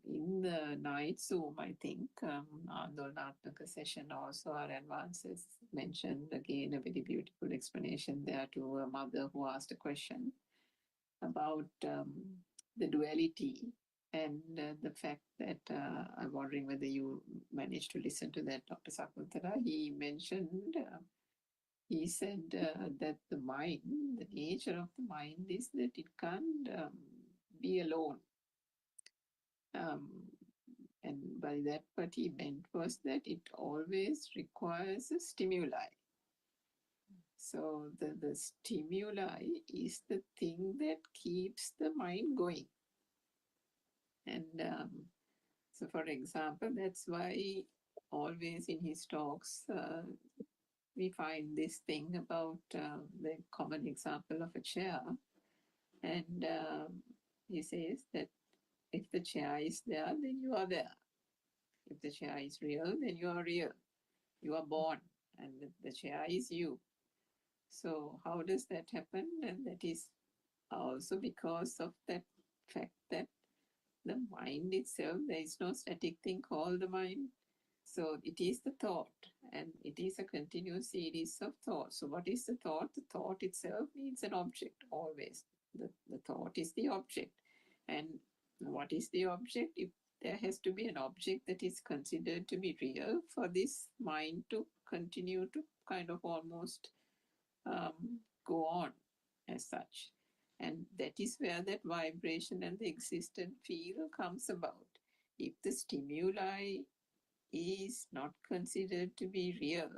in the night Zoom, I think, Andolnatmaka session also, our advances mentioned again a very beautiful explanation there to a mother who asked a question about the duality and the fact that I'm wondering whether you managed to listen to that, Dr. Sakuntala. He mentioned, he said that the mind, the nature of the mind is that it can't be alone. And by that, what he meant was that it always requires a stimuli. So the stimuli is the thing that keeps the mind going. And so, for example, that's why always in his talks, we find this thing about the common example of a chair. And he says that if the chair is there, then you are there. If the chair is real, then you are real. You are born, and the chair is you. So how does that happen? And that is also because of that fact that the mind itself, there is no static thing called the mind. So it is the thought, and it is a continuous series of thoughts. So what is the thought? The thought itself needs an object always. The thought is the object. And what is the object? If there has to be an object that is considered to be real for this mind to continue to kind of almost go on as such. And that is where that vibration and the existent feel comes about. If the stimuli is not considered to be real,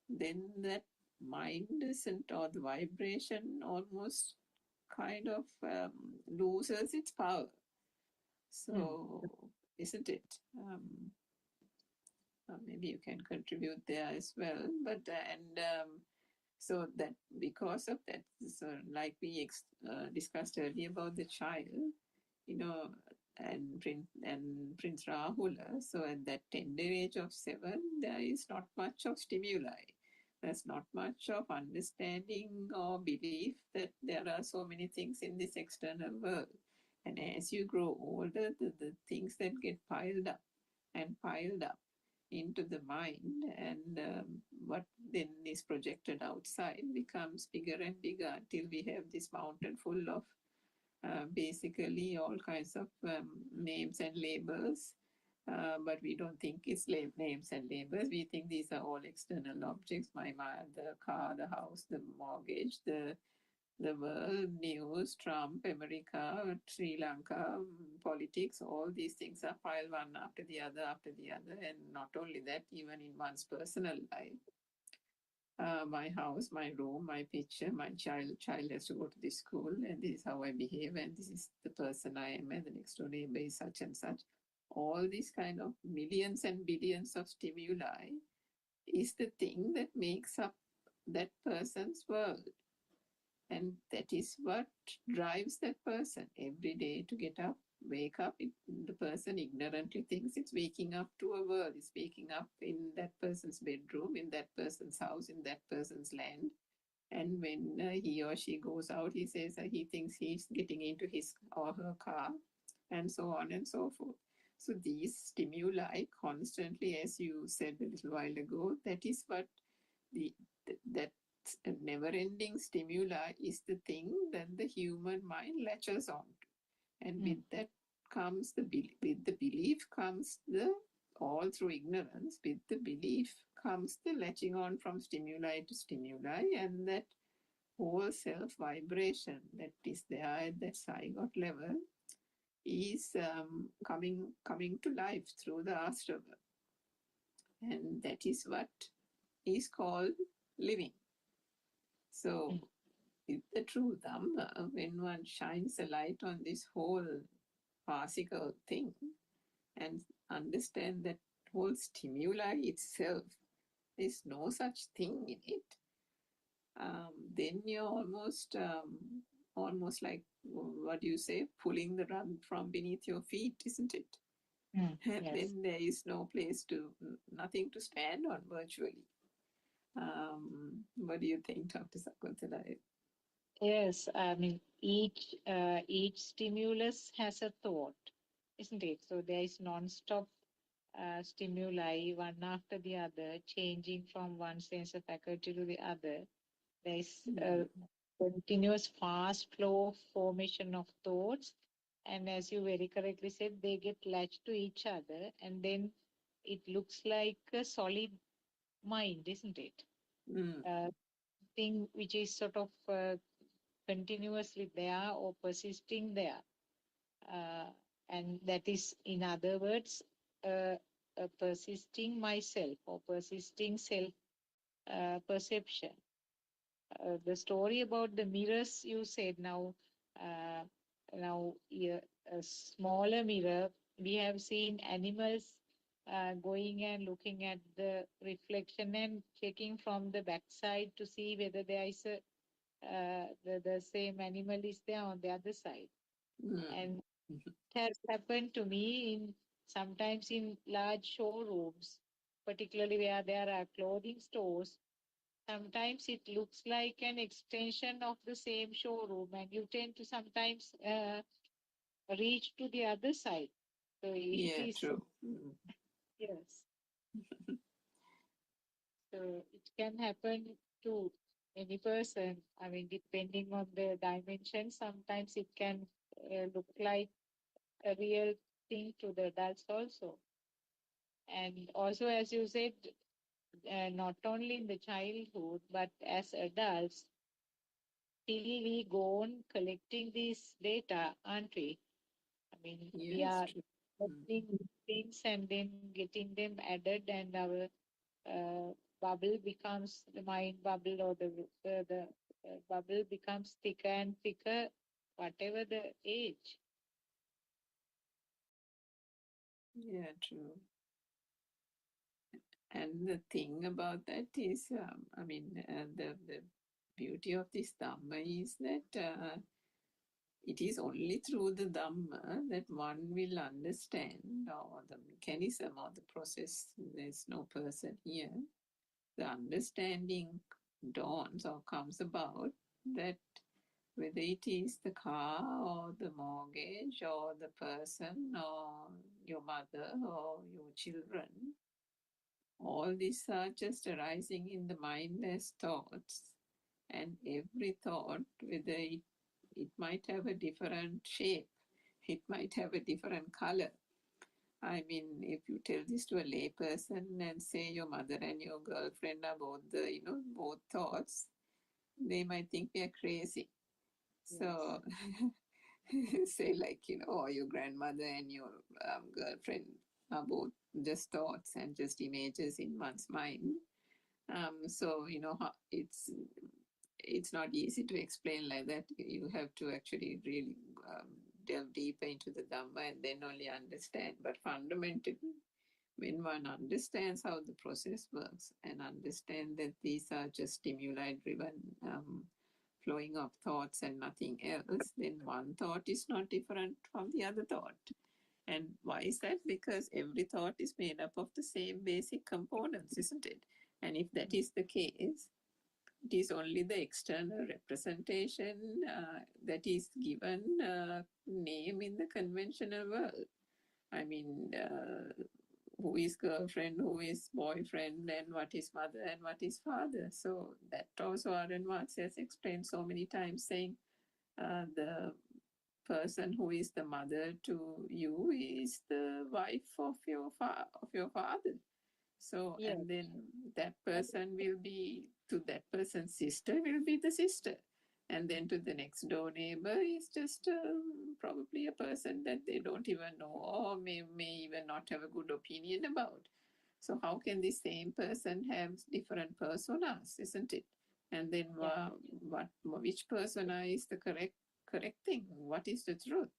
then that mind isn't, or the vibration almost kind of loses its power. So, isn't it? Maybe you can contribute there as well. But so that because of that, so like we discussed earlier about the child, and Prince Rahula. So at that tender age of 7, there is not much of stimuli. There's not much of understanding or belief that there are so many things in this external world. And as you grow older, the things that get piled up into the mind, and what then is projected outside becomes bigger and bigger until we have this mountain full of basically all kinds of names and labels, but we don't think it's names and labels. We think these are all external objects: my the car, the house, the mortgage, the world, news, Trump, America, Sri Lanka, politics. All these things are piled one after the other, and not only that, even in one's personal life. My house, my room, my picture, my child has to go to this school, and this is how I behave, and this is the person I am, and the next door neighbor is such and such. All these kind of millions and billions of stimuli is the thing that makes up that person's world. And that is what drives that person every day to get up, wake up. The person ignorantly thinks it's waking up to a world. It's waking up in that person's bedroom, in that person's house, in that person's land. And when he or she goes out, he says he thinks he's getting into his or her car, and so on and so forth. So these stimuli constantly, as you said a little while ago, that is what that never-ending stimuli is the thing that the human mind latches on to. And with that comes with the belief comes all through ignorance, with the belief comes the latching on from stimuli to stimuli, and that whole self vibration that is there at that zygote level is coming to life through the astral world. And that is what is called living. So, it's the true Dhamma, when one shines a light on this whole farcical thing and understand that whole stimuli itself, there's no such thing in it, then you're almost like, what do you say, pulling the rug from beneath your feet, isn't it? And Yes. then there is no place nothing to stand on virtually. What do you think, Dr. Sakuntala? Yes, I mean each stimulus has a thought. isn't it? So there is non-stop stimuli, one after the other, changing from one sense of faculty to the other. There is a Mm. continuous fast flow of formation of thoughts. And as you very correctly said, they get latched to each other, and then it looks like a solid mind, isn't it? Mm. Uh, thing which is sort of continuously there or persisting there. Uh, and that is, in other words, a persisting myself or persisting self perception. The story about the mirrors you said now, uh, yeah, a smaller mirror, we have seen animals going and looking at the reflection and checking from the backside to see whether there is a the same animal is there on the other side. Mm. And it has happened to me in sometimes in large showrooms, particularly where there are clothing stores. Sometimes it looks like an extension of the same showroom, and you tend to sometimes reach to the other side. So it Yeah, is, true. Mm. yes. So it can happen to any person. I mean, depending on the dimension, sometimes it can look like a real thing to the adults also. And also, as you said, not only in the childhood, but as adults, till we go on collecting this data, aren't we? I mean, we Yes, are true. Mm. opening things and then getting them added, and our uh, bubble becomes the mind bubble, or the bubble becomes thicker and thicker, whatever the age. Yeah, true. And the thing about that is, I mean, the beauty of this Dhamma is that it is only through the Dhamma that one will understand, or the mechanism or the process. There's no person here. The understanding dawns or comes about that whether it is the car or the mortgage or the person or your mother or your children, all these are just arising in the mind as thoughts, and every thought, whether it might have a different shape, it might have a different color. I mean, if you tell this to a lay person and say your mother and your girlfriend are both both thoughts, they might think we are crazy. Yes. So, say like, or your grandmother and your girlfriend are both just thoughts and just images in one's mind. So it's not easy to explain like that. You have to actually really delve deeper into the Dhamma and then only understand. But fundamentally, when one understands how the process works and understand that these are just stimuli driven flowing of thoughts and nothing else, then one thought is not different from the other thought. And why is that? Because every thought is made up of the same basic components, isn't it? And if that is the case, it is only the external representation that is given name in the conventional world. I mean, who is girlfriend, who is boyfriend, and what is mother and what is father. So that also Aaron Watts has explained so many times, saying the person who is the mother to you is the wife of your father. So, Yes. and then that person will be, to that person's sister will be the sister. And then to the next door neighbor is just probably a person that they don't even know or may even not have a good opinion about. So how can the same person have different personas, isn't it? And then Yeah. which persona is the correct thing? What is the truth?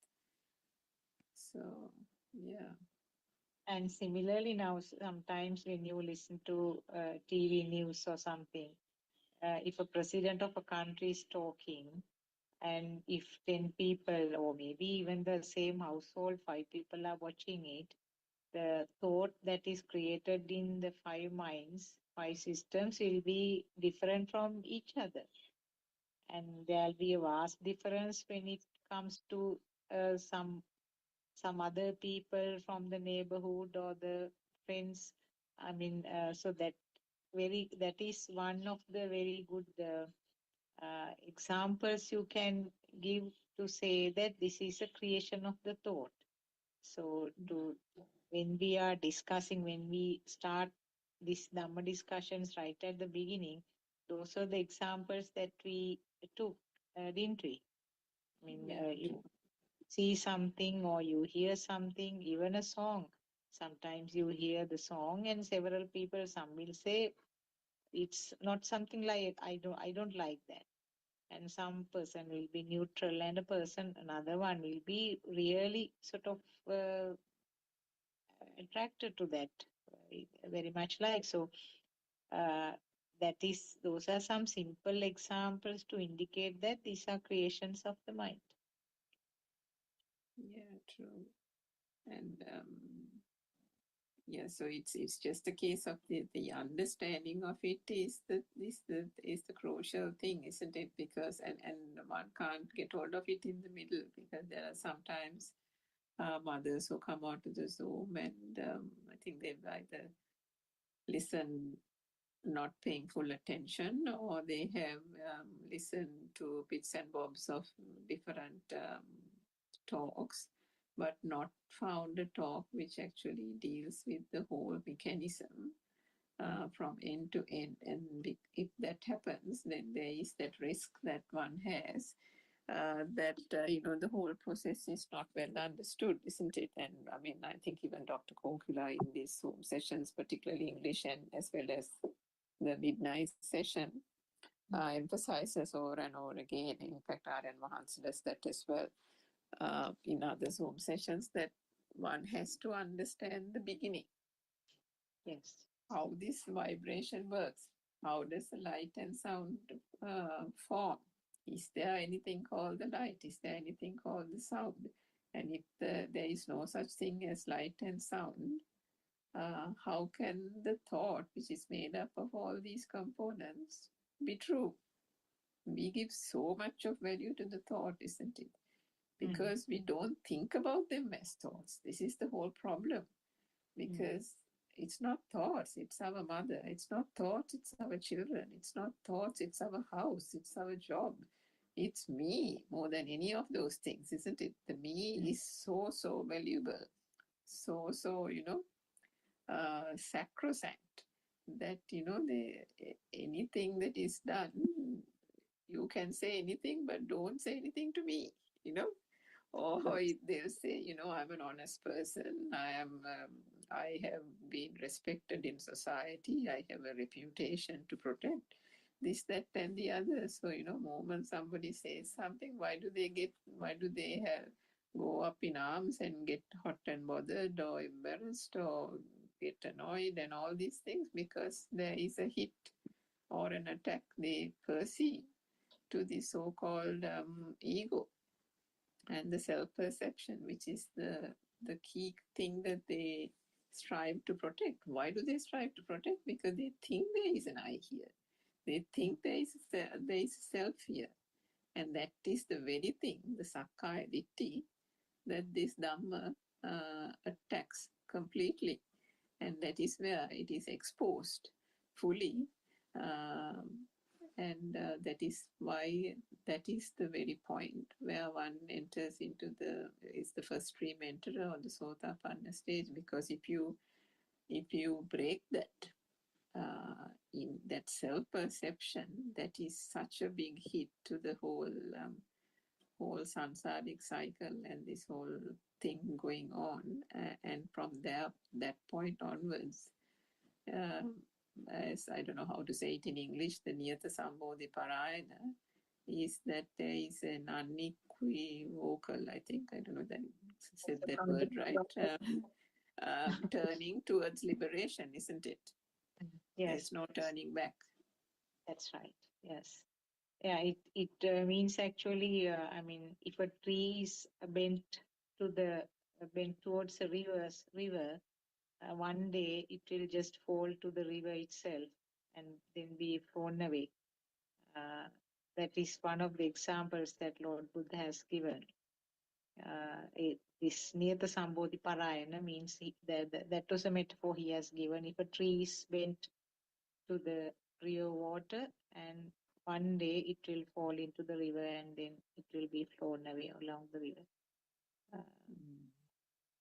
So yeah. And similarly, now sometimes when you listen to TV news or something, if a president of a country is talking, and if 10 people, or maybe even the same household, 5 people are watching it, the thought that is created in the five minds, five systems will be different from each other. And there'll be a vast difference when it comes to some some other people from the neighborhood or the friends. I mean, so that is one of the very good examples you can give to say that this is a creation of the thought. So to when we are discussing, when we start this Dhamma discussions right at the beginning, those are the examples that we took, didn't we? I mean, Yeah, you see something or you hear something, even a song. Sometimes you hear the song and several people, some will say it's not something like I don't like that. And some person will be neutral and another one will be really sort of uh, attracted to that, very much like. So uh, those are some simple examples to indicate that these are creations of the mind. yeah, true. And yeah, so it's just a case of the understanding of it is the crucial thing, isn't it? Because and one can't get hold of it in the middle, because there are sometimes mothers who come onto the Zoom, and I think they've either listened not paying full attention, or they have listened to bits and bobs of different talks, but not found a talk which actually deals with the whole mechanism from end to end. And if that happens, then there is that risk that one has, that the whole process is not well understood, isn't it? And I mean, I think even Dr. Konkula in these Zoom sessions, particularly English and as well as the midnight session, emphasizes over and over again. In fact, Aryan Mahans does that as well in other Zoom sessions, that one has to understand the beginning, Yes. how this vibration works. How does the light and sound form? Is there anything called the light? Is there anything called the sound? And if there is no such thing as light and sound, how can the thought, which is made up of all these components, be true? We give so much of value to the thought, isn't it? Because we don't think about them as thoughts. This is the whole problem. Because it's not thoughts, it's our mother. It's not thoughts, it's our children. It's not thoughts, it's our house, it's our job. It's me more than any of those things, isn't it? The me is so, so valuable. So, so, sacrosanct, that, anything that is done, you can say anything, but don't say anything to me, you know? Or they'll say, I'm an honest person. I have been respected in society. I have a reputation to protect. This, that, and the other. So, moment somebody says something, why do they have go up in arms and get hot and bothered or embarrassed or get annoyed and all these things? Because there is a hit or an attack they perceive to the so-called ego and the self-perception, which is the key thing that they strive to protect. Why do they strive to protect? Because they think there is an I here. They think there is self here. And that is the very thing, the Sakkaya Ditthi, that this Dhamma attacks completely. And that is where it is exposed fully. Um, and that is why that is the very point where one enters into the first stream enterer or the Sotapanna stage. Because if you break that in that self-perception, that is such a big hit to the whole samsaric cycle and this whole thing going on. And from that point onwards, uh, as I don't know how to say it in English, the Niyata Sambodhi Parayana is that there is an unequivocal, I think, I don't know that said that word right, turning towards liberation, isn't it? Yes, There's no turning back. that's right. Yes. Yeah, it means actually, I mean, if a tree is bent towards a river, one day it will just fall to the river itself and then be thrown away. Uh, that is one of the examples that Lord Buddha has given. This Niyata Sambodhi Parayana means that was a metaphor he has given. If a tree is bent to the river water, and one day it will fall into the river and then it will be flown away along the river.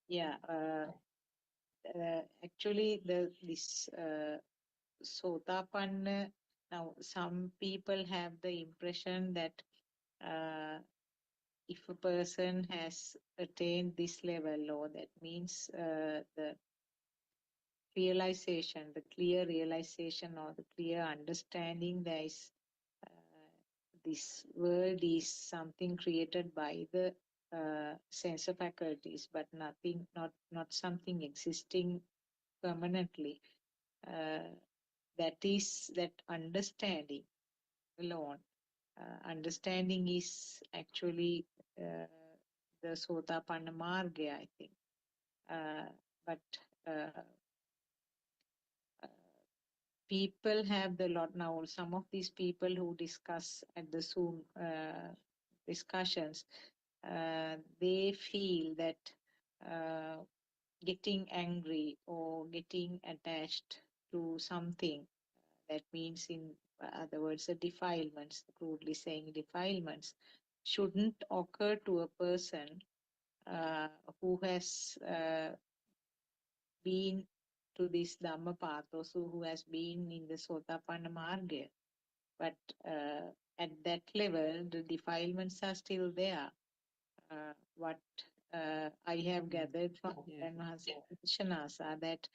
Yeah, actually, this Sotapanna, now some people have the impression that uh, if a person has attained this level, or that means the realization, the clear realization or the clear understanding, there is this world is something created by the sense of faculties, but not something existing permanently. That is that understanding alone. Understanding is actually the Sotapanna Marga, I think. But people have the lot now. Some of these people who discuss at the Zoom discussions, they feel that getting angry or getting attached to something, that means in other words, the defilements, crudely saying defilements, shouldn't occur to a person who has been to this Dhamma path, also who has been in the Sotapanna Marga. But at that level, the defilements are still there. What I have gathered from Grandmahar's are that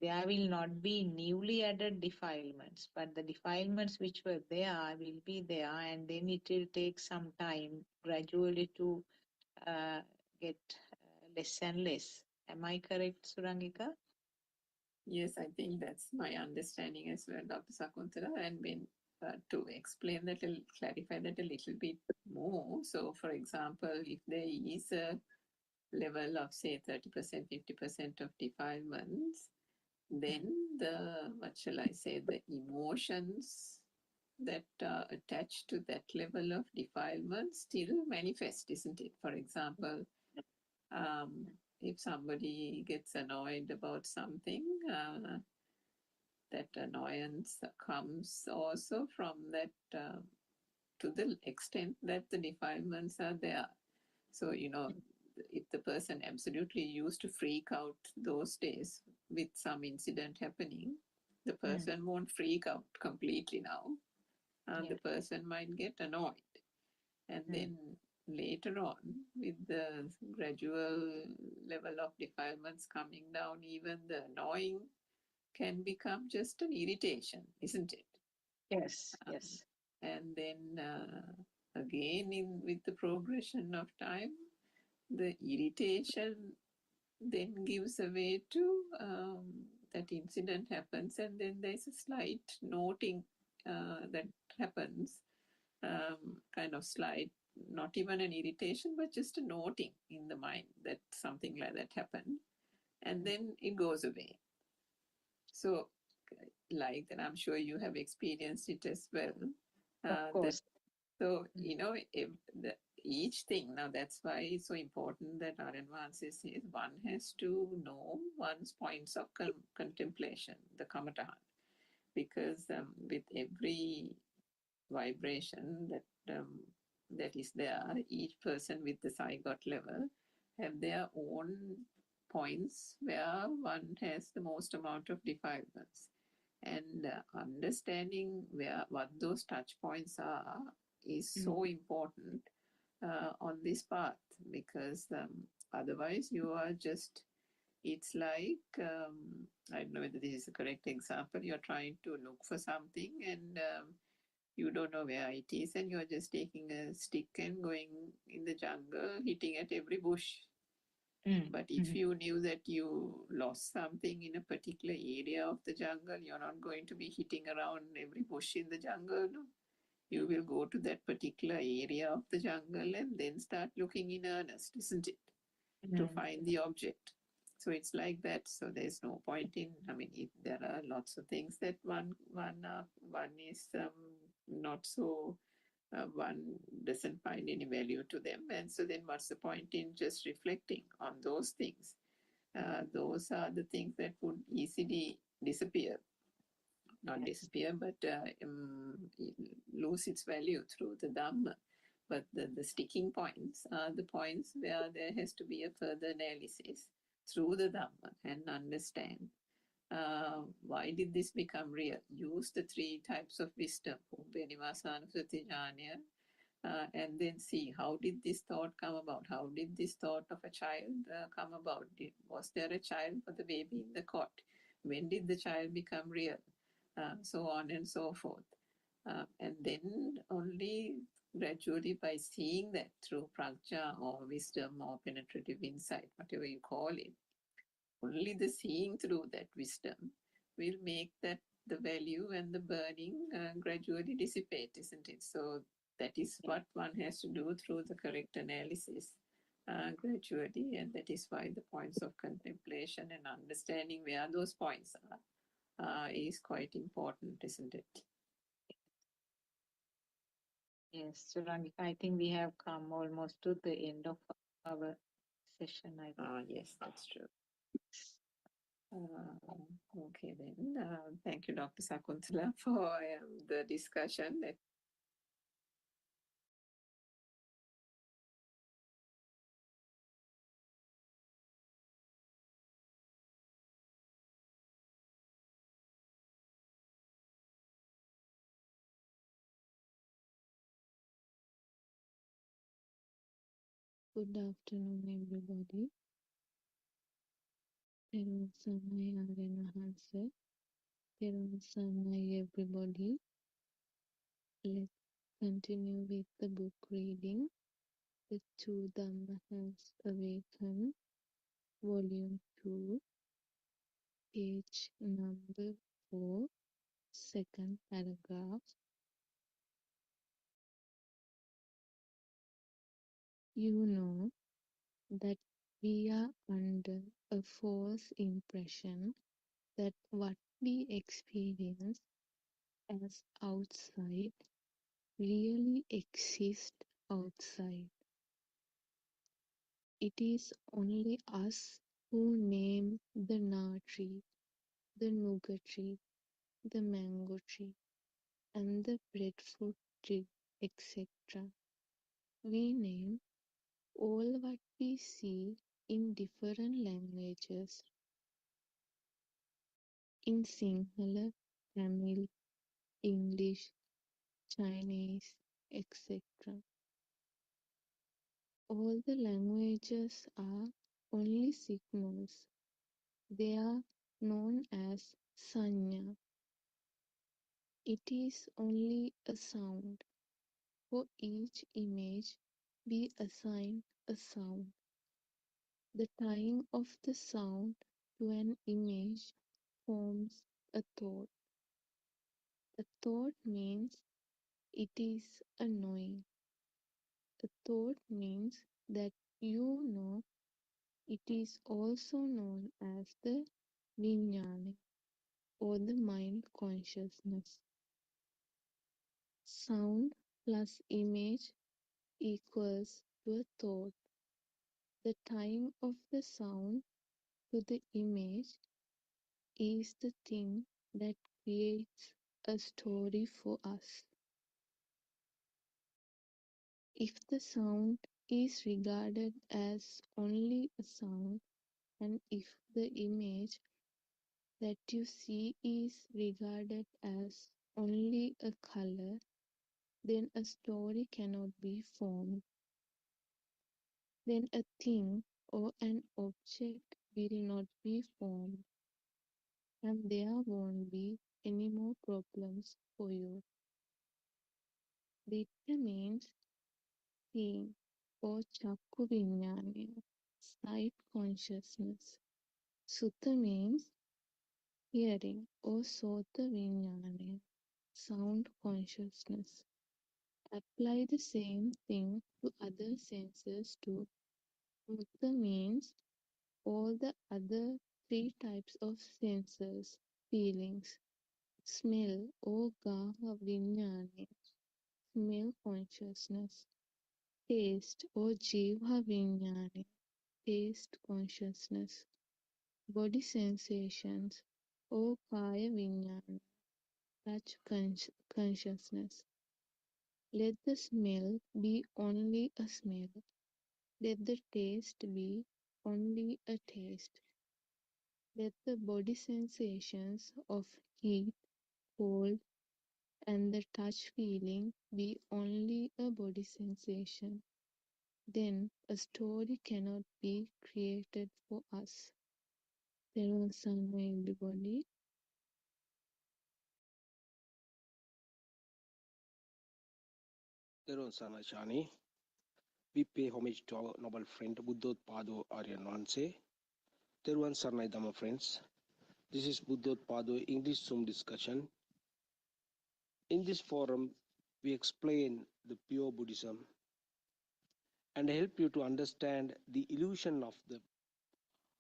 there will not be newly added defilements, but the defilements which were there will be there, and then it will take some time gradually to get less and less. Am I correct, Surangika? Yes, I think that's my understanding as well, Dr. Sakuntala. And when to explain that, clarify that a little bit more. So, for example, if there is a level of say 30%, 50% of defilements, then what shall I say, the emotions that are attached to that level of defilement still manifest, isn't it? For example, if somebody gets annoyed about something, that annoyance comes also from that, to the extent that the defilements are there. So, if the person absolutely used to freak out those days with some incident happening, the person won't freak out completely now. The person might get annoyed. And then later on, with the gradual level of defilements coming down, even the annoying can become just an irritation, isn't it? Yes, yes. And then again, with the progression of time, the irritation then gives away to that incident happens, and then there's a slight noting that happens, kind of slight, not even an irritation, but just a noting in the mind that something like that happened, and then it goes away. So, like that, I'm sure you have experienced it as well. Of course. So, each thing, now that's why it's so important that Aryan says one has to know one's points of contemplation, the kamatahan, because with every vibration that is there, each person with the zygote level have their own points where one has the most amount of defilements. And understanding what those touch points are is so important on this path, because otherwise you are just, it's like, I don't know whether this is a correct example, you're trying to look for something and you don't know where it is, and you're just taking a stick and going in the jungle, hitting at every bush. But if you knew that you lost something in a particular area of the jungle, you're not going to be hitting around every bush in the jungle. No? You will go to that particular area of the jungle and then start looking in earnest, isn't it? To find the object. So it's like that. So there's no point in, there are lots of things that one is not so one doesn't find any value to them. And so then what's the point in just reflecting on those things? Those are the things that would easily disappear, not Yes. disappear, but lose its value through the Dhamma. But the sticking points are the points where there has to be a further analysis through the Dhamma and understand why did this become real? Use the three types of wisdom, and then see how did this thought come about? How did this thought of a child come about? Was there a child for the baby in the cot? When did the child become real? So on and so forth. And then only gradually by seeing that through prajna or wisdom or penetrative insight, whatever you call it, only the seeing through that wisdom will make that the value and the burning gradually dissipate, isn't it? So that is what one has to do through the correct analysis gradually, and that is why the points of contemplation and understanding where those points are is quite important, isn't it? Yes, Surangika, I think we have come almost to the end of our session. I think. Yes, that's true. Okay, then. Thank you, Dr. Sakuntala, for the discussion. Good afternoon, everybody. Teruwan Saranai Aryan Wahanse. Teruwan Saranai, everybody. Let's continue with the book reading. The Two Dhamma Has Awakened, Volume 2, page number 4, second paragraph. You know that we are under a false impression that what we experience as outside really exists outside. It is only us who name the na tree, the nougat tree, the mango tree, and the breadfruit tree, etc. We name all what we see in different languages, in Sinhala, Tamil, English, Chinese, etc. All the languages are only signals. They are known as sanya. It is only a sound. For each image, we assign a sound. The tying of the sound to an image forms a thought. A thought means it is a knowing. A thought means that you know. It is also known as the vijnana or the mind consciousness. Sound plus image equals to a thought. The tying of the sound to the image is the thing that creates a story for us. If the sound is regarded as only a sound, and if the image that you see is regarded as only a color, then a story cannot be formed. Then a thing or an object will not be formed, and there won't be any more problems for you. Ditta means seeing or chakku vijnana, sight consciousness. Sutta means hearing or sota vijnana, sound consciousness. Apply the same thing to other senses too. Mutta means all the other three types of senses, feelings, smell or gaha vijnana, smell consciousness, taste or jiva vinyani, taste consciousness, body sensations or kaya vinyani, touch consciousness. Let the smell be only a smell. Let the taste be only a taste. Let the body sensations of heat, cold, and the touch feeling be only a body sensation. Then a story cannot be created for us. Therewal Sarnai, everybody. Theron Sanachani. We pay homage to our noble friend Buddothpado Aryan Vanse. Theruvan Sarnai Dhamma friends. This is Buddothpado English Zoom discussion. In this forum, we explain the pure Buddhism and help you to understand the illusion of the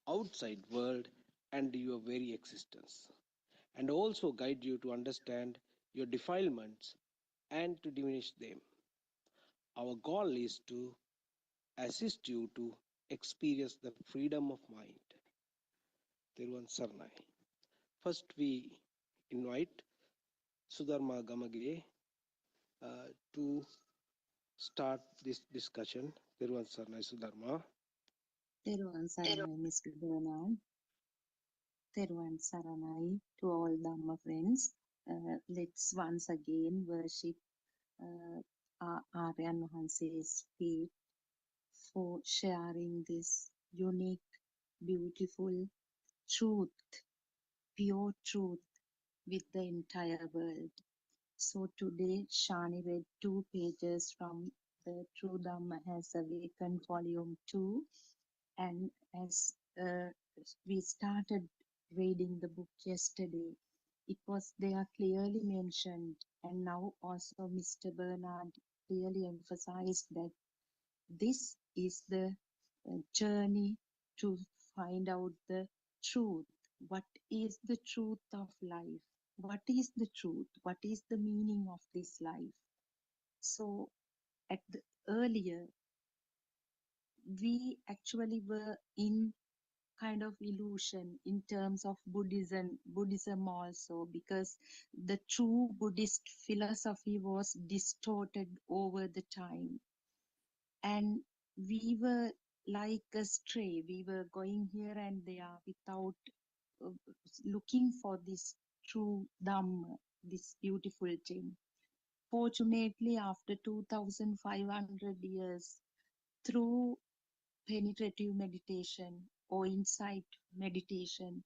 outside world and your very existence, and also guide you to understand your defilements and to diminish them. Our goal is to assist you to experience the freedom of mind. Thiruvan Sarnai. First, we invite Sudharma Gamage to start this discussion. Thiruvan Sarnai Sudharma. Teruvan Saranai, Mr. Bernard. Teruvan Saranai to all Dhamma friends. Let's once again worship Aryan Mahanse's feet for sharing this unique, beautiful truth, pure truth with the entire world. So today, Shani read 2 pages from the True Dhamma Has Awakened, Volume 2. And as we started reading the book yesterday, it was there clearly mentioned, and now also Mr. Bernard clearly emphasized that this is the journey to find out the truth. What is the truth of life? What is the truth? What is the meaning of this life? So at the earlier, we actually were in kind of illusion in terms of Buddhism also, because the true Buddhist philosophy was distorted over the time. And we were like a stray. We were going here and there without uh, looking for this true Dhamma, this beautiful thing. Fortunately, after 2,500 years, through penetrative meditation or insight meditation,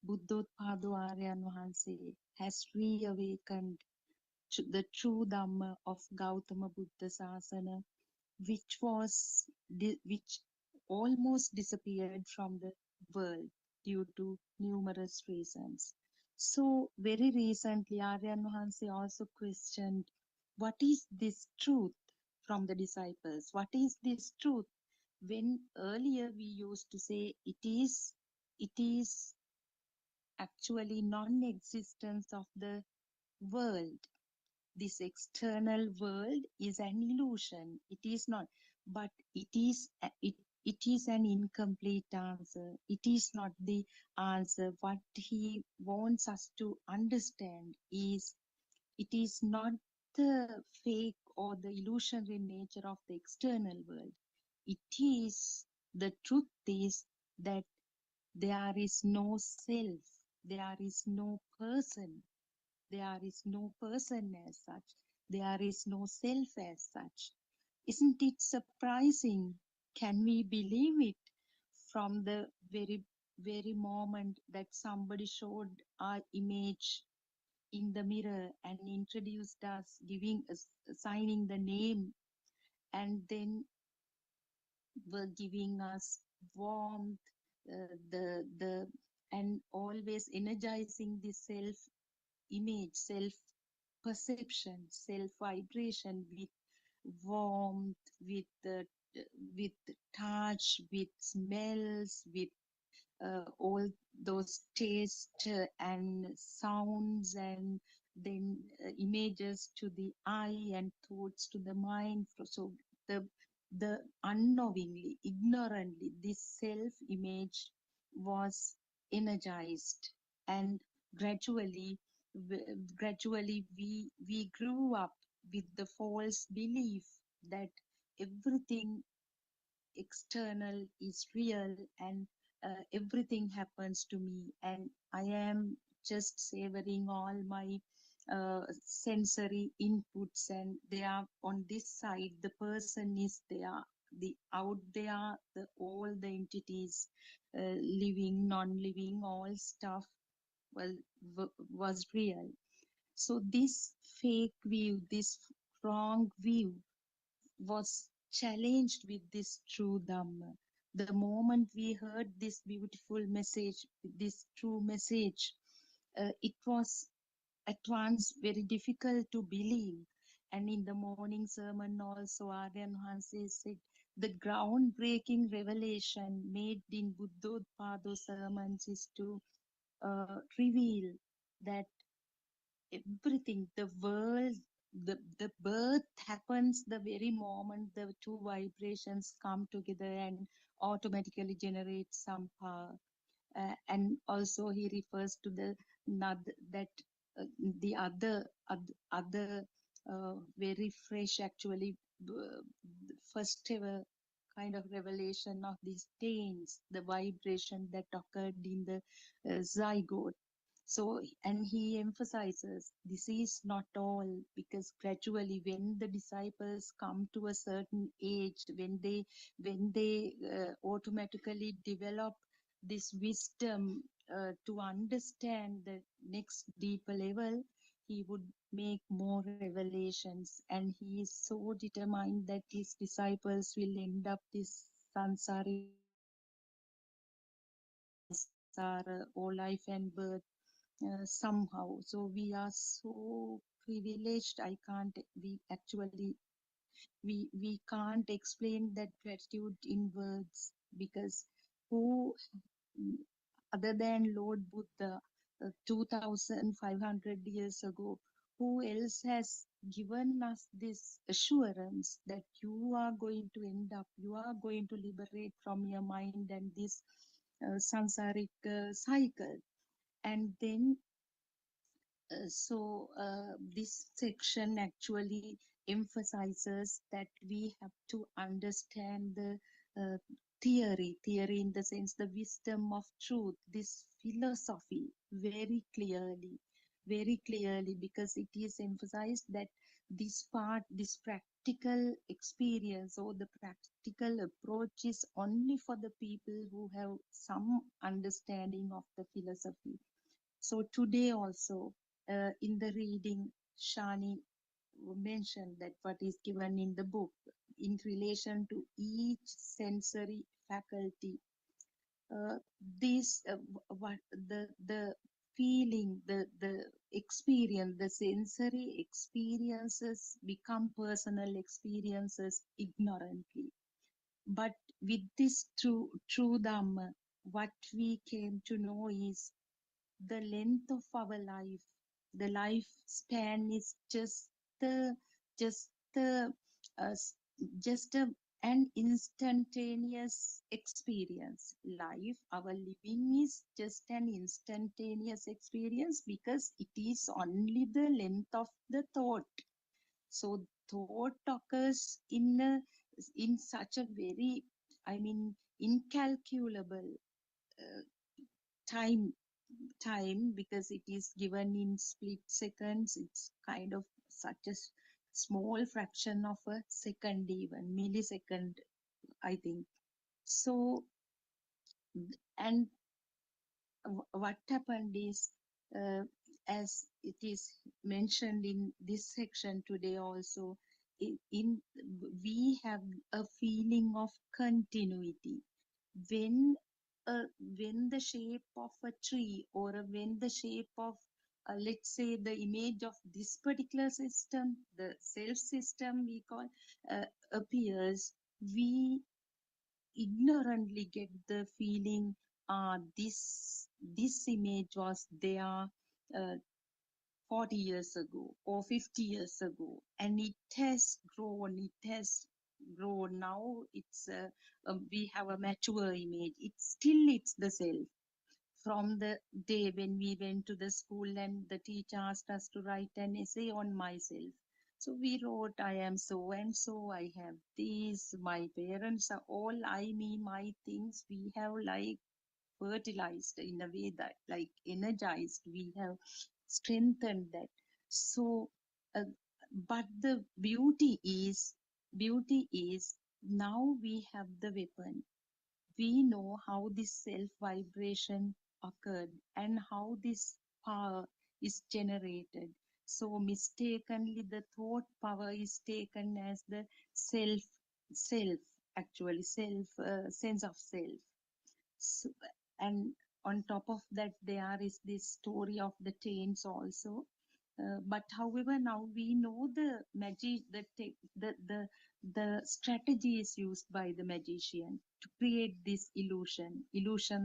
Buddothpado Aryan Vahanse has reawakened the true Dhamma of Gautama Buddha Sasana, which almost disappeared from the world due to numerous reasons. So very recently, Aryan Vahanse also questioned, what is this truth from the disciples? What is this truth? When earlier we used to say it is actually non-existence of the world. This external world is an illusion. It is not, but it is an incomplete answer. It is not the answer. What he wants us to understand is it is not the fake or the illusionary nature of the external world. It is, the truth is that there is no self, there is no person, there is no person as such, there is no self as such. Isn't it surprising? Can we believe it? From the very moment that somebody showed our image in the mirror and introduced us, giving us, signing the name, and then were giving us warmth, the and always energizing the self image, self perception, self vibration with warmth, with touch, with smells, with all those taste and sounds and then images to the eye and thoughts to the mind. So the unknowingly, ignorantly, this self-image was energized, and gradually, we grew up with the false belief that everything external is real, and everything happens to me, and I am just savoring all my sensory inputs, and they are on this side, the person is there, the out there, the all the entities, living, non-living, all stuff, well, was real. So this fake view, this wrong view, was challenged with this true Dhamma. The moment we heard this beautiful message, this true message, it was at once very difficult to believe. And in the morning sermon also, Aryan Hanse said, the groundbreaking revelation made in Buddothpado sermons is to reveal that everything, the world, the birth happens the very moment the two vibrations come together and automatically generate some power. And also he refers to the that uh, the other very fresh, actually, the first ever kind of revelation of these taints, the vibration that occurred in the zygote. So, and he emphasizes this is not all, because gradually when the disciples come to a certain age, when they automatically develop this wisdom to understand the next deeper level, he would make more revelations, and he is so determined that his disciples will end up this sansaric samsara or life and birth somehow. So we are so privileged. I can't. We actually we can't explain that gratitude in words, because who other than Lord Buddha 2500 years ago, who else has given us this assurance that you are going to end up, you are going to liberate from your mind and this sansaric cycle. And then this section actually emphasizes that we have to understand the uh, theory in the sense the wisdom of truth, this philosophy, very clearly, because it is emphasized that this part, this practical experience or the practical approach is only for the people who have some understanding of the philosophy. So today also, in the reading, Shani mentioned that what is given in the book in relation to each sensory faculty, uh, this what the feeling, the experience, the sensory experiences become personal experiences ignorantly. But with this true Dhamma, what we came to know is the length of our life, the lifespan is the just the uh, s- just an instantaneous experience. Life, our living is just an instantaneous experience because it is only the length of the thought. So thought occurs in such a very, I mean, incalculable uh, time because it is given in split seconds. It's kind of such a small fraction of a second, even millisecond, I think. So, and what happened is, uh, as it is mentioned in this section today also, in we have a feeling of continuity when when the shape of a tree, or when the shape of let's say the image of this particular system, the self system we call, appears, we ignorantly get the feeling this image was there 40 years ago or 50 years ago, and it has grown. It has grown. Now we have a mature image. It's the self. From the day when we went to the school and the teacher asked us to write an essay on myself, so we wrote, I am so and so, I have these, my parents are all, I, me, my things. We have like fertilized in a way that like energized, we have strengthened that. So uh, but the beauty is now we have the weapon. We know how this self vibration occurred and how this power is generated. So mistakenly the thought power is taken as the self self actually self sense of self. So, and on top of that, there is this story of the taints also. But however, now we know the magic, the strategy is used by the magician to create this illusion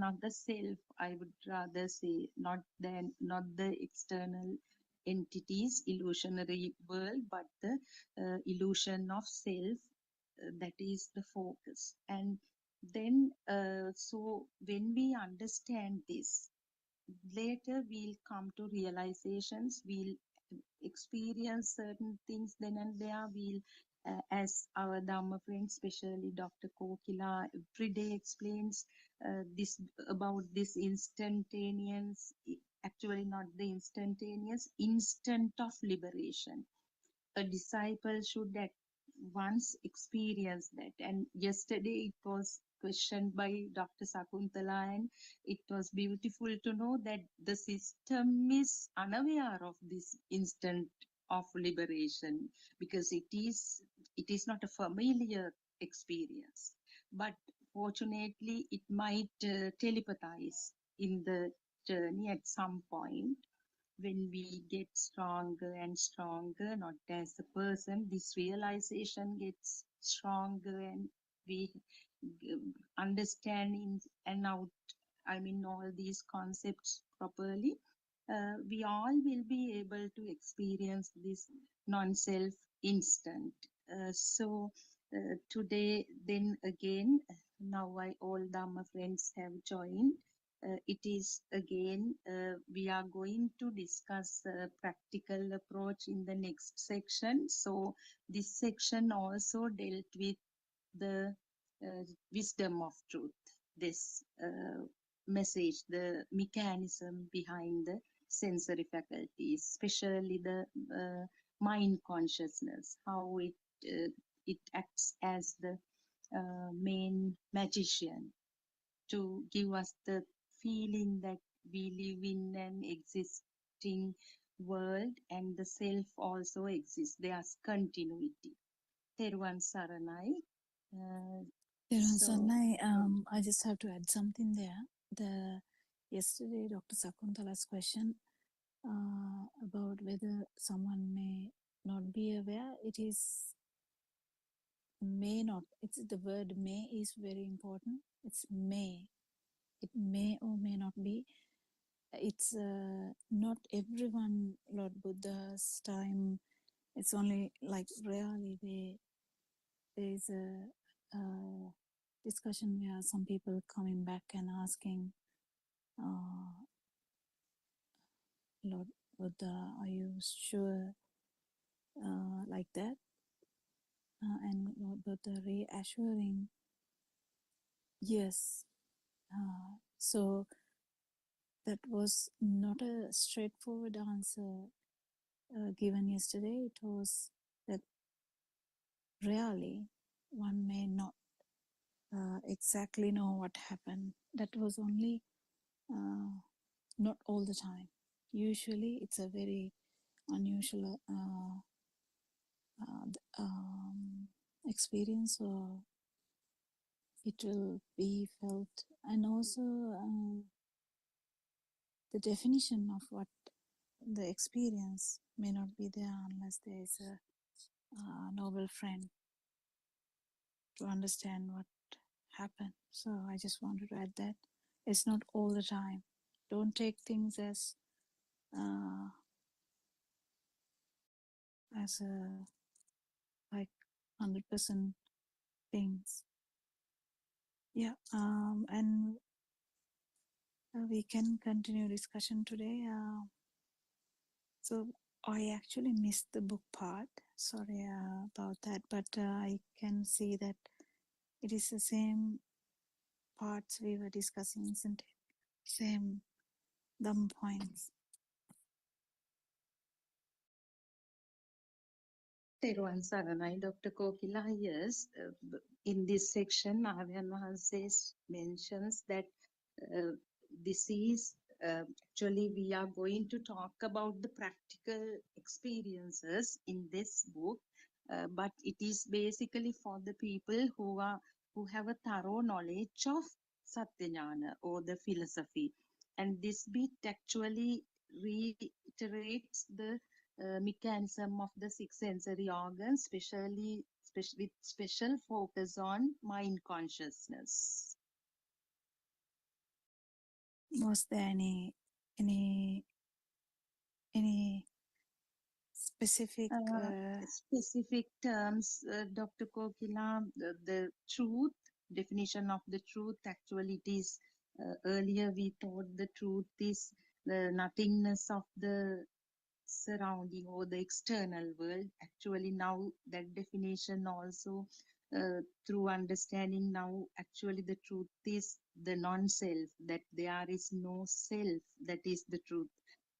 of the self. I would rather say not the external entities, illusionary world, but the illusion of self. That is the focus. And then so when we understand this, later we'll come to realizations, we'll experience certain things then and there. We'll as our Dhamma friend, especially Dr. Kokila every day explains this about this instantaneous, actually not the instantaneous, instant of liberation. A disciple should at once experience that. And yesterday it was questioned by Dr. Sakuntala, and it was beautiful to know that the system is unaware of this instant of liberation, because it is not a familiar experience. But fortunately, it might telepathize in the journey at some point. When we get stronger and stronger, not as a person, this realization gets stronger, and we understand in and out, I mean, all these concepts properly. We all will be able to experience this non-self instant. Today, then again, now all Dhamma friends have joined. It is again, we are going to discuss practical approach in the next section. So this section also dealt with the wisdom of truth, this message, the mechanism behind the sensory faculties, especially the mind consciousness, how it acts as the main magician to give us the feeling that we live in an existing world and the self also exists. There's continuity. Teruvan Saranai. So, I just have to add something there. Yesterday, Dr. Sakuntala's question about whether someone may not be aware, it is may not. It's the word may is very important. It's may. It may or may not be. It's not everyone. Lord Buddha's time, it's only like rarely there is a discussion where some people coming back and asking, Lord Buddha, are you sure, like that? And Lord Buddha reassuring, yes. So that was not a straightforward answer given yesterday. It was that rarely one may not exactly know what happened. That was only not all the time. Usually it's a very unusual experience, or it will be felt. And also the definition of what the experience may not be there unless there is a noble friend to understand what happened. So I just wanted to add that it's not all the time. Don't take things as as a like 100% things. Yeah, and we can continue discussion today. So I actually missed the book part. Sorry about that, but I can see that it is the same parts we were discussing, isn't it? Same dumb points. තෙරුවන් සරණයි Dr. Kokila. Yes, in this section, Aryan Mahanse mentions that this is actually we are going to talk about the practical experiences in this book, but it is basically for the people who have a thorough knowledge of Satyajnana or the philosophy, and this bit actually reiterates the mechanism of the six sensory organs, with special focus on mind consciousness. Was there any specific Specific terms, Dr. Kokila, the truth, definition of the truth, actually it is, earlier we thought the truth is the nothingness of the surrounding or the external world. Actually now that definition also, through understanding now, actually the truth is the non-self, that there is no self, that is the truth.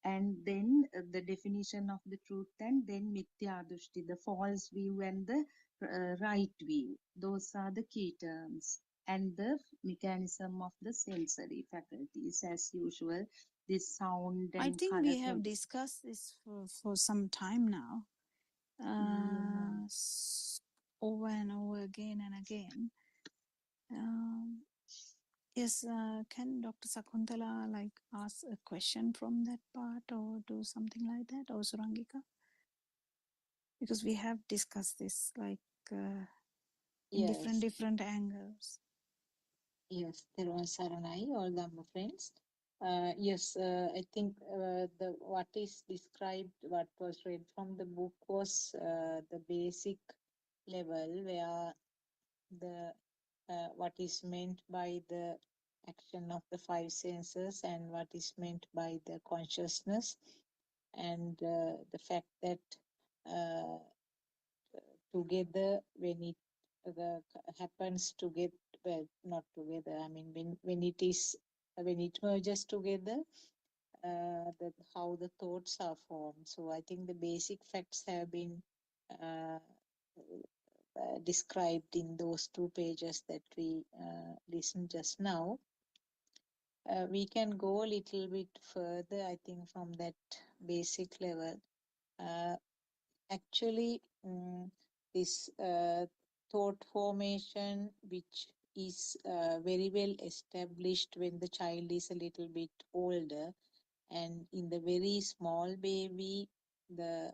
And then the definition of the truth, and then mithya drushti, the false view and the right view. Those are the key terms. And the mechanism of the sensory faculties, as usual, this sound and I think color. we have discussed this for some time now, over and over again and again. Yes, can Dr. Sakuntala like ask a question from that part or do something like that, or Surangika? Because we have discussed this like in Yes. different angles. Yes, Teruvan Saranai, all Dhamma friends. Yes, I think the what is described, what was read from the book was the basic level where the what is meant by the action of the five senses and what is meant by the consciousness, and the fact that uh, together when it happens together, well, not together, I mean when it merges together, how the thoughts are formed. So I think the basic facts have been described in those 2 pages that we listened just now. We can go a little bit further, I think, from that basic level. Actually, this thought formation, which is very well established when the child is a little bit older, and in the very small baby, the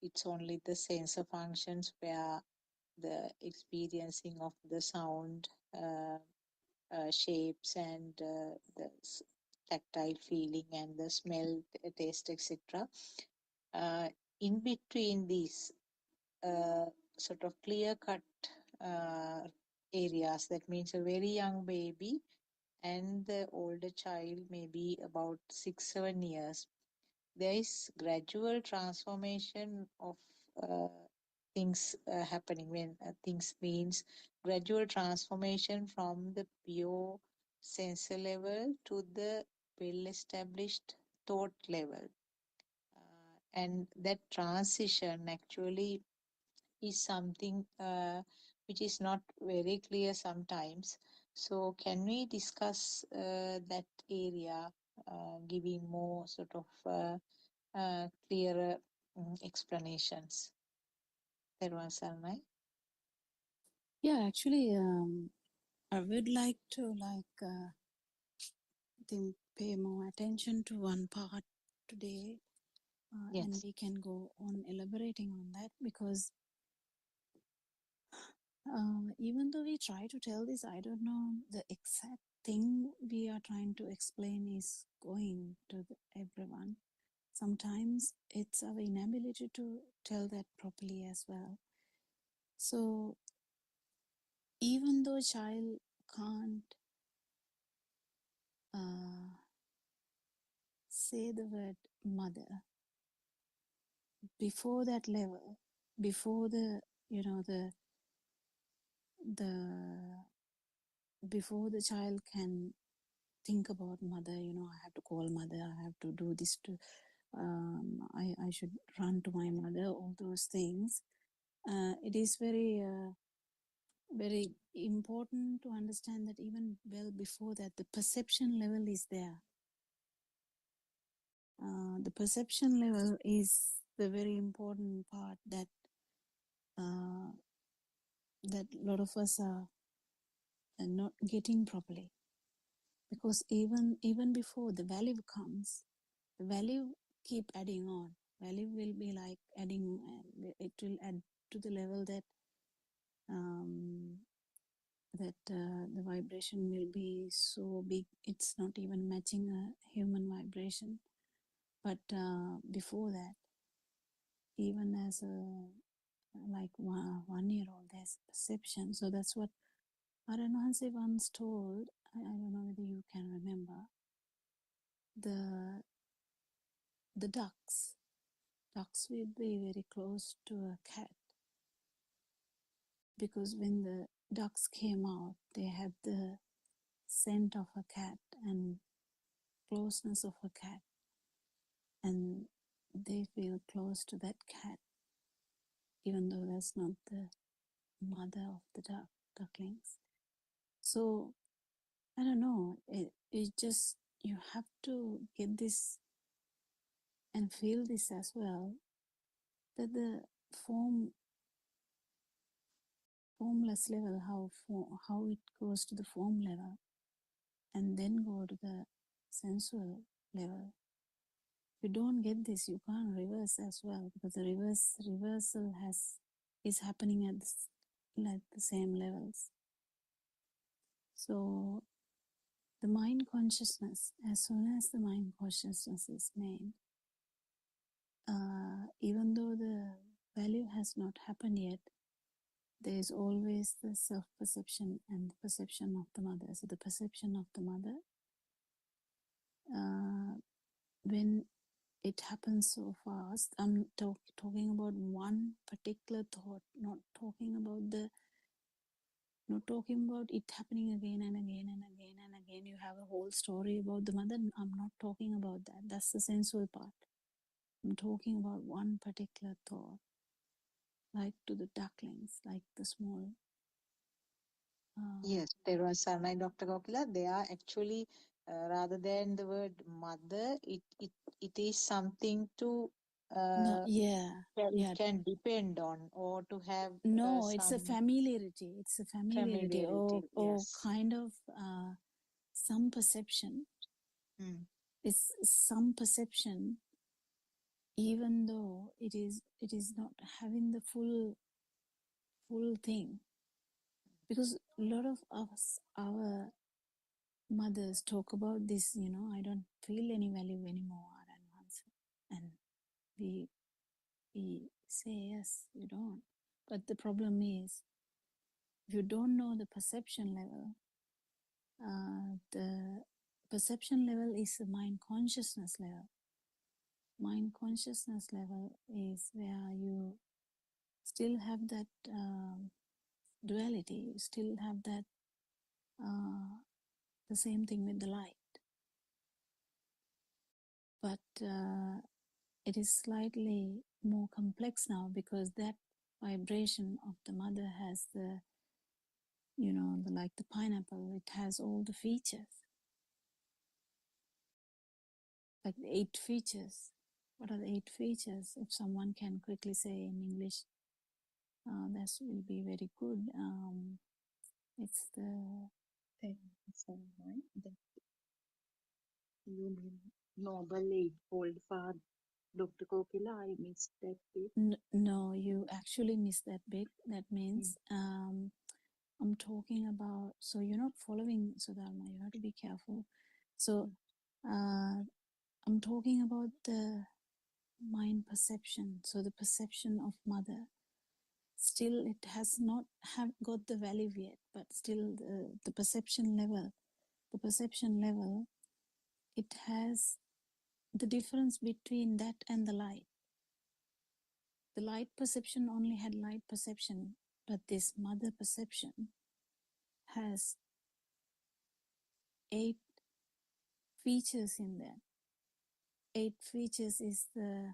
it's only the sensor functions where the experiencing of the sound, shapes, and the tactile feeling and the smell, taste, etc. In between these sort of clear-cut areas, that means a very young baby and the older child, maybe about 6-7 years, there is gradual transformation of things happening. When things means gradual transformation from the pure sensor level to the well-established thought level. And that transition actually is something which is not very clear sometimes. So can we discuss that area, giving more sort of clearer explanations? Teruvan Saranai. Yeah, actually, I would like to I think pay more attention to one part today, Yes. and we can go on elaborating on that, because even though we try to tell this, I don't know the exact thing we are trying to explain is going to everyone. sometimes it's our inability to tell that properly as well. So even though a child can't say the word mother, before that level, before the, you know, the before the child can think about mother, you know, I have to call mother, I have to do this to, I should run to my mother, all those things. It is very, very important to understand that even well before that, the perception level is there. The perception level is the very important part that that a lot of us are not getting properly, because even before the value comes, the value keep adding on. Value will be like adding, it will add to the level that the vibration will be so big it's not even matching a human vibration. But before that, even as a like 1 year old, there's perception. So that's what Aranwanse once told. I don't know whether you can remember. The ducks will be very close to a cat, because when the ducks came out, they had the scent of a cat and closeness of a cat, and they feel close to that cat, even though that's not the mother of the ducklings. So I don't know, it just, you have to get this and feel this as well, that the formless level, how it goes to the form level and then go to the sensual level. If you don't get this, you can't reverse as well, because the reversal is happening at the same levels. So the mind consciousness, as soon as the mind consciousness is made, even though the value has not happened yet, there is always the self-perception and the perception of the mother. So the perception of the mother, when it happens so fast, I'm talking about one particular thought, not talking about it happening again and again and again and again. You have a whole story about the mother. I'm not talking about that. That's the sensual part. I'm talking about one particular thought, like to the ducklings, like the small. Yes, there was Sarnai, Dr. Kokila. They are actually, rather than the word mother, it is something to No, yeah. can depend on, or to have No, it's a some familiarity. It's a familiarity, or yes. kind of some perception. It's some perception, even though it is not having the full thing. Because a lot of us, our mothers talk about this, you know, I don't feel any value anymore, and we say yes, you don't. But the problem is, if you don't know the perception level, the perception level is the mind consciousness level. Mind consciousness level is where you still have that duality, you still have that the same thing with the light. But it is slightly more complex now, because that vibration of the mother has the, you know, like the pineapple, it has all the features, like the 8 features. What are the 8 features? If someone can quickly say in English, that will be very good. It's the You mean Noble Eightfold Path, Dr. Kokila? I missed that bit. No, you actually missed that bit. That means I'm talking about, so you're not following Sudharma, you have to be careful. So I'm talking about the mind perception. So the perception of mother, still it has not have got the value yet, but still the perception level, it has the difference between that and the light. The light perception only had light perception, but this mother perception has 8 features in there. 8 features is the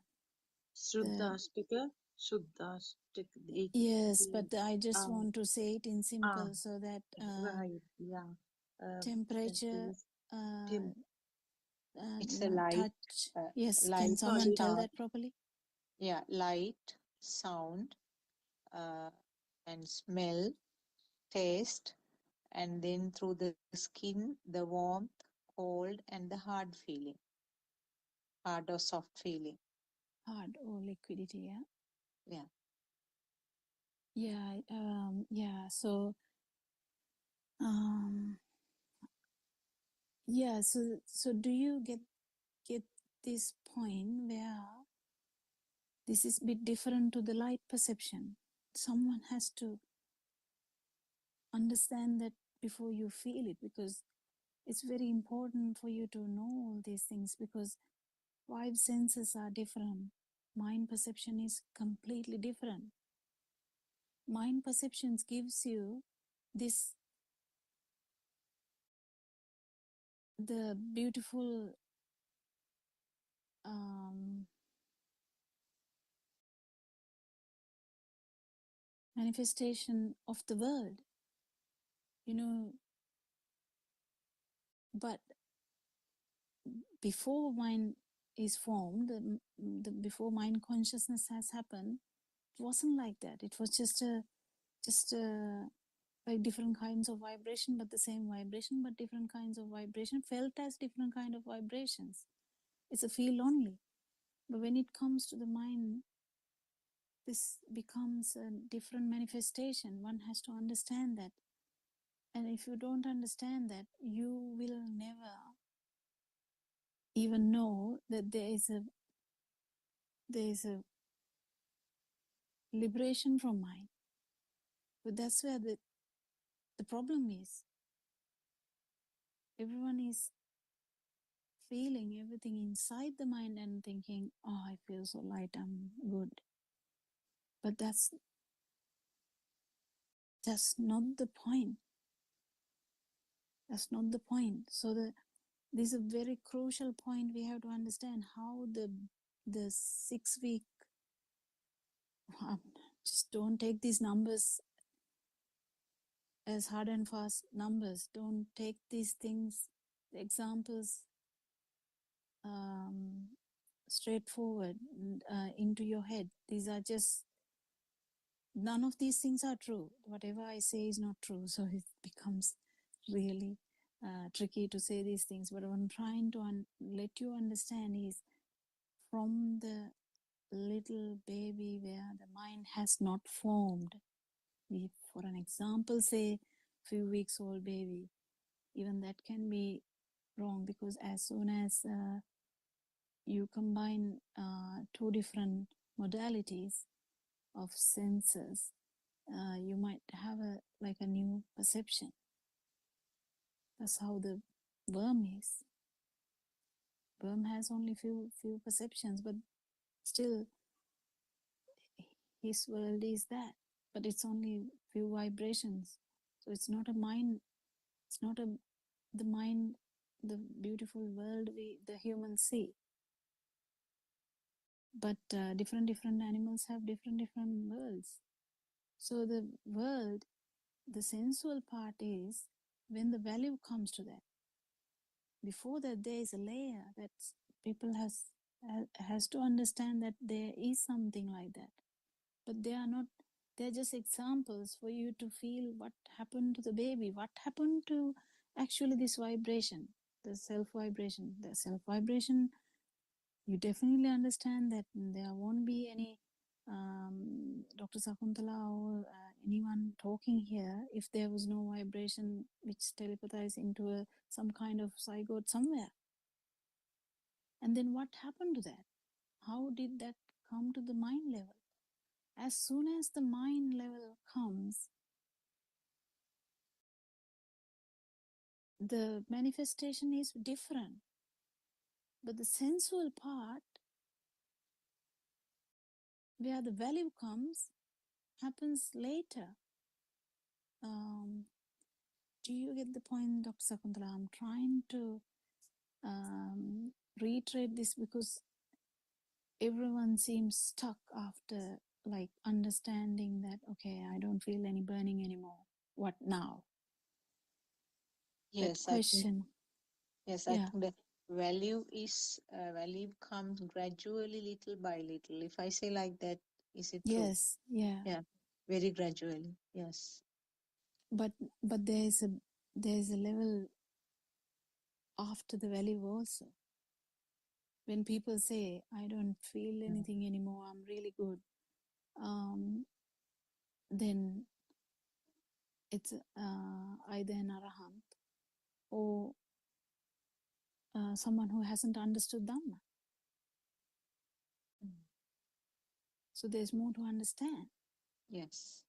Shuddhashtika, Shuddhashtika. yes, but I just um, want to say it in simple so that right, yeah. That temperature, is Tim. It's a light, touch. Yes, can light, someone tell sound. that properly? Yeah, light, sound, and smell, taste, and then through the skin, the warmth, cold, and the hard feeling, hard or soft feeling. Hard or liquidity, yeah? Yeah. Yeah, yeah, so yeah, so do you get this point where this is a bit different to the light perception? Someone has to understand that before you feel it, because it's very important for you to know all these things, because 5 senses are different. Mind perception is completely different. Mind perceptions gives you this, the beautiful manifestation of the world, you know. But before mind is formed, before mind consciousness has happened, it wasn't like that. It was just like different kinds of vibration, but the same vibration, but different kinds of vibration felt as different kind of vibrations. It's a feel only. But when it comes to the mind, this becomes a different manifestation. One has to understand that. And if you don't understand that, you will never even know that there is a liberation from mind. But that's where the problem is. Everyone is feeling everything inside the mind and thinking, oh, I feel so light, I'm good. But that's not the point. That's not the point. So this is a very crucial point. We have to understand how the 6 week, just don't take these numbers as hard and fast numbers. Don't take these things, the examples, straightforward into your head. These are just, none of these things are true. Whatever I say is not true. So it becomes really tricky to say these things. But what I'm trying to let you understand is, from the little baby where the mind has not formed, we, for an example, say few weeks old baby, even that can be wrong, because as soon as you combine 2 different modalities of senses, you might have like a new perception. That's how the worm is. Worm has only few perceptions, but still his world is that. But it's only few vibrations. So it's not a mind. It's not the mind, the beautiful world the humans see. But different animals have different worlds. So the world, the sensual part is when the value comes to that. Before that, there is a layer that people has to understand that there is something like that. But they are not. They're just examples for you to feel what happened to the baby, what happened to actually this vibration, the self vibration. The self vibration, you definitely understand that there won't be any Dr. Sakuntala or anyone talking here if there was no vibration which telepathized into some kind of zygote somewhere. And then what happened to that? how did that come to the mind level? As soon as the mind level comes, the manifestation is different. But the sensual part, where the value comes, happens later. Do you get the point, Dr. Sakuntala? I'm trying to reiterate this because everyone seems stuck after like understanding that, okay, I don't feel any burning anymore. What now? That Yes, I think, question. yes, I Yeah. think that value comes gradually, little by little. If I say like that, is it true? Yes. Yeah. Yeah, very gradually. Yes. But there's a level after the value also. When people say, I don't feel anything anymore, I'm really good, then it's either an arahant or someone who hasn't understood Dhamma. So there's more to understand. Yes.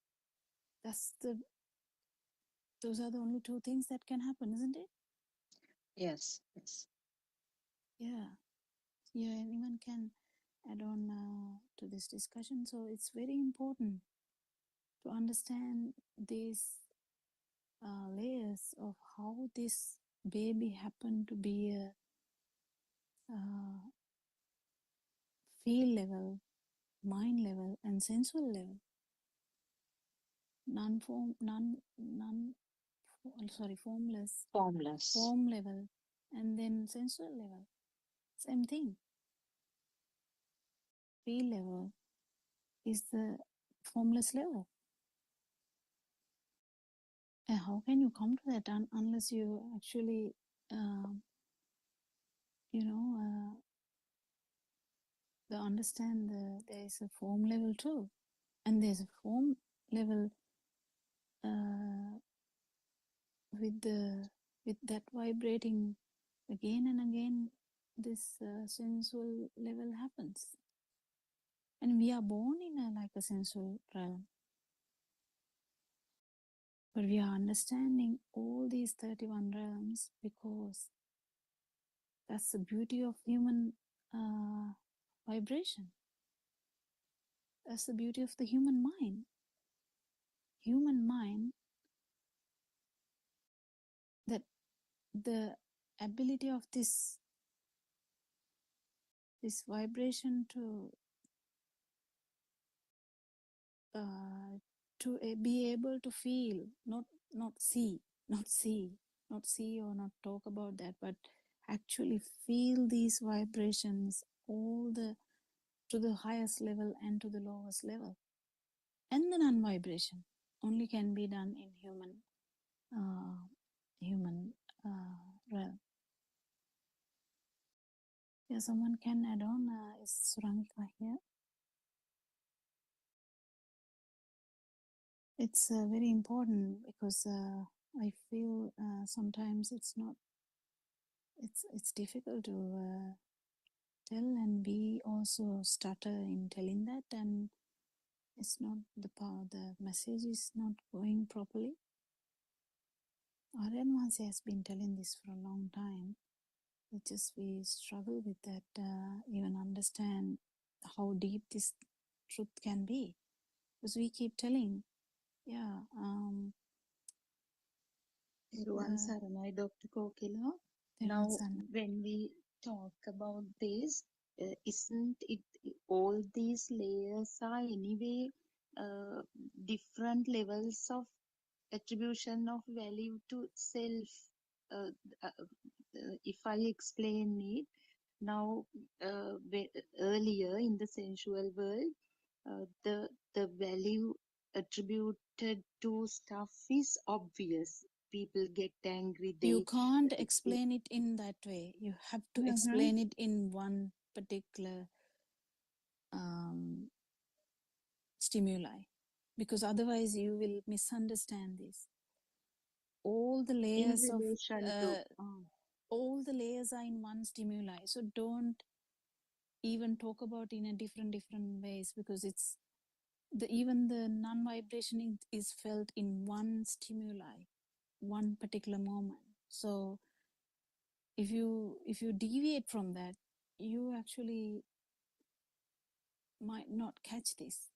Those are the only two things that can happen, isn't it? Yes. Yes. Yeah. Yeah, anyone can add on to this discussion. So it's very important to understand these layers of how this baby happened to be a feel level, mind level, and sensual level. Formless, Formless. form level, and then sensual level. Same thing. Feel level is the formless level. And how can you come to that unless you actually, understand there is a form level too, and there's a form level with that vibrating again and again. This sensual level happens, and we are born in like a sensual realm. But we are understanding all these 31 realms because that's the beauty of human vibration. That's the beauty of the human mind. Human mind, that the ability of this vibration to be able to feel, not see, or not talk about that, but actually feel these vibrations to the highest level and to the lowest level. And the non-vibration only can be done in human realm. Yeah, someone can add on. Is Suranika here? It's very important because I feel sometimes it's difficult to tell, and we also stutter in telling that, and it's not the message is not going properly. Aryan Mahansi has been telling this for a long time. It's just we struggle with that, even understand how deep this truth can be, because we keep telling, Everyone, Saranai, Dr. Kokila. Now, when we talk about this, isn't it all these layers are anyway different levels of attribution of value to self? Uh, if I explain it now, earlier in the sensual world, the value attributed to stuff is obvious. People get angry. You can't explain it in that way. You have to explain it in one particular stimuli, because otherwise you will misunderstand this. All the layers of all the layers are in one stimuli. So don't even talk about in a different ways, because it's even the non-vibration is felt in one stimuli, one particular moment. So if you deviate from that, you actually might not catch this.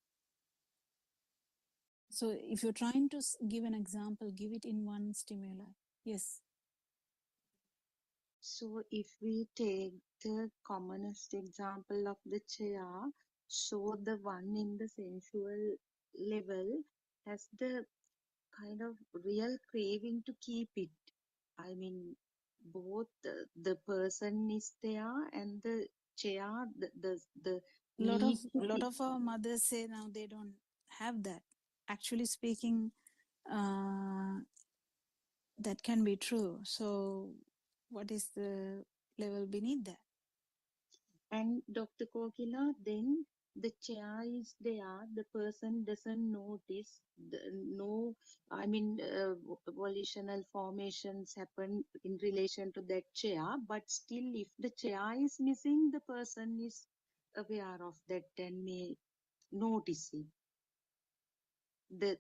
So if you're trying to give an example, give it in one stimuli. Yes. So if we take the commonest example of the chair, so the one in the sensual level has the kind of real craving to keep it. I mean, both the person is there and the chair, the need to lot keep. of our mothers say now they don't have that. Actually speaking, that can be true. So what is the level beneath that? And Dr. Kokila, then the chair is there, the person doesn't notice, volitional formations happen in relation to that chair, but still, if the chair is missing, the person is aware of that and may notice it.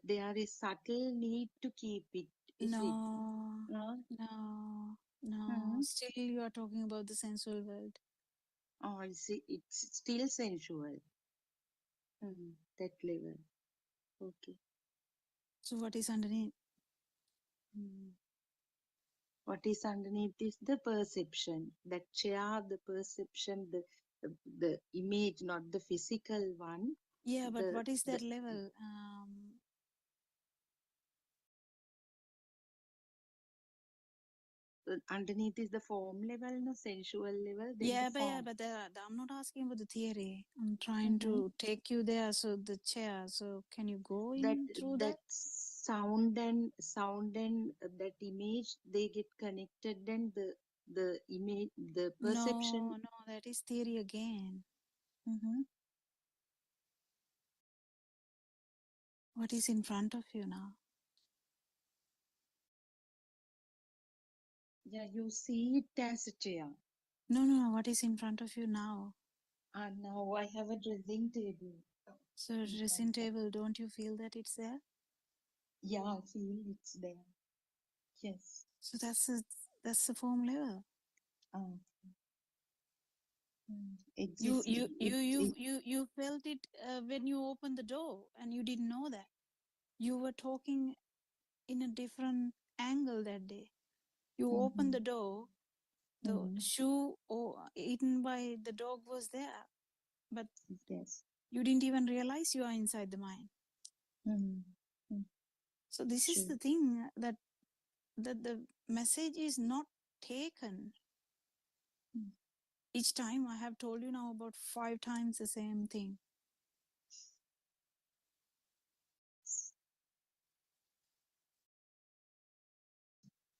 There is subtle need to keep it, is it? No, No? no. Still you are talking about the sensual world. Oh, it's still sensual. That level. Okay. So what is underneath? What is underneath is the perception. That chair, the perception, the image, not the physical one. Yeah, but The what is the that level? underneath is the form level, no sensual level. Then the Yeah, form. but I'm not asking about the theory. I'm trying Mhm. to take you there. So the chair. So can you go That in through that that? sound and that image, they get connected. Then the image, the perception. No, that is theory again. Mhm. What is in front of you now? Yeah, you see it as a chair. No. What is in front of you now? And now I have a dressing table. So in dressing front of- table, don't you feel that it's there? Yeah, I feel it's there. Yes. So that's the form level. Um, You existing. you you you you you felt it when you opened the door, and you didn't know that. You were talking in a different angle that day. You opened the door, the shoe eaten by the dog was there, but Yes. you didn't even realize you are inside the mind. So this is True. the thing, that the message is not taken. Each time I have told you now about 5 times the same thing.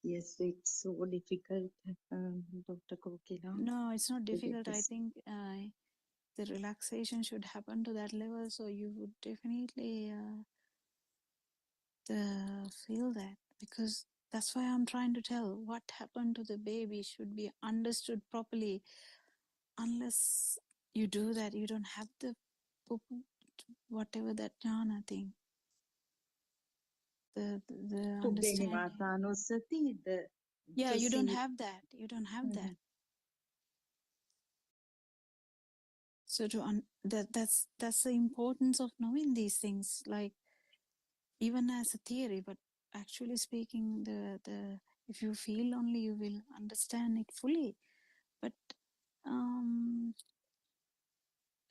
Yes, it's so difficult, Dr. Kokila. No, it's not To get difficult. I this. think the relaxation should happen to that level, so you would definitely feel that, because that's why I'm trying to tell what happened to the baby should be understood properly. Unless you do that, you don't have the whatever that jhana thing, the understanding. Pubbenivasanussati, Yeah, to you don't see. have that. You don't have that. So that's the importance of knowing these things, like even as a theory, but actually speaking, the if you feel only, you will understand it fully. But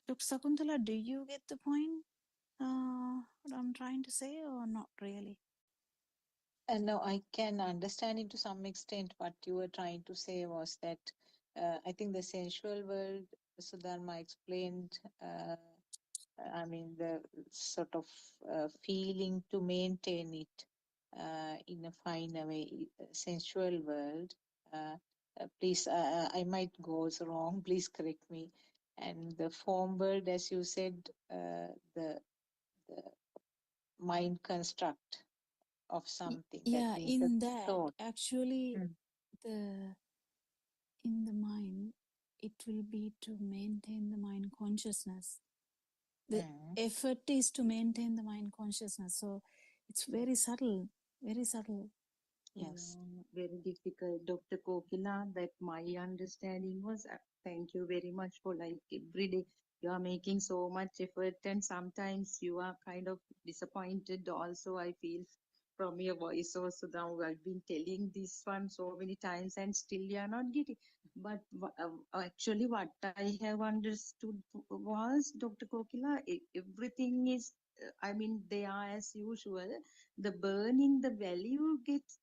Dr. Sakuntala, do you get the point? What I'm trying to say, or not really? No, I can understand it to some extent. What you were trying to say was that I think the sensual world, Sudharma explained, I mean, the sort of feeling to maintain it in a finer way, sensual world. Please, I might go wrong, please correct me. And the form world, as you said, the mind construct of something. That Yeah, means the in that, thought. actually, Mm. the in the mind, it will be to maintain the mind consciousness. The Mm. effort is to maintain the mind consciousness. So it's very subtle, very subtle. Yes. Very difficult, Dr. Kokila. That my understanding was. Thank you very much for like every day you are making so much effort, and sometimes you are kind of disappointed. Also, I feel from your voice also now I've been telling this one so many times and still you are not getting. But actually, what I have understood was, Dr. Kokila, everything is. I mean, they are as usual. The burning, the value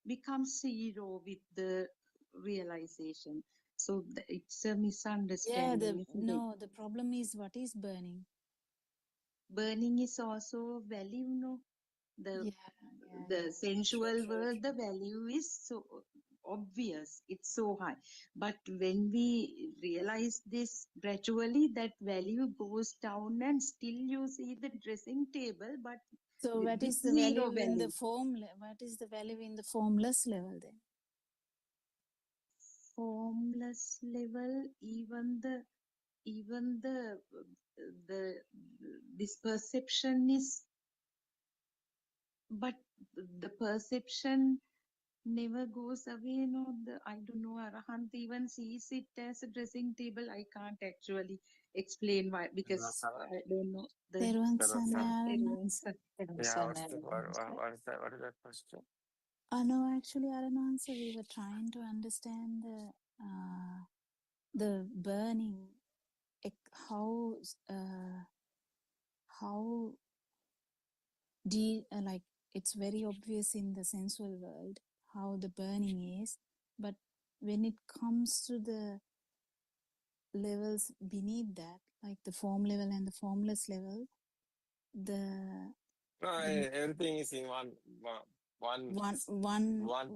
becomes zero with the realization. So it's a Yeah, misunderstanding, isn't it? the problem is what is burning. Burning is also value, no? The Yeah. sensual world, the value is so obvious, it's so high. But when we realize this gradually, that value goes down and still you see the dressing table, but So what with is the zero value in the value. what is the value in the formless level then? Formless level, even the this perception is, but the perception never goes away. No, I don't know, Arahant even sees it as a dressing table. I can't actually explain why, because I don't know the Teruvan Sarasana. everyone's. Yeah, what is that? What is that question? No, actually, Aranansa, we were trying to understand the burning, how like it's very obvious in the sensual world how the burning is, but when it comes to the levels beneath that, like the form level and the formless level, the Everything is in one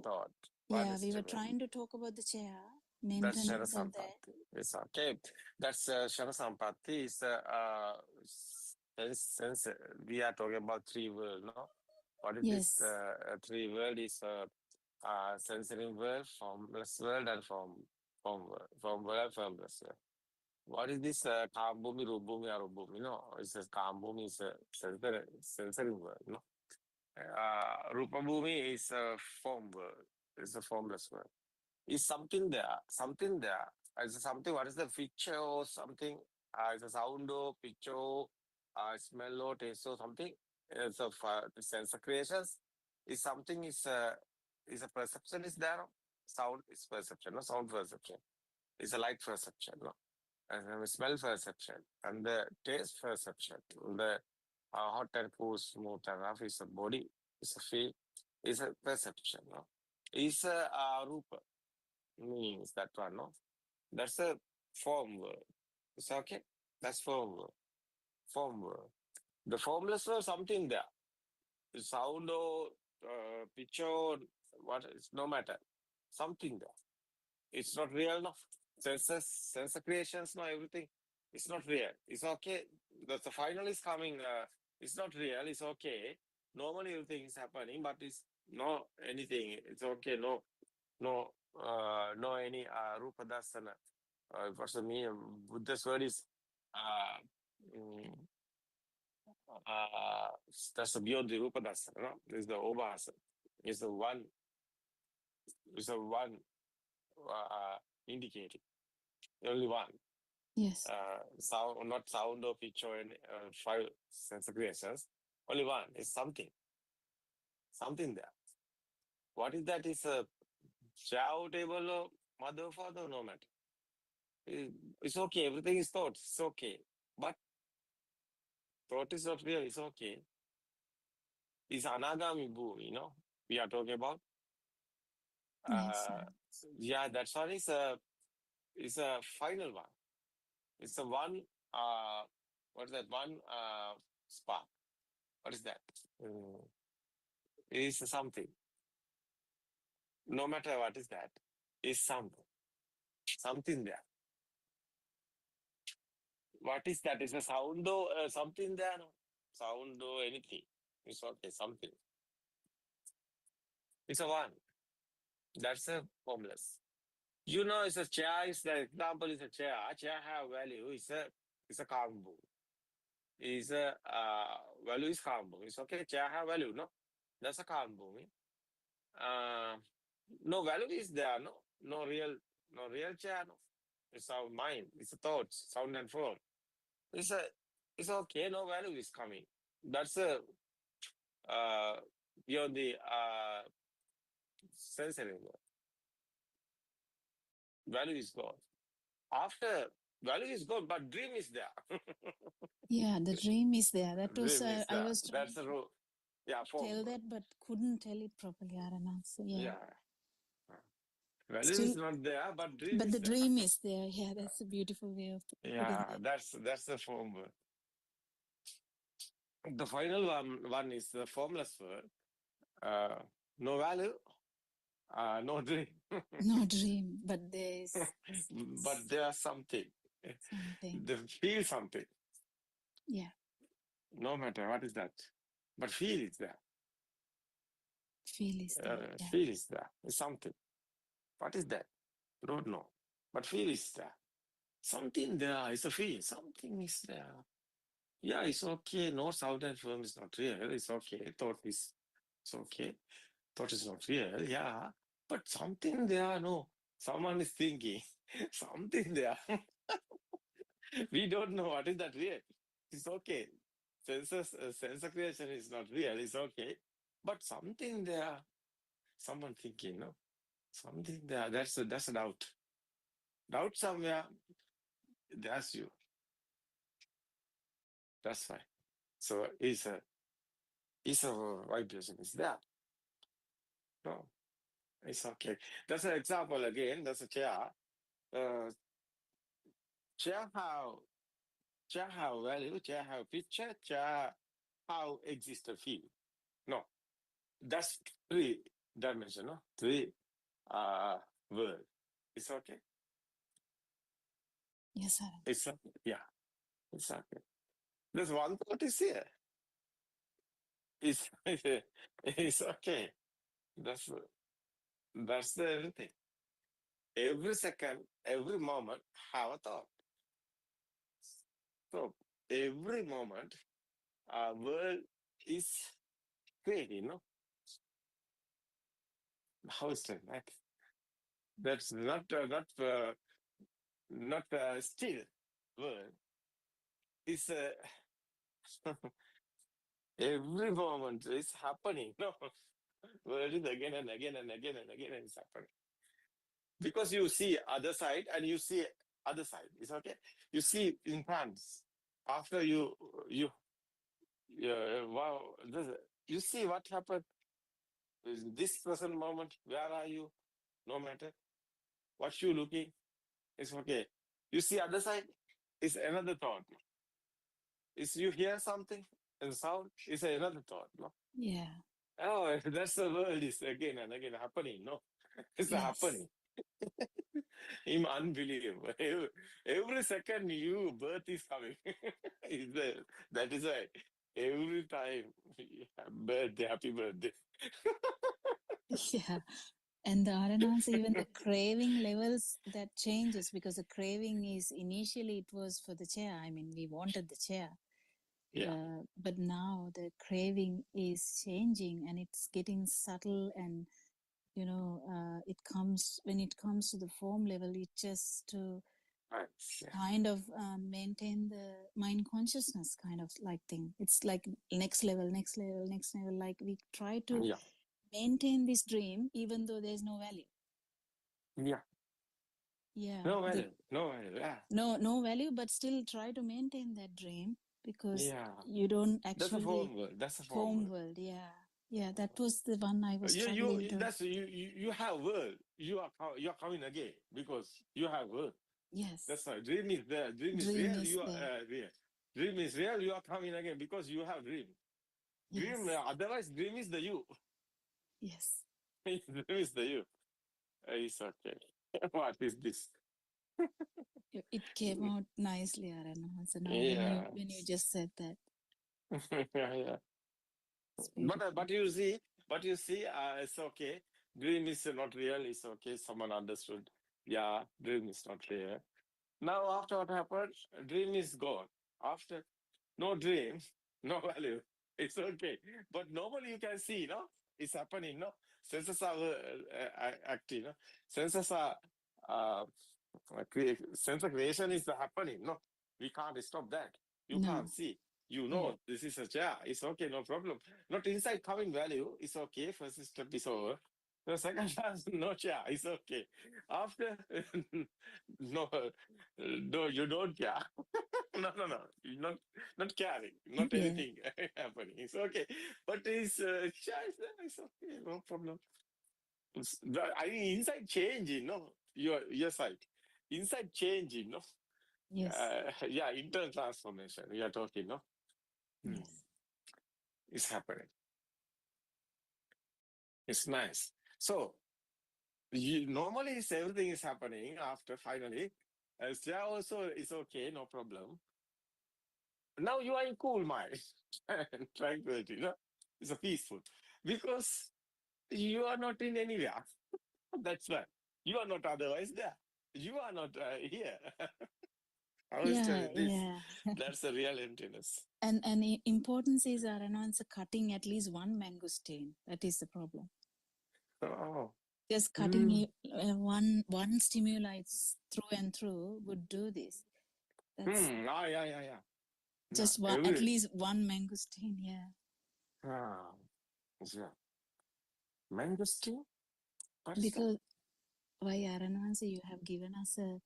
thought. yeah, we were Statement. trying to talk about the chair That's maintenance of that. Sharasampati. It's okay. That's Sharasampati. Is since we are talking about three world, no? What is Yes. this three world? Is sensory world, formless world, and form world, formless world. What is this calm bhumi, roop bhumi, arup bhumi? No, it's a calm bhumi is a sensory world, no? Rupa bhumi is a form world. It's a formless world. Is something there? Something there? Is something? What is the picture or something? Is a sound or picture, smell or taste or something? It's of sense creations. Is something is a perception is there? Sound is perception, no sound perception. It's a light perception, no? And the smell perception and the taste perception. The hot and cool, smooth and rough is a body, is a feel, is a perception, no? Is a rupa means that one, no? That's a form word. It's okay. That's form word. Form word. The formless word, something there. Sound or picture, or what? It's no matter. Something there. It's not real, no. Sensor creations, no, everything. It's not real. It's okay. The final is coming. It's not real. It's okay. Normally everything is happening, but it's no anything. It's okay. No any rupa dasana. What's the meaning? Buddha's word is mm, uh, that's the beyond the rupa dasana. No, is the obhasa. Is the one. Is the one indicating. Only one. Yes. Sound, not sound or picture and five sense creations. Only one is something. Something there. What is that? Is a child, table, or mother, father, no matter. It's okay. Everything is thought. It's okay. But thought is not real. It's okay. It's anagami bhumi, we are talking about. Yes. Yeah, that's one is a final one. It's a one, what is that? One spark. What is that? It is something. No matter what is that, is something. Something there. What is that? Is a sound or something there? No? Sound or anything. It's okay, something. It's a one. That's a formless. You know, it's a chair. Is the example is a chair. Chair have value. It's a combo. Is a value is combo. It's okay. Chair have value. No, that's a combo. Uh, no value is there. No real, no real chair. No, it's our mind. It's a thoughts, sound and form. It's a, it's okay. No value is coming. That's a uh, beyond the sensory world. Value is gone. After value is gone, but dream is there. Yeah, the dream is there. That was Dream is I there. was trying That's a to rule. Yeah, form. tell that, but couldn't tell it properly, Arana. So yeah, Yeah. Value still, is not there, but dream but is the there. dream is there. Yeah, that's a beautiful way of putting Yeah, that. that's the form word. The final one is the formless word. No value, no dream. No dream, but there's But there's something. something. They feel something. Yeah, No matter what is that. But feel is there. feel is there. Yeah, Feel is there. It's something. What is that? Don't know. But feel is there. Something there is a feel. Something is there. Yeah, it's okay. No sound and form is not real. It's okay. Thought is it's okay. Thought is not real. Yeah. But something there, no. Someone is thinking. Something there. We don't know what is that real. It's okay. Sensor creation is not real. It's okay. But something there. Someone thinking, no? Something there. That's a doubt. Doubt somewhere. That's you. That's why. So it's a vibration is there. No, it's okay. That's an example again. That's a chair. Uh, chair have value. Chair have picture. Chair have exist a feel. No, that's three dimension. No, three world. It's okay. yes, Arana. It's okay. Yeah, it's okay. There's one thought is here. It's it's okay. That's the everything. Every second, every moment, have a thought. So every moment, our world is created. No, how is that? That's not still world. It's every moment is happening. No, world is again and again and again and again and it's happening. Because you see other side and you see other side. It's okay. You see in plants after you wow. You see what happened in this present moment. Where are you? No matter what you looking, it's okay. You see other side, it's another thought. Is you hear something and sound, it's another thought. No? Yeah, Oh, that's the world is again and again happening. No, it's yes, happening. Unbelievable. Every second you birth is coming. That is why every time birthday, happy birthday. yeah. And the Aranans, even the craving levels that changes, because the craving is initially it was for the chair. I mean, we wanted the chair. Yeah. But now the craving is changing and it's getting subtle, and it comes when it comes to the form level, it just to Right. Yeah. kind of maintain the mind consciousness kind of like thing. It's like next level. Like we try to Yeah. maintain this dream even though there's no value. Yeah. Yeah. No value. No value. Yeah. No value, but still try to maintain that dream because Yeah. you don't That's a actually form world. That's a form form world. world. Yeah, that was the one I was struggling to. That's you have world. You are coming again because you have world. Yes, That's why dream is there. Dream is dream real. is You are there. real. Dream is real. You are coming again because you have dream. Dream. Yes, Otherwise, dream is the you. yes. Dream is the you. It's okay. What is this? It came out nicely, Arana. So now Yeah. when you just said that, Yeah. it's beautiful. But you see, it's okay. Dream is not real. It's okay. Someone understood. Yeah, dream is not there. Now, after what happened, dream is gone. After no dream, no value. It's okay. But normally you can see, no? It's happening, no? Senses are active, no? Senses are, uh, sense creation is happening, no? We can't stop that. You No. can't see. You Yeah. know, this is a chair. It's okay, no problem. Not inside coming value. It's okay. First step is over. The second class, no chair. It's okay. After, no, no, you don't care. No. You're not caring. Not Yeah. anything happening. It's okay. But it's chair is there. It's okay. No problem. I mean, inside changing, no? Your side. Inside changing, no? Yes. Yeah, internal transformation. We are talking, no? Yes. It's happening. It's nice. So normally everything is happening after finally. Chair also is okay, no problem. Now you are in cool mind, tranquility, no? It's a peaceful because you are not in anywhere. That's why you are not otherwise there. You are not here. I was Yeah, telling this. yeah. That's the real emptiness. And importance is Aranwansa cutting at least one mangosteen. That is the problem. Oh. Just cutting one stimuli through and through would do this. That's Yeah. just Yeah, one, at least one mangosteen. Yeah. Yeah. Mangosteen? What is that? Because why Aranwansa, you have given us a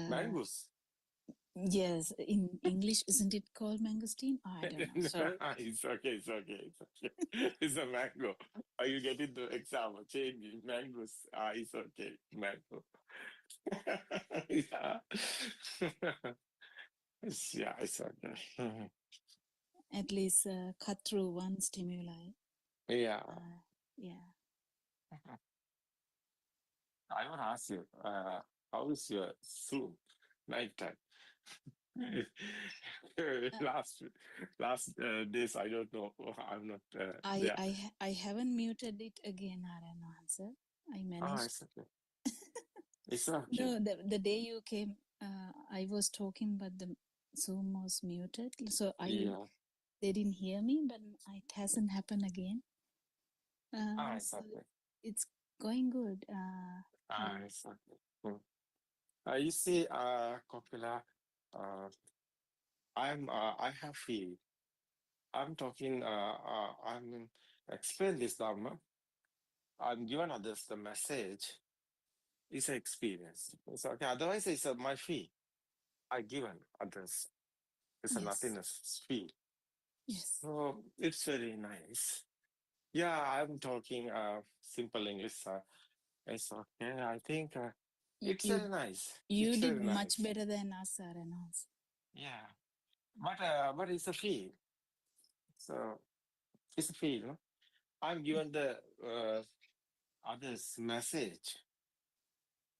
Mangoes. yes, in English, isn't it called mangosteen? Oh, I don't know. Sorry. It's okay. It's a mango. Are you getting the example? Changing mangoes. It's okay. Mango. Yeah. Yeah, it's okay. At least cut through one stimuli. Yeah. Yeah. I want to ask you, how is your Zoom nighttime? last days, I don't know. I'm not there. I haven't muted it again, Aranwansa. I managed. It's okay. It's okay. No, the day you came, I was talking, but the Zoom was muted. So they didn't hear me, but it hasn't happened again. It's okay. It's going good. It's okay. You see, Kopila, I have feel. I'm talking, I'm explain this Dharma. I'm giving others the message. It's an experience. It's okay. Otherwise, it's my feel. I given others. It's a nothingness feel. Yes. So it's very nice. Yeah, I'm talking simple English. It's okay. I think it's very nice. You it's did very much nice. better than us, Aranwansa. Yeah, but it's a feel. So it's a feel. No? I'm given the others message.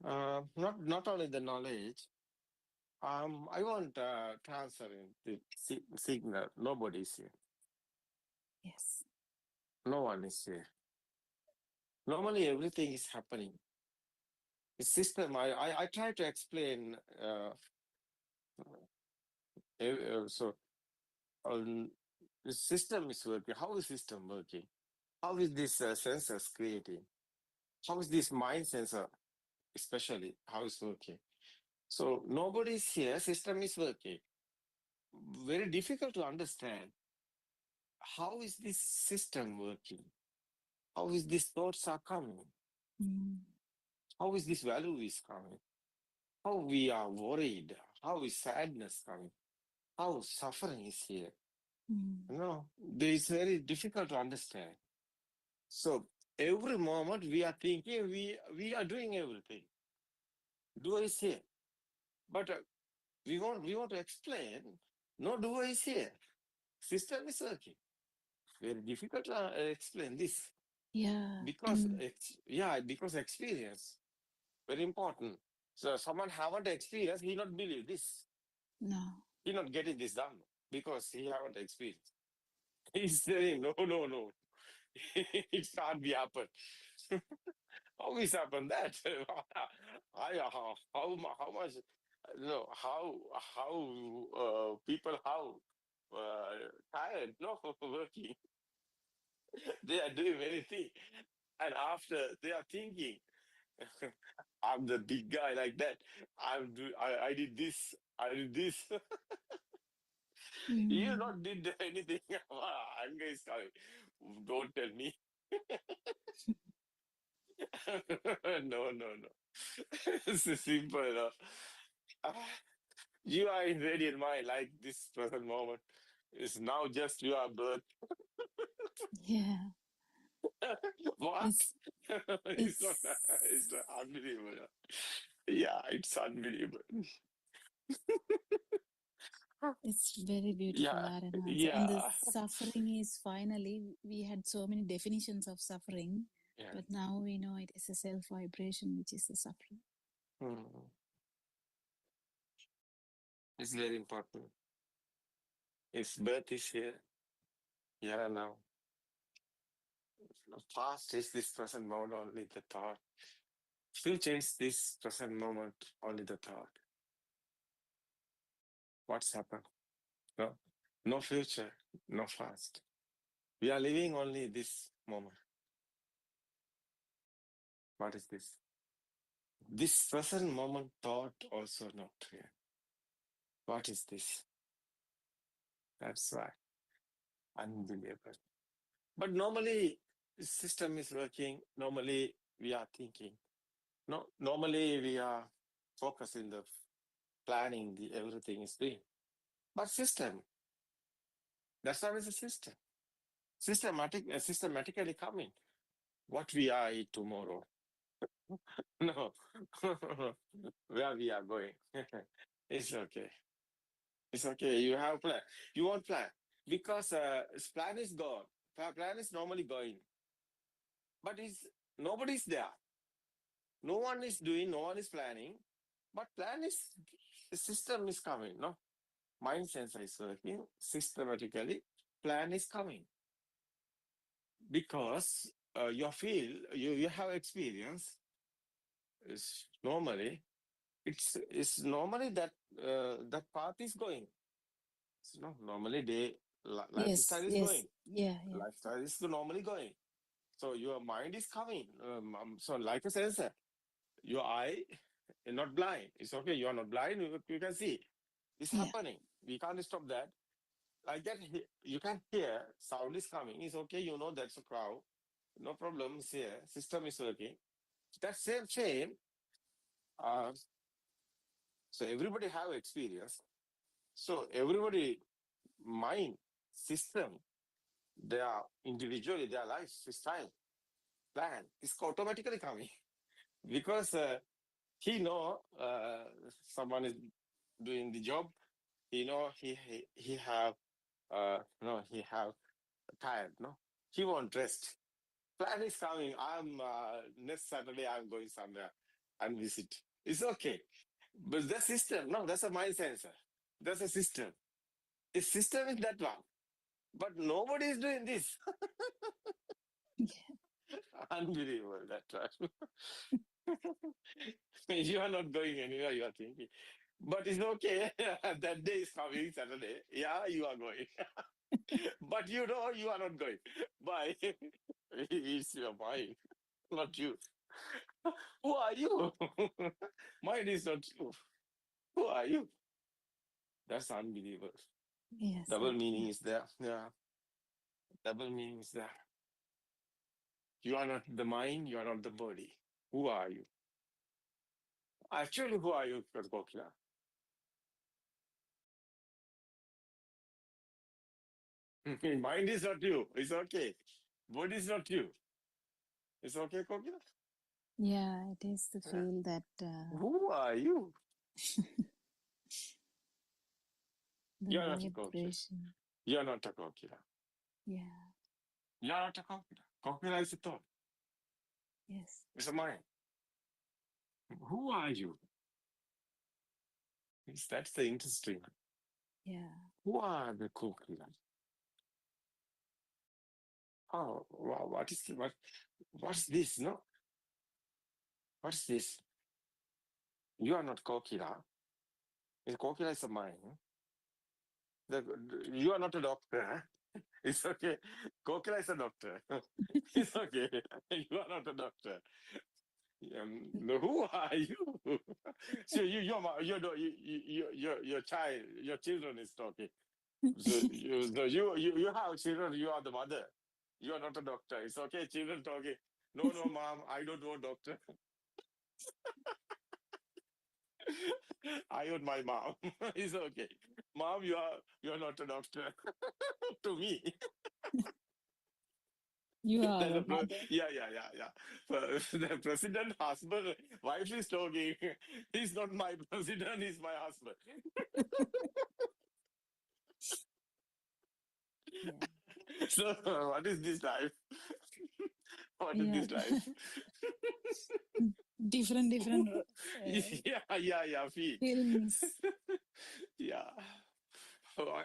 Not only the knowledge. I want transferring the signal. Nobody is here. Yes. No one is here. Normally, everything is happening. The system. I try to explain. So the system is working. How is system working? How is this sensors creating? How is this mind sensor, especially, how is working? So nobody is here. System is working. Very difficult to understand. How is this system working? How is these thoughts are coming? How is this value is coming? How we are worried? How is sadness coming? How suffering is here? It's very difficult to understand. So every moment we are thinking we are doing everything. Doer is here. But we want to explain, no doer is here. System is working. Very difficult to explain this. Yeah. Because experience. Very important. So someone haven't experienced, he not believe this. No. He not getting this done because he haven't experienced. He's saying, no. It can't be happen. How is happened that? How much, how people, tired, no, working. They are doing many things. And after they are thinking, I'm the big guy like that. I did this, I did this. You Mm. not did anything. Anger is coming. Don't tell me. No, no, no. It's simple. Ah, you are in radiant mind like this present moment. It's now just your birth. Yeah, What? it's It's not. It's it's unbelievable. Yeah, it's unbelievable. it's very beautiful, Yeah, Aranhans. And the yeah, suffering is finally, we had so many definitions of suffering, yeah. but now we know it is a self vibration, which is the suffering. Hmm. It's very important. Its birth is here. Yeah, now. Past is this present moment, only the thought. Future is this present moment, only the thought. What's happened? No, no future, no past. We are living only this moment. What is this? This present moment thought also not real. What is this? That's why unbelievable. But normally, the system is working. Normally, we are thinking. No, normally we are focusing the planning. The everything is doing. But system, that's not a system. Systematically coming. What we are eat tomorrow? No, where we are going? It's okay. It's okay. You have plan. You want plan because plan is gone. Plan is normally going, but it's nobody's there. No one is doing. No one is planning. But plan is the system is coming. No, mind sensor is working systematically. Plan is coming because you feel you have experience. Is normally it's normally that that path is going. No, normally Yes, lifestyle is yes, going. yeah, yeah, Lifestyle is normally going. So your mind is coming. So like a sensor, your eye is not blind. It's okay. You are not blind. You can see. It's yeah, happening. We can't stop that. Like that, you can hear sound is coming. It's okay. You know that's a crowd. No problem. It's here. System is working. That same. Uh, so everybody have experience. So everybody mind system, their individually their lifestyle plan is automatically coming because he know someone is doing the job. He know he have no he have tired. No, he won't rest. Plan is coming. I'm next Saturday. I'm going somewhere and visit. It's okay, but the system. No, that's a mind sensor. That's a system. The system is that one, but nobody is doing this. yeah, Unbelievable that one. You are not going anywhere. You are thinking, but it's okay. That day is coming Saturday. Yeah, you are going, but you know you are not going. Why? It's your mind, not you. Who are you? Mine is not you. Who are you? That's unbelievable. yes, Double yeah, meaning is there. Yeah, double meaning is there. You are not the mind, you are not the body. Who are you? Actually, who are you, Kokila? Mind is not you. It's okay. Body is not you. It's okay, Kokila? yeah. It is to Yeah. feel that Who are you? the You're not a Kokila. vibration. You're not a Kokila. Yeah, You're not a Kokila. Kokila is a thought. yes, It's a mind. Who are you? That's the interesting. yeah, Who are the Kokila? Oh, wow, what's this? No, What's this? You are not Kokila. Kokila is a mind. You are not a doctor. It's okay. Kokila is a doctor. It's okay. You are not a doctor. Who are you? So your child, your children is talking. So you have children. You are the mother. You are not a doctor. It's okay. Children talking. No, mom. I don't want doctor. I want my mom. It's okay. Mom, you are not a doctor. To me. You are There's a mother. yeah. The president husband, wife is talking. He's not my president, he's my husband. Yeah. So what is this life? What is Yeah. this life? different Yeah, feel. feelings. Yeah.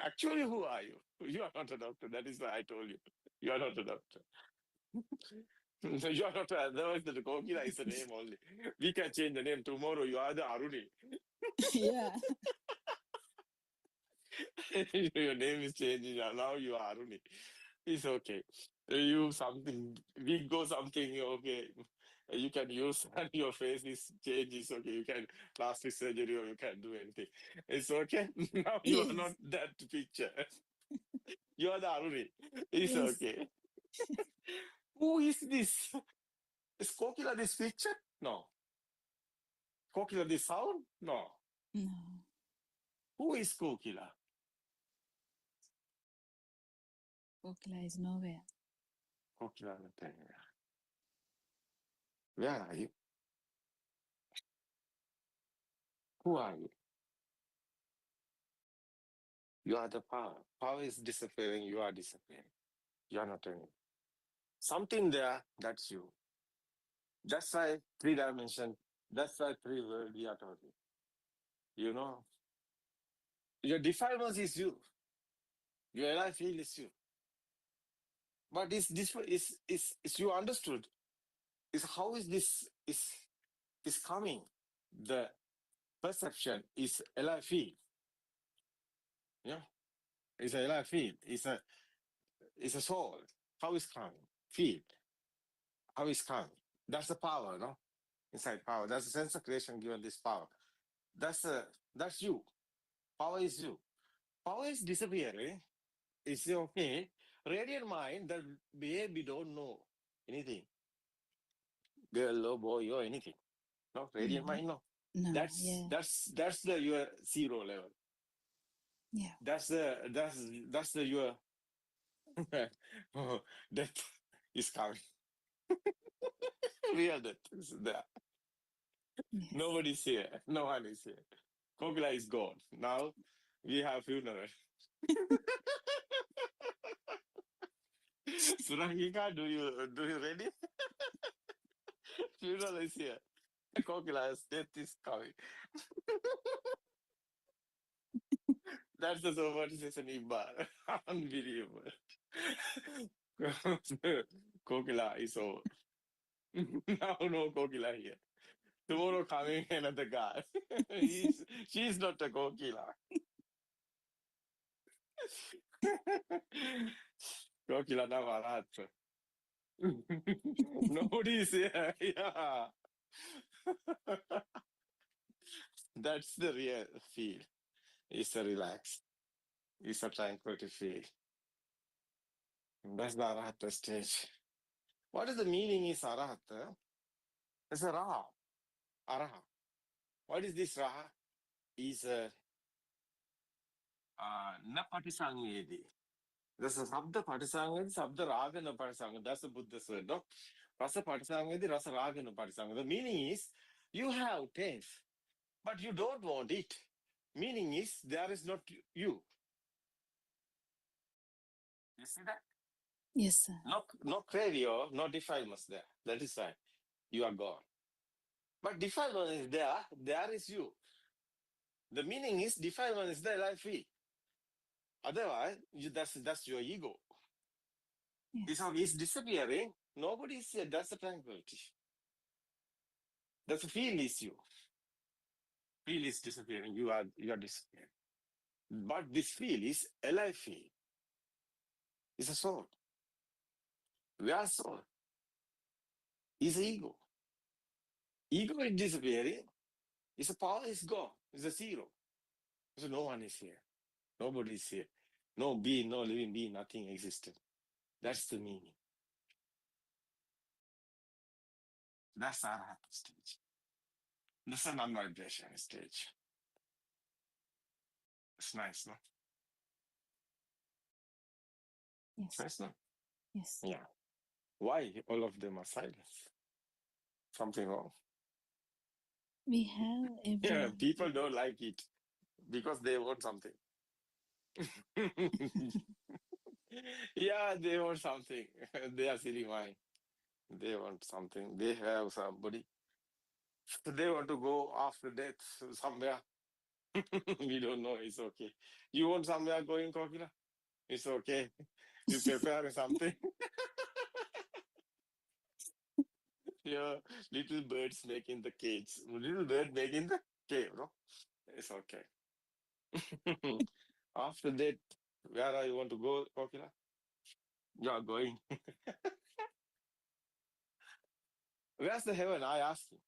Actually, who are you? You are not a doctor. That is why I told you. You are not a doctor. So you are not a, otherwise the Kokila is a name only. We can change the name tomorrow. You are the Aruni. Yeah. Your name is changing. Now you are Aruni. It's okay. You something, we go something, okay. You can use and your face is changed. It's okay. You can plastic surgery or you can do anything. It's okay. Now you are not Yes. that picture. You are the Aruni. It's Yes. okay. Who is this? Is Kokila this picture? No. Kokila this sound? No. No. Who is Kokila? Kokila is nowhere. Kokila. Where are you? Who are you? You are the power. Power is disappearing. You are disappearing. You are not any. Something there, that's you. That's why 3 dimension. That's why 3 world we are talking. You know, your defilement is you. Your life field is you. But is you understood? Is how is this is coming? The perception is alive field. Yeah, it's a alive field. It's a soul. How is coming? Field. How is coming? That's the power, no? Inside power. That's the sense of creation given this power. That's you. Power is you. Power is disappearing. It's okay. Radiant mind, the baby don't know anything. Girl or boy or anything. No, radiant mind, no. No. That's the your zero level. Yeah. That's the your death is coming. Real death is there. Yes. Nobody's here. No one is here. Kokila is gone. Now we have funeral. Surangika, do you ready? Funeral is here. Kokila's death is coming. That's the somatization Ibar. Unbelievable. Kokila is over. Now no Kokila here. Tomorrow coming another guy. She's not a Kokila. Kokila now Arat. Nobody is here. Yeah. That's the real feel. It's a relax. It's a tranquility feel. That's the Arahata stage. What is the meaning is Arahata? It's a Raha. Araha. What is this Raha? Is a Napatisangedi. There's a Sabda Patisangedi, Sabda Raga no Patisanga. That's the Buddha's word, no? Rasa Patisangedi, Rasa Raga no Patisanga. The meaning is you have taste, but you don't want it. Meaning is there is not you. You see that? Yes, sir. No cravio, no defilements there. That is why you are gone. But defilement is there is you. The meaning is defilement is there, life free. Otherwise, that's your ego. Yes. It's disappearing. Nobody is here. That's the tranquility. That's a field is you. Field is disappearing. You are disappearing. But this field is alive field. It's a soul. Where soul? Is ego. Ego is disappearing. It's a power is gone. It's a zero. So no one is here. Nobody is here. No being, no living being, nothing existed. That's the meaning. That's our happy stage. That's a non-vibration stage. It's nice, no? Yes. Nice, no? Yes. Yeah. Why all of them are silent? Something wrong? We have Yeah, every people don't like it because they want something. Yeah, they want something. They are silly mind. They want something. They have somebody. So they want to go after death somewhere. We don't know. It's okay. You want somewhere going, Kokila? It's okay. You prepare something. Yeah, little birds making the cage. Little bird making the cave, no? It's okay. After that, where are you want to go, Kokila? You are going. Where's the heaven? I ask you.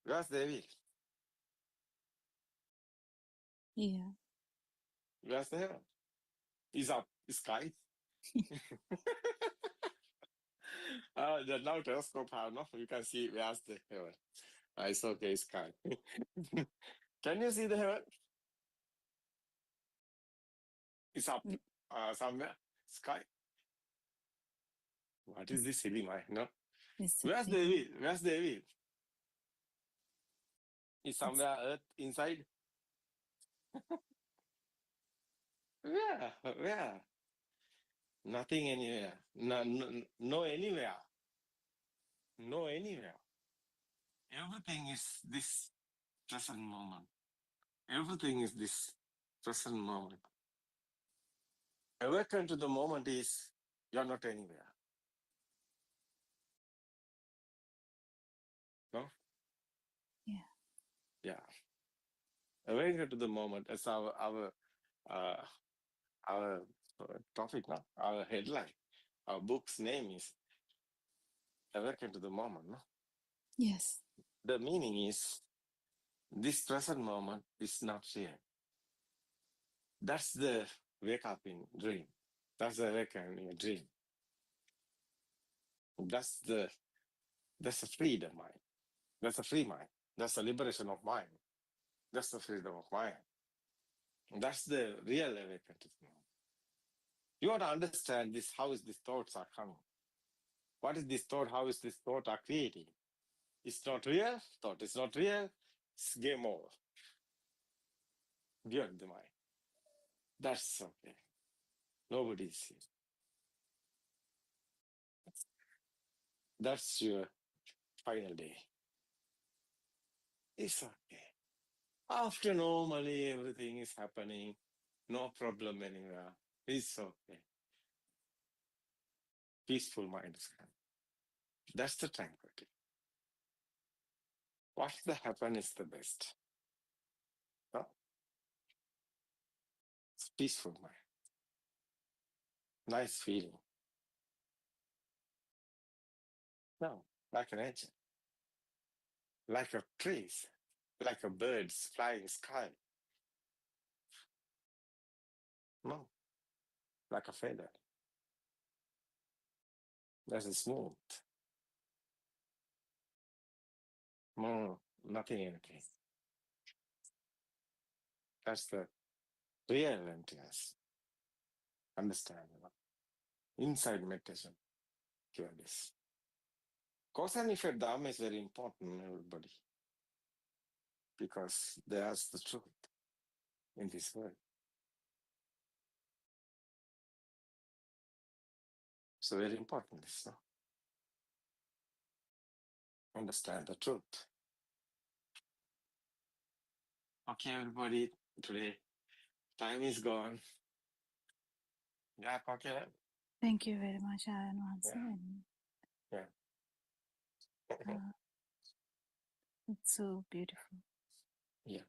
Where's the heaven? here. Where's the heaven? Is up sky. The now telescope have no. You can see where's the heaven. It's okay, sky. Can you see the heaven? It's up somewhere. Sky. What is this silly mind? No. It's Where's the something- devil? Where's the devil? Is somewhere earth inside? Where? Nothing anywhere. No anywhere. No anywhere. Everything is this present moment. Everything is this present moment. Awaken to the moment is you're not anywhere. No? Yeah. Yeah. Awaken to the moment. That's our topic now. Our headline. Our book's name is Awaken to the Moment. No? Yes. The meaning is this present moment is not here. That's the wake up in dream. That's the awaken in a dream. That's a freedom mind. That's a free mind. That's a liberation of mind. That's the freedom of mind. That's the real awaken to the moment. You want to understand this, how is these thoughts are coming? What is this thought? How is this thought are creating? It's not real. Thought is not real. It's game over. Beyond the mind. That's okay. Nobody is here. That's your final day. It's okay. After normally everything is happening, no problem anywhere. It's okay. Peaceful mind is coming. That's the tranquility. What the happen is the best. No? It's peaceful mind. Nice feeling. No, like an angel. Like a trees. Like a birds flying sky. No. Like a feather. That's a smooth. No, nothing anything. That's the real emptiness. Understand? Inside meditation. Hear this. Cause and effect dharma is very important, everybody. Because there's the truth in this world. So very important, this, no? Understand the truth. Okay, everybody, today time is gone. Yeah, okay. Thank you very much, Ayan Wansa. Yeah. And, It's so beautiful. Yeah,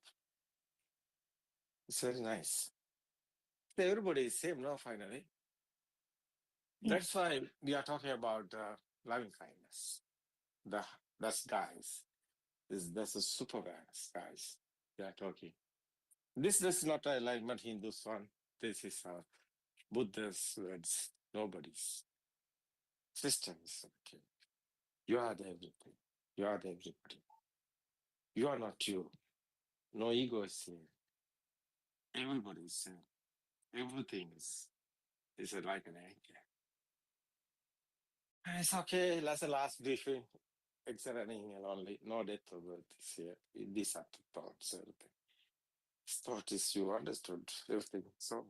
it's very nice. So everybody is same now, finally. Yeah. That's why we are talking about loving kindness. That's guys. That's a super guys. We are talking. This is not a alignment Hindus one. This is Buddha's words. Nobody's systems. Okay. You are the everything. You are the everybody. You are not you. No ego is here. Everybody is here. Everything is like an anchor. It's okay. That's the last briefing. It's running only. No death of birth this year. These are the thoughts. Everything. Thought is you understood everything. So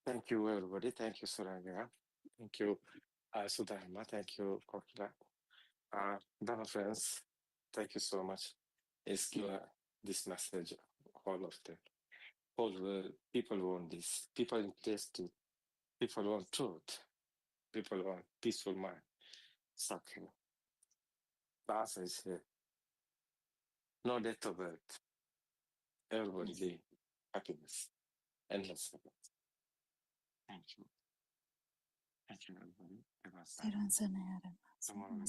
thank you, everybody. Thank you, Suranga. Thank you, Sudharma. Thank you, Kokila. Dana friends, thank you so much. It's give this message, all of them. All the people want this. People interested. People want truth. People want peaceful mind. Suffering. The answer is here. No death of birth. Everybody live happiness. Endless happiness. Thank you. Thank you, everybody. Therun Sanayaran. Tomorrow.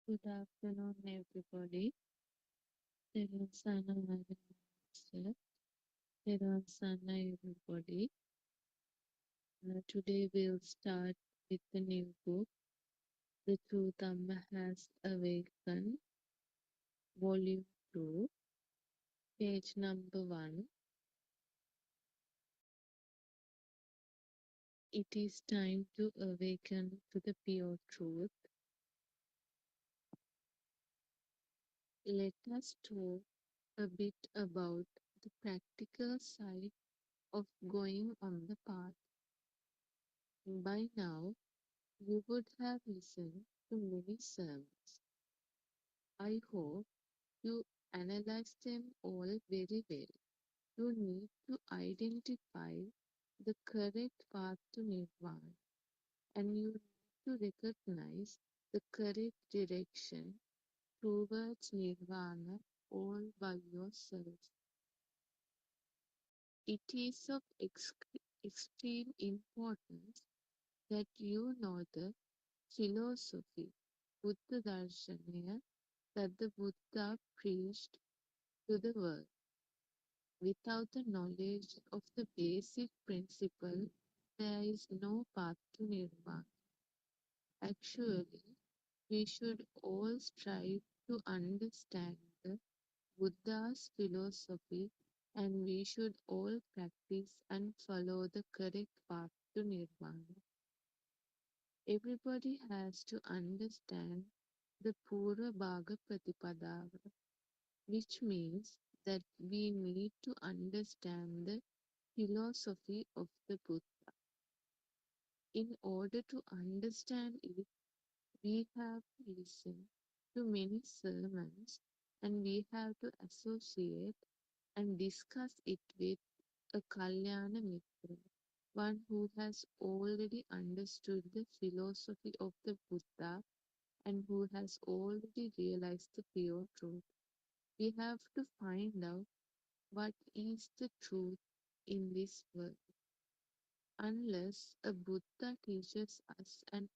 Good afternoon, everybody. Therun Sanayaran, sir. Therun Sana, everybody. Today we'll start with the new book, The Truth Amma Has Awakened, Volume 2, page number 1. It is time to awaken to the pure truth. Let us talk a bit about the practical side of going on the path. By now, you would have listened to many sermons. I hope you analyze them all very well. You need to identify the correct path to Nirvana, and you need to recognize the correct direction towards Nirvana all by yourself. It is of extreme importance that you know the philosophy, Buddha Darshana, that the Buddha preached to the world. Without the knowledge of the basic principle, there is no path to Nirvana. Actually, we should all strive to understand the Buddha's philosophy, and we should all practice and follow the correct path to Nirvana. Everybody has to understand the Pura Bhaga Pratipadava, which means that we need to understand the philosophy of the Buddha. In order to understand it, we have to listen to many sermons, and we have to associate and discuss it with a Kalyana Mitra, one who has already understood the philosophy of the Buddha and who has already realized the pure truth. We have to find out what is the truth in this world. Unless a Buddha teaches us and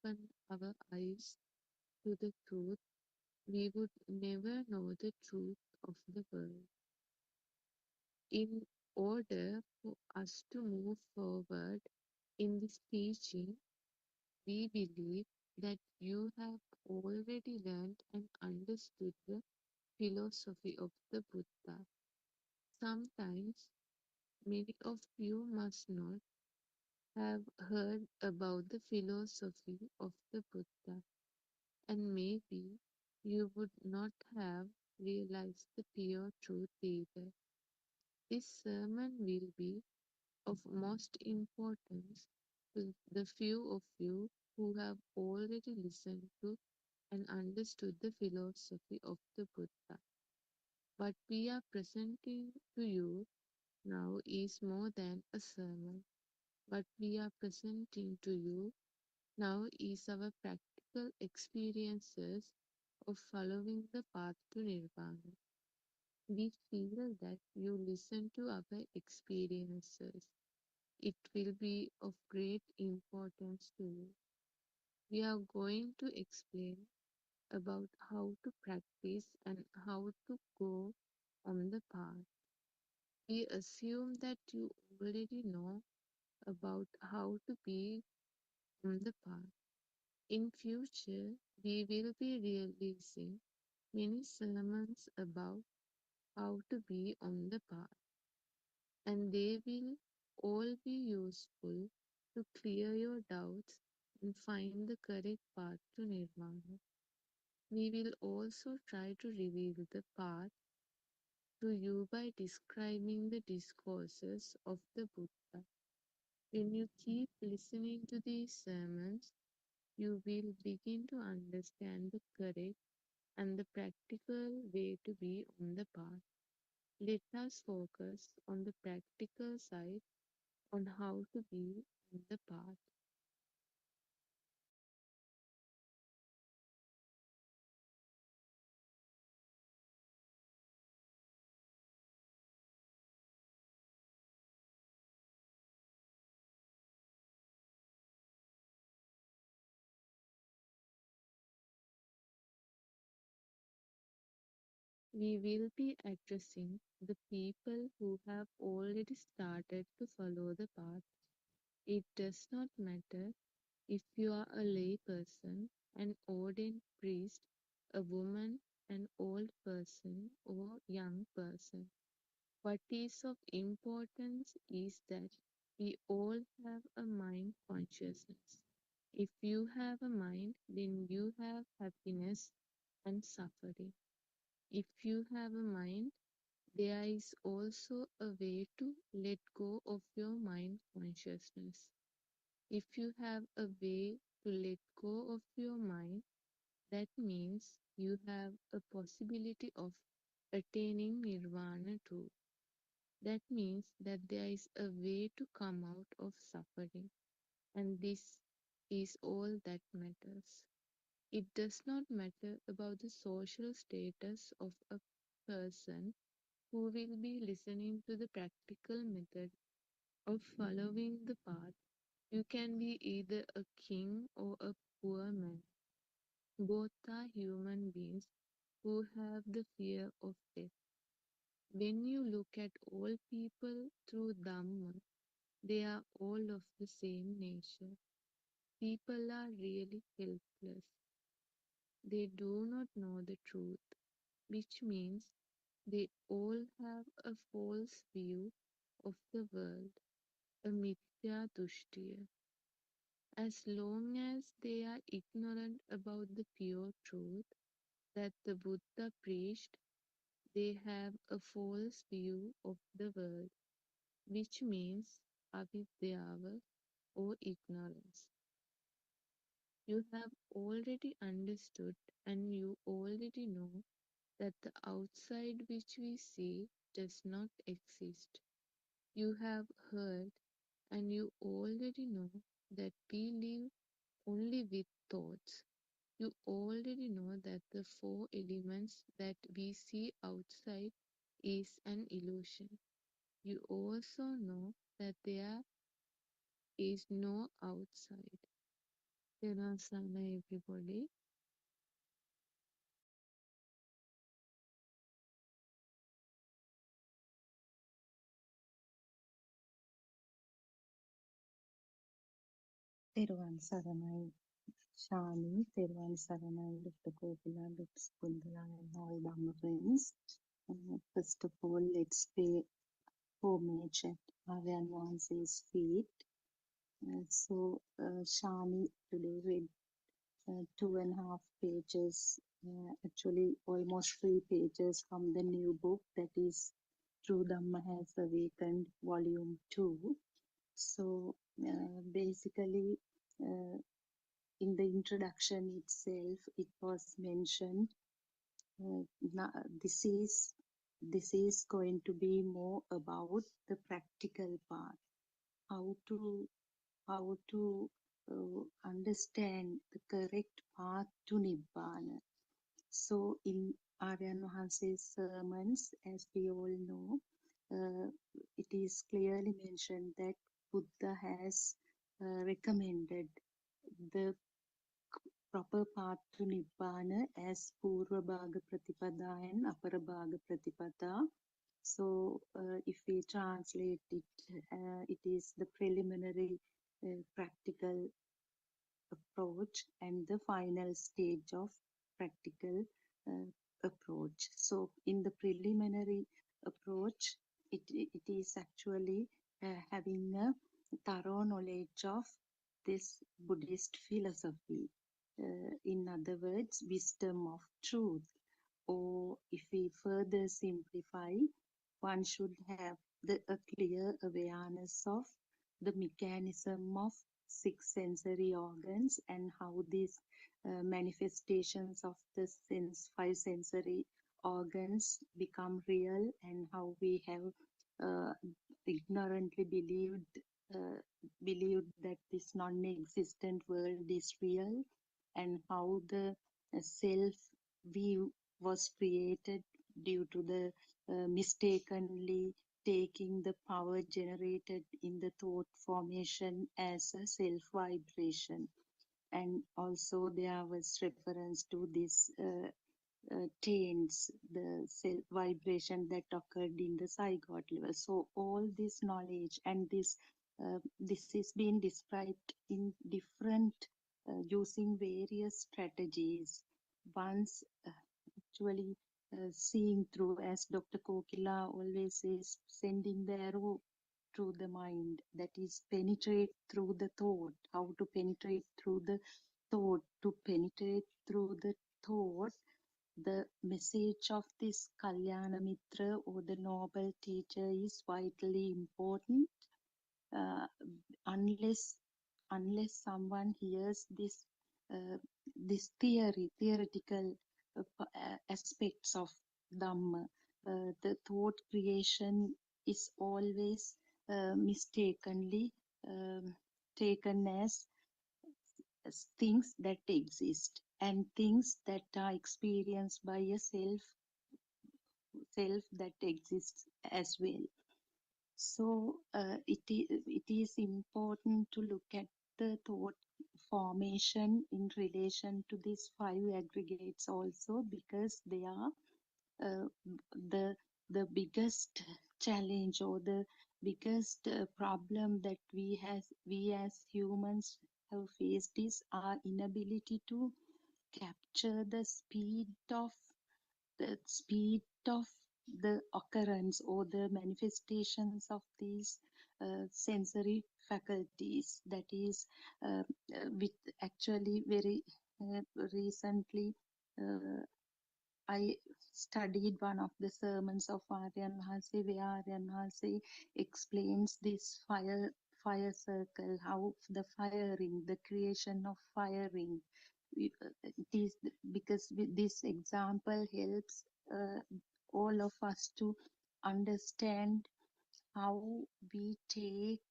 opens our eyes to the truth, we would never know the truth of the world. In order for us to move forward in this teaching, we believe that you have already learned and understood the philosophy of the Buddha. Sometimes many of you must not have heard about the philosophy of the Buddha, and maybe you would not have realized the pure truth either. This sermon will be of most importance to the few of you who have already listened to and understood the philosophy of the Buddha. What we are presenting to you now is more than a sermon. What we are presenting to you now is our practical experiences of following the path to Nirvana. We feel that you listen to our experiences. It will be of great importance to you. We are going to explain about how to practice and how to go on the path. We assume that you already know about how to be on the path. In future, we will be releasing many sermons about how to be on the path, and they will all be useful to clear your doubts and find the correct path to Nirvana. We will also try to reveal the path to you by describing the discourses of the Buddha. When you keep listening to these sermons, you will begin to understand the correct and the practical way to be on the path. Let us focus on the practical side, on how to be on the path. We will be addressing the people who have already started to follow the path. It does not matter if you are a lay person, an ordained priest, a woman, an old person, or young person. What is of importance is that we all have a mind consciousness. If you have a mind, then you have happiness and suffering. If you have a mind, there is also a way to let go of your mind consciousness. If you have a way to let go of your mind, that means you have a possibility of attaining nirvana too. That means that there is a way to come out of suffering, and this is all that matters. It does not matter about the social status of a person who will be listening to the practical method of following the path. You can be either a king or a poor man. Both are human beings who have the fear of death. When you look at all people through Dhamma, they are all of the same nature. People are really helpless. They do not know the truth, which means they all have a false view of the world, a mithya dushtiya. As long as they are ignorant about the pure truth that the Buddha preached, they have a false view of the world, which means avidyava or ignorance. You have already understood and you already know that the outside which we see does not exist. You have heard and you already know that we live only with thoughts. You already know that the four elements that we see outside is an illusion. You also know that there is no outside. Terasana, everybody. තෙරුවන් සරණයි. Shani, Thirvan Saranai, Dr. Kopila, Dr. Skundala, and all Dhamma friends. First of all, let's pay homage at Aryan Vansi's feet. Shani today read 2.5 pages, actually almost 3 pages from the new book, that is True Dhamma Has Awakened, Volume 2. So basically, uh, in the introduction itself, it was mentioned uh, this is going to be more about the practical part, how to understand the correct path to Nibbana. So in Aryan Vahanse's sermons, as we all know, it is clearly mentioned that Buddha has recommended the proper path to Nibbana as Purva Bhaga Pratipada and Apara Bhaga Pratipada. So if we translate it, it is the preliminary practical approach and the final stage of practical approach. So in the preliminary approach, it is actually having a thorough knowledge of this Buddhist philosophy. In other words, wisdom of truth. Or if we further simplify, one should have a clear awareness of the mechanism of 6 sensory organs and how these manifestations of the five sensory organs become real, and how we have uh, ignorantly uh, believed that this non-existent world is real, and how the self view was created due to the mistakenly taking the power generated in the thought formation as a self vibration. And also there was reference to this taints, the self vibration that occurred in the zygote level. So all this knowledge and this is being described in different using various strategies. Once actually seeing through, as Dr. Kokila always says, sending the arrow through the mind, that is penetrate through the thought. How to penetrate through the thought? To penetrate through the thought, the message of this Kalyana Mitra or the noble teacher is vitally important. Uh, unless someone hears this theoretical aspects of Dhamma, the thought creation is always mistakenly taken as things that exist and things that are experienced by a self that exists as well. So it is important to look at the thought formation in relation to these 5 aggregates also, because they are uh, the biggest challenge or the biggest problem that we as humans have faced is our inability to capture the speed of the occurrence or the manifestations of these sensory faculties. That is with actually very recently I studied one of the sermons of Aryan Maharshi, where Aryan Maharshi explains this fire circle, how the firing, the creation of firing. It is because this example helps all of us to understand how we take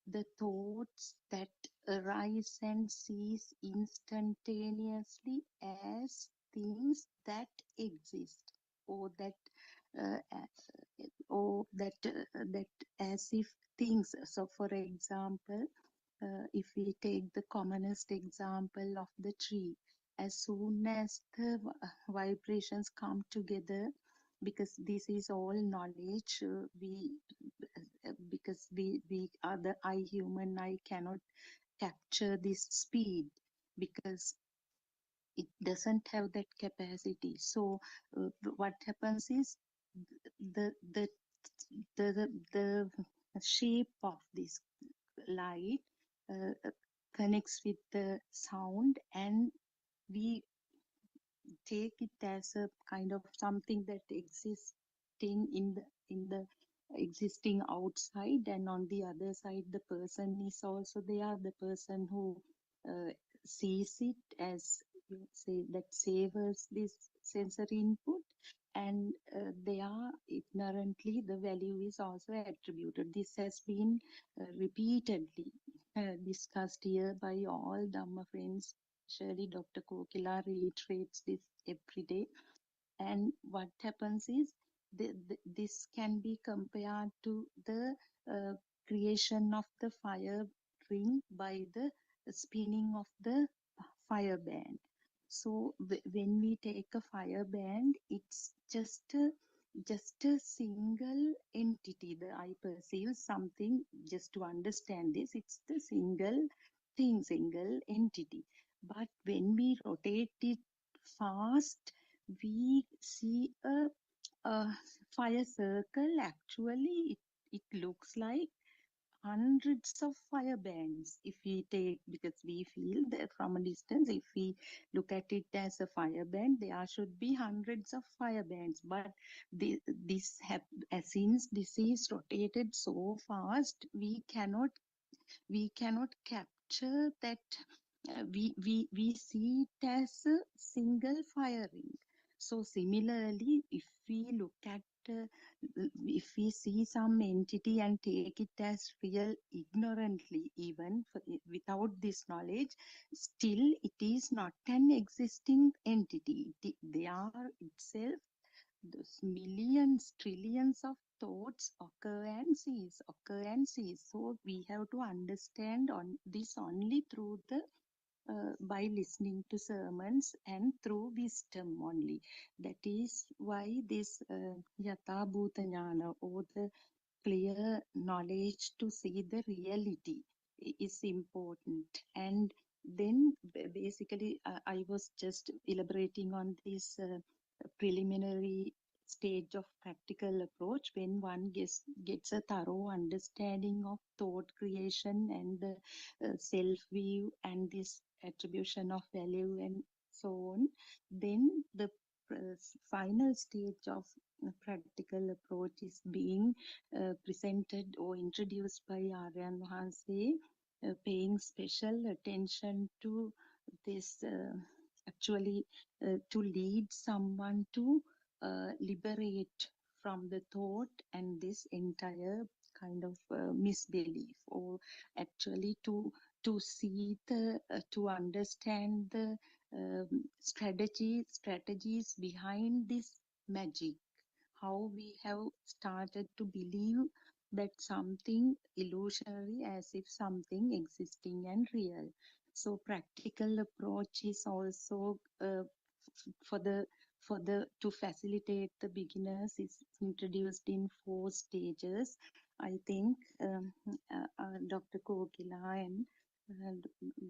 the thoughts that arise and cease instantaneously as things that exist, or uh, that as if things. So for example, if we take the commonest example of the tree, as soon as the vibrations come together, because this is all knowledge, because we are the human eye cannot capture this speed. because it doesn't have that capacity. So what happens is the the the shape of this light connects with the sound, and we take it as a kind of something that existing in the existing outside, and on the other side the person is also there, the person who uh, sees it, as you say, that savors this sensory input, and they are ignorantly the value is also attributed. This has been repeatedly discussed here by all Dhamma friends. Surely Dr. Kokila reiterates this every day. And what happens is this can be compared to the creation of the fire ring by the spinning of the fire band. So when we take a fire band, it's just a single entity. The I perceive something. Just to understand this, it's the single thing, single entity. But when we rotate it fast, we see a fire circle. Actually, it looks like hundreds of fire bands if we take, because we feel that from a distance, if we look at it as a fire band, there should be hundreds of fire bands. But since this is rotated so fast, we cannot capture that. We see it as a single firing. So similarly, if we look at if we see some entity and take it as real ignorantly, even without this knowledge, still it is not an existing entity. They are itself those millions, trillions of thoughts occur and cease. So we have to understand on this only through the by listening to sermons and through wisdom only. That is why this Yatha Bhuta Jnana, or the clear knowledge to see the reality, is important. And then basically I was just elaborating on this preliminary stage of practical approach. When one gets a thorough understanding of thought creation and the self view and this attribution of value and so on, then the final stage of practical approach is being presented or introduced by Aryan Wahanse, paying special attention to this, actually to lead someone to liberate from the thought and this entire kind of misbelief, or actually to see the to understand the strategies behind this magic, how we have started to believe that something illusionary as if something existing and real. So practical approach is also for the to facilitate the beginners is introduced in 4 stages. I think Dr. Kokila and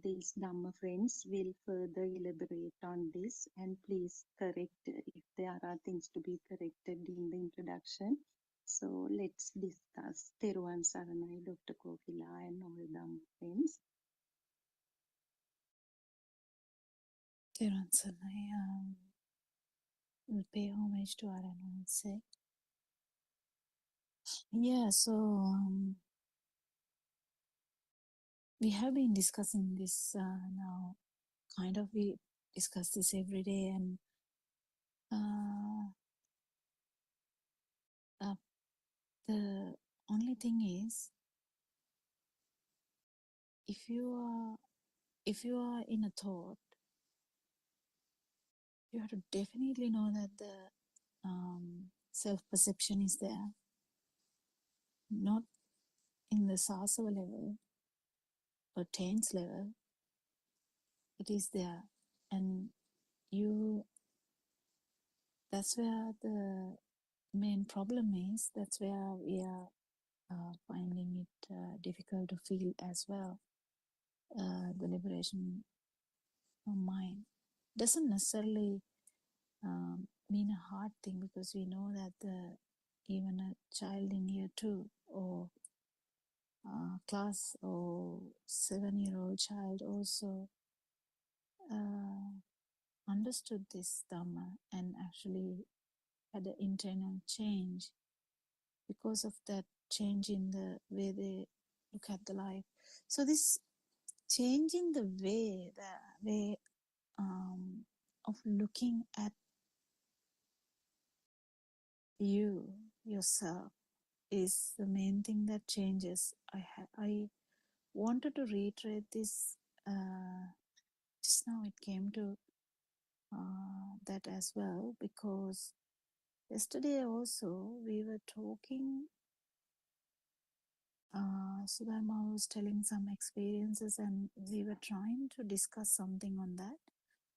these Dhamma friends will further elaborate on this, and please correct if there are things to be corrected in the introduction. So let's discuss. Teruvan Saranai, Dr. Kokila and all Dhamma friends. Therun Saranai, we'll pay homage to Aryan Wahanse. Yeah, so we have been discussing this now. Kind of, we discuss this every day, and the only thing is, if you are in a thought, you have to definitely know that the self-perception is there, not in the sasava level or tense level. It is there, and that's where the main problem is. That's where we are finding it difficult to feel as well. The liberation or mind. Doesn't necessarily mean a hard thing, because we know that even a child in year 2 or class or 7-year-old child also understood this Dhamma and actually had an internal change because of that change in the way they look at the life. So this change in the way of looking at yourself is the main thing that changes. I wanted to reiterate this just now. It came to that as well, because yesterday also we were talking. Sudharma was telling some experiences, and we were trying to discuss something on that.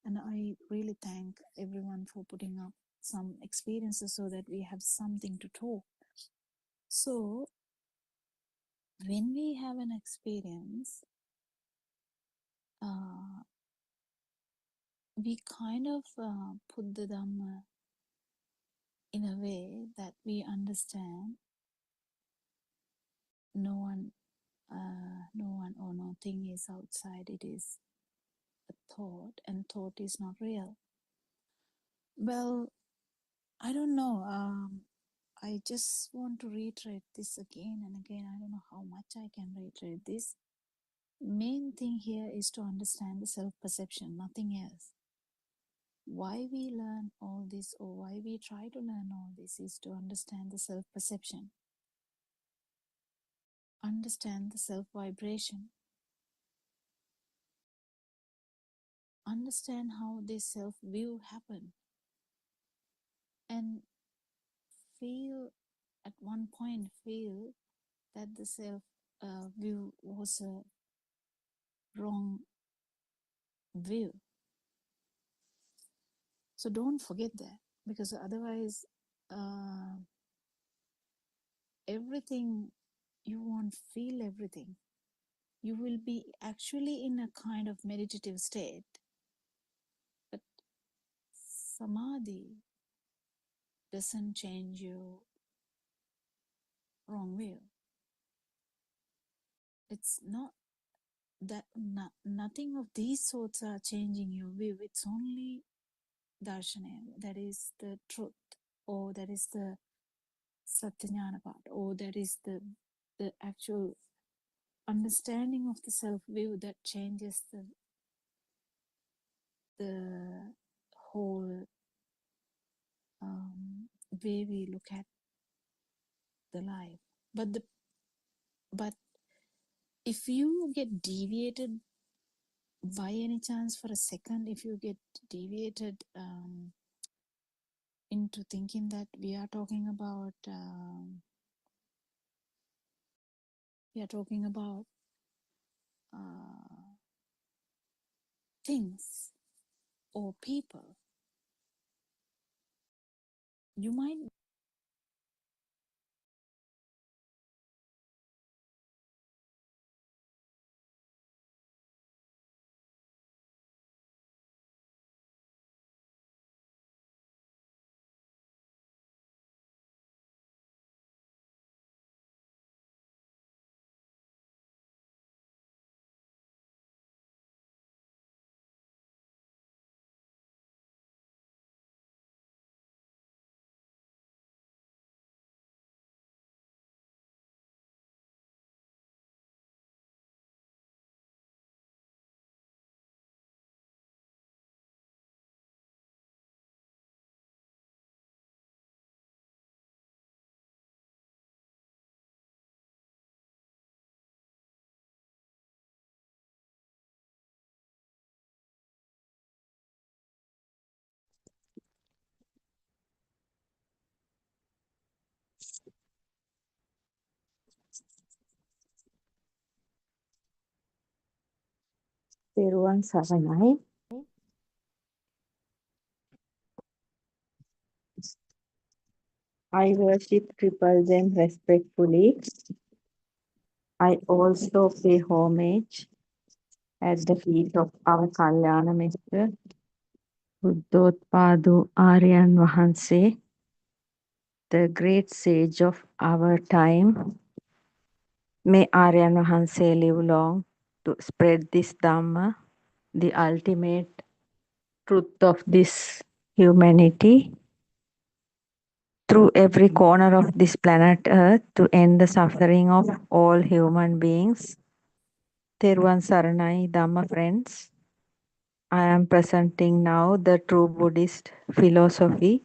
And I really thank everyone for putting up some experiences so that we have something to talk. So when we have an experience, we kind of put the Dhamma in a way that we understand no one or nothing is outside. It is a thought, and thought is not real. Well, I don't know. I just want to reiterate this again and again. I don't know how much I can reiterate this. Main thing here is to understand the self-perception, nothing else. Why we learn all this, or why we try to learn all this, is to understand the self-perception. Understand the self-vibration. Understand how this self-view happened. And at one point feel that the self-view was a wrong view. So don't forget that, because otherwise everything, you won't feel everything. You will be actually in a kind of meditative state, but samadhi doesn't change your wrong view. It's not that nothing of these sorts are changing your view. It's only darshana, that is the truth, or that is the satyajnana part, or that is the actual understanding of the self-view that changes the whole way we look at the life. But if you get deviated by any chance for a second, if you get deviated into thinking that we are talking about things or people, you might තෙරුවන් සරණයි. I worship Triple Them respectfully. I also pay homage at the feet of our Kalyana Mitra, Buddothpado Aryan Vahanse, the great sage of our time. May Aryan Vahanse live long to spread this Dhamma, the ultimate truth of this humanity, through every corner of this planet Earth to end the suffering of all human beings. Theruvan Saranai Dhamma friends. I am presenting now the true Buddhist philosophy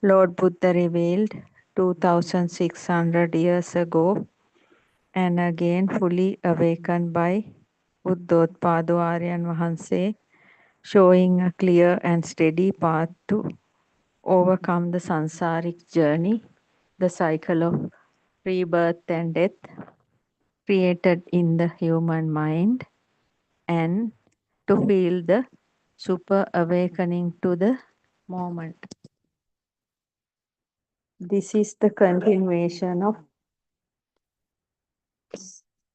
Lord Buddha revealed 2600 years ago and again fully awakened by Buddothpado Aryan Vahanse, showing a clear and steady path to overcome the sansaric journey, the cycle of rebirth and death created in the human mind, and to feel the super awakening to the moment. This is the continuation of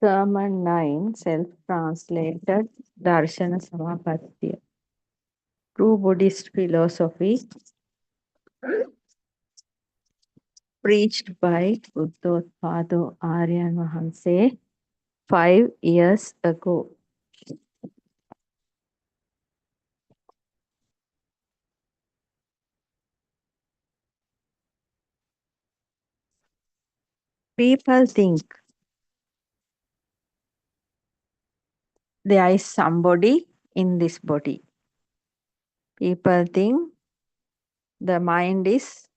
Sermon 9, self-translated Darshana Samapattiya. True Buddhist philosophy preached by Buddothpado Aryan Vahanse 5 years ago. People think there is somebody in this body. People think the mind is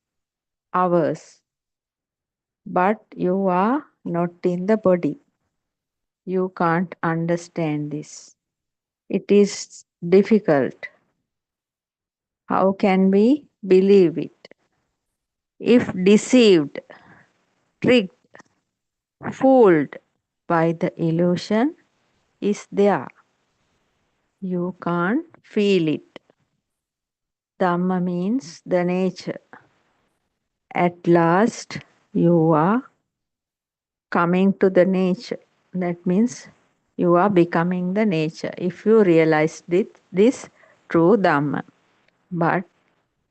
ours, but you are not in the body. You can't understand this. It is difficult. How can we believe it? If deceived, tricked, fooled by the illusion is there. You can't feel it. Dhamma means the nature. At last, you are coming to the nature. That means you are becoming the nature if you realize this true Dhamma. But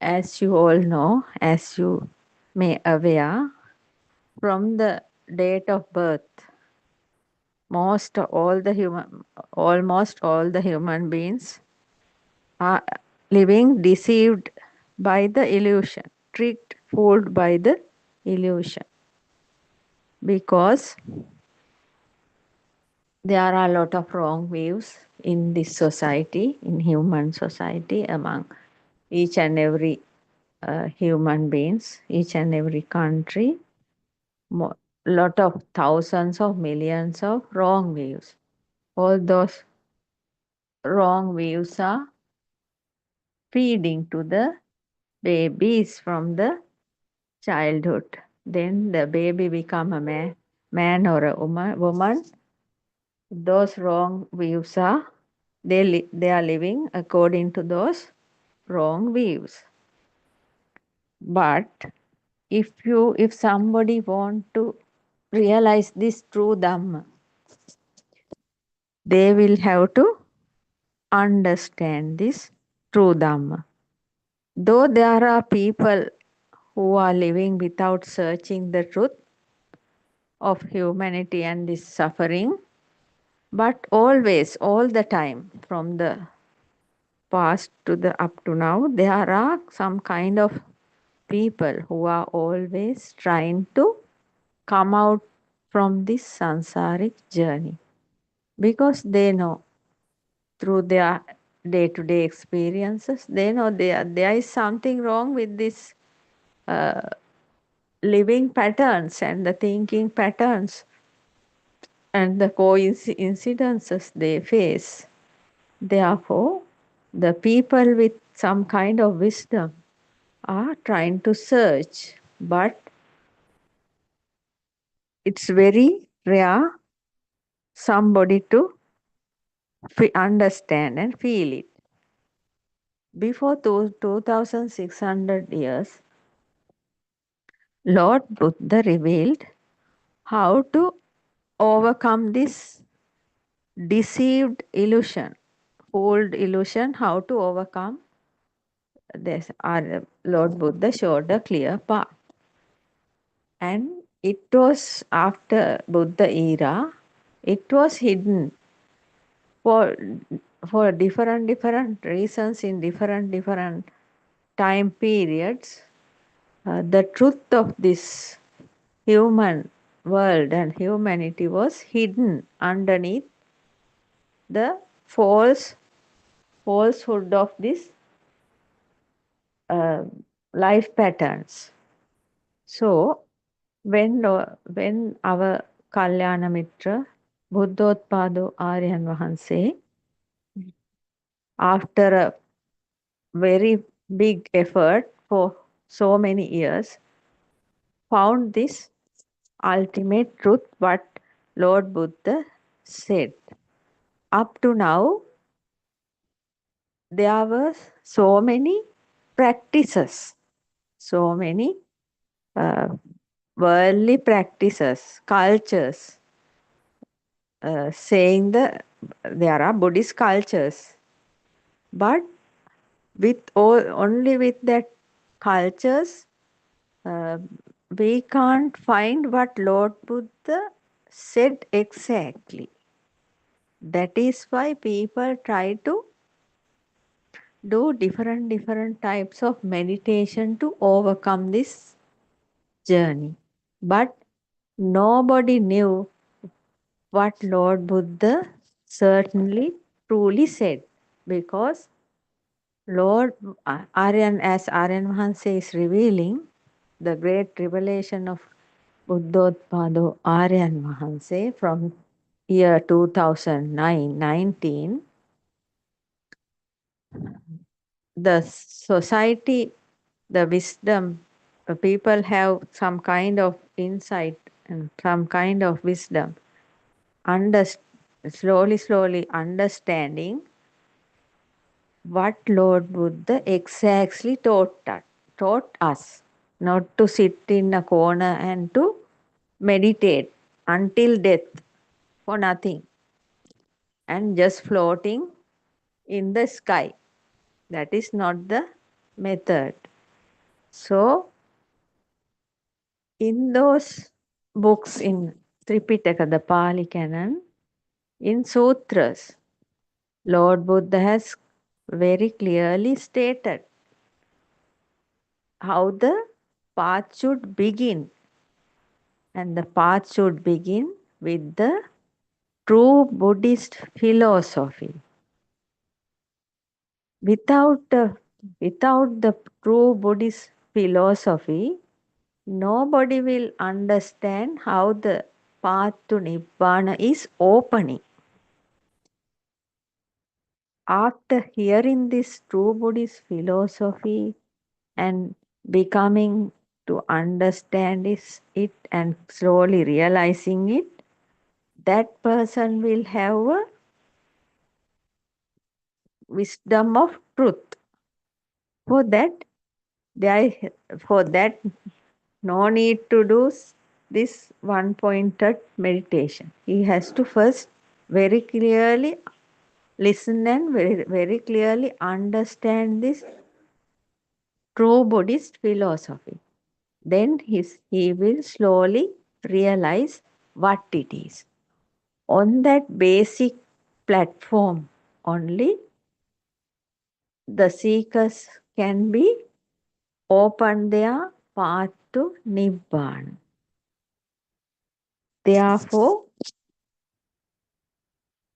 as you all know, as you may aware, from the date of birth, almost all the human beings are living deceived by the illusion, tricked, fooled by the illusion. Because there are a lot of wrong views in this society, in human society, among each and every human beings, each and every country. Lot of thousands of millions of wrong views. All those wrong views are feeding to the babies from the childhood. Then the baby become a man or a woman. Those wrong views are they are living according to those wrong views. But if somebody want to realize this true Dhamma, they will have to understand this true Dhamma. Though there are people who are living without searching the truth of humanity and this suffering, but always, all the time, from the past to the up to now, there are some kind of people who are always trying to come out from this sansaric journey, because they know through their day-to-day experiences, they know there is something wrong with this living patterns and the thinking patterns and the coincidences they face. Therefore, the people with some kind of wisdom are trying to search, but it's very rare somebody to understand and feel it. Before 2600 years, Lord Buddha revealed how to overcome this deceived illusion, fooled illusion, how to overcome this. Our Lord Buddha showed a clear path. And it was after Buddha era, it was hidden for different reasons in different time periods. The truth of this human world and humanity was hidden underneath the falsehood of these life patterns. So when our Kalyana Mitra Buddothpado Aryan Vahanse, after a very big effort for so many years, found this ultimate truth what Lord Buddha said. Up to now, there were so many practices, so many worldly practices, cultures, saying there are Buddhist cultures, but only with that cultures, we can't find what Lord Buddha said exactly. That is why people try to do different types of meditation to overcome this journey. But nobody knew what Lord Buddha certainly truly said, because Lord Aryan, as Aryan Mahansa is revealing, the great revelation of Buddothpado Aryan Mahansa from year 2009-19, the society, the wisdom, people have some kind of insight and some kind of wisdom, slowly understanding what Lord Buddha exactly taught us, not to sit in a corner and to meditate until death for nothing and just floating in the sky. That is not the method. So, in those books in Tripitaka, the Pali Canon, in sutras, Lord Buddha has very clearly stated how the path should begin. And the path should begin with the true Buddhist philosophy. Without the true Buddhist philosophy, nobody will understand how the path to Nibbana is opening. After hearing this true Buddhist philosophy and becoming to understand it and slowly realizing it, that person will have a wisdom of truth. For that, no need to do this one-pointed meditation. He has to first very clearly listen and very clearly understand this true Buddhist philosophy. Then he will slowly realize what it is. On that basic platform only, the seekers can be open their path to Nibbana. Therefore,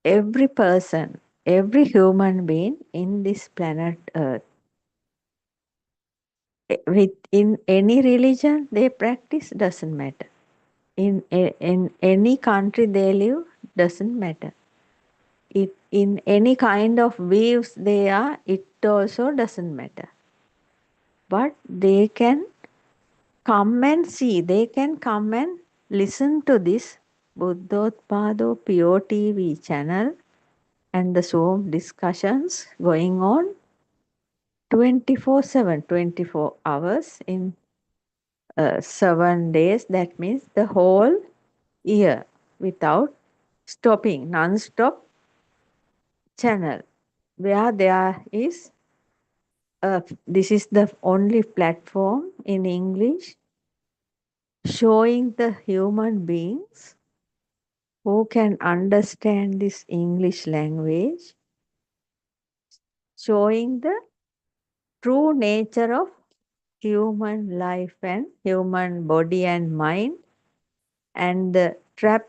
every person, every human being in this planet Earth, in any religion they practice, doesn't matter. In any country they live, doesn't matter. In any kind of views they are, it also doesn't matter. But they can come and see, they can come and listen to this Buddothpado PeoTV channel and the Zoom discussions going on 24/7, 24 hours in 7 days. That means the whole year without stopping, non-stop channel where there is this is the only platform in English showing the human beings who can understand this English language, showing the true nature of human life and human body and mind, and the trap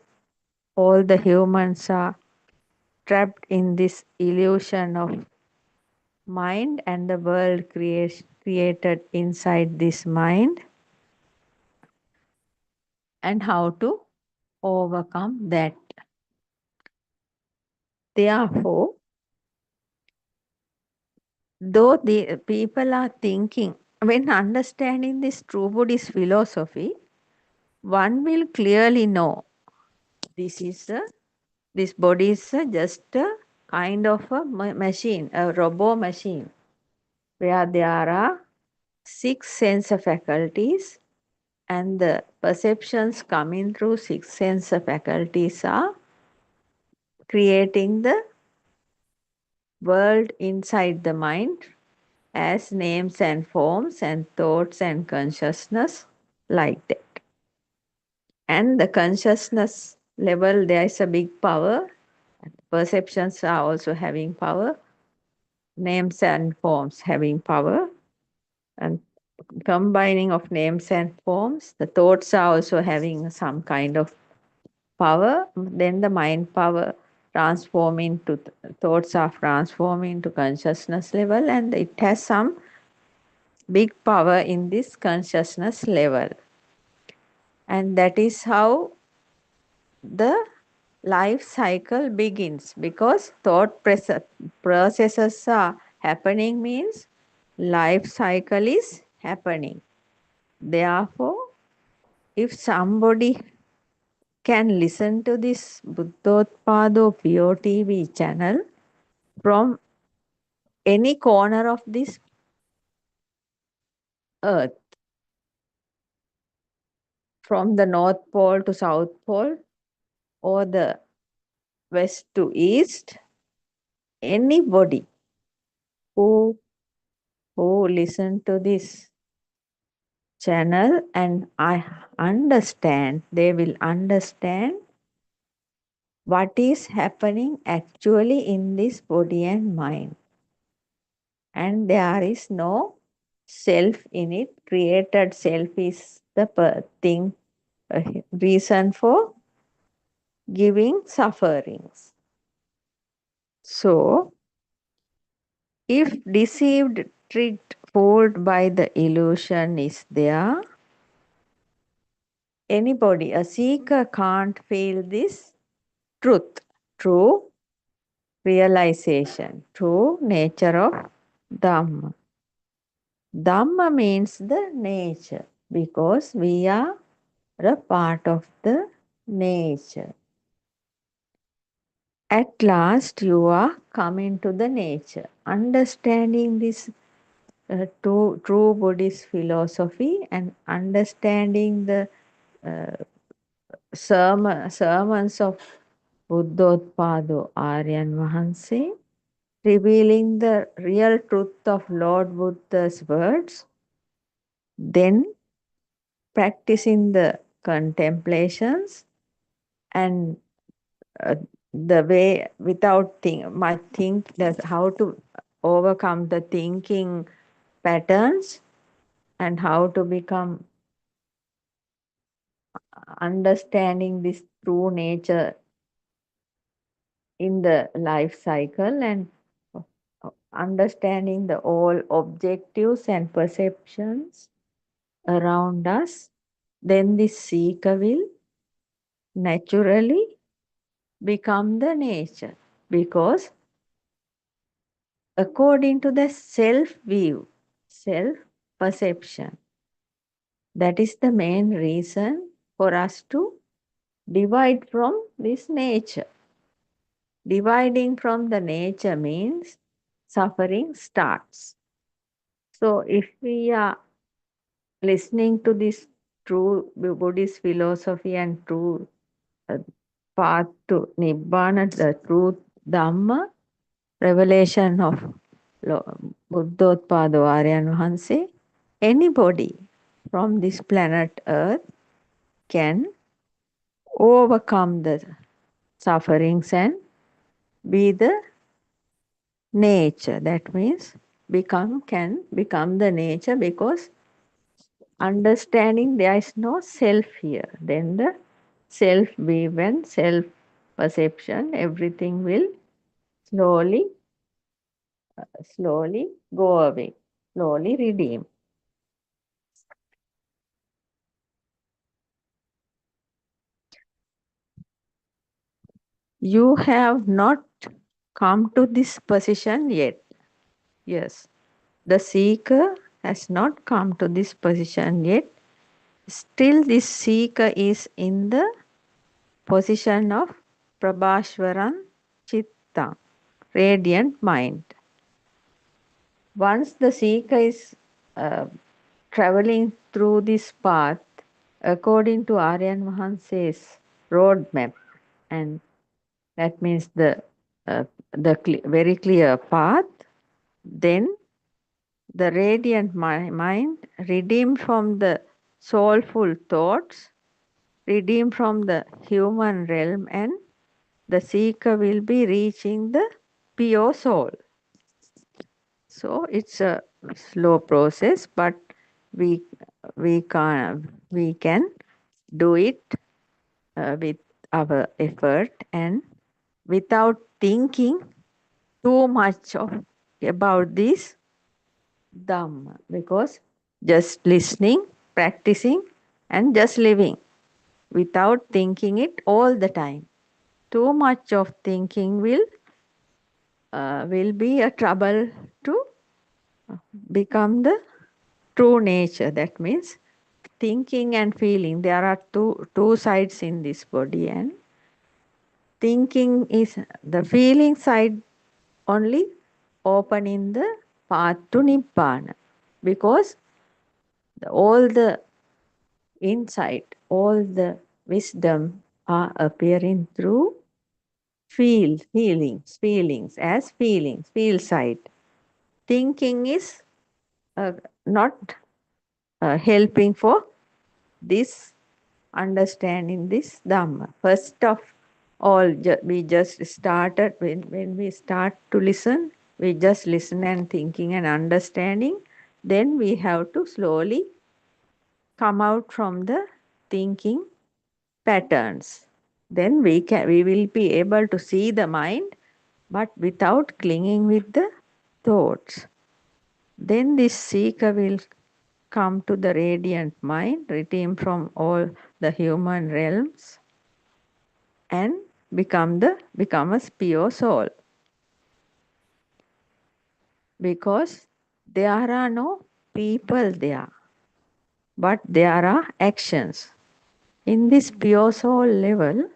all the humans are trapped in this illusion of mind and the world created inside this mind, and how to overcome that. Therefore, though the people are thinking, when understanding this true Buddhist philosophy, one will clearly know this body is just a kind of a machine, a robot machine, where there are 6 sense faculties, and the perceptions coming through 6 sense faculties are creating the world inside the mind as names and forms and thoughts and consciousness, like that. And the consciousness level, there is a big power. Perceptions are also having power. Names and forms having power. And combining of names and forms, the thoughts are also having some kind of power. Then the mind power transforming to thoughts are transforming to consciousness level, and it has some big power in this consciousness level. And that is how the life cycle begins, because thought processes are happening means life cycle is happening. Therefore, if somebody can listen to this Buddothpado PeoTV channel from any corner of this earth, from the North Pole to South Pole, or the west to east, anybody who listen to this channel and I understand, they will understand what is happening actually in this body and mind. And there is no self in it. Created self is the thing, reason for giving sufferings. So, if deceived, tricked, fooled by the illusion is there, anybody, a seeker can't feel this truth, true realization, true nature of Dhamma. Dhamma means the nature, because we are a part of the nature. At last, you are coming to the nature. Understanding this true Buddhist philosophy and understanding the sermons of Buddothpado Aryan Vahanse, revealing the real truth of Lord Buddha's words, then practicing the contemplations and the way without how to overcome the thinking patterns and how to become understanding this true nature in the life cycle, and understanding the all objectives and perceptions around us, then this seeker will naturally become the nature, because according to the self view, self perception, that is the main reason for us to divide from this nature. Dividing from the nature means suffering starts. So if we are listening to this true Buddhist philosophy and true path to Nibbana, the truth Dhamma, revelation of Buddothpado Aryan Vahanse, anybody from this planet Earth can overcome the sufferings and be the nature. That means can become the nature, because understanding there is no self here. Then the self view and self perception, everything will slowly go away, slowly redeem. You have not come to this position yet. Yes, the seeker has not come to this position yet. Still, this seeker is in the position of Prabhaswaran Chitta, radiant mind. Once the seeker is traveling through this path according to Aryan Vahanse's roadmap, and that means the very clear path, then the radiant mind, redeemed from the soulful thoughts, redeemed from the human realm, and the seeker will be reaching the pure soul. So it's a slow process, but we can do it with our effort and without thinking too much about this Dhamma, because just listening, practicing, and just living without thinking it all the time. Too much of thinking will be a trouble to become the true nature. That means thinking and feeling, there are two sides in this body, and thinking is the feeling side only open in the path to Nibbana, because all the insight, all the wisdom are appearing through feelings, feel side. Thinking is not helping for this understanding this Dhamma. First of all, we just started, when we start to listen, we just listen and thinking and understanding. Then we have to slowly come out from the thinking patterns. Then we will be able to see the mind, but without clinging with the thoughts. Then this seeker will come to the radiant mind, redeemed from all the human realms, and become a pure soul. Because there are no people there, but there are actions. In this pure soul level,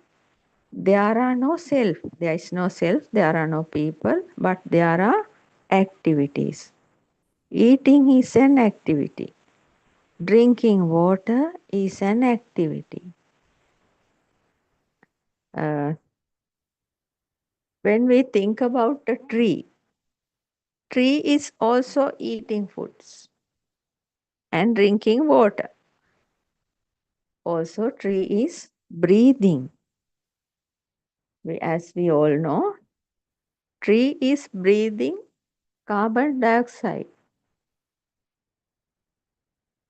there are no self. There is no self, there are no people, but there are activities. Eating is an activity. Drinking water is an activity. When we think about a tree is also eating foods and drinking water. Also, tree is breathing. As we all know, tree is breathing carbon dioxide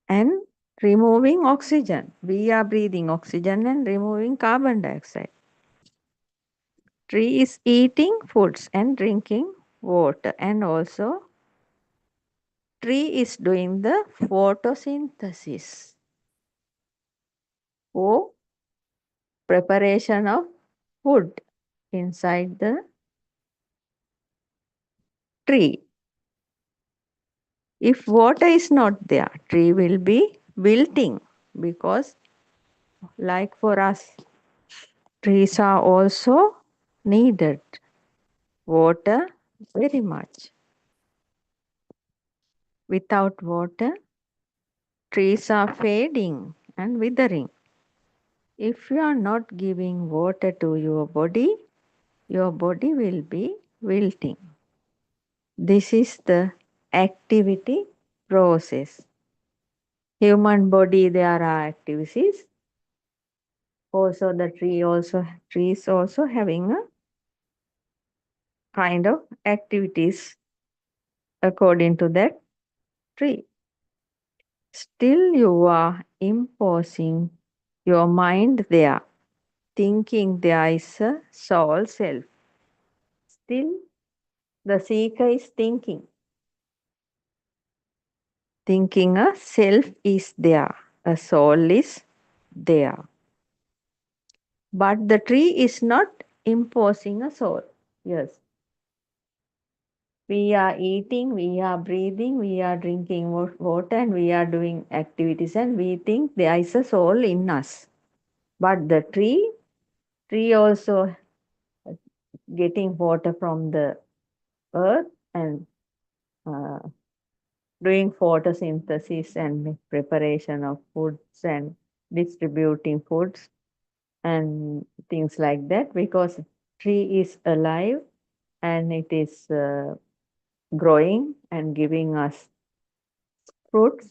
and removing oxygen. We are breathing oxygen and removing carbon dioxide. Tree is eating foods and drinking water, and also tree is doing the photosynthesis for preparation of food inside the tree. If water is not there, tree will be wilting, because like for us, trees are also needed water very much. Without water, trees are fading and withering. If you are not giving water to your body will be wilting. This is the activity process. Human body, there are activities. Also, the tree is also having a kind of activities according to that tree. Still, you are imposing your mind there, thinking there is a soul self. Still, the seeker is thinking a self is there, a soul is there. But the tree is not imposing a soul. Yes. We are eating, we are breathing, we are drinking water, and we are doing activities, and we think there is a soul in us. But the tree also getting water from the earth and uh, doing photosynthesis and preparation of foods and distributing foods and things like that, because tree is alive and it is growing and giving us fruits,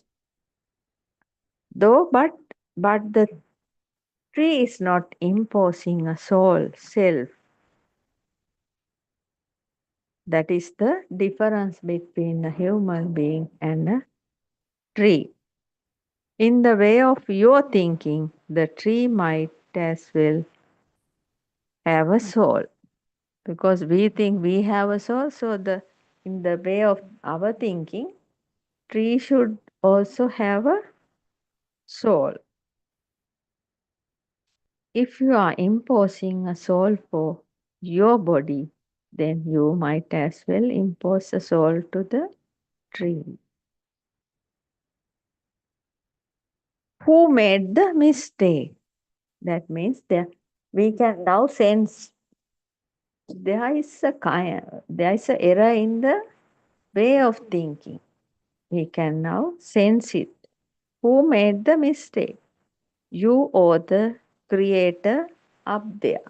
though, but the tree is not imposing a soul self. That is the difference between a human being and a tree. In the way of your thinking, the tree might as well have a soul, because we think we have a soul. So in the way of our thinking, tree should also have a soul. If you are imposing a soul for your body, then you might as well impose a soul to the tree. Who made the mistake? That means that we can now sense there is a error in the way of thinking. We can now sense it. Who made the mistake? You or the creator up there?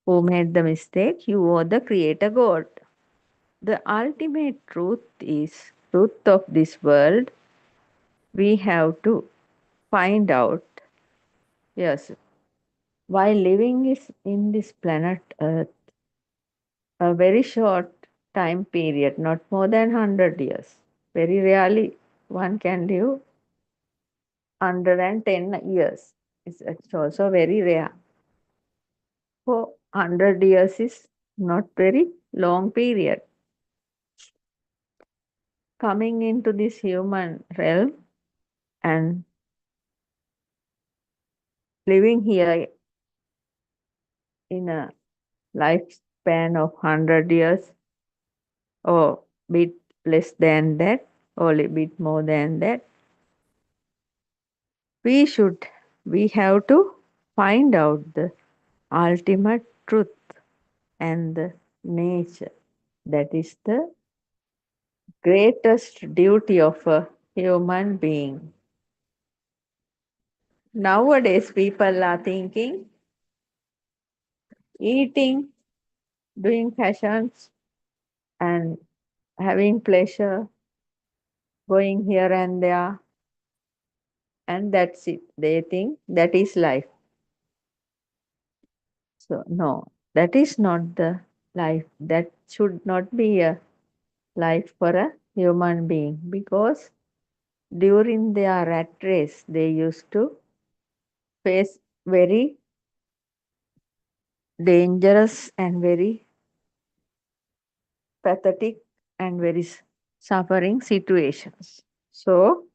Who made the mistake? You or the creator God? The ultimate truth of this world. We have to find out. Yes, while living is in this planet Earth, a very short time period, not more than 100 years. Very rarely one can live 110 years. It's also very rare. So 100 years is not very long period. Coming into this human realm and living here in a lifespan of 100 years or bit less than that or a bit more than that, we have to find out the ultimate truth and the nature. That is the greatest duty of a human being. Nowadays, people are thinking, eating, doing fashions, and having pleasure, going here and there, and that's it. They think that is life. So, no, that is not the life. That should not be a life for a human being, because during their rat race, they used to face very dangerous and very pathetic and very suffering situations. So,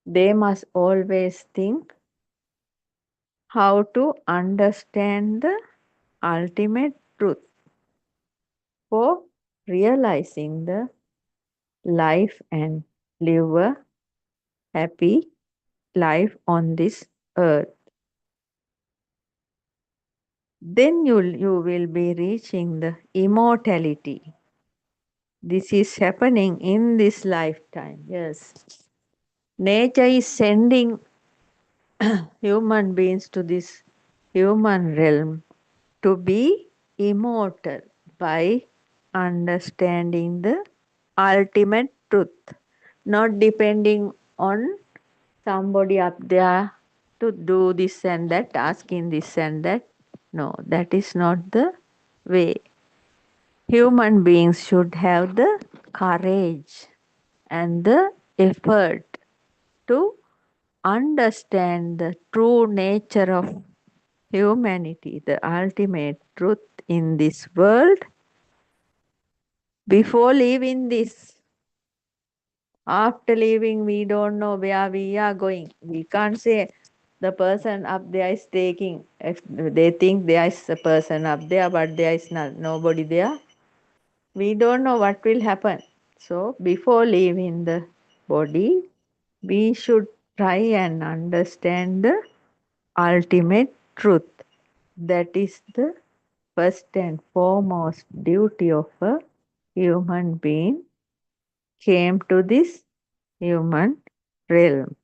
they must always think how to understand the ultimate truth for realizing the life and live a happy life on this earth. Then you will be reaching the immortality. This is happening in this lifetime. Yes. Nature is sending human beings to this human realm to be immortal by understanding the ultimate truth, not depending on somebody up there to do this and that, asking this and that. No, that is not the way. Human beings should have the courage and the effort to understand the true nature of humanity, the ultimate truth in this world before leaving this. After leaving, we don't know where we are going. We can't say the person up there is taking, if they think there is a person up there, but there is nobody there. We don't know what will happen. So before leaving the body, we should try and understand the ultimate truth. That is the first and foremost duty of a human being came to this human realm.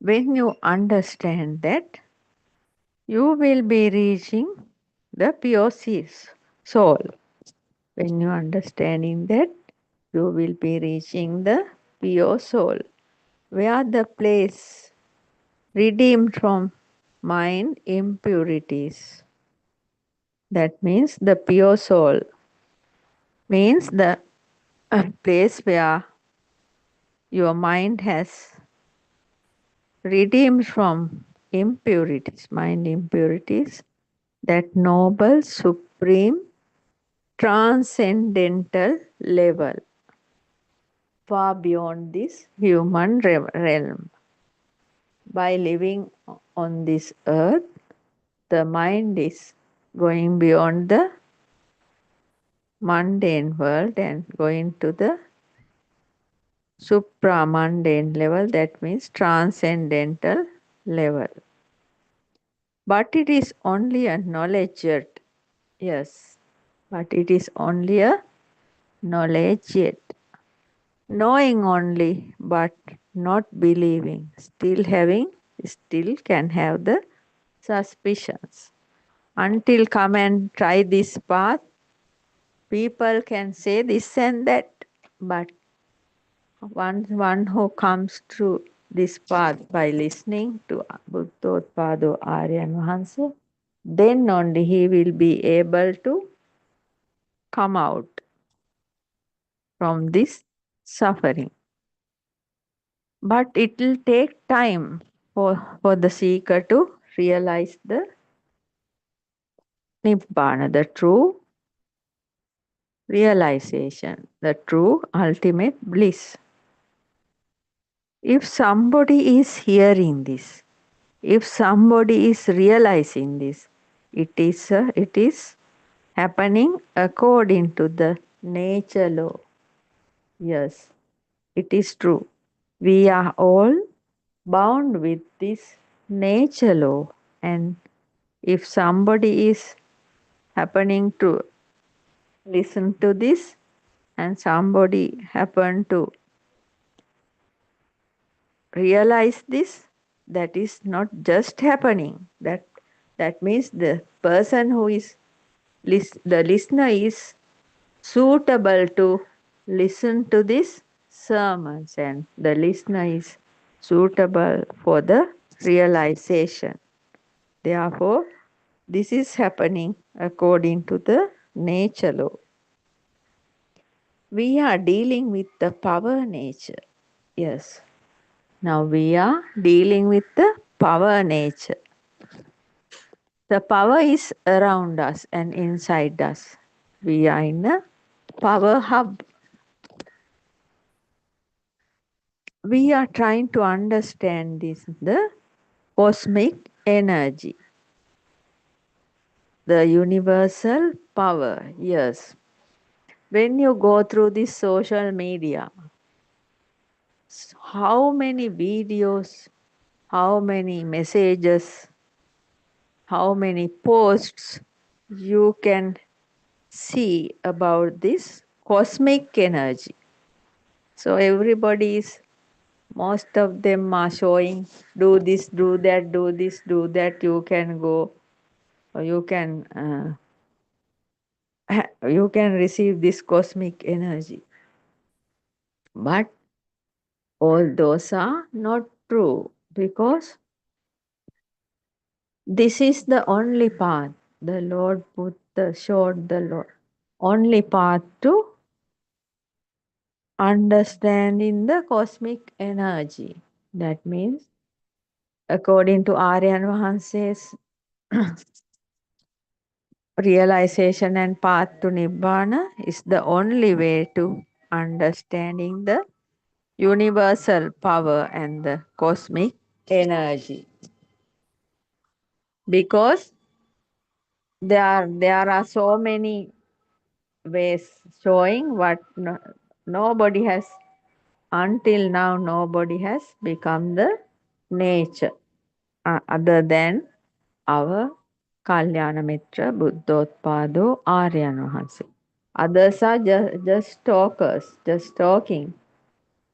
When you understand that, you will be reaching the pure soul. When you understanding that, you will be reaching the pure soul, where the place redeemed from mind impurities. That means the pure soul means the place where your mind has redeemed from impurities, mind impurities, that noble, supreme, transcendental level, far beyond this human realm. By living on this earth, the mind is going beyond the mundane world and going to the supramundane level, that means transcendental level. But it is only a knowledge yet. Yes, but it is only a knowledge yet. Knowing only, but not believing. Still can have the suspicions. Until come and try this path, people can say this and that, but one who comes through this path by listening to Buddothpado Aryan Wahanse, then only he will be able to come out from this suffering. But it will take time for the seeker to realize the Nibbana, the true realization, the true ultimate bliss. If somebody is hearing this, if somebody is realizing this, it is happening according to the nature law. Yes, it is true. We are all bound with this nature law, and if somebody is happening to listen to this and somebody happen to realize this, that is not just happening. That means the person who is the listener is suitable to listen to this sermons, and the listener is suitable for the realization. Therefore, this is happening according to the nature law. We are dealing with the power nature. Yes. Now we are dealing with the power nature. The power is around us and inside us. We are in a power hub. We are trying to understand this, the cosmic energy, the universal power. Yes. When you go through this social media, how many videos, how many messages, how many posts you can see about this cosmic energy. So everybody is, most of them are showing, do this, do that, do this, do that. You can go, or you can you can receive this cosmic energy. But all those are not true, because this is the only path. The Lord Buddha showed the only path to understanding the cosmic energy. That means, according to Aryan Vahanse's realization and path to Nibbana, is the only way to understanding the universal power and the cosmic energy. Because there are so many ways showing what nobody has, until now nobody has become the nature other than our Kalyana Mitra, Buddothpado, Aryan Vahanse. Others are just talkers, just talking,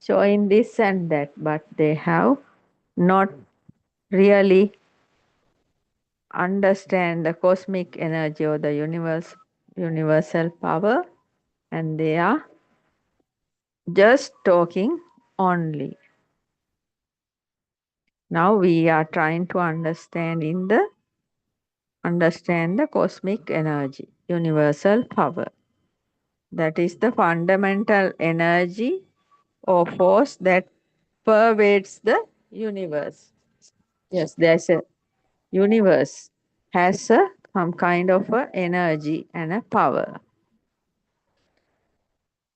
showing this and that, but they have not really understand the cosmic energy or the universal power, and they are just talking only. Now we are trying to understand the cosmic energy, universal power. That is the fundamental energy or force that pervades the universe. Yes, there's a universe has some kind of a energy and a power.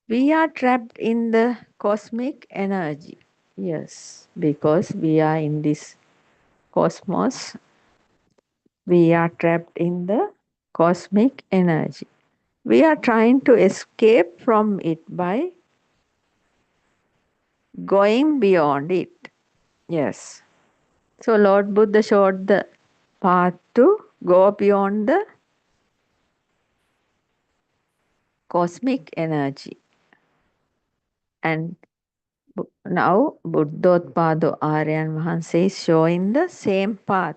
We are trapped in the cosmic energy. Yes, because we are in this cosmos, we are trapped in the cosmic energy. We are trying to escape from it by going beyond it. Yes. So Lord Buddha showed the path to go beyond the cosmic energy. And now Buddothpado Aryan Vahanse is showing the same path,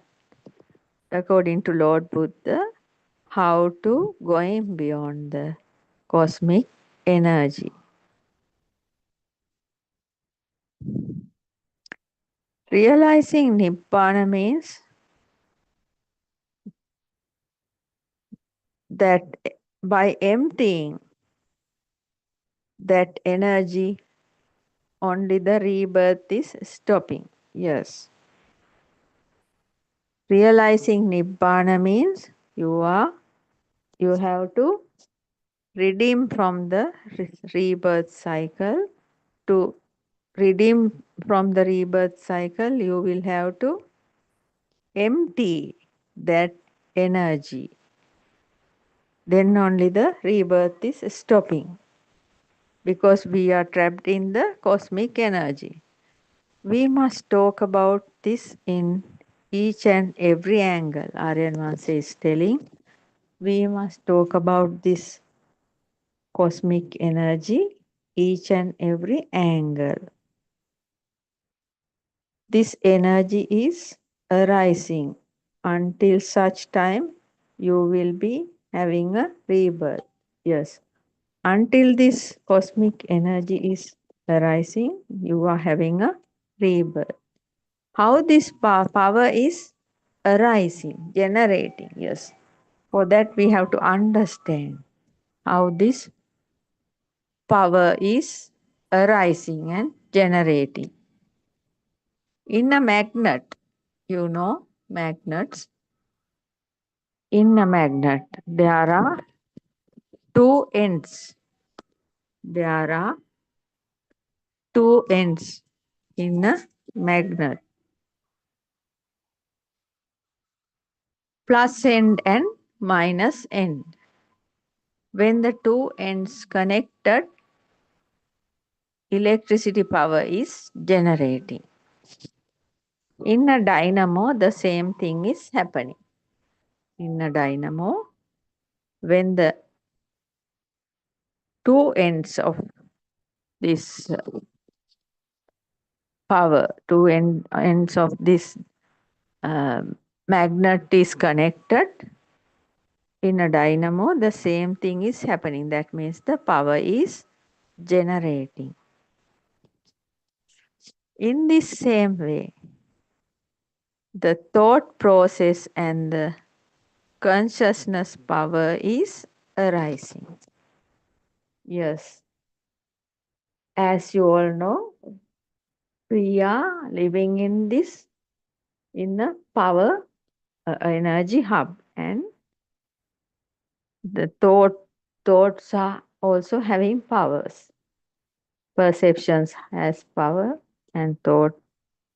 according to Lord Buddha, how to going beyond the cosmic energy. Realizing Nibbana means that by emptying that energy, only the rebirth is stopping. Yes. Realizing Nibbana means you have to redeem from the rebirth cycle. To redeem from the rebirth cycle, you will have to empty that energy. Then only the rebirth is stopping, because we are trapped in the cosmic energy. We must talk about this in each and every angle. Aryan Vahanse is telling, we must talk about this cosmic energy each and every angle. This energy is arising. Until such time, you will be having a rebirth. Yes. Until this cosmic energy is arising, you are having a rebirth. How this power is arising, generating? Yes. For that, we have to understand how this power is arising and generating. In a magnet, magnets. In a magnet, there are two ends. There are two ends in a magnet. Plus end and minus end. When the two ends connected, electricity power is generating. In a dynamo, the same thing is happening. In a dynamo, when the two ends of this power, ends of this magnet is connected, in a dynamo, the same thing is happening. That means the power is generating. In this same way, the thought process and the consciousness power is arising. Yes, as you all know, we are living in this, in a power energy hub, and the thoughts are also having powers. Perceptions has power, and thoughts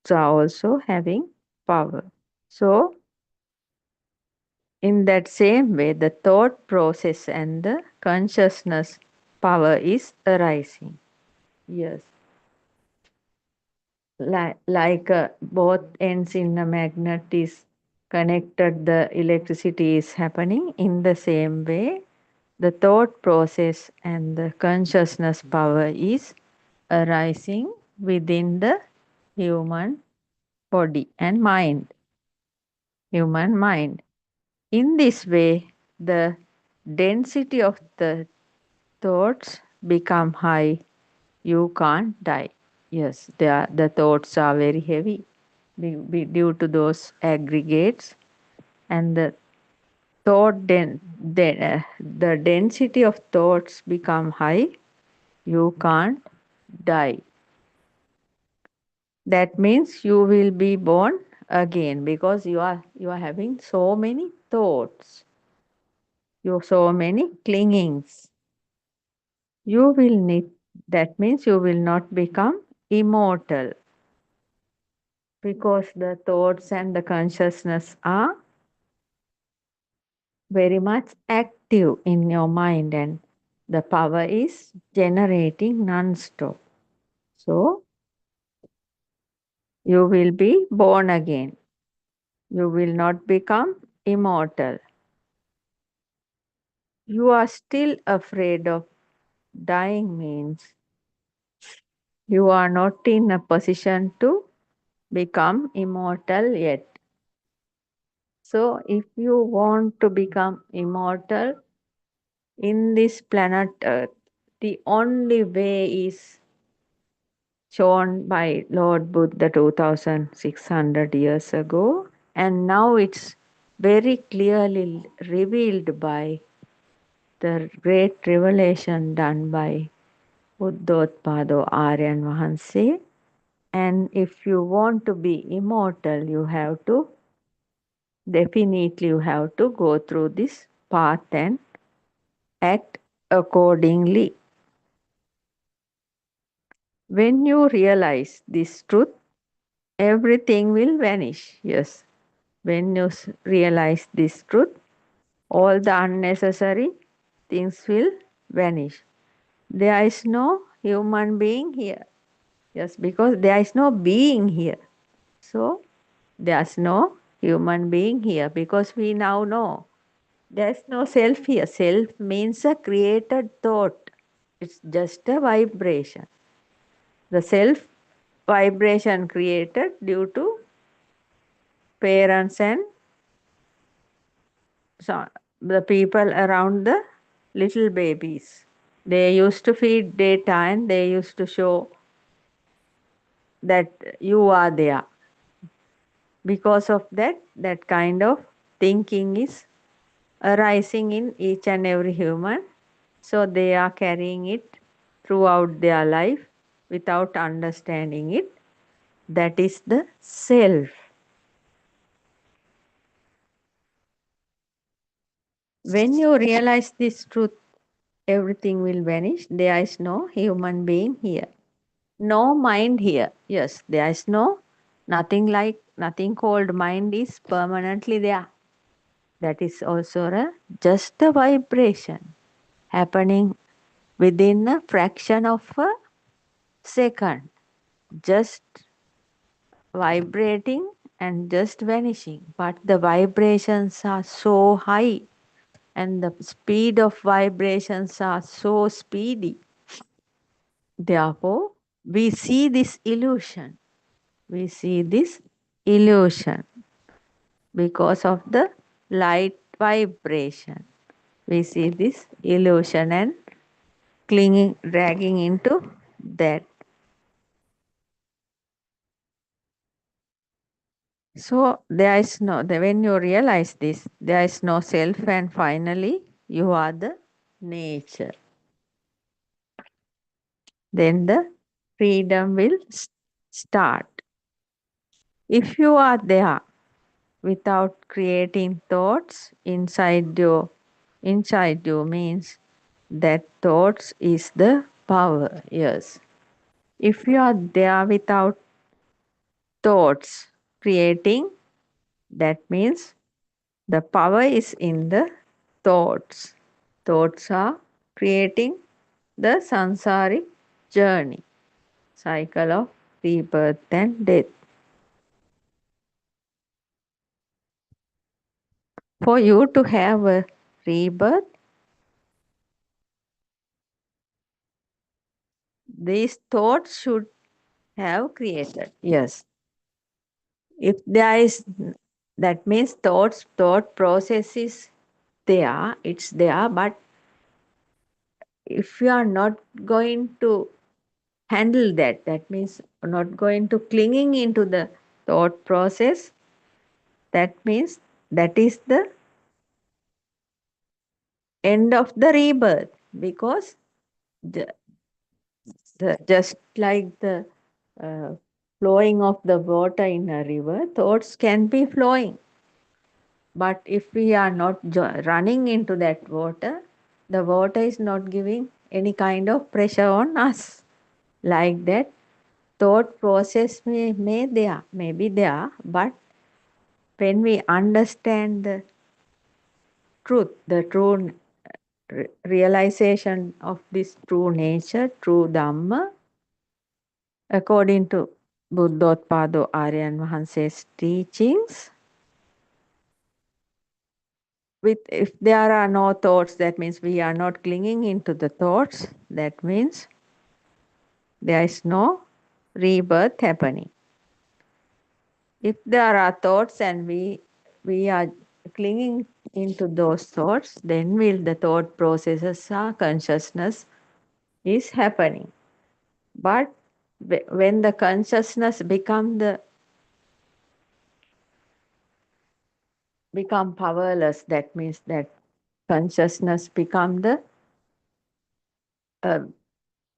are also having power. So in that same way, the thought process and the consciousness power is arising. Yes. Like both ends in a magnet is connected, the electricity is happening. In the same way, the thought process and the consciousness power is arising within the human body and mind, human mind. In this way, the density of the thoughts become high. You can't die. Yes, the thoughts are very heavy due to those aggregates, and the density of thoughts become high. You can't die. That means you will be born again because you are having so many thoughts, you so many clingings. You will need, that means you will not become immortal because the thoughts and the consciousness are very much active in your mind, and the power is generating non-stop. So you will be born again. You will not become immortal. You are still afraid of dying means you are not in a position to become immortal yet. So, if you want to become immortal in this planet Earth, the only way is shown by Lord Buddha 2600 years ago, and now it's very clearly revealed by the great revelation done by Buddothpado Aryan Vahanse. And if you want to be immortal, you have to definitely you have to go through this path and act accordingly. When you realize this truth, everything will vanish. Yes. When you realize this truth, all the unnecessary things will vanish. There is no human being here. Yes, because there is no being here. So, there's no human being here because we now know there's no self here. Self means a created thought, it's just a vibration. The self vibration created due to parents and so the people around the little babies. They used to feed data and they used to show that you are there. Because of that, that kind of thinking is arising in each and every human. So they are carrying it throughout their life without understanding it. That is the self. When you realize this truth, everything will vanish. There is no human being here. No mind here. Yes, there is nothing called mind is permanently there. That is also just a vibration happening within a fraction of a second, just vibrating and just vanishing. But the vibrations are so high and the speed of vibrations are so speedy. Therefore, we see this illusion. We see this illusion because of the light vibration. We see this illusion and clinging, dragging into that. So there is no, when you realize this, there is no self, and finally you are the nature. Then the freedom will start. If you are there without creating thoughts inside you means that thoughts is the power. Yes. If you are there without thoughts creating, that means the power is in the thoughts. Thoughts are creating the sansaric journey, cycle of rebirth and death. For you to have a rebirth, these thoughts should have created. Yes. If there is, that means thought process is there, it's there, but if you are not going to handle that, that means not going to clinging into the thought process, that means that is the end of the rebirth, because just like the uh, flowing of the water in a river, thoughts can be flowing. But if we are not running into that water, the water is not giving any kind of pressure on us. Like that, thought process may be there, but when we understand the truth, the true realization of this true nature, true Dhamma, according to Buddothpado Aryan Mahanse's teachings, if there are no thoughts, that means we are not clinging into the thoughts, that means there is no rebirth happening. If there are thoughts and we are clinging into those thoughts, then will the thought processes are consciousness is happening. But when the consciousness become powerless, that means that consciousness become the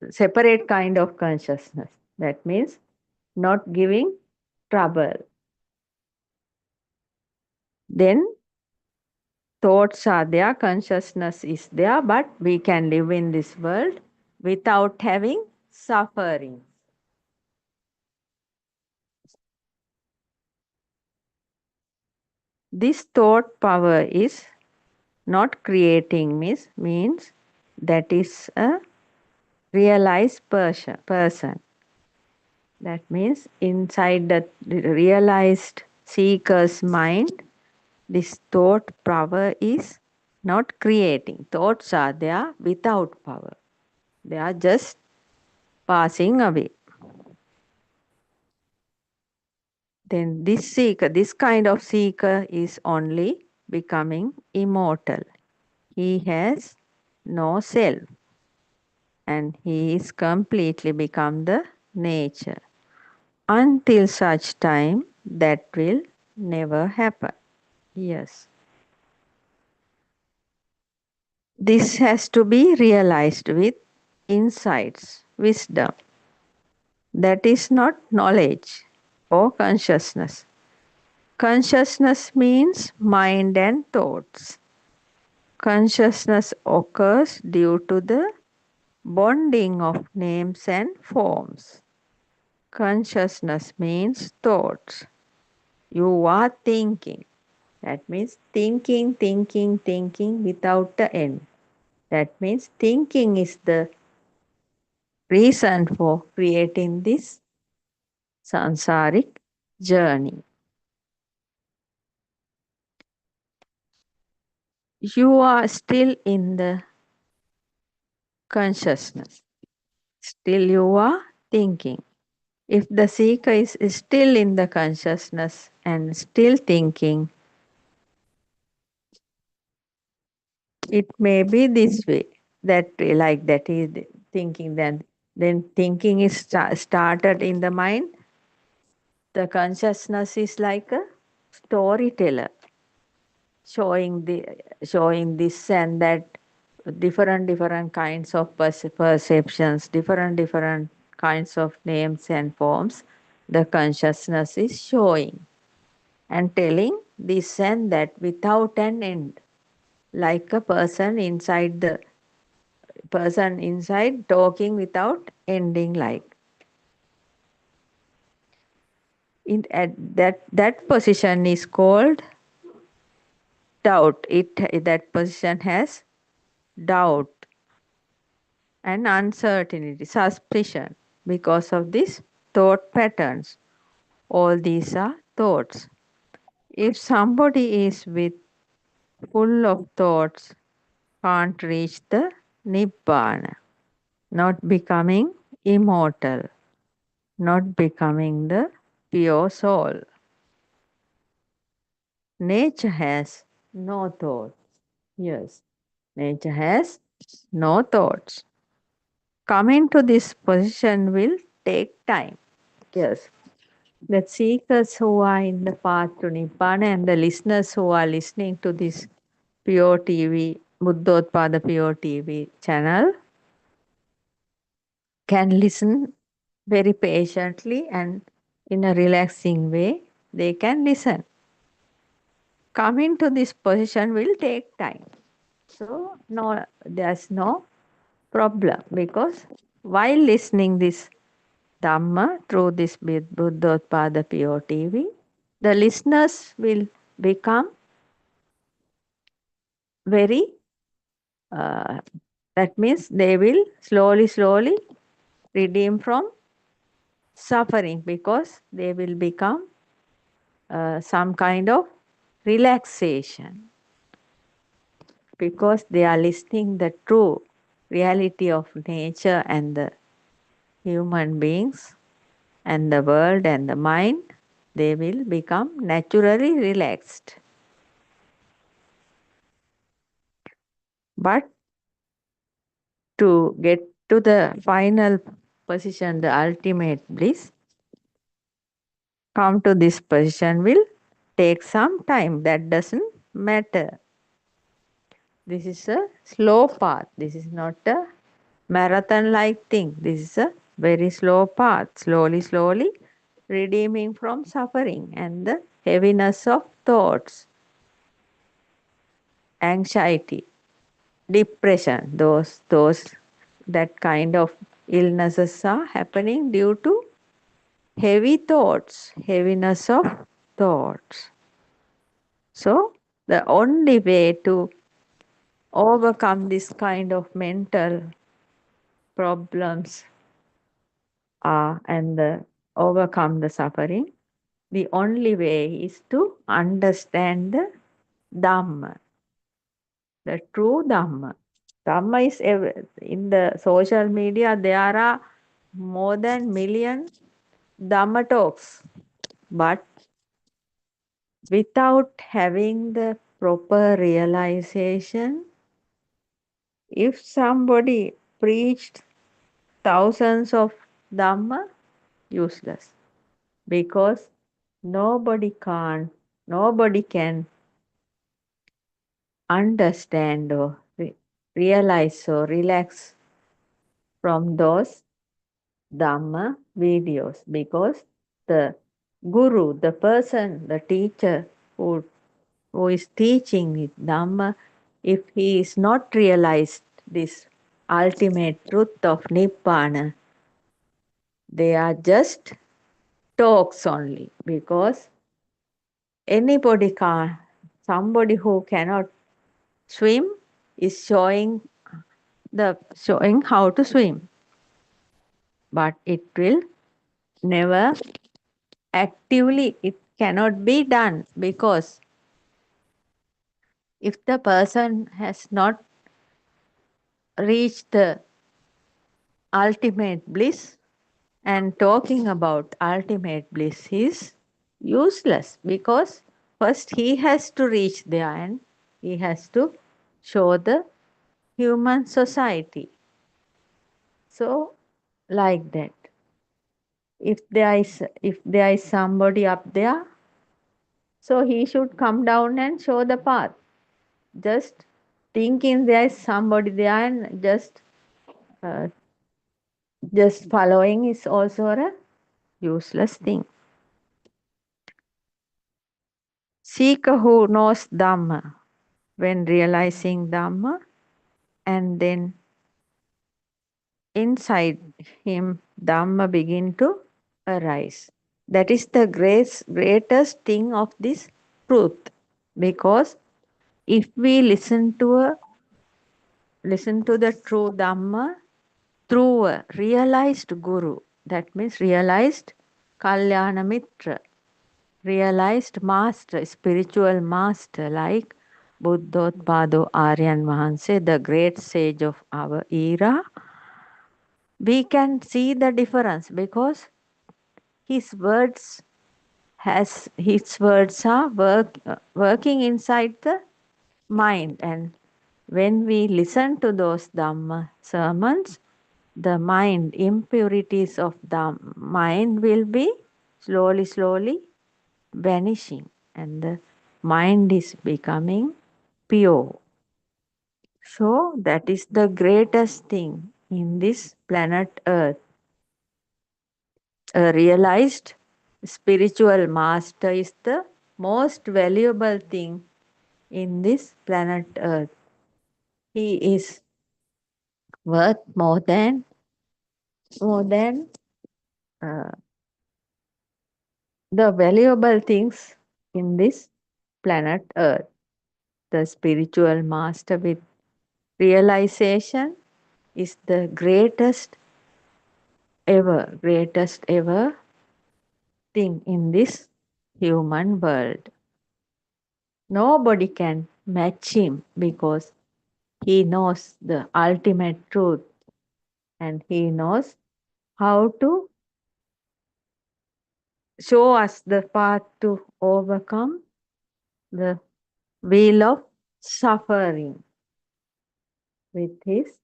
separate kind of consciousness. That means not giving trouble. Then thoughts are there, consciousness is there, but we can live in this world without having suffering. This thought power is not creating, means that is a realized person. That means inside the realized seeker's mind, this thought power is not creating. Thoughts are there without power. They are just passing away. Then this kind of seeker is only becoming immortal. He has no self, and he is completely become the nature. Until such time, that will never happen. Yes. This has to be realized with insights, wisdom. That is not knowledge or consciousness. Consciousness means mind and thoughts. Consciousness occurs due to the bonding of names and forms. Consciousness means thoughts. You are thinking. That means thinking without the end. That means thinking is the reason for creating this sansaric journey. You are still in the consciousness. Still you are thinking. If the seeker is still in the consciousness and still thinking, It may be this way, that way, like that is thinking. Then thinking is started in the mind. The consciousness is like a storyteller, showing this and that, different kinds of perceptions, different kinds of names and forms. The consciousness is showing and telling this and that without an end, like a person inside talking without ending, like at that position is called doubt. That position has doubt and uncertainty, suspicion, because of these thought patterns. All these are thoughts. If somebody is with full of thoughts, can't reach the nibbana, not becoming immortal, not becoming the pure soul. Nature has no thoughts. Yes, nature has no thoughts. Coming to this position will take time. Yes. The seekers who are in the path to Nibbana and the listeners who are listening to this Pure TV, Buddothpado Pure TV channel can listen very patiently and in a relaxing way. They can listen. Coming to this position will take time. So no, there's no problem, because while listening this Dhamma through this Buddothpada POTV, the listeners will become very, uh, that means they will slowly redeem from suffering, because they will become some kind of relaxation, because they are listening the true reality of nature and the human beings and the world and the mind. They will become naturally relaxed. But to get to the final position, the ultimate bliss, come to this position will take some time. That doesn't matter. This is a slow path. This is not a marathon like thing. This is a very slow path. Slowly redeeming from suffering and the heaviness of thoughts, anxiety, depression. Those that kind of illnesses are happening due to heavy thoughts, heaviness of thoughts. So the only way to overcome this kind of mental problems and overcome the suffering, the only way is to understand the Dhamma, the true Dhamma. Dhamma is in the social media. There are more than million Dhamma talks, but without having the proper realization, if somebody preached thousands of Dhamma, useless, because nobody can understand or realize or relax from those Dhamma videos, because the guru, the person, the teacher who is teaching it, Dhamma, if he is not realized this ultimate truth of Nibbana, they are just talks only, because somebody who cannot swim is showing how to swim, but it will never actively, it cannot be done, because if the person has not reached the ultimate bliss, and talking about ultimate bliss is useless, because first he has to reach there and he has to show the human society. So, like that. If there is somebody up there, so he should come down and show the path. Just thinking there is somebody there and uh, just following is also a useless thing. Seeker who knows Dhamma when realizing Dhamma, and then inside him Dhamma begin to arise. That is the greatest thing of this truth, because if we listen to the true Dhamma through a realized Guru, that means realized Kalyana Mitra, realized master, spiritual master like Buddothpado Aryan Mahanse, the great sage of our era, we can see the difference because his words are working inside the mind, and when we listen to those Dhamma sermons, the mind, impurities of the mind will be slowly vanishing, and the mind is becoming pure. So that is the greatest thing in this planet Earth. A realized spiritual master is the most valuable thing in this planet Earth. He is worth more than uh, the valuable things in this planet Earth. The spiritual master with realization is the greatest ever thing in this human world. Nobody can match him because he knows the ultimate truth, and he knows how to show us the path to overcome the wheel of suffering with his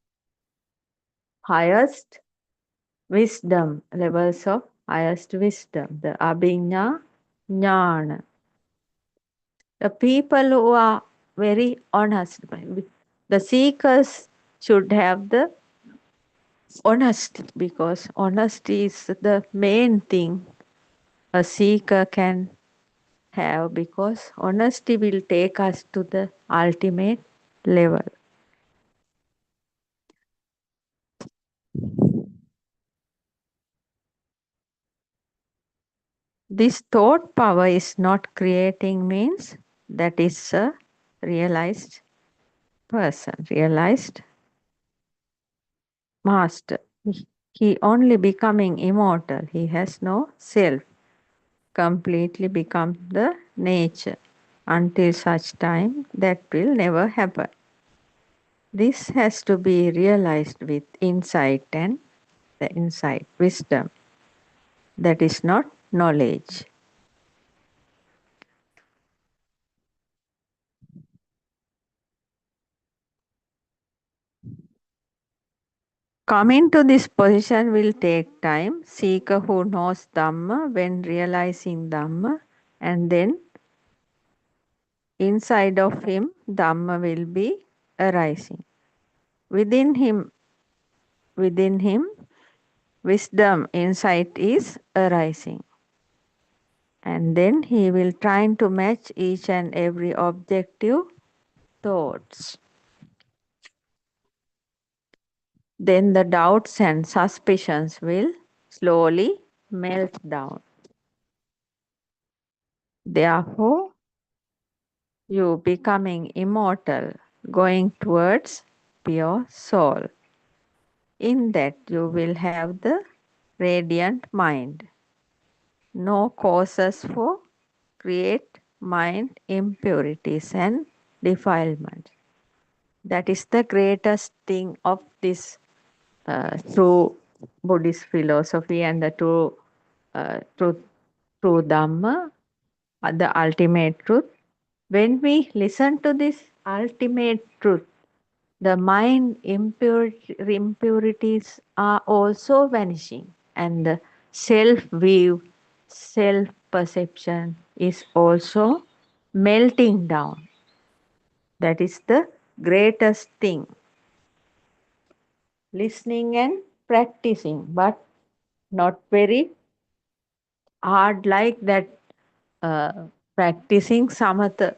highest wisdom, levels of highest wisdom, the Abhinya Jnana. The people who are very honest, the seekers should have the honesty, because honesty is the main thing a seeker can have, because honesty will take us to the ultimate level. This thought power is not creating means that is a realized person, realized master. He only becoming immortal. He has no self. Completely become the nature. Until such time, that will never happen. This has to be realized with insight, and the insight, wisdom. That is not knowledge. Coming to this position will take time. Seeker who knows Dhamma when realizing Dhamma, and then inside of him Dhamma will be arising. Within him, wisdom, insight is arising. And then he will try to match each and every objective thoughts. Then the doubts and suspicions will slowly melt down. Therefore, you becoming immortal, going towards pure soul. In that you will have the radiant mind. No causes for create mind impurities and defilement. That is the greatest thing of this true Buddhist philosophy and the true Dhamma, the ultimate truth. When we listen to this ultimate truth, the mind impurities are also vanishing, and the self view, self perception is also melting down. That is the greatest thing. Listening and practicing, but not very hard like that practicing samatha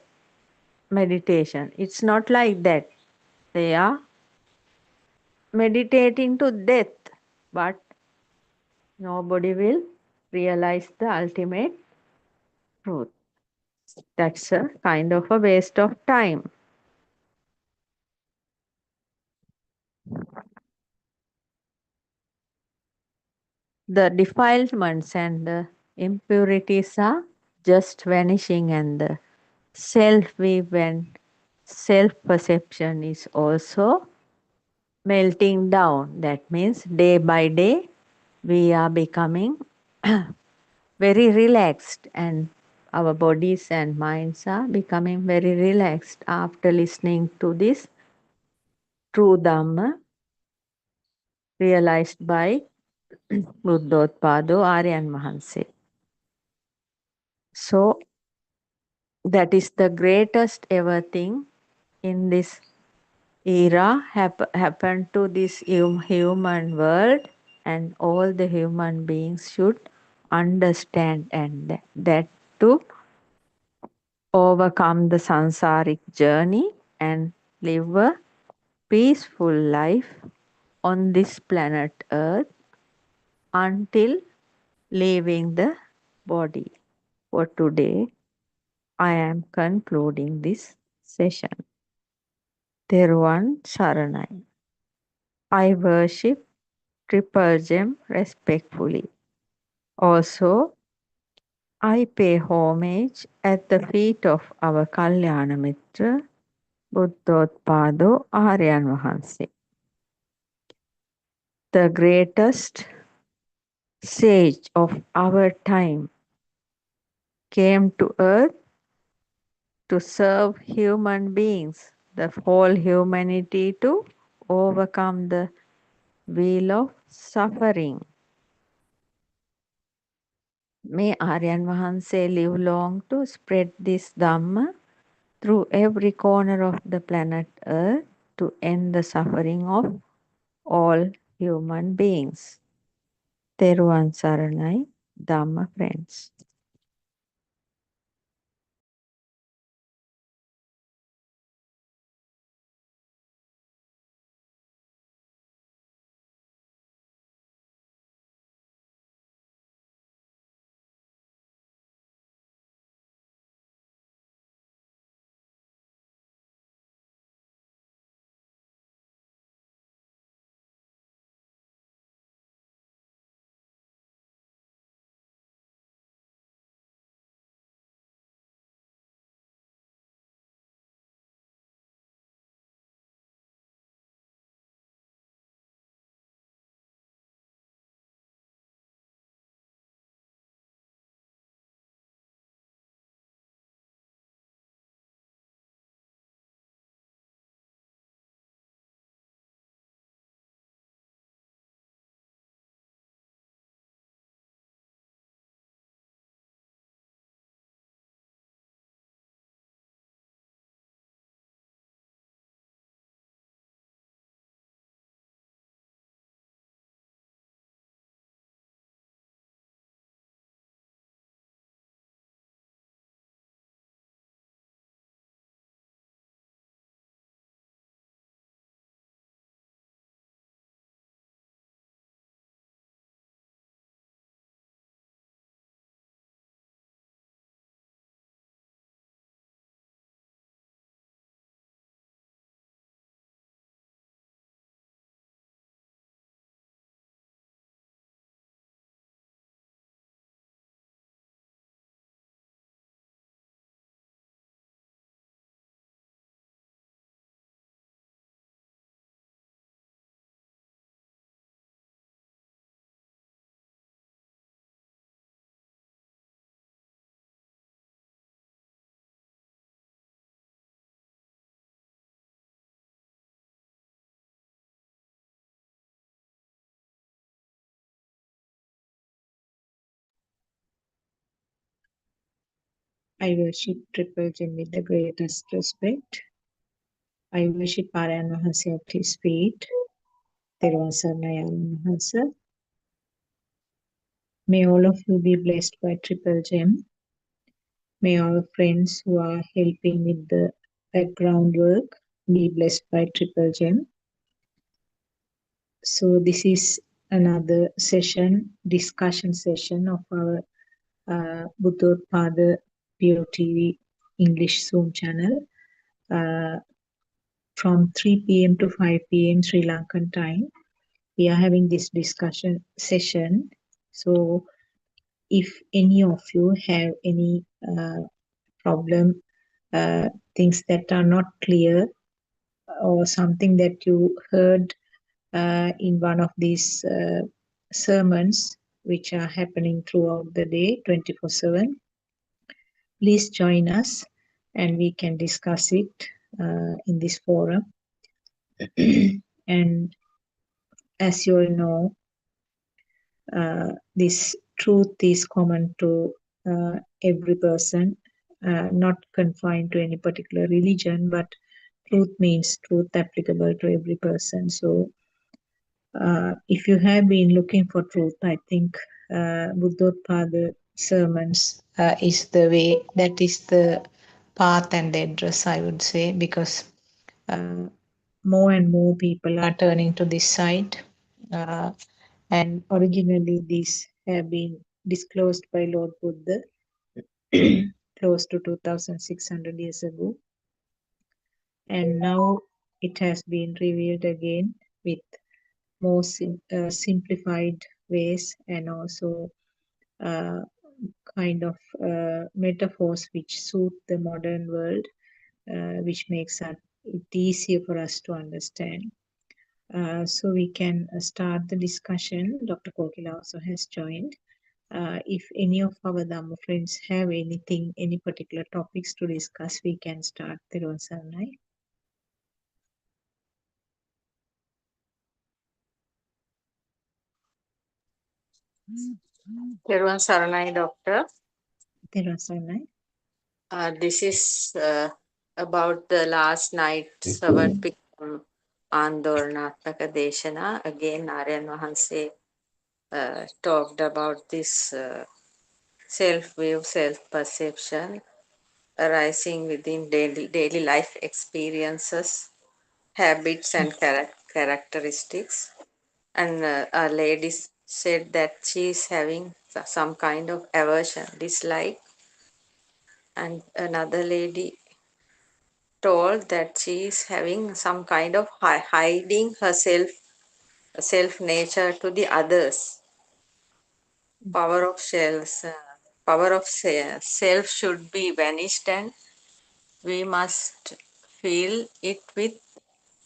meditation. It's not like that. They are meditating to death, but nobody will realize the ultimate truth. That's a kind of a waste of time. The defilements and the impurities are just vanishing, and the self view and self perception is also melting down. That means day by day we are becoming very relaxed, and our bodies and minds are becoming very relaxed after listening to this true Dhamma realized by Buddothpado Aryan Mahanse. So that is the greatest ever thing in this era happened to this human world, and all the human beings should understand, and that to overcome the sansaric journey and live a peaceful life on this planet Earth until leaving the body. For today, I am concluding this session. Theruvan Saranai. I worship Triple Gem respectfully. Also, I pay homage at the feet of our Kalyana Mitra, Buddothpado Aryan Vahanse, the greatest sage of our time, came to earth to serve human beings, the whole humanity, to overcome the wheel of suffering. May Aryan Vahanse live long to spread this Dhamma through every corner of the planet Earth to end the suffering of all human beings. Theruvan Saranai, Dhamma friends. I worship Triple Gem with the greatest respect. I worship Aryan Wahanse at his feet. Therwan Saranai Aryan Wahanse. May all of you be blessed by Triple Gem. May our friends who are helping with the background work be blessed by Triple Gem. So this is another session, discussion session of our Buddothpado PeoTV English Zoom channel from 3 p.m. to 5 p.m. Sri Lankan time. We are having this discussion session. So if any of you have any problem, things that are not clear, or something that you heard in one of these sermons which are happening throughout the day 24/7, please join us and we can discuss it in this forum. And as you all know, this truth is common to every person, not confined to any particular religion, but truth means truth applicable to every person. So if you have been looking for truth, I think Buddothpado sermons is the way, that is the path and the address, I would say, because more and more people are turning to this side. And originally, these have been disclosed by Lord Buddha close to 2,600 years ago. And now it has been revealed again with more simplified ways, and also kind of metaphors which suit the modern world, which makes it easier for us to understand. So we can start the discussion. Dr. Kokila also has joined. If any of our Dhamma friends have anything, any particular topics to discuss, we can start. Therwan Saranai. Therwan Saranai, Doctor. Therwan Saranai. This is about the last night's Savarpikam Andoranaatmaka Deshana. Again, Aryan Wahanse talked about this self-view, self-perception arising within daily life experiences, habits and characteristics. And a lady said that she is having some kind of aversion, dislike. And another lady told that she is having some kind of hiding herself, self nature to the others. Power of self should be vanished, and we must feel it with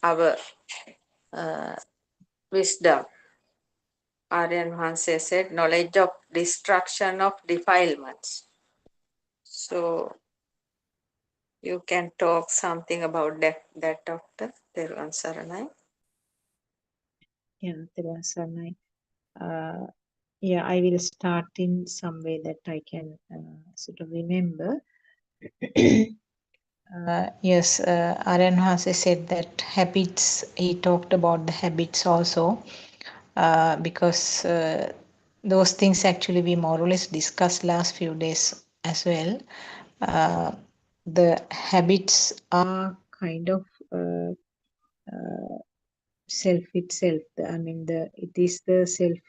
our wisdom. Aryan Wahanse said, knowledge of destruction of defilements. So you can talk something about that Doctor Therwan Saranai. Yeah, Therwan Saranai. Yeah, I will start in some way that I can sort of remember. Yes, Aryan Wahanse said that habits, he talked about the habits also, because those things actually we more or less discussed last few days as well. The habits are kind of self itself. I mean, it is the self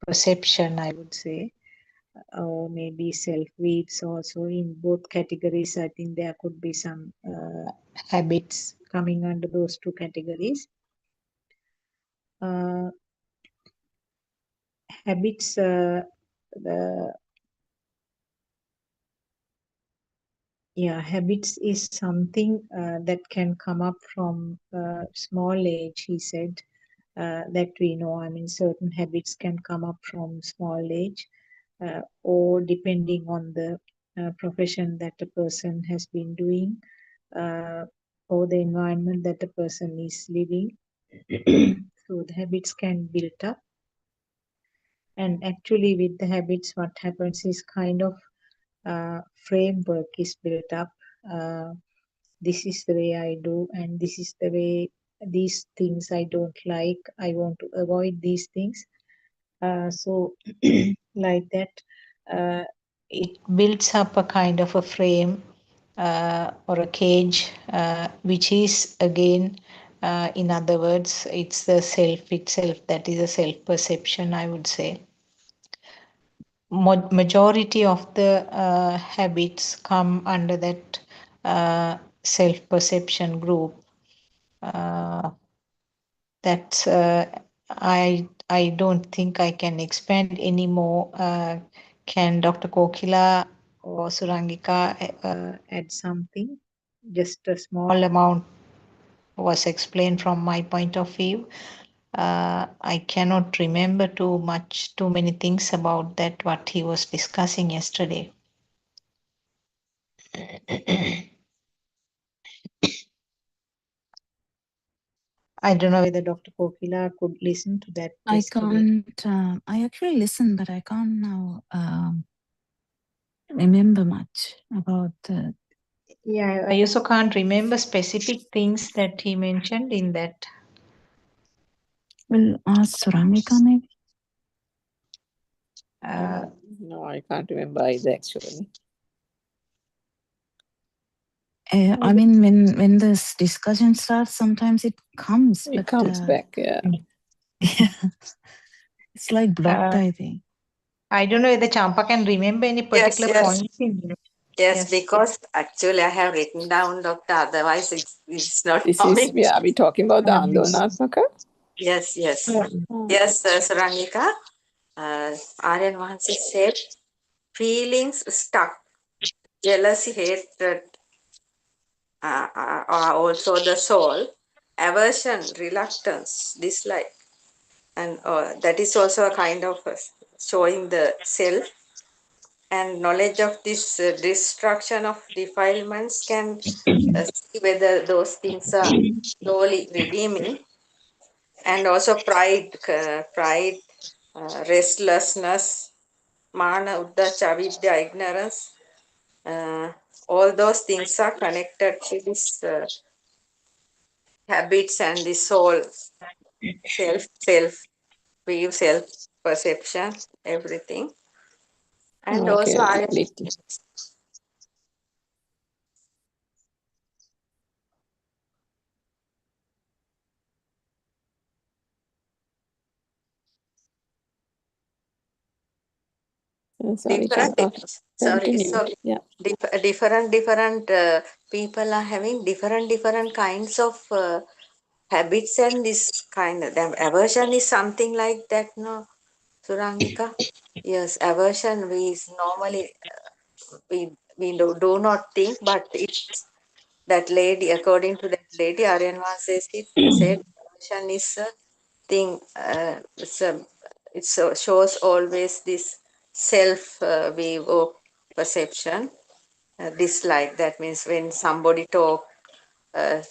perception, I would say, or maybe self weeds also. In both categories, I think there could be some habits coming under those two categories. Habits, habits is something that can come up from small age, he said, that we know. I mean, certain habits can come up from small age, or depending on the profession that a person has been doing, or the environment that a person is living. So the habits can build up. And actually with the habits, what happens is kind of framework is built up. This is the way I do, and this is the way, these things I don't like. I want to avoid these things. So like that, it builds up a kind of a frame or a cage, which is again, in other words, it's the self itself, that is a self perception, I would say. Majority of the habits come under that self perception group. That's I don't think I can expand any more. Can Dr. Kokila or Surangika add something? Just a small amount was explained from my point of view. I cannot remember too many things about that, what he was discussing yesterday. I don't know whether Dr. Kokila could listen to that yesterday. I actually listened, but I can't now remember much about the. Yeah, I also can't remember specific things that he mentioned in that. We'll ask Surangika maybe. No, I can't remember either actually. I mean, when this discussion starts, sometimes it comes. It comes back, yeah. Yeah. It's like blocked, I think. I don't know whether Champa can remember any particular points in it. Yes, because actually I have written down, Doctor, otherwise it's not This coming. is, are we talking about the Andonatmaka? Yes. Yes, Surangika. Aryan Vahansi said, feelings stuck, jealousy, hatred, are also the soul, aversion, reluctance, dislike, and that is also a kind of showing the self. And knowledge of this destruction of defilements can see whether those things are slowly redeeming. And also pride, restlessness, mana, uddacha, avidya, ignorance. All those things are connected to this habits and the soul, view, self perception, everything. And Okay, also sorry, Champa. Continue. so Yeah. different people are having different kinds of habits, and this kind of aversion is something like that, no, Surangika? Yes, aversion we normally we do not think, but it's that lady, according to that lady, Aryan says it said aversion is a thing, it shows always this self view or perception. Dislike, that means when somebody talk,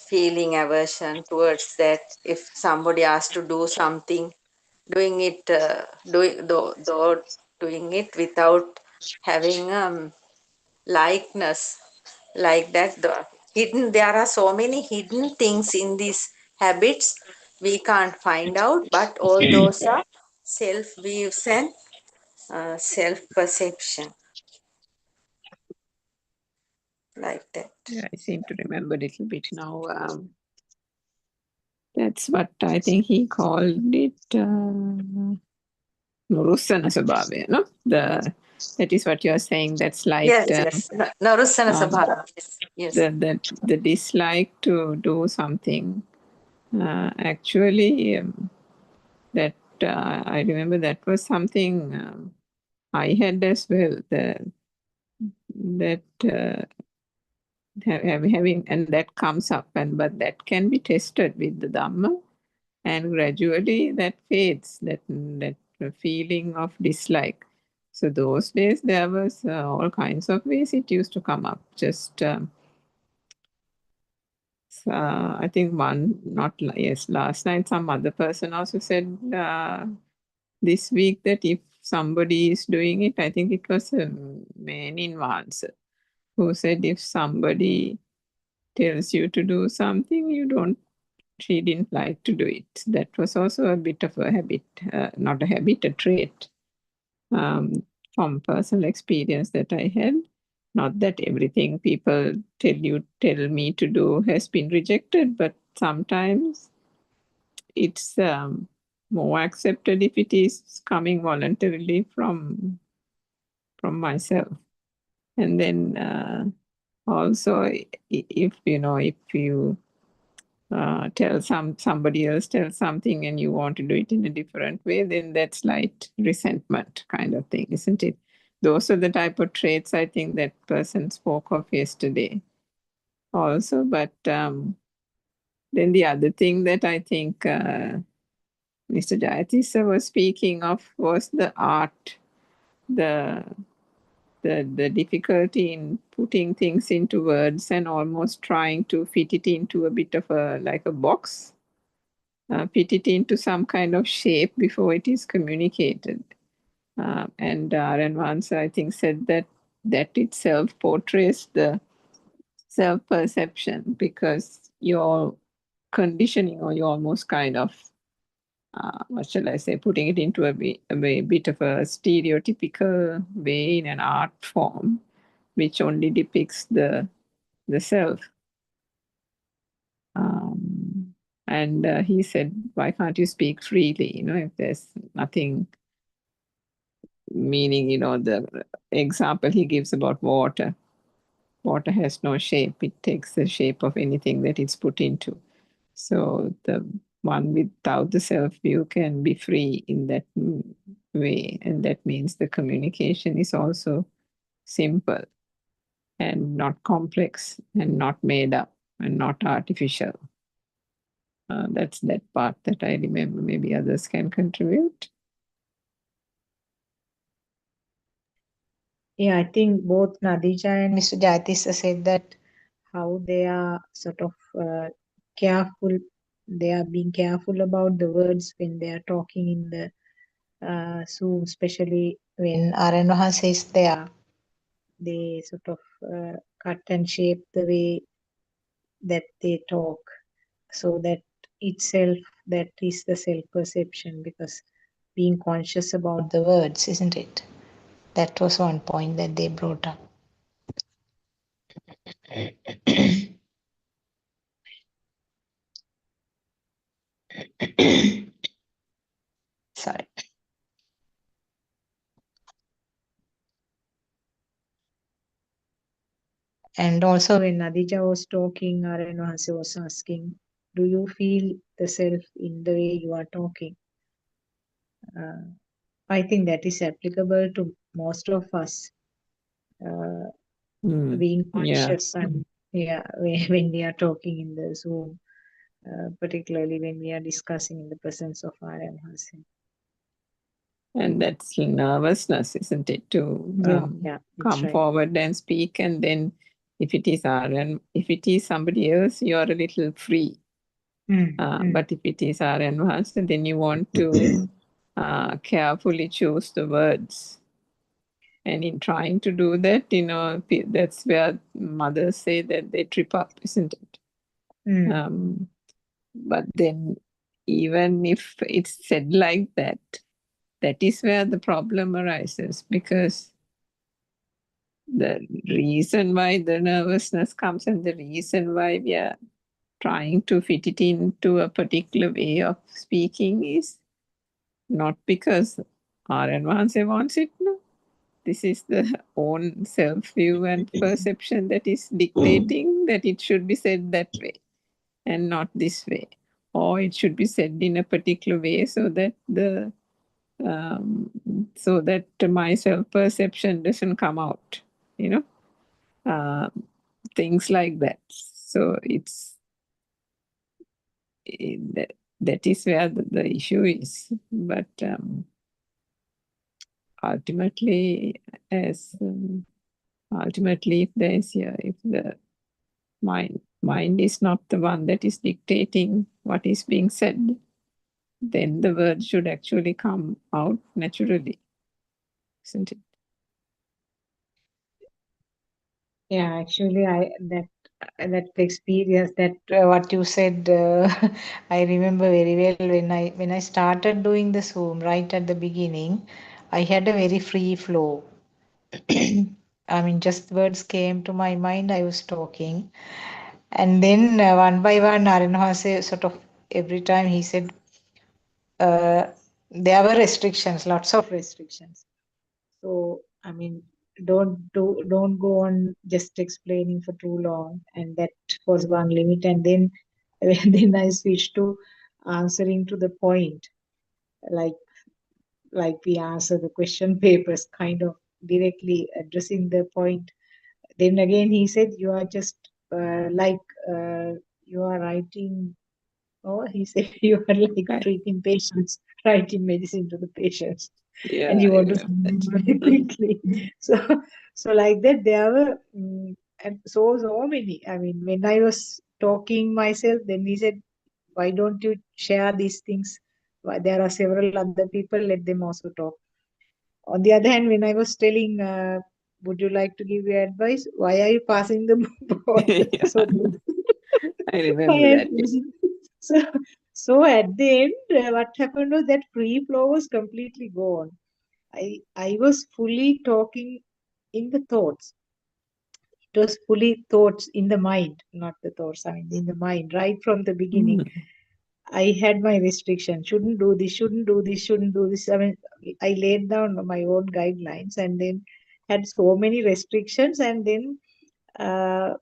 feeling aversion towards that. If somebody asks to do something, doing it doing it without having likeness, like that. There are so many hidden things in these habits we can't find out, but all those are self views and self perception, like that. Yeah, I seem to remember a little bit now. That's what I think he called it. Nurussana Sabhava, no? That is what you are saying. That's like Yes. Narussana Sabhava. Yes. The dislike to do something. Actually, that I remember that was something I had as well. Having, and that comes up, but that can be tested with the Dhamma, and gradually that fades, that feeling of dislike. So those days there was all kinds of ways it used to come up. Just I think last night some other person also said this week that if somebody is doing it, I think it was a man in Vansa who said if somebody tells you to do something, she didn't like to do it. That was also a bit of a habit, not a habit, a trait from personal experience that I had. Not that everything people tell me to do has been rejected, but sometimes it's more accepted if it is coming voluntarily from myself. And then also, if you tell somebody else tells something and you want to do it in a different way, then that's light resentment kind of thing, isn't it? Those are the type of traits I think that person spoke of yesterday also. But then the other thing that I think Mr. Jayatissa was speaking of was the art, the difficulty in putting things into words and almost trying to fit it into a bit of like a box, fit it into some kind of shape before it is communicated. And Aaron once, I think, said that itself portrays the self-perception, because you're conditioning, or you're almost kind of, what shall I say, putting it into a bit of a stereotypical way in an art form, which only depicts the self. And he said, why can't you speak freely, if there's nothing, meaning, the example he gives about water. Water has no shape. It takes the shape of anything that it's put into. So the one without the self-view can be free in that way. And that means the communication is also simple and not complex and not made up and not artificial. That's that part that I remember. Maybe others can contribute. Yeah, I think both Nadija and Mr. Jayatissa said that how they are sort of careful, they are being careful about the words when they are talking in the Zoom, especially when Aranoha says they sort of cut and shape the way that they talk, so that itself, that is the self-perception, because being conscious about the words, isn't it? That was one point that they brought up. Sorry. And also when Nadija was talking, Aranohase was asking, do you feel the self in the way you are talking? I think that is applicable to most of us. Being conscious and when we are talking in the Zoom, particularly when we are discussing in the presence of Aranohase. And that's nervousness, isn't it, to come forward and speak. And then if it is if it is somebody else, you're a little free. But if it is Aranvas, then you want to carefully choose the words. And in trying to do that, that's where mothers say that they trip up, isn't it? But then even if it's said like that, that is where the problem arises, because the reason why the nervousness comes and the reason why we are trying to fit it into a particular way of speaking is not because our advance wants it. No, this is the own self-view and perception that is dictating that it should be said that way and not this way, or it should be said in a particular way so that my self-perception doesn't come out, things like that. So that is where the issue is. But ultimately, if the mind is not the one that is dictating what is being said, then the words should actually come out naturally. isn't it? Yeah, actually, that experience, that what you said, I remember very well when I started doing the Zoom right at the beginning. I had a very free flow. I mean, just words came to my mind. I was talking, and then one by one, Arinhase sort of every time he said, there were restrictions, lots of restrictions. So, I mean, don't go on just explaining for too long, and that was one limit. And then then I switched to answering to the point, like we answer the question papers, kind of directly addressing the point. Then again, he said, you are just you are writing. Oh, he said, you are like Right. treating patients, writing medicine to the patients, and Yeah, you I want to remember send them that. very quickly. So like that, there were, and so many. I mean, when I was talking myself, then he said, why don't you share these things? Why, there are several other people, let them also talk. On the other hand, when I was telling, would you like to give your advice? Why are you passing the ball? Yeah, So I why remember are that. you passing? So, so at the end, what happened was that free flow was completely gone. I was fully talking in the thoughts. It was fully thoughts in the mind, not the thoughts, I mean in the mind, right from the beginning. Mm. I had my restriction. Shouldn't do this, shouldn't do this, shouldn't do this. I mean, I laid down my own guidelines and then had so many restrictions, and then uh,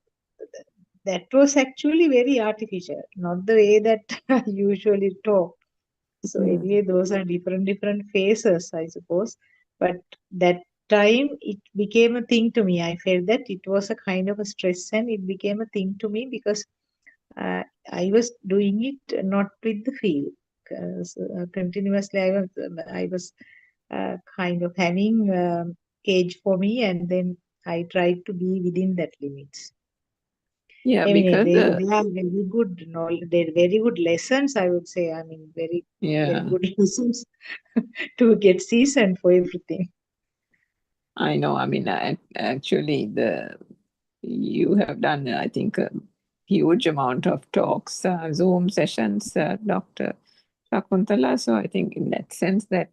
that was actually very artificial, not the way that I usually talk. So Mm. anyway, those are different phases, I suppose. But that time it became a thing to me. I felt that it was a kind of a stress, and it became a thing to me because I was doing it not with the feel. Continuously, I was kind of having cage for me, and then I tried to be within that limits. Yeah, I mean, because they are very good knowledge, they're very good lessons, I would say. I mean, very yeah, good lessons to get seasoned for everything. I know. I mean, actually, you have done, I think, a huge amount of talks, Zoom sessions, Dr. Shakuntala. So I think in that sense that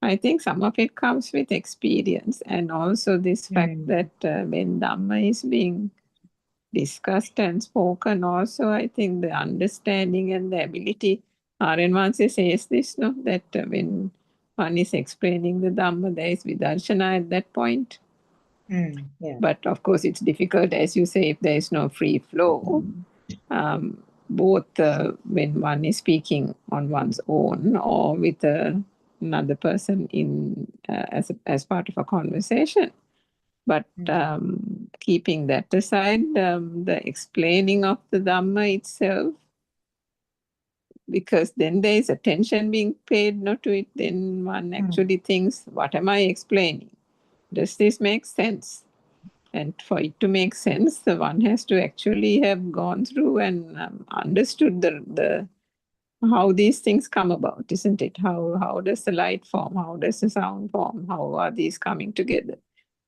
I think some of it comes with experience, and also this fact that when Dhamma is being discussed and spoken, also I think the understanding and the ability, Arenvanse says this, no, that when one is explaining the Dhamma, there is Vidarshana at that point. Yeah. But of course, it's difficult, as you say, if there is no free flow. Both when one is speaking on one's own or with another person in as part of a conversation. But keeping that aside, the explaining of the Dhamma itself, because then there is attention being paid not to it, then one actually thinks, what am I explaining? Does this make sense? And for it to make sense, the one has to actually have gone through and understood the how these things come about, isn't it? How does the light form? How does the sound form? How are these coming together?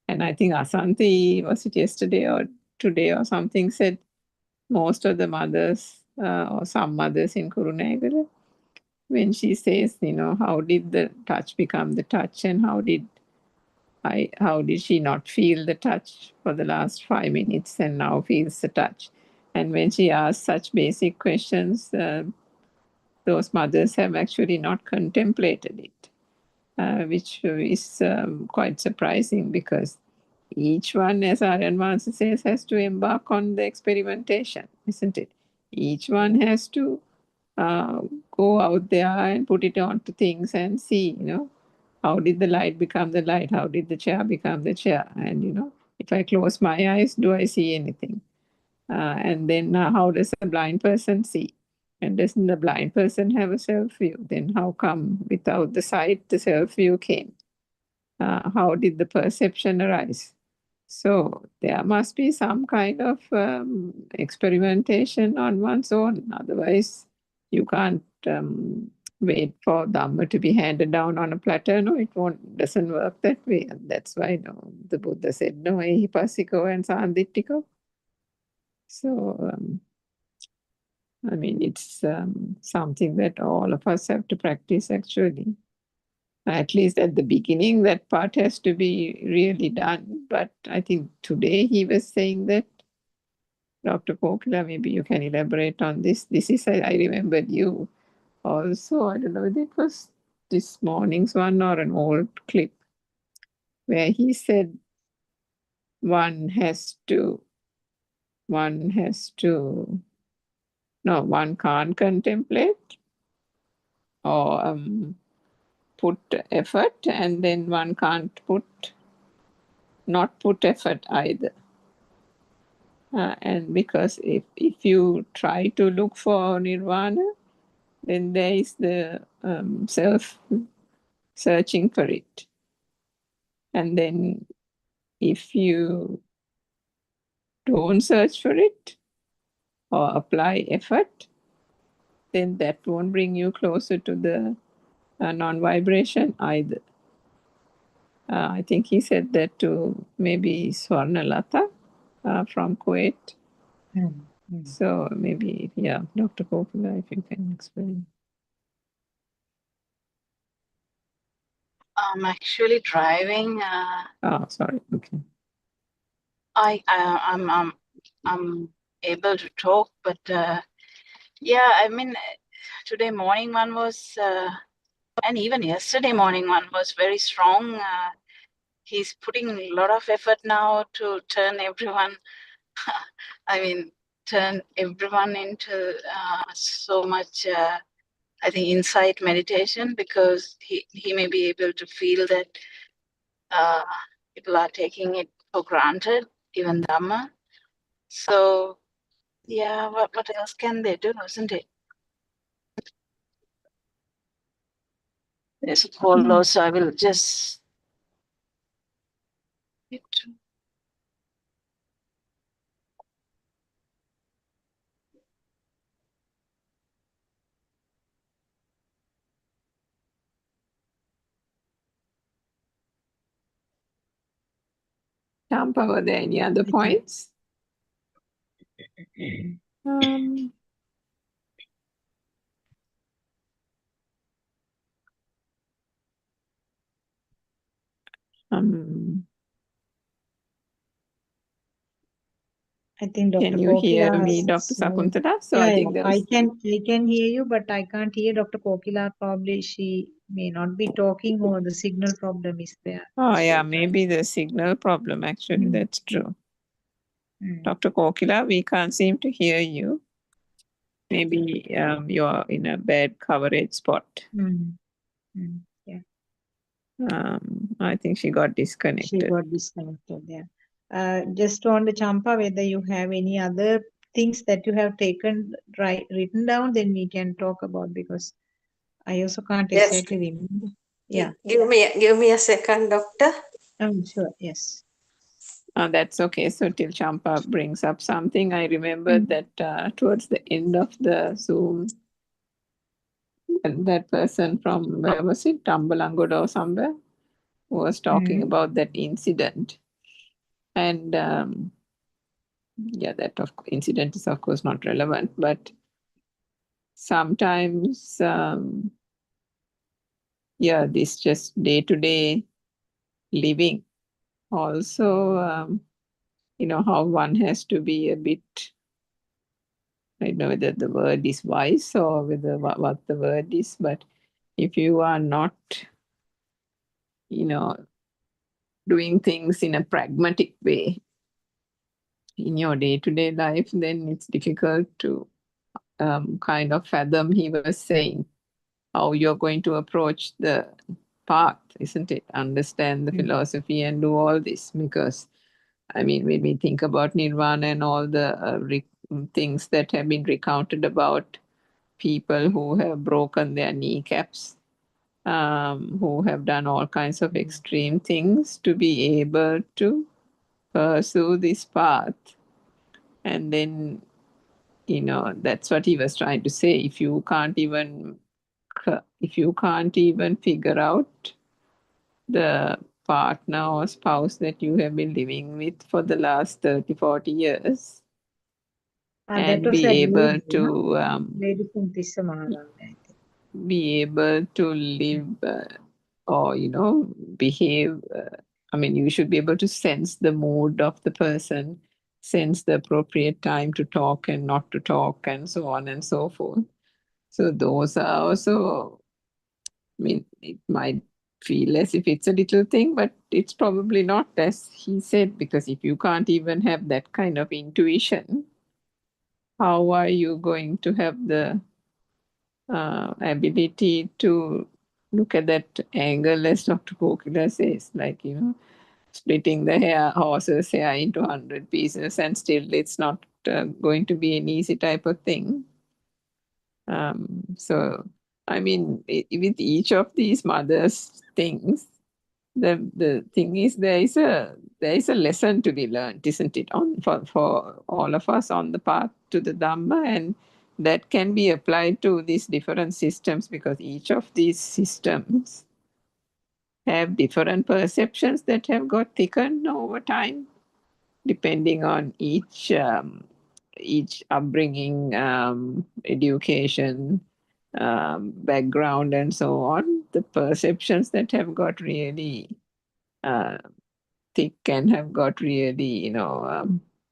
And I think Asanti, was it yesterday or today or something, said most of the mothers or some mothers in Kurunegala, when she says, how did the touch become the touch, and how did she not feel the touch for the last 5 minutes and now feels the touch? And when she asks such basic questions, those mothers have actually not contemplated it, which is quite surprising, because each one, as Aryan Mansa says, has to embark on the experimentation, isn't it? Each one has to go out there and put it onto things and see, how did the light become the light? How did the chair become the chair? And, if I close my eyes, do I see anything? And then how does a blind person see? And doesn't the blind person have a self-view? Then how come without the sight, the self-view came? How did the perception arise? So there must be some kind of experimentation on one's own. Otherwise, you can't wait for Dhamma to be handed down on a platter. No, it doesn't work that way. And that's why the Buddha said, no, ehipassiko and sanditthiko. So, I mean, it's something that all of us have to practice actually. At least at the beginning, that part has to be really done. But I think today he was saying that, Dr. Kokila, maybe you can elaborate on this. This is, I remembered you also. I don't know whether it was this morning's one or an old clip where he said one can't contemplate or put effort, and then one can't not put effort either. And because if you try to look for nirvana, then there is the self searching for it. And then if you don't search for it or apply effort, then that won't bring you closer to the non-vibration either. I think he said that to maybe Swarnalata from Kuwait. So maybe, yeah, Dr. Kokila, if you can explain. I'm actually driving. Sorry. Okay. I'm able to talk, but yeah, I mean, today morning one was, and even yesterday morning one was very strong. He's putting a lot of effort now to turn everyone. Turn everyone into so much. I think insight meditation, because he may be able to feel that people are taking it for granted, even Dhamma. So, yeah, what else can they do, isn't it? There's a call also. I will just. Champa, were there any other points? I think Dr. Can you hear me, Kokila Dr. Sakuntala? So yeah, I think there was... I can hear you, but I can't hear Dr. Kokila. Probably she may not be talking, or the signal problem is there. Oh yeah, maybe the signal problem actually, that's true. Dr. Kokila, we can't seem to hear you. Maybe you're in a bad coverage spot. Yeah. I think she got disconnected. She got disconnected, yeah. Just on the Champa, whether you have any other things that you have taken, written down, then we can talk about, because I also can't exactly remember. Yeah. Give me a second, doctor. Sure, yes. That's okay. So till Champa brings up something, I remember that towards the end of the Zoom, and that person from, where was it, Tambalangoda or somewhere, was talking about that incident. And yeah, that incident is of course not relevant, but sometimes, yeah, this just day-to-day living also, you know, how one has to be a bit, I don't know whether the word is wise or whether what the word is, but if you are not, you know, doing things in a pragmatic way in your day-to-day life, then it's difficult to kind of fathom, he was saying, how you're going to approach the path, isn't it? Understand the philosophy and do all this. Because, I mean, when we think about nirvana and all the things that have been recounted about people who have broken their kneecaps, who have done all kinds of extreme things to be able to pursue this path. And then, you know, that's what he was trying to say. If you can't even if you can't even figure out the partner or spouse that you have been living with for the last 30, 40 years That and was be that able lady, no? to Lady from Tissa Maharani, I think. be able to live or behave. I mean, you should be able to sense the mood of the person, sense the appropriate time to talk and not to talk, and so on and so forth. So those are also, I mean, it might feel as if it's a little thing, but it's probably not, as he said, because if you can't even have that kind of intuition, how are you going to have the ability to look at that angle, as Dr. Kokila says, like, splitting the horse's hair into 100 pieces, and still it's not going to be an easy type of thing. So, I mean, with each of these mothers' things, the thing is there is a lesson to be learned, isn't it, for all of us on the path to the Dhamma, and that can be applied to these different systems, because each of these systems have different perceptions that have got thickened over time, depending on each upbringing, education, background, and so on. The perceptions that have got really thick and have got really,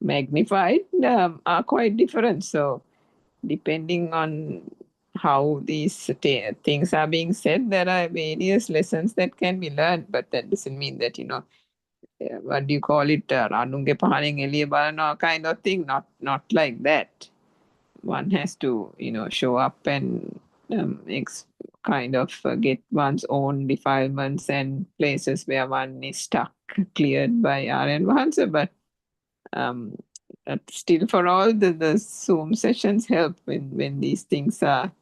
magnified, are quite different. So, depending on how these things are being said, there are various lessons that can be learned, but that doesn't mean that, what do you call it, ranunge pahanen eliya balana kind of thing. Not like that. One has to, show up and kind of get one's own defilements and places where one is stuck cleared by Aryan Vahansa. But still, for all the Zoom sessions help when these things are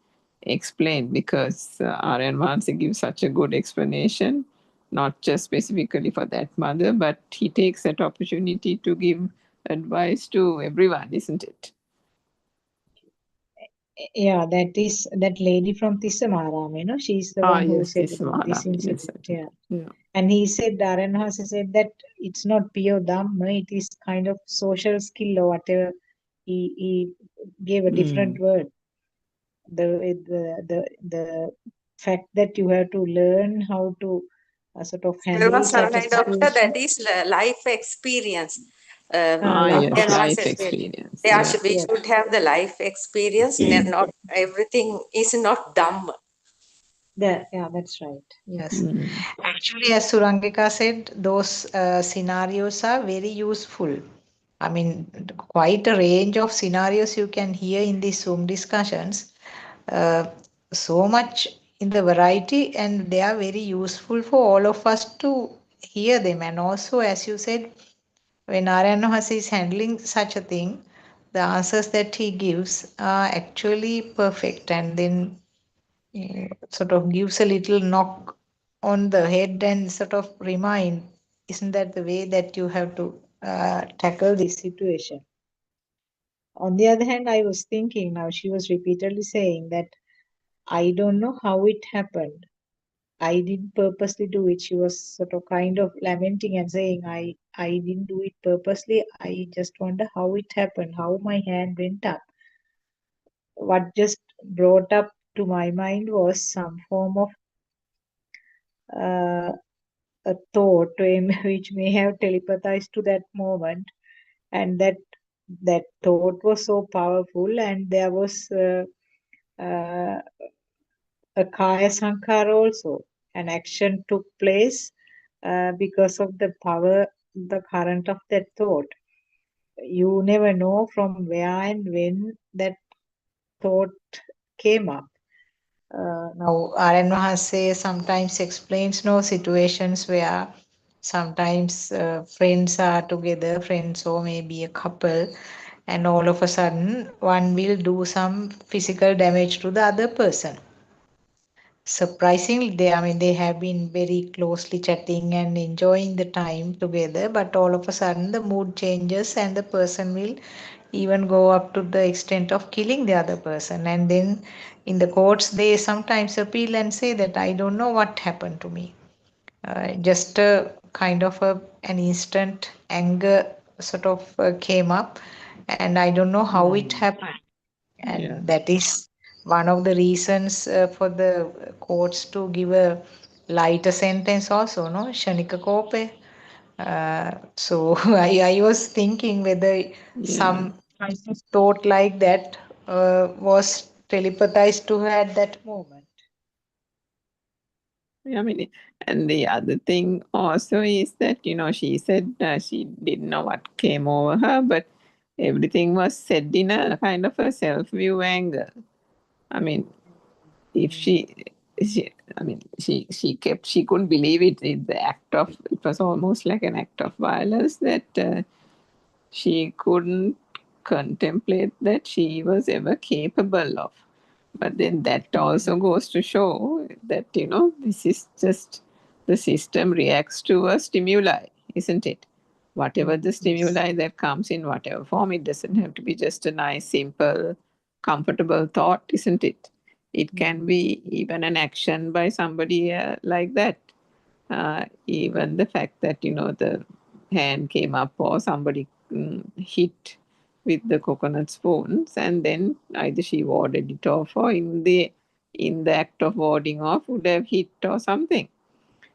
explained, because Aryan Vahansa gives such a good explanation, not just specifically for that mother, but he takes that opportunity to give advice to everyone, isn't it? Yeah, that lady from Tissa Maharani, she's the one who Yes, said this about this Maharani, yes, incident. certainly. Yeah. Yeah. And he said, Darren Hase said that it's not pure Dhamma, it is kind of social skill or whatever. He gave a different word. The fact that you have to learn how to sort of handle such a Doctor, situation. that is life experience. Life Yes, life Said, experience. we Yeah. should have the life experience. Not everything is not Dhamma. Yeah, that's right. Yes. Actually, as Surangika said, those scenarios are very useful. I mean, quite a range of scenarios you can hear in these Zoom discussions. So much in the variety, and they are very useful for all of us to hear them. And also, as you said, when Aryanahasi is handling such a thing, the answers that he gives are actually perfect, and then sort of gives a little knock on the head and sort of remind, isn't that the way that you have to tackle this situation? On the other hand, I was thinking now, she was repeatedly saying that I don't know how it happened. I didn't purposely do it. She was sort of kind of lamenting and saying, I didn't do it purposely. I just wonder how it happened, how my hand went up. What just brought up to my mind was some form of a thought which may have telepathized to that moment, and that thought was so powerful, and there was uh, a kaya sankara also. An action took place because of the power, the current of that thought. You never know from where and when that thought came up. Now, Aryan Mahase sometimes explains no situations where sometimes friends are together, friends or maybe a couple, and all of a sudden one will do some physical damage to the other person. Surprisingly, they have been very closely chatting and enjoying the time together, but all of a sudden the mood changes and the person will even go up to the extent of killing the other person. And then in the courts, they sometimes appeal and say that I don't know what happened to me. Just a kind of an instant anger sort of came up, and I don't know how it happened. Yeah. And that is one of the reasons for the courts to give a lighter sentence also, no? Shanika Kope. So I was thinking whether Yeah. some thought like that was telepathized to her at that moment. I mean, and the other thing also is that, she said she didn't know what came over her, but everything was said in a kind of a self-view angle. I mean, if she couldn't believe it. It was almost like an act of violence that she couldn't contemplate that she was ever capable of. But then that also goes to show that, this is just the system reacts to a stimuli, isn't it? Whatever the stimuli that comes in whatever form, it doesn't have to be just a nice, simple, comfortable thought, isn't it? It can be even an action by somebody like that. Even the fact that, the hand came up or somebody hit with the coconut spoons, and then either she warded it off or in the act of warding off would have hit or something.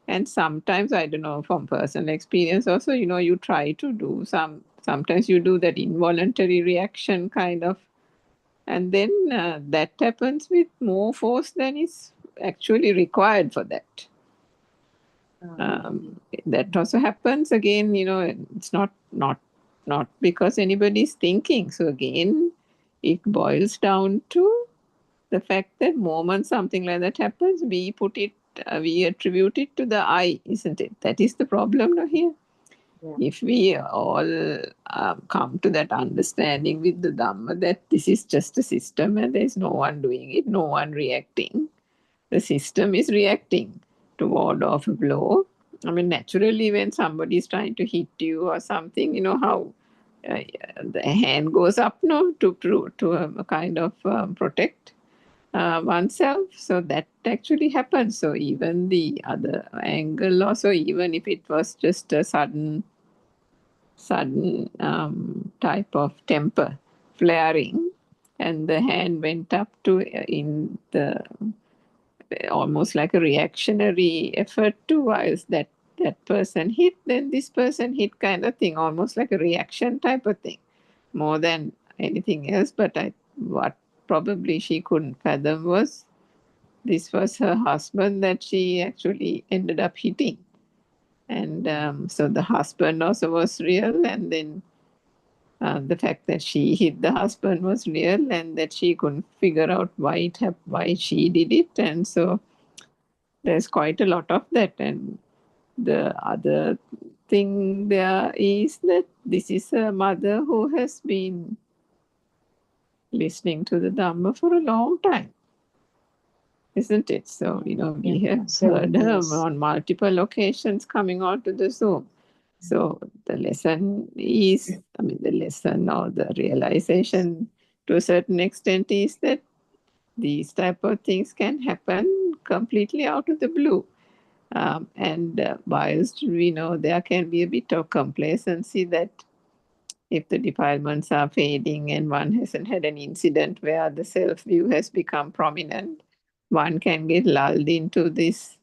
And sometimes, I don't know, from personal experience also, you try to do sometimes you do that involuntary reaction kind of, and then that happens with more force than is actually required for that. That also happens again, it's not because anybody's thinking. So again, it boils down to the fact that moment something like that happens, we attribute it to the I, isn't it? That is the problem now here. If we all come to that understanding with the Dhamma that this is just a system and there's no one doing it, no one reacting, the system is reacting to ward off a blow. I mean, naturally, when somebody is trying to hit you or something, how the hand goes up, no, to kind of protect oneself. So that actually happens. So even the other angle, also, even if it was just a sudden type of temper flaring, and the hand went up to in the almost like a reactionary effort to whilst that person hit, then this person hit kind of thing, almost like a reaction type of thing, more than anything else. But what probably she couldn't fathom was this was her husband that she actually ended up hitting. And so the husband also was real, and then the fact that she hit the husband was real, and that she couldn't figure out why she did it. And so there's quite a lot of that. And the other thing there is that this is a mother who has been listening to the Dhamma for a long time, isn't it? So, we have heard her on multiple occasions coming on to the Zoom. So the lesson is, the lesson or the realization to a certain extent is that these type of things can happen completely out of the blue. And whilst we know there can be a bit of complacency that if the defilements are fading and one hasn't had an incident where the self-view has become prominent, one can get lulled into this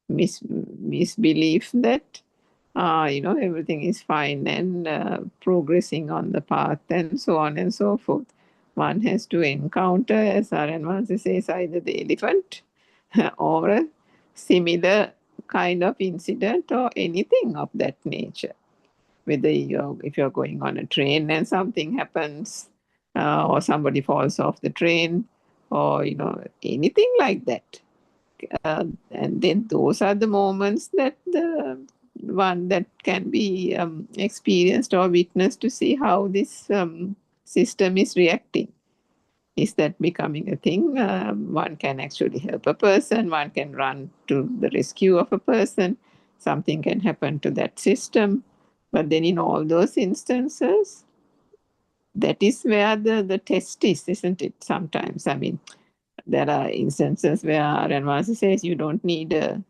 misbelief that everything is fine and progressing on the path and so on and so forth. One has to encounter, as Aranwansi says, either the elephant or a similar kind of incident or anything of that nature. Whether if you're going on a train and something happens, or somebody falls off the train, or anything like that. And then those are the moments that the one that can be experienced or witnessed to see how this system is reacting. Is that becoming a thing? One can actually help a person, one can run to the rescue of a person, something can happen to that system. But then in all those instances, that is where the test is, isn't it? Sometimes, I mean, there are instances where Ranvasi says you don't need an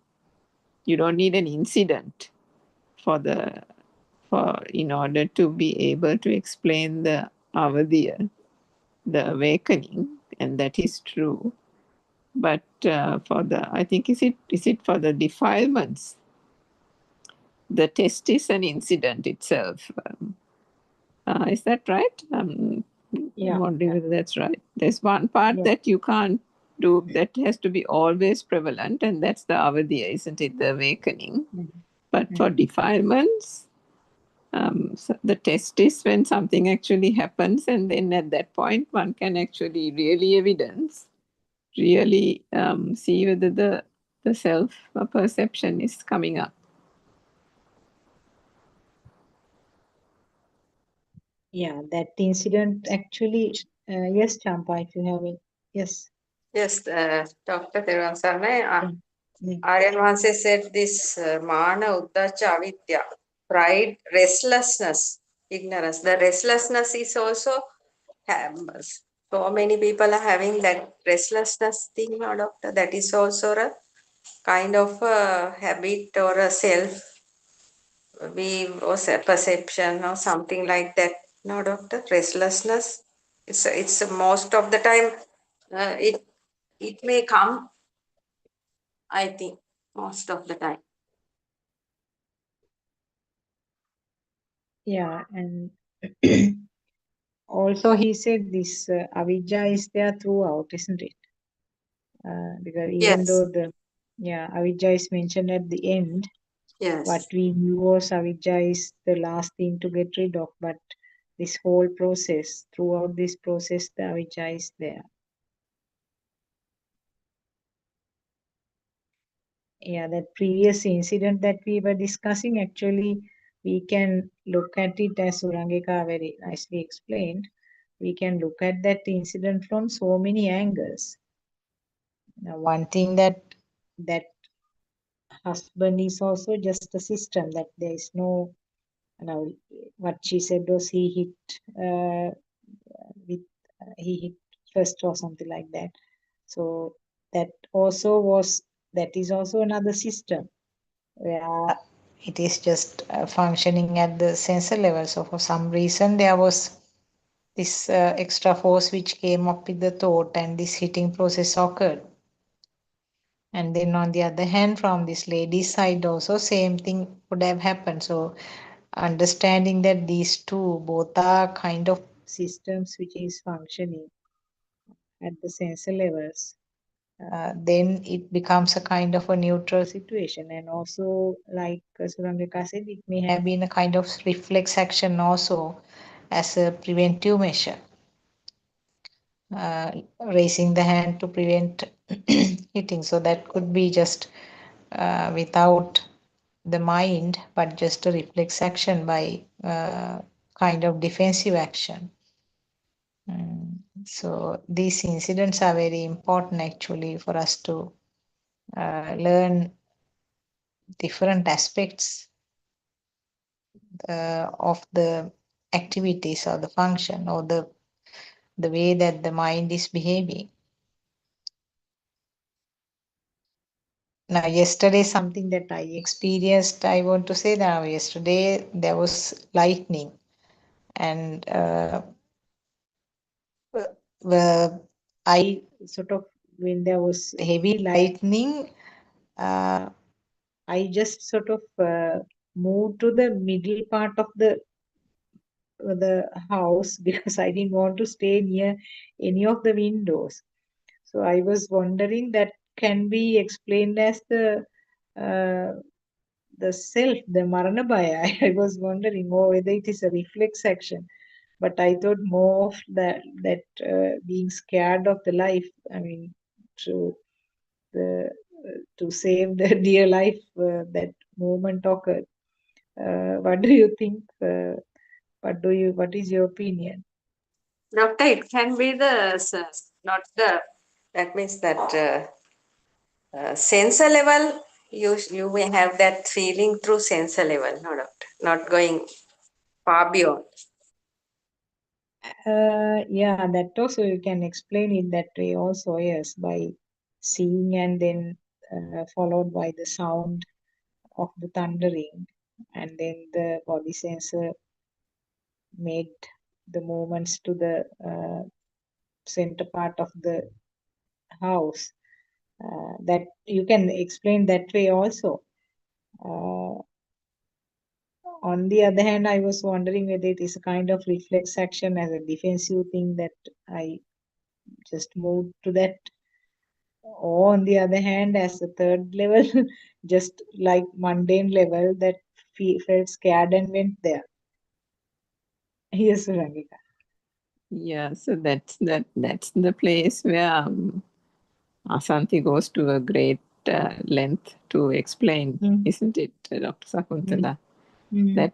incident in order to be able to explain the avadya, the awakening, and that is true. But I think is it for the defilements? The test is an incident itself. Is that right? I'm wondering whether that's right. There's one part that you can't do, that has to be always prevalent, and that's the avadya, isn't it? The awakening. But for defilements, so the test is when something actually happens, and then at that point one can actually really evidence, really see whether the self perception is coming up. Yeah, that incident actually, yes, Champa, if you have it. Yes. Yes, Dr. Theruvan Saranai, Yeah. Aryan Vanse said this mana, uddacha, avidya, pride, restlessness, ignorance. The restlessness is also, so many people are having that restlessness thing, no, doctor? That is also a kind of a habit or a self or perception or something like that, no, doctor? Restlessness. It's most of the time it may come, I think, most of the time. Yeah, and also he said this avijja is there throughout, isn't it? Because even Yes. though avijja is mentioned at the end, Yes. what we knew was avijja is the last thing to get rid of, but this whole process, throughout this process, the avijja is there. Yeah, that previous incident that we were discussing, actually, we can look at it as Surangika very nicely explained. We can look at that incident from so many angles. Now, one thing that husband is also just a system, that there is no, now what she said was he hit first or something like that. So that is also another system where it is just functioning at the sensor level. So for some reason there was this extra force which came up with the thought, and this hitting process occurred. And then on the other hand, from this lady's side also, same thing would have happened. So understanding that these two both are kind of systems which is functioning at the sensor levels, then it becomes a kind of a neutral situation. And also, like Surangika said, it may have been a kind of reflex action also as a preventive measure. Raising the hand to prevent hitting. So that could be just without the mind, but just a reflex action by kind of defensive action. So these incidents are very important actually for us to learn different aspects of the activities or the function or the way that the mind is behaving. Now, yesterday, something that I experienced, I want to say that yesterday there was lightning, and I sort of, when there was heavy lightning, I just sort of moved to the middle part of the house because I didn't want to stay near any of the windows. So I was wondering, that can be explained as the self, the Maranabhaya. I was wondering, whether it is a reflex action. But I thought more of that being scared of the life. I mean, to save the dear life, that moment occurred. What do you think? What is your opinion? Doctor, it can be not the, that means that sensor level, you may have that feeling through sensor level, no, doctor, not going far beyond. Yeah, that also you can explain it that way also, yes, by seeing and then followed by the sound of the thundering, and then the body sensor made the movements to the center part of the house. That you can explain that way also. On the other hand, I was wondering whether it is a kind of reflex action as a defensive thing that I just moved to that, or on the other hand, as a third level, just like mundane level that felt scared and went there. Yes, Rangika. Yeah, so that's the place where Asanti goes to a great length to explain, isn't it, Dr. Sakuntala? That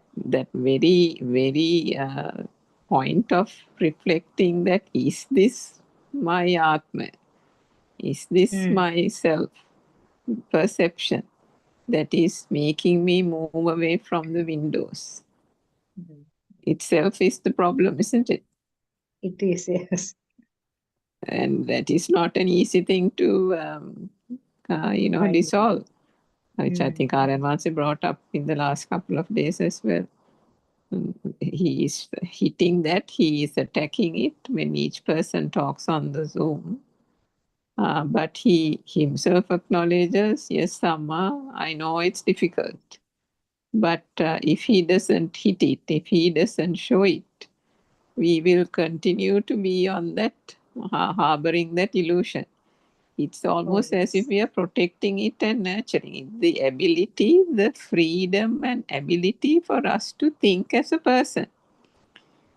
very, very point of reflecting that, is this my Atma? Is this my self perception that is making me move away from the windows? Itself is the problem, isn't it? It is, yes. And that is not an easy thing to, dissolve, which I think Aryan Vansi brought up in the last couple of days as well. He is hitting that, he is attacking it when each person talks on the Zoom. But he himself acknowledges, yes, Sama, I know it's difficult. But if he doesn't hit it, if he doesn't show it, we will continue to be on that, harboring that illusion. It's almost as if we are protecting it and nurturing it. The ability, the freedom and ability for us to think as a person.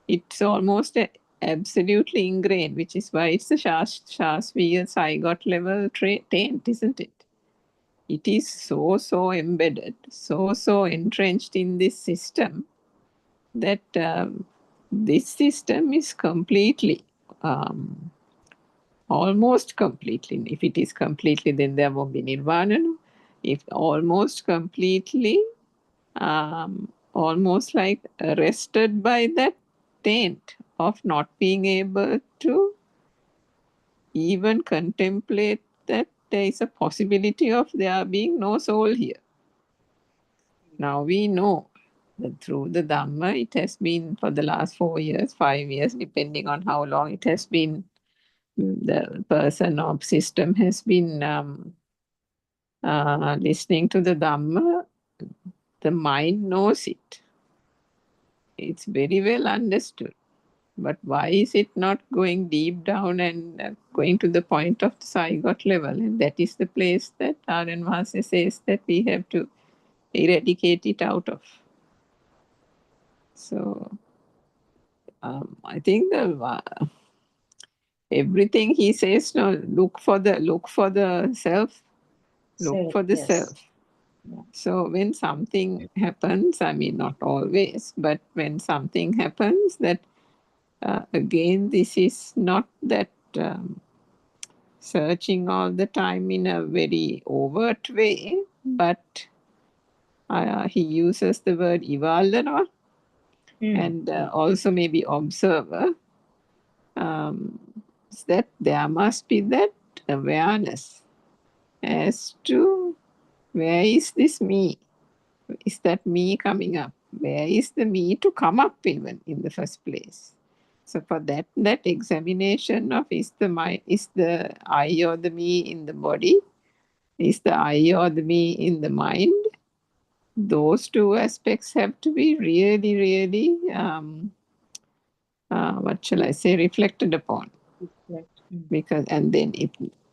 It's almost absolutely ingrained, which is why it's a Shasviya zygote level taint, isn't it? It is so embedded, so entrenched in this system that this system is completely, almost completely, if it is completely, then there won't be nirvana. If almost completely, almost like arrested by that taint of not being able to even contemplate that there is a possibility of there being no soul here. Now we know that through the Dhamma, it has been for the last 4 years, 5 years, depending on how long it has been, the person or system has been listening to the Dhamma, the mind knows it. It's very well understood. But why is it not going deep down and going to the point of the zygote level? And that is the place that Aryan Vasi says that we have to eradicate it out of. So I think everything he says, no, look for the self, look for the self. Yeah. So when something happens, I mean, not always, but when something happens, that again, this is not that searching all the time in a very overt way, but he uses the word ivalana and also maybe observer. That there must be that awareness as to where is this me? Is that me coming up? Where is the me to come up even in the first place? So for that examination of is the I or the me in the body, is the I or the me in the mind, those two aspects have to be really, really, what shall I say, reflected upon. Because, and then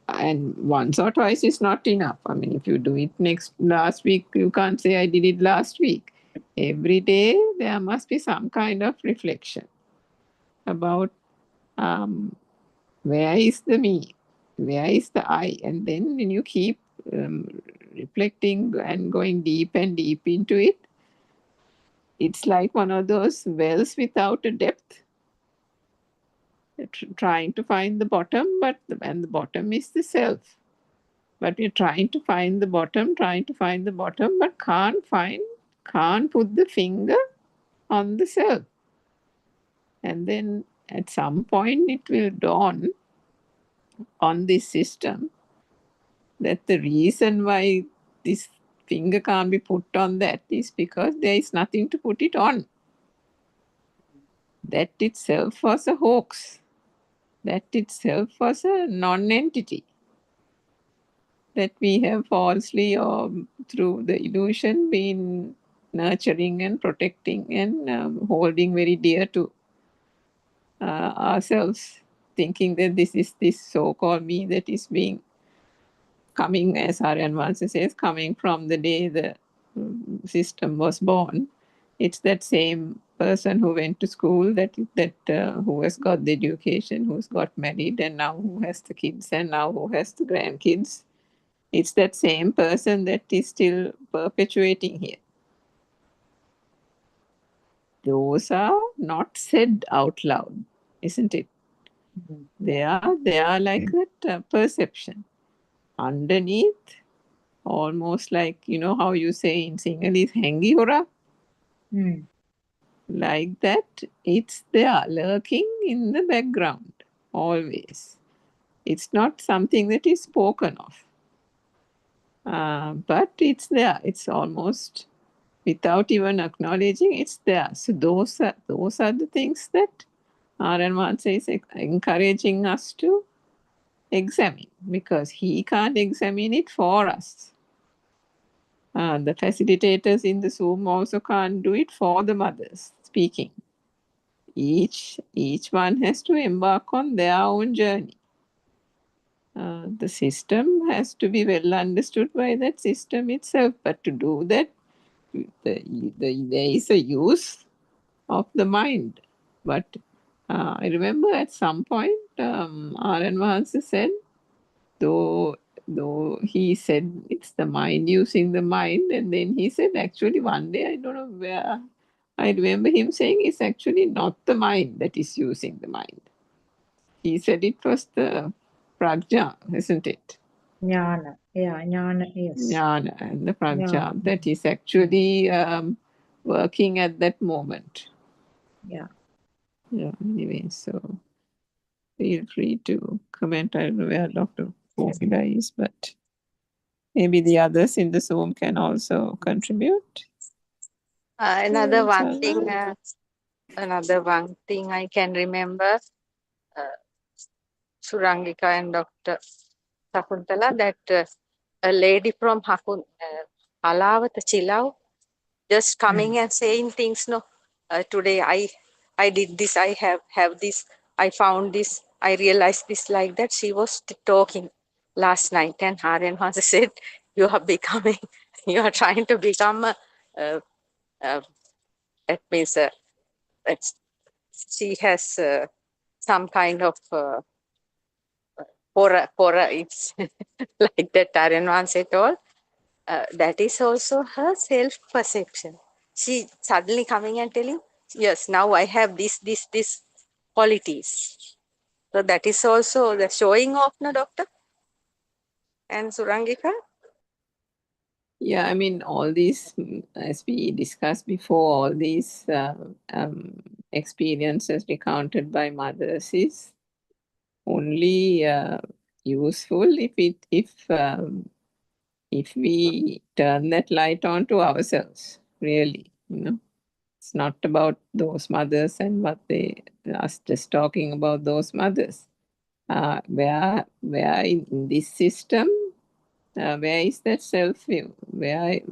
and once or twice is not enough. I mean, if you do it last week, you can't say I did it last week. Every day there must be some kind of reflection about where is the me, where is the I, and then when you keep reflecting and going deep and deep into it, it's like one of those wells without a depth, trying to find the bottom, and the bottom is the self. But we're trying to find the bottom, but can't put the finger on the self. And then at some point it will dawn on this system that the reason why this finger can't be put on that is because there is nothing to put it on. That itself was a hoax. That itself was a non-entity that we have falsely or through the illusion been nurturing and protecting and holding very dear to ourselves, thinking that this is this so-called me that is being coming, as Aryan Vansa says, coming from the day the system was born. It's that same person who went to school, who has got the education, who's got married, and now who has the kids, and now who has the grandkids. It's that same person that is still perpetuating here. Those are not said out loud, isn't it? They are like that perception. Underneath, almost like, you know how you say in Sinhalese, hengi hora? Like that, it's there, lurking in the background, always. It's not something that is spoken of. But it's there. It's almost, without even acknowledging, it's there. So those are the things that Aryan Vansa is encouraging us to examine, because he can't examine it for us. The facilitators in the Zoom also can't do it for the mothers speaking. Each one has to embark on their own journey. The system has to be well understood by that system itself. But to do that, there is a use of the mind. But I remember at some point, Aryan Vansa said, though he said it's the mind using the mind, and then he said, actually one day, I don't know where, I remember him saying it's actually not the mind that is using the mind. He said it was the prajna, isn't it? Jnana. Yeah, jnana, yes. Jnana and the prajna Jnana. that is actually working at that moment. Yeah. Yeah, anyway, so feel free to comment. I don't know where Dr. Kofila is, but maybe the others in the Zoom can also contribute. Another one thing I can remember, Surangika and Dr. Sakuntala, that a lady from Halawata Chilau just coming and saying things, no, today I did this, I have this, I found this, I realized this, like that. She was talking last night, and Aryan Vansa said, you are trying to become that means she has some kind of pora, it's like that Aryan Vansa told. That is also her self-perception. She suddenly coming and telling, yes, now I have this qualities. So that is also the showing off, no, Doctor? And Surangika? Yeah, I mean, all these, as we discussed before, all these experiences recounted by mothers is only useful if we turn that light on to ourselves, really, you know. It's not about those mothers and what they us just talking about those mothers. Where in this system, where is that self-view? Why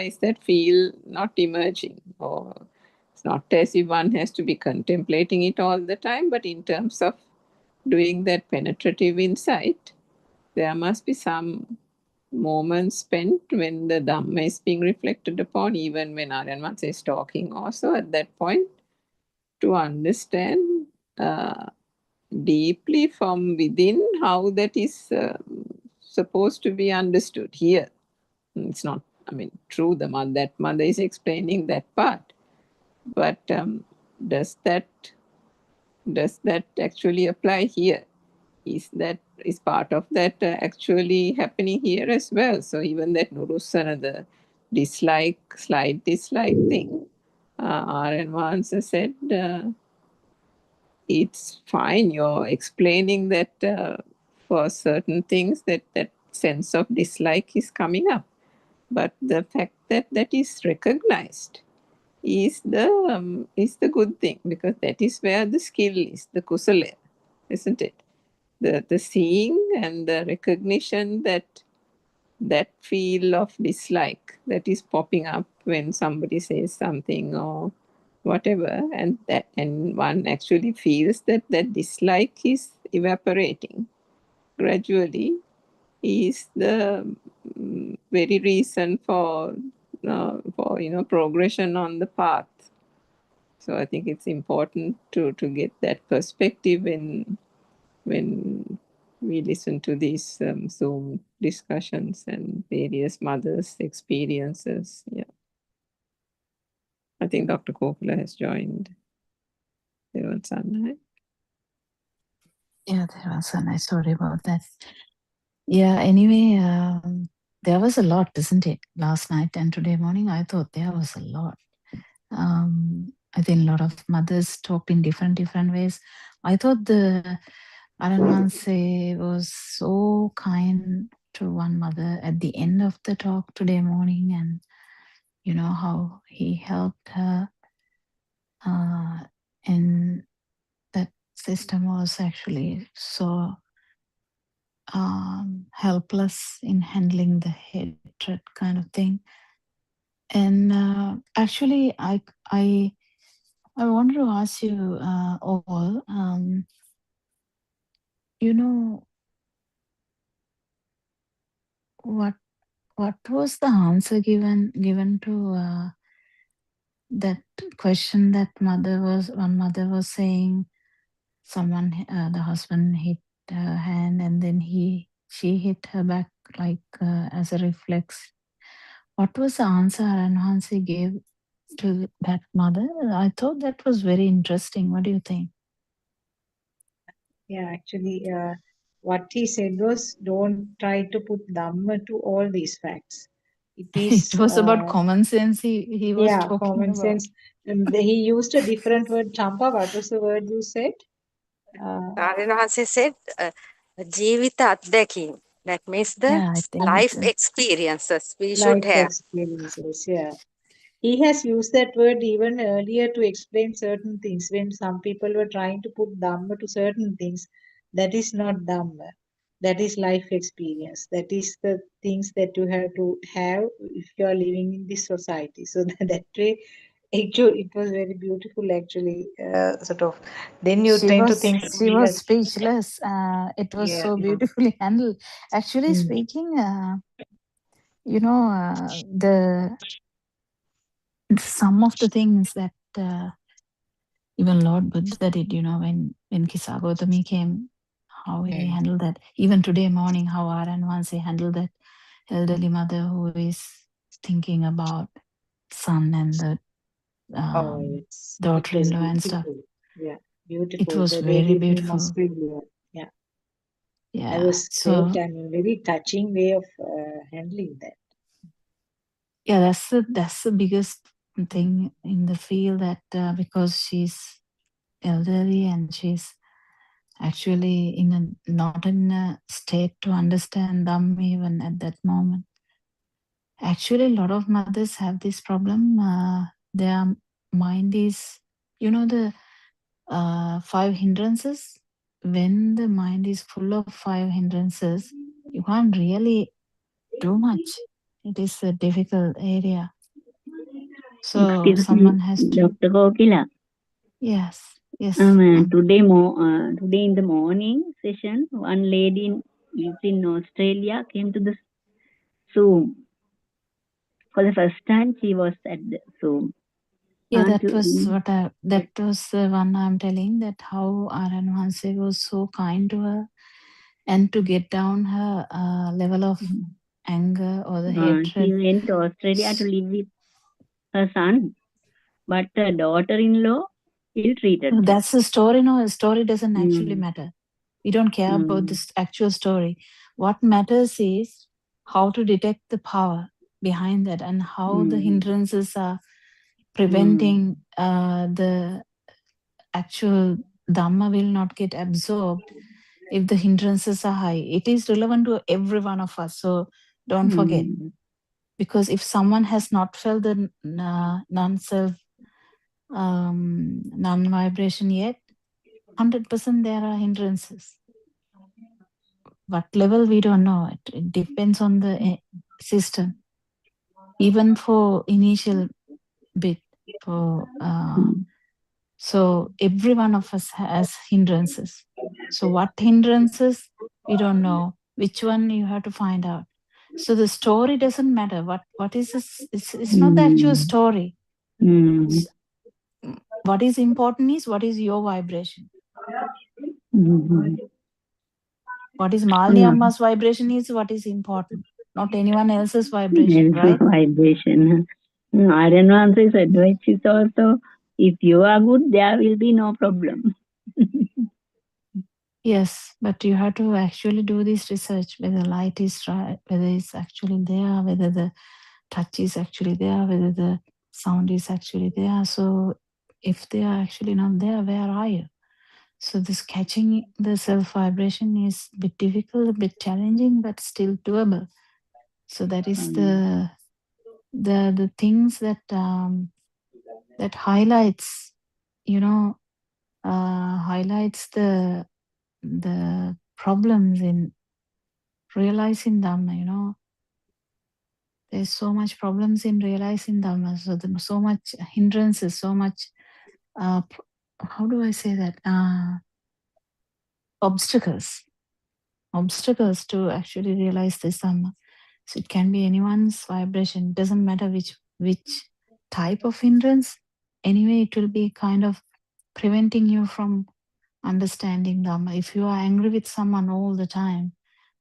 is that feel not emerging? Or it's not as if one has to be contemplating it all the time, but in terms of doing that penetrative insight, there must be some moments spent when the Dhamma is being reflected upon, even when Aryan Vansa is talking also at that point, to understand deeply from within how that is supposed to be understood here. It's not, I mean, true, that mother is explaining that part, but does that actually apply here? Is part of that actually happening here as well? So even that Nurussana, the slight dislike thing, Aryan Vansa said, it's fine. You're explaining that for certain things that sense of dislike is coming up. But the fact that that is recognized is the good thing, because that is where the skill is, the kusala, isn't it? The seeing and the recognition that feel of dislike that is popping up when somebody says something or whatever, and one actually feels that that dislike is evaporating gradually, is the very reason for progression on the path. So I think it's important to get that perspective when we listen to these Zoom discussions and various mothers' experiences. Yeah, I think Dr. Kopula has joined. There was Sanna. Yeah, there was Sanna. Sorry about that. Yeah, anyway, there was a lot, isn't it? Last night and today morning, I thought there was a lot. I think a lot of mothers talked in different ways. I thought the Aranmanse was so kind to one mother at the end of the talk today morning, and you know how he helped her, and that system was actually so helpless in handling the hatred kind of thing. And actually, I wanted to ask you all, you know, what was the answer given to that question that one mother was saying, someone, the husband hit her hand and then she hit her back like as a reflex. What was the answer Aranhansi gave to that mother? I thought that was very interesting. What do you think? Yeah, actually, what he said was, don't try to put Dhamma to all these facts. It is, It was about common sense he was yeah, talking common about. sense. And he used a different word. Champa, what was the word you said? Arinavasi said, Jivita Atdekim. That means the Yeah, I think life experiences we should Life have. experiences, yeah. He has used that word even earlier to explain certain things. When some people were trying to put Dhamma to certain things, that is not Dhamma. That is life experience. That is the things that you have to have if you are living in this society. So that way, actually, it was very beautiful, actually, sort of. Then you tend to think she he was has, speechless. It was yeah. so beautifully handled. Actually Mm. speaking, you know, some of the things that even Lord Buddha did, you know, when Kisagotami came, how he handled that. Even today morning, how Aranwansi handled that elderly mother who is thinking about son and the Oh, yes. It was daughter-in-law and stuff. beautiful. Yeah, It beautiful. was The very lady from beautiful. Australia. Yeah. I Yeah. was So great. I mean, very touching way of handling that. yeah, that's the biggest thing in the field, that because she's elderly and she's actually not in a state to understand them even at that moment. Actually, a lot of mothers have this problem. Their mind is, you know, the 5 hindrances. When the mind is full of 5 hindrances, you can't really do much. It is a difficult area. So Excuse me, someone has to. Dr. Kokila. Yes. Today in the morning session, one lady in Australia came to the Zoom. For the first time, she was at the Zoom. Yeah, that was the one I'm telling, that how Aranwanse was so kind to her, and to get down her level of anger or the hatred. She went to Australia to live with her son, but her daughter-in-law ill-treated her. That's the story. No, the story doesn't actually matter. We don't care about this actual story. What matters is how to detect the power behind that, and how the hindrances are preventing the actual Dhamma will not get absorbed if the hindrances are high. It is relevant to every one of us. So don't forget. Because if someone has not felt the non-self, non-vibration yet, 100% there are hindrances. What level, we don't know. It depends on the system. Even for initial bit, so every one of us has hindrances. So what hindrances, we don't know. Which one you have to find out. So the story doesn't matter. What is this? It's not the actual story. What is important is what is your vibration. What is Malini Amma's vibration is what is important, not anyone else's vibration, right? Vibration. Aryanvance's advice is also, if you are good, there will be no problem. Yes, but you have to actually do this research, whether light is right, whether it's actually there, whether the touch is actually there, whether the sound is actually there. So if they are actually not there, where are you? So this catching the self vibration is a bit difficult, a bit challenging, but still doable. So that is the things that that highlights, highlights the problems in realizing Dhamma. There's so much problems in realizing Dhamma. So so much hindrances, so much how do I say that? Obstacles to actually realize this Dhamma. So it can be anyone's vibration. It doesn't matter which type of hindrance. Anyway, it will be kind of preventing you from understanding Dhamma. If you are angry with someone all the time,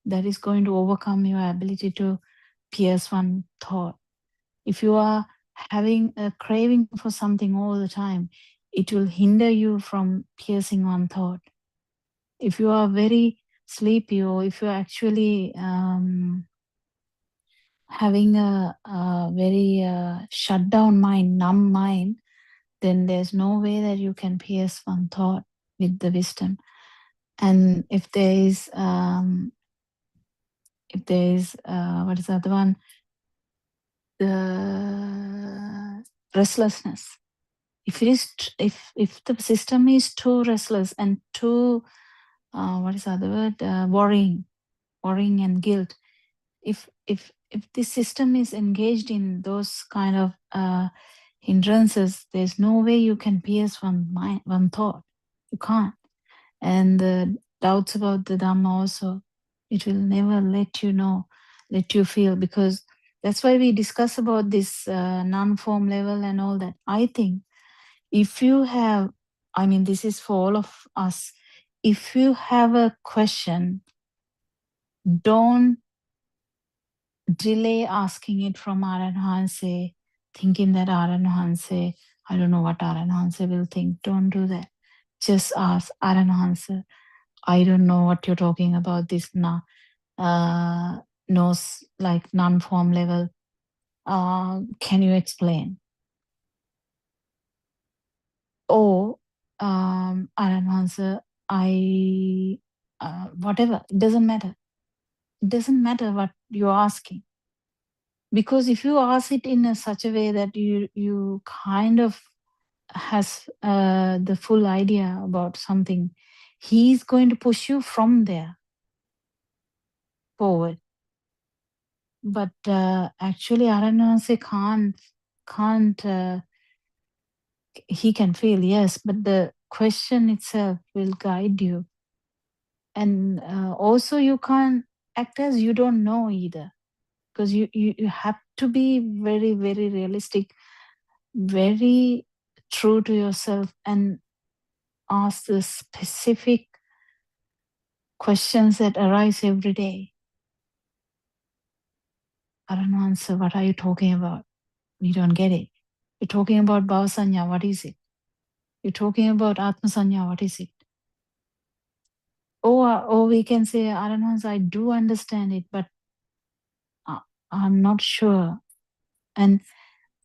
that is going to overcome your ability to pierce one thought. If you are having a craving for something all the time, it will hinder you from piercing one thought. If you are very sleepy, or if you're actually having a very shut down mind, numb mind, then there's no way that you can pierce one thought with the wisdom. And if there is what is the other one? The restlessness. If it is, if the system is too restless and too what is the other word? Worrying and guilt. If this system is engaged in those kind of hindrances, there's no way you can pierce one thought. You can't. And the doubts about the Dhamma also, it will never let you feel, because that's why we discuss about this non-form level and all that. I think if you have, this is for all of us, if you have a question, don't delay asking it from Aranhanse, thinking that Aranhanse, I don't know what Aranhanse will think. Don't do that. Just ask Aranhanse, I don't know what you're talking about, this like non-form level. Can you explain? Or Aranhanse, whatever, it doesn't matter. It doesn't matter what you're asking. Because if you ask it in such a way that you kind of has the full idea about something, he's going to push you from there forward. But actually, Aranhanse can't. He can feel, yes, but the question itself will guide you. And also, you can't act as you don't know either, because you have to be very, very realistic, very true to yourself, and ask the specific questions that arise every day. Aranhanse, what are you talking about? We don't get it. You're talking about Bhavasanya, what is it? You're talking about Atmasanya, what is it? Or we can say, Aranhanse, I do understand it, but I'm not sure. And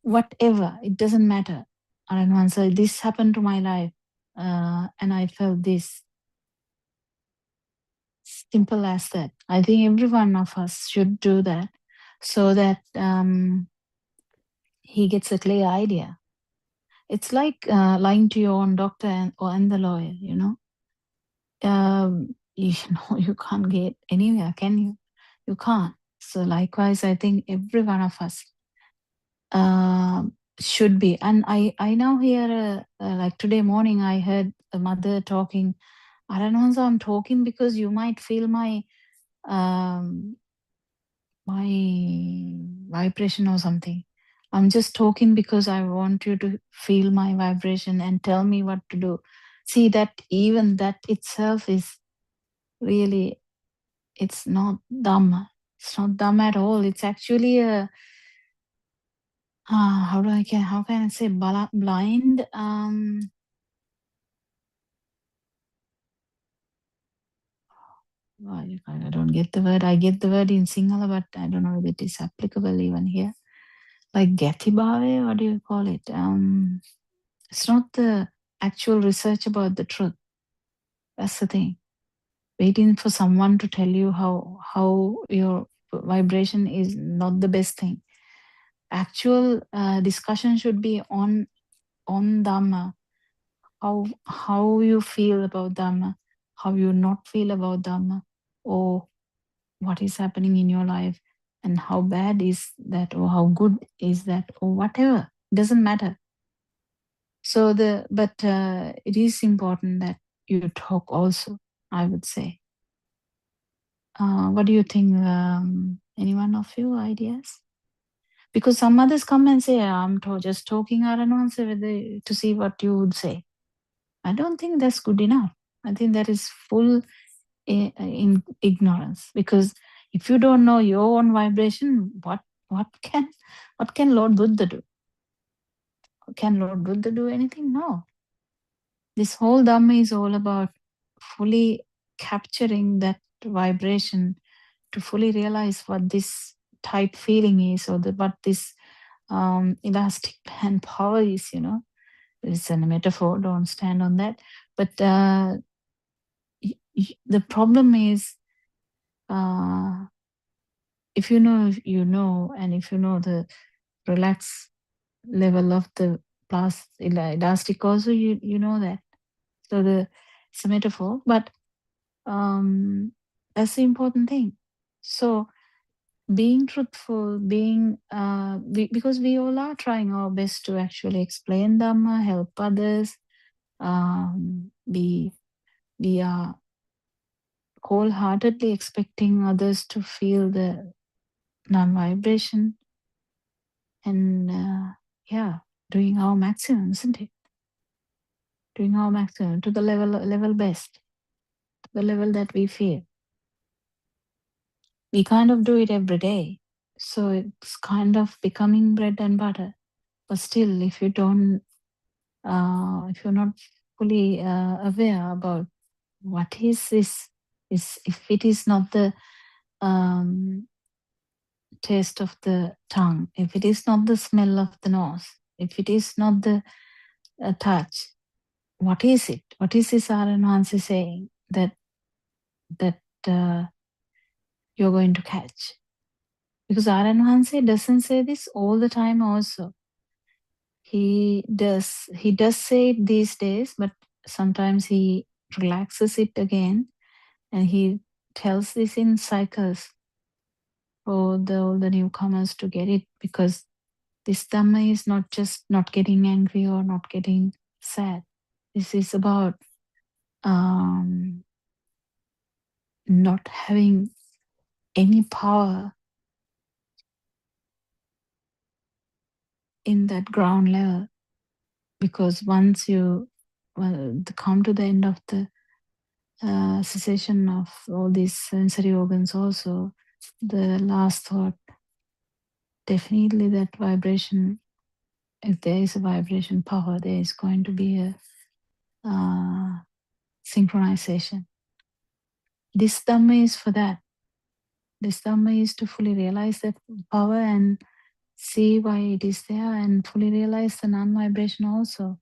whatever, it doesn't matter. Aranhanse, this happened to my life. and I felt this. Simple as that. I think every one of us should do that so that he gets a clear idea. It's like lying to your own doctor and the lawyer, you know. You know, you can't get anywhere, can you? You can't. So likewise, I think every one of us should be. And I now hear, like today morning, I heard a mother talking. I don't know, I'm talking because you might feel my vibration or something. I'm just talking because I want you to feel my vibration and tell me what to do. See, that even that itself is really, it's not dumb. It's not dumb at all. It's actually a, how can I say, blind, I don't get the word. I get the word in Sinhala, but I don't know if it is applicable even here. Like Gatibave, what do you call it? It's not the actual research about the truth. That's the thing. Waiting for someone to tell you how your vibration is not the best thing. Actual discussion should be on Dhamma. How you feel about Dhamma, how you not feel about Dhamma, or what is happening in your life, and how bad is that, or how good is that, or whatever. Doesn't matter. So it is important that you talk also, I would say. What do you think? Any one of you ideas? Because some others come and say, I'm just talking, I don't know, to see what you would say. I don't think that's good enough. I think that is full in ignorance. Because if you don't know your own vibration, what can Lord Buddha do? Can Lord Buddha do anything? No. This whole Dhamma is all about fully capturing that vibration to fully realize what this tight feeling is, or what this elastic band power is, you know. It's a metaphor, don't stand on that. But the problem is, if you know, you know, and if you know the relaxed level of the elastic also, you know that. So it's a metaphor, but that's the important thing. So being truthful, because we all are trying our best to actually explain Dhamma, help others. We are wholeheartedly expecting others to feel the non-vibration, and doing our maximum, isn't it? Doing our maximum to the level best, to the level that we feel. We kind of do it every day, so it's kind of becoming bread and butter. But still, if you don't, if you're not fully aware about what is this, if it is not the taste of the tongue, if it is not the smell of the nose, if it is not the touch, what is it? What is this Aranwansi saying that you're going to catch? Because Aranwansi doesn't say this all the time also. He does say it these days, but sometimes he relaxes it again, and he tells this in cycles for all the newcomers to get it, because this Dhamma is not just not getting angry or not getting sad. This is about not having any power in that ground level. Because once you come to the end of the cessation of all these sensory organs also, the last thought, definitely that vibration, if there is a vibration power, there is going to be a synchronization. This Dhamma is for that. This Dhamma is to fully realize that power and see why it is there, and fully realize the non-vibration also.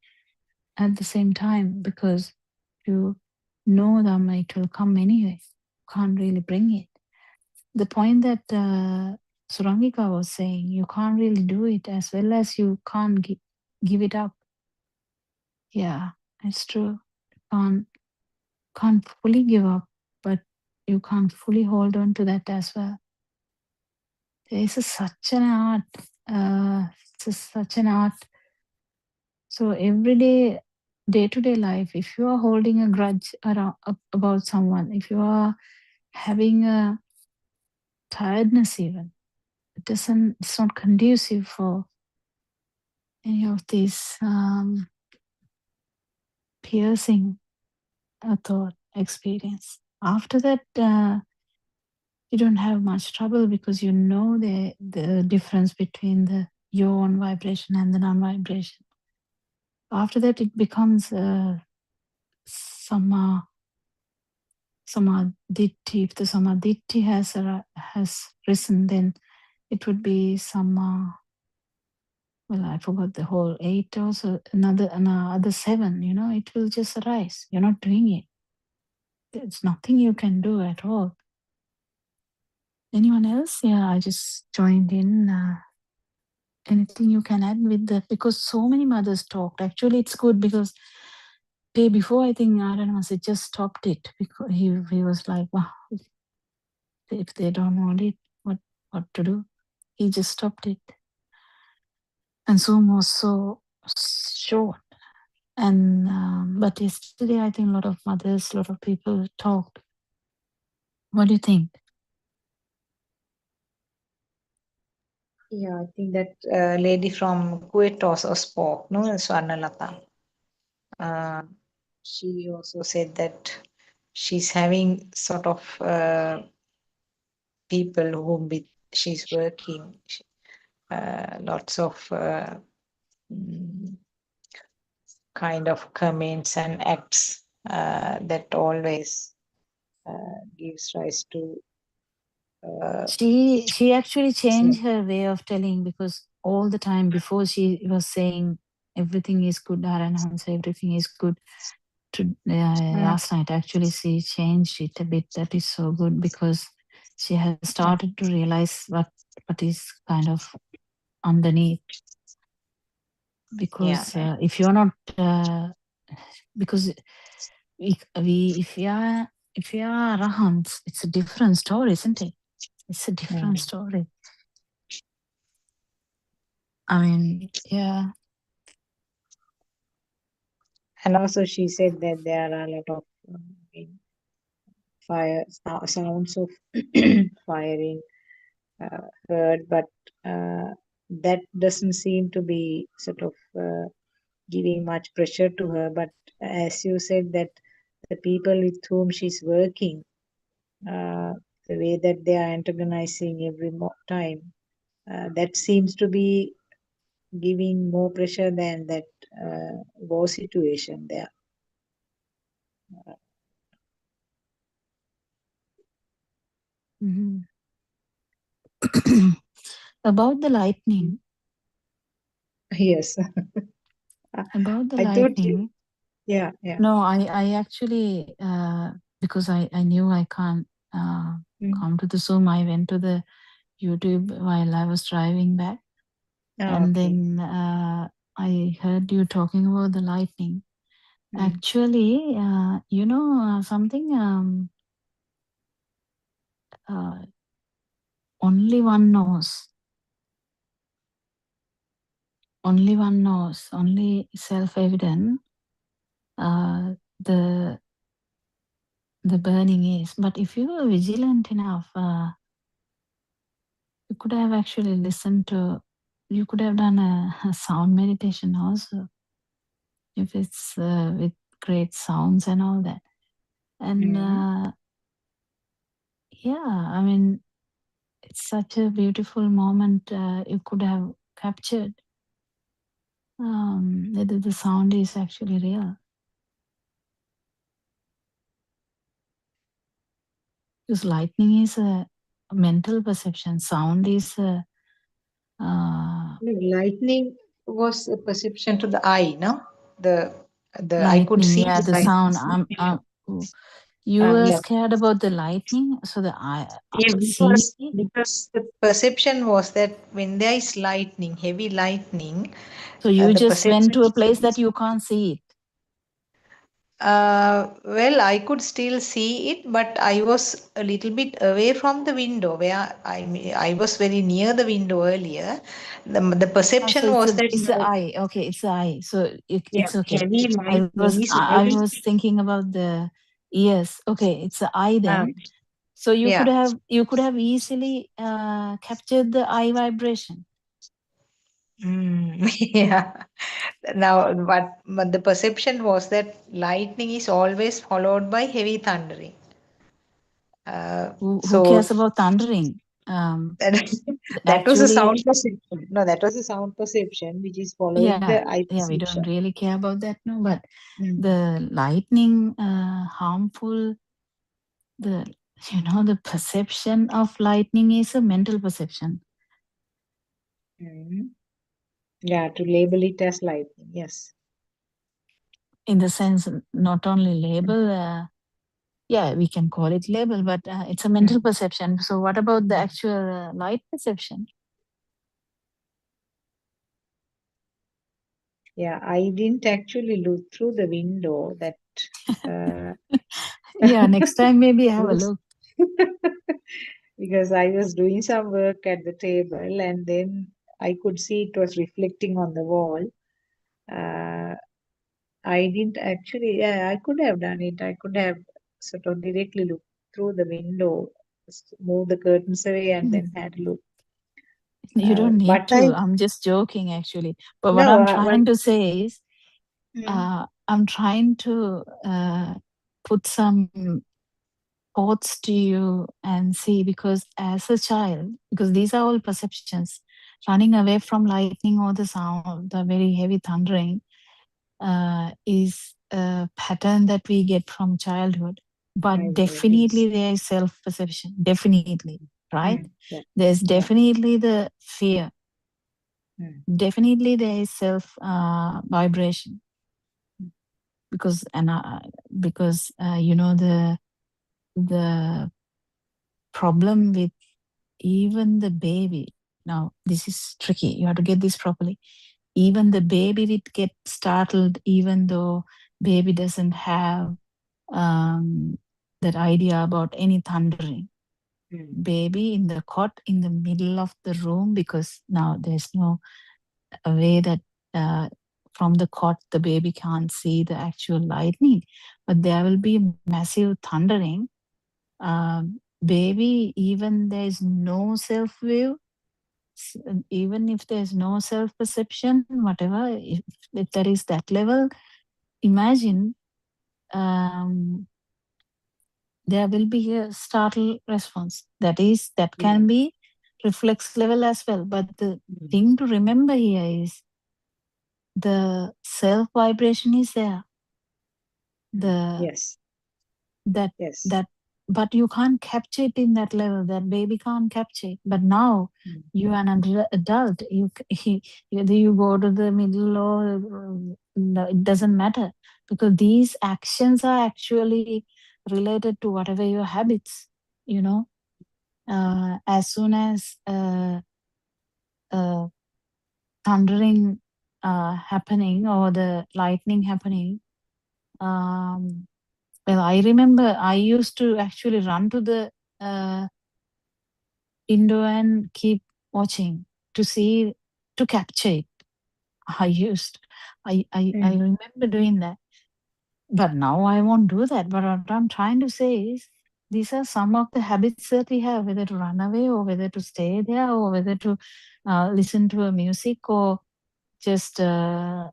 at the same time, because you know Dhamma, it will come anyway. Can't really bring it. The point that Surangika was saying, you can't really do it as well as you can't give it up. Yeah, it's true. Can't fully give up, but you can't fully hold on to that as well. There is such an art. It's such an art. So every day-to-day life, if you are holding a grudge about someone, if you are having a tiredness even, it's not conducive for any of these piercing thought experience. After that, you don't have much trouble because you know the difference between your own vibration and the non-vibration. After that, it becomes samadhi. If the samadhi has risen, then it would be well, I forgot the whole 8 or so, another 7, it will just arise. You're not doing it. There's nothing you can do at all. Anyone else? Yeah, I just joined in. Anything you can add with that? Because so many mothers talked. Actually, it's good because day before, I think Aran just stopped it because he was like, wow, if they don't want it, what to do? He just stopped it. And Zoom was so short. And but yesterday, I think a lot of mothers, a lot of people talked. What do you think? Yeah, I think that lady from Kuwait also spoke, no, Swarnalata. She also said that she's having sort of people whom she's working, lots of kind of comments and acts that always gives rise to. She actually changed her way of telling, because all the time before she was saying everything is good, Dharanhansa, everything is good. Last night actually she changed it a bit. That is so good because she has started to realize what is kind of underneath. Because if you're not, because if you are arahants, it's a different story, isn't it? It's a different story. I mean, yeah. And also she said that there are a lot of sounds of firing heard, but that doesn't seem to be sort of giving much pressure to her. But as you said, that the people with whom she's working, the way that they are antagonizing every time, that seems to be giving more pressure than that war situation there. Mm-hmm. About the lightning. Yes. About the I lightning. Yeah. No, I actually, because I knew I can't come to the Zoom, I went to the YouTube while I was driving back. And then I heard you talking about the lightning. Actually, something, only one knows. Only one knows, only self-evident the burning is. But if you were vigilant enough, you could have actually listened to, you could have done a sound meditation also, if it's with great sounds and all that. And yeah, I mean, it's such a beautiful moment you could have captured. Whether the sound is actually real. Because lightning is a mental perception. Sound is a... lightning was a perception to the eye, no? The I could see yeah, the sound. You were yeah. scared about the lightning, so Yeah, seeing it. because the perception was that when there is lightning, heavy lightning, So you the just went perception to a place that is, you can't see it. well, I could still see it, but I was a little bit away from the window where I was very near the window earlier. The perception So was that it's the eye. Okay, it's the eye. So yeah, it's okay. heavy lightning is I very was thinking about the ears. Okay, it's the eye then. So you yeah. could have easily captured the eye vibration. Yeah. Now, but the perception was that lightning is always followed by heavy thundering. Who cares about thundering? That was a sound perception. No, that was a sound perception which is following the eye Yeah, we perception. don't really care about that, no. But the lightning, harmful. The perception of lightning is a mental perception. Yeah, to label it as lightning, yes. In the sense, not only label, yeah, we can call it label, but it's a mental perception. So what about the actual light perception? Yeah, I didn't actually look through the window that yeah, next time maybe have a look. Because I was doing some work at the table and then I could see it was reflecting on the wall. I didn't actually, yeah, I could have done it. I could have sort of directly looked through the window, move the curtains away and then had a look. You don't need but to. I'm just joking, actually. But what No, I'm trying to say is, Mm. I'm trying to put some thoughts to you and see, because as a child, because these are all perceptions, running away from lightning or the sound, the very heavy thundering, is a pattern that we get from childhood. But definitely there is self-perception, definitely, right? Yeah. There's definitely the fear. Definitely there is self vibration. Because the problem with even the baby, now this is tricky, you have to get this properly. Even the baby will get startled, even though baby doesn't have that idea about any thundering. Baby in the cot in the middle of the room, because now there's no way that from the cot the baby can't see the actual lightning, but there will be massive thundering. Baby, even there's no self-view, even if there's no self-perception, whatever, if there is that level, imagine there will be a startle response. That can be reflex level as well. But the thing to remember here is the self vibration is there. But you can't capture it in that level. That baby can't capture it. But now you are an adult. Whether you go to the middle or no, it doesn't matter, because these actions are actually related to whatever your habits. As soon as thundering happening or the lightning happening. Well, I remember I used to actually run to the window and keep watching to capture it. I remember doing that. But now I won't do that. But what I'm trying to say is, these are some of the habits that we have, whether to run away or whether to stay there or whether to listen to a music or just cover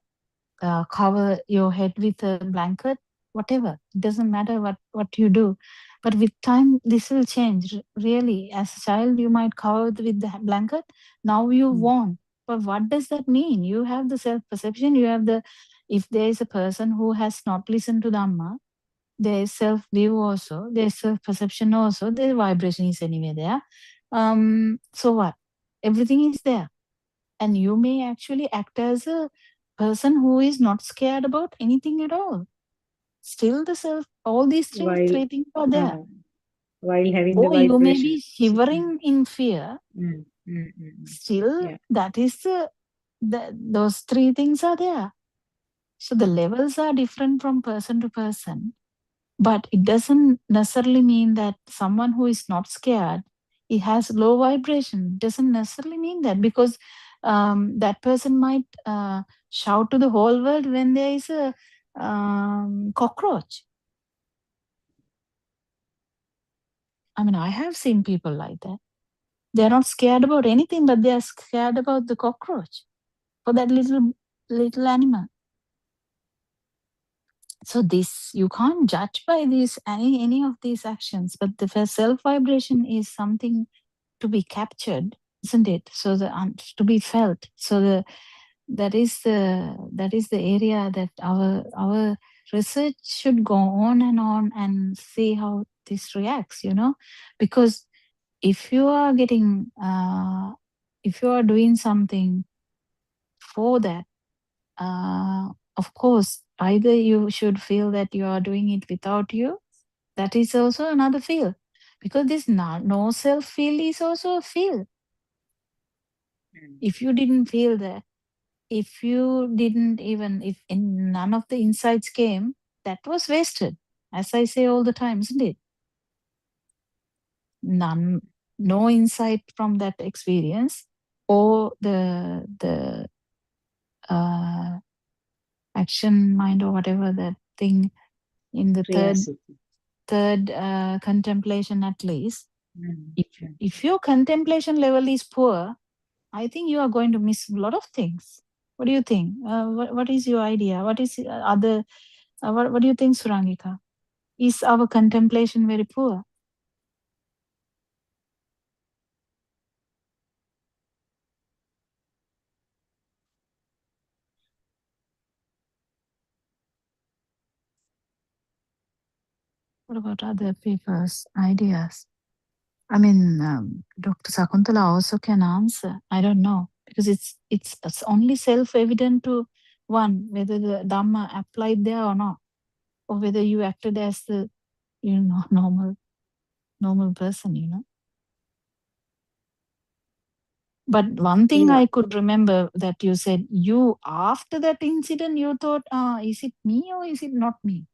your head with a blanket, whatever. It doesn't matter what you do. But with time, this will change. Really, as a child, you might cover with the blanket. Now you won't. But what does that mean? You have the self-perception. You have if there is a person who has not listened to Dhamma, there is self-view also. There is self-perception also. The vibration is anyway there. So what? Everything is there. And you may actually act as a person who is not scared about anything at all. Still the self, all these three things are there. While having Or the you may vibration. be shivering in fear. Still, Yeah. that is those three things are there. So the levels are different from person to person, but it doesn't necessarily mean that someone who is not scared, he has low vibration. It doesn't necessarily mean that, because that person might shout to the whole world when there is a cockroach. I mean, I have seen people like that. They're not scared about anything, but they are scared about the cockroach, for that little animal. So this, you can't judge by these any of these actions, but the self vibration is something to be captured, isn't it? So to be felt. So that is the area that our research should go on and see how this reacts, because if you are getting if you are doing something for that, of course, either you should feel that you are doing it without you. That is also another feel, because this no self feel is also a feel. If you didn't feel that, if you didn't even, if none of the insights came, that was wasted, as I say all the time, isn't it? No insight from that experience, or the action mind, or whatever that thing in the third contemplation, at least. If your contemplation level is poor, I think you are going to miss a lot of things. What do you think? What is your idea? What is other? What do you think, Surangika? Is our contemplation very poor? What about other people's ideas? I mean, Dr. Sakuntala also can answer. I don't know, because it's only self-evident to one whether the Dhamma applied there or not, or whether you acted as the normal person. But one thing I could remember that you said, you after that incident you thought, is it me or is it not me?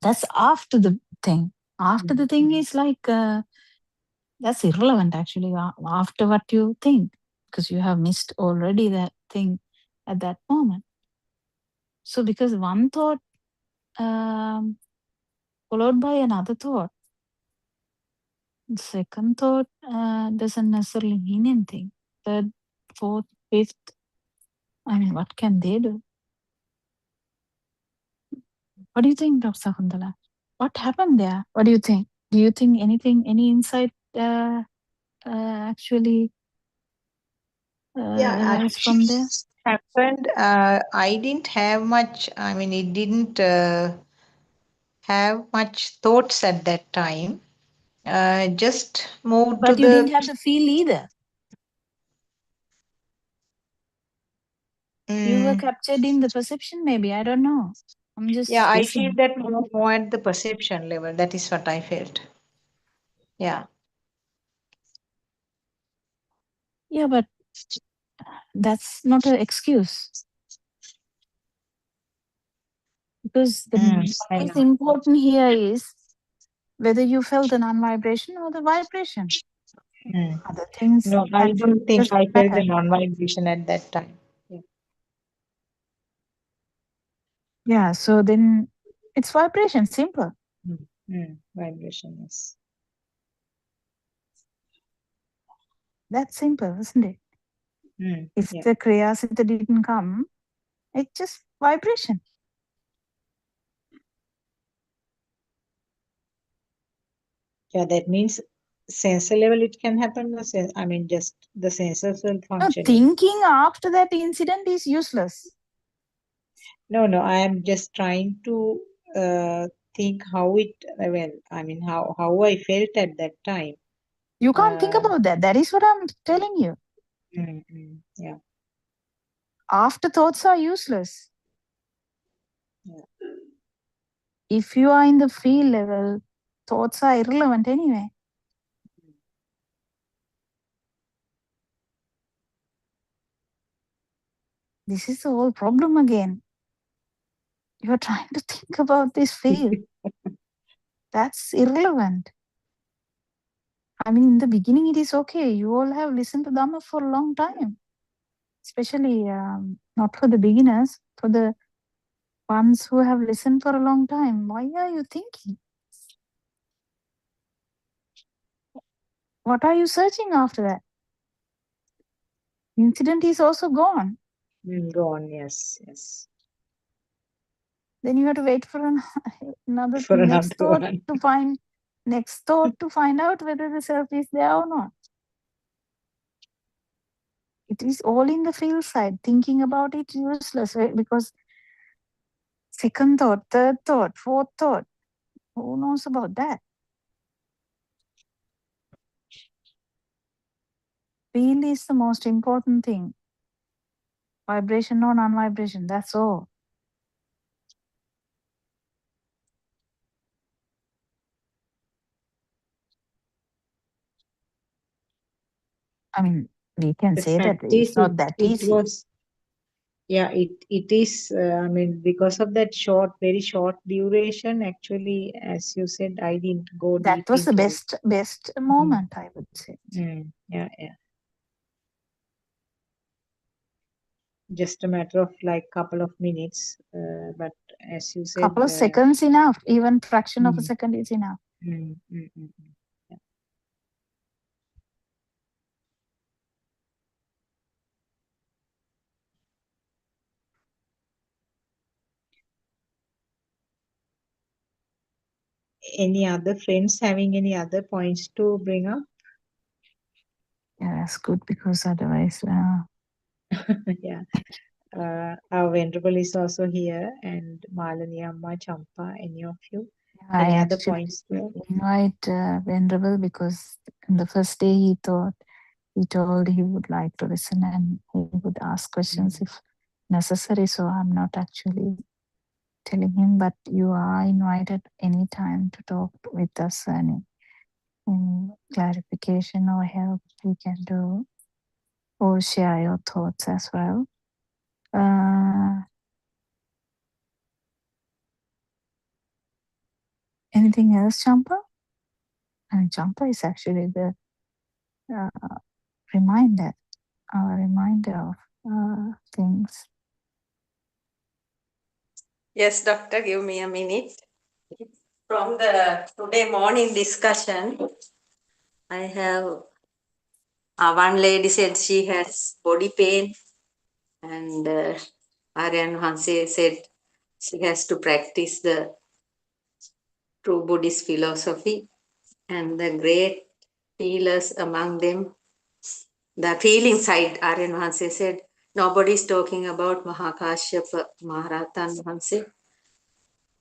That's after the thing. After the thing is like, that's irrelevant actually, after what you think, because you have missed already that thing at that moment. So because one thought followed by another thought, the second thought doesn't necessarily mean anything. Third, fourth, fifth, I mean, what can they do? What do you think, Dr. Sakuntala? What happened there? What do you think? Do you think any insight actually arise from there? Happened. I didn't have much. I mean, it didn't have much thoughts at that time. Just moved to But you the. didn't have the feel either. You were captured in the perception, maybe. I don't know. I'm just Yeah, I guessing. feel that more at the perception level. That is what I felt. Yeah. Yeah, but that's not an excuse. Because what is important here is whether you felt the non-vibration or the vibration. Other things. No, I don't think I felt matter. the non-vibration at that time. Yeah, so then it's vibration, simple. Vibration, yes. That's simple, isn't it? If the Kriyasita didn't come, it's just vibration. Yeah, that means sensor level it can happen. I mean, just the sensors will function. Thinking after that incident is useless. No, I am just trying to think how it, well, I mean, how I felt at that time. You can't think about that. That is what I'm telling you. Yeah. Afterthoughts are useless. Yeah. If you are in the field level, thoughts are irrelevant anyway. This is the whole problem again. You're trying to think about this field. That's irrelevant. I mean, in the beginning, it is okay. You all have listened to Dhamma for a long time, especially not for the beginners, for the ones who have listened for a long time. Why are you thinking? What are you searching after that? Incident is also gone. Gone, yes, yes. Then you have to wait for another For next another thought one. to find out whether the self is there or not. It is all in the field side. Thinking about it useless, right? Because second thought, third thought, fourth thought, who knows about that? Field is the most important thing. Vibration or non-vibration, that's all. I mean, we can The say that fact it's is, not that it easy. was, yeah, it is, I mean, because of that very short duration, actually, as you said, I didn't go That deep was the into it. best moment, I would say. Yeah, yeah. Just a matter of like couple of minutes, but as you said, Couple of seconds enough. Even fraction of a second is enough. Yeah. Any other friends having any other points to bring up? Yeah, that's good, because otherwise, Yeah. Our Venerable is also here, and Malani Amma, Champa, any of you? I Any other actually points there? invite Venerable, because in the first day he told he would like to listen and he would ask questions if necessary. So I'm not actually telling him, but you are invited anytime to talk with us, and clarification or help we can do, or share your thoughts as well. Anything else, Champa? And Champa is actually the reminder of things. Yes, doctor, give me a minute. From the today morning discussion, I have one lady said she has body pain, and Aryan Hanse said she has to practice the true Buddhist philosophy, and the great healers among them, the feeling side, Aryan Hanse said, nobody is talking about Mahakashyapa Maharatan Hanse,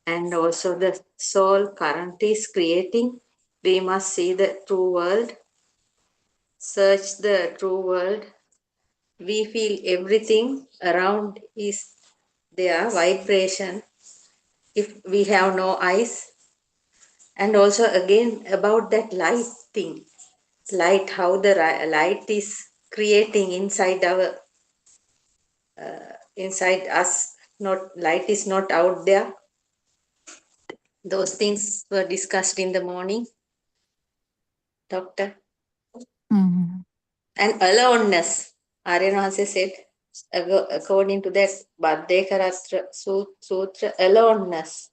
and also the soul current is creating. We must see the true world, search the true world. We feel everything around is there, vibration, if we have no eyes. And also again about that light thing, light, how the light is creating inside our, inside us, not light is not out there. Those things were discussed in the morning, doctor. And aloneness, Aryanase said, according to that Buddothpado Sutra, aloneness.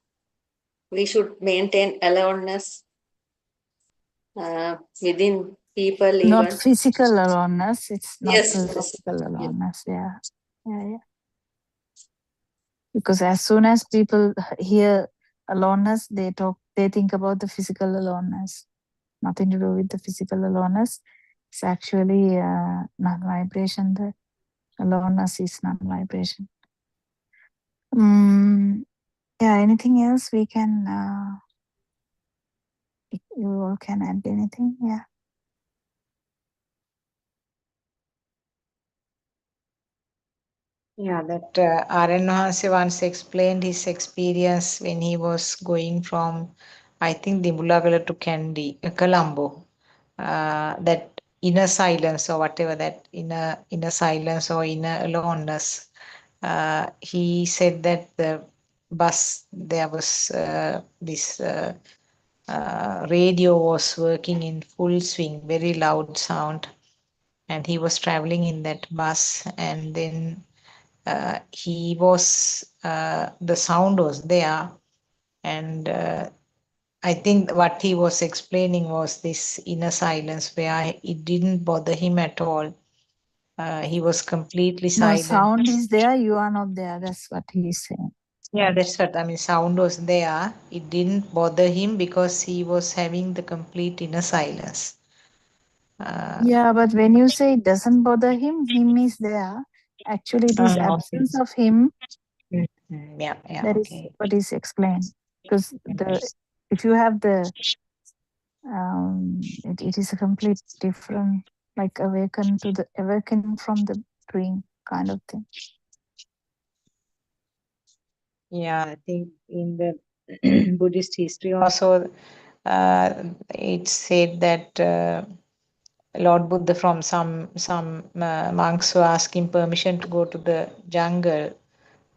We should maintain aloneness within people Not even. physical aloneness. It's not Yes, the physical aloneness. Yeah. Because as soon as people hear aloneness, they think about the physical aloneness. Nothing to do with the physical aloneness. It's actually non-vibration. The aloneness is non-vibration. Yeah, anything else we can, you all can add anything? Yeah. Yeah, that Aryan Mahanse once explained his experience when he was going from, I think, Dimbulagala to Colombo. That inner silence or whatever, that inner silence or inner aloneness. He said that the bus, there was this radio was working in full swing, very loud sound, and he was traveling in that bus, and then the sound was there, and I think what he was explaining was this inner silence where it didn't bother him at all. He was completely No, silent. sound is there, you are not there. That's what he's saying. Yeah, that's what I mean. Sound was there. It didn't bother him because he was having the complete inner silence. Yeah, but when you say it doesn't bother him is there. Actually, it is Okay. absence of him. Yeah, That is okay. what is explained. Because if you have the it is a complete different, like awakening from the dream kind of thing. Yeah, I think in the Buddhist history also, it said that Lord Buddha, from some monks were asking permission to go to the jungle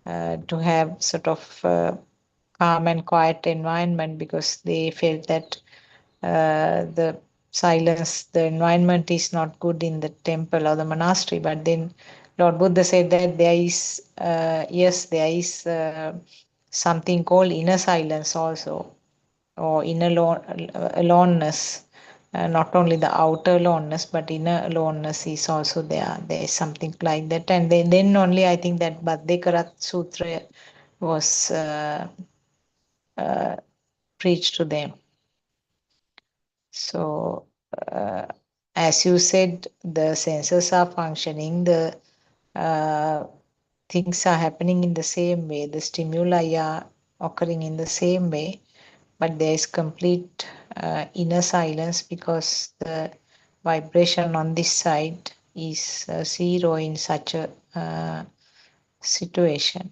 to have sort of calm and quiet environment, because they felt that the silence, the environment is not good in the temple or the monastery. But then Lord Buddha said that there is there is something called inner silence also, or inner aloneness. Not only the outer aloneness, but inner aloneness is also there. There is something like that. And then only I think that Bhaddekarat Sutra was preached to them. So, as you said, the senses are functioning, the things are happening in the same way, the stimuli are occurring in the same way, but there is complete inner silence because the vibration on this side is zero in such a situation.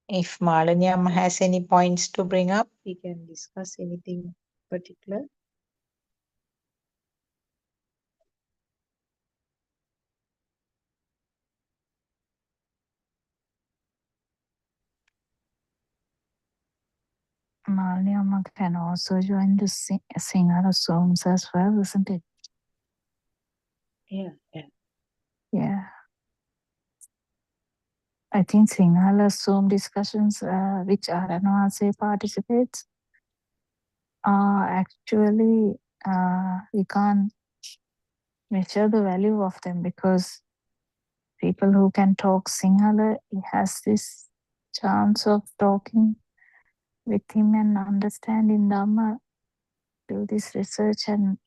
If Malanyam has any points to bring up, we can discuss anything particular. Malnyama can also join the Sinhala songs as well, isn't it? Yeah. Yeah. I think Sinhala Zoom discussions, which Aranwase participates, are actually, we can't measure the value of them, because people who can talk Sinhala, he has this chance of talking with him and understanding Dhamma, do this research and,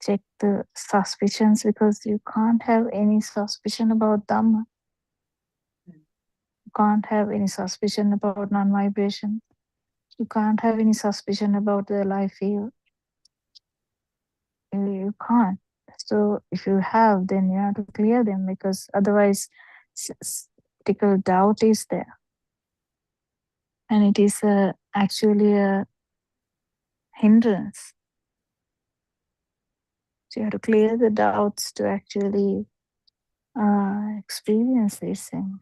check the suspicions, because you can't have any suspicion about Dhamma. You can't have any suspicion about non-vibration. You can't have any suspicion about the life field. You can't. So if you have, then you have to clear them, because otherwise critical doubt is there. And it is actually a hindrance. So you have to clear the doubts to actually experience these things,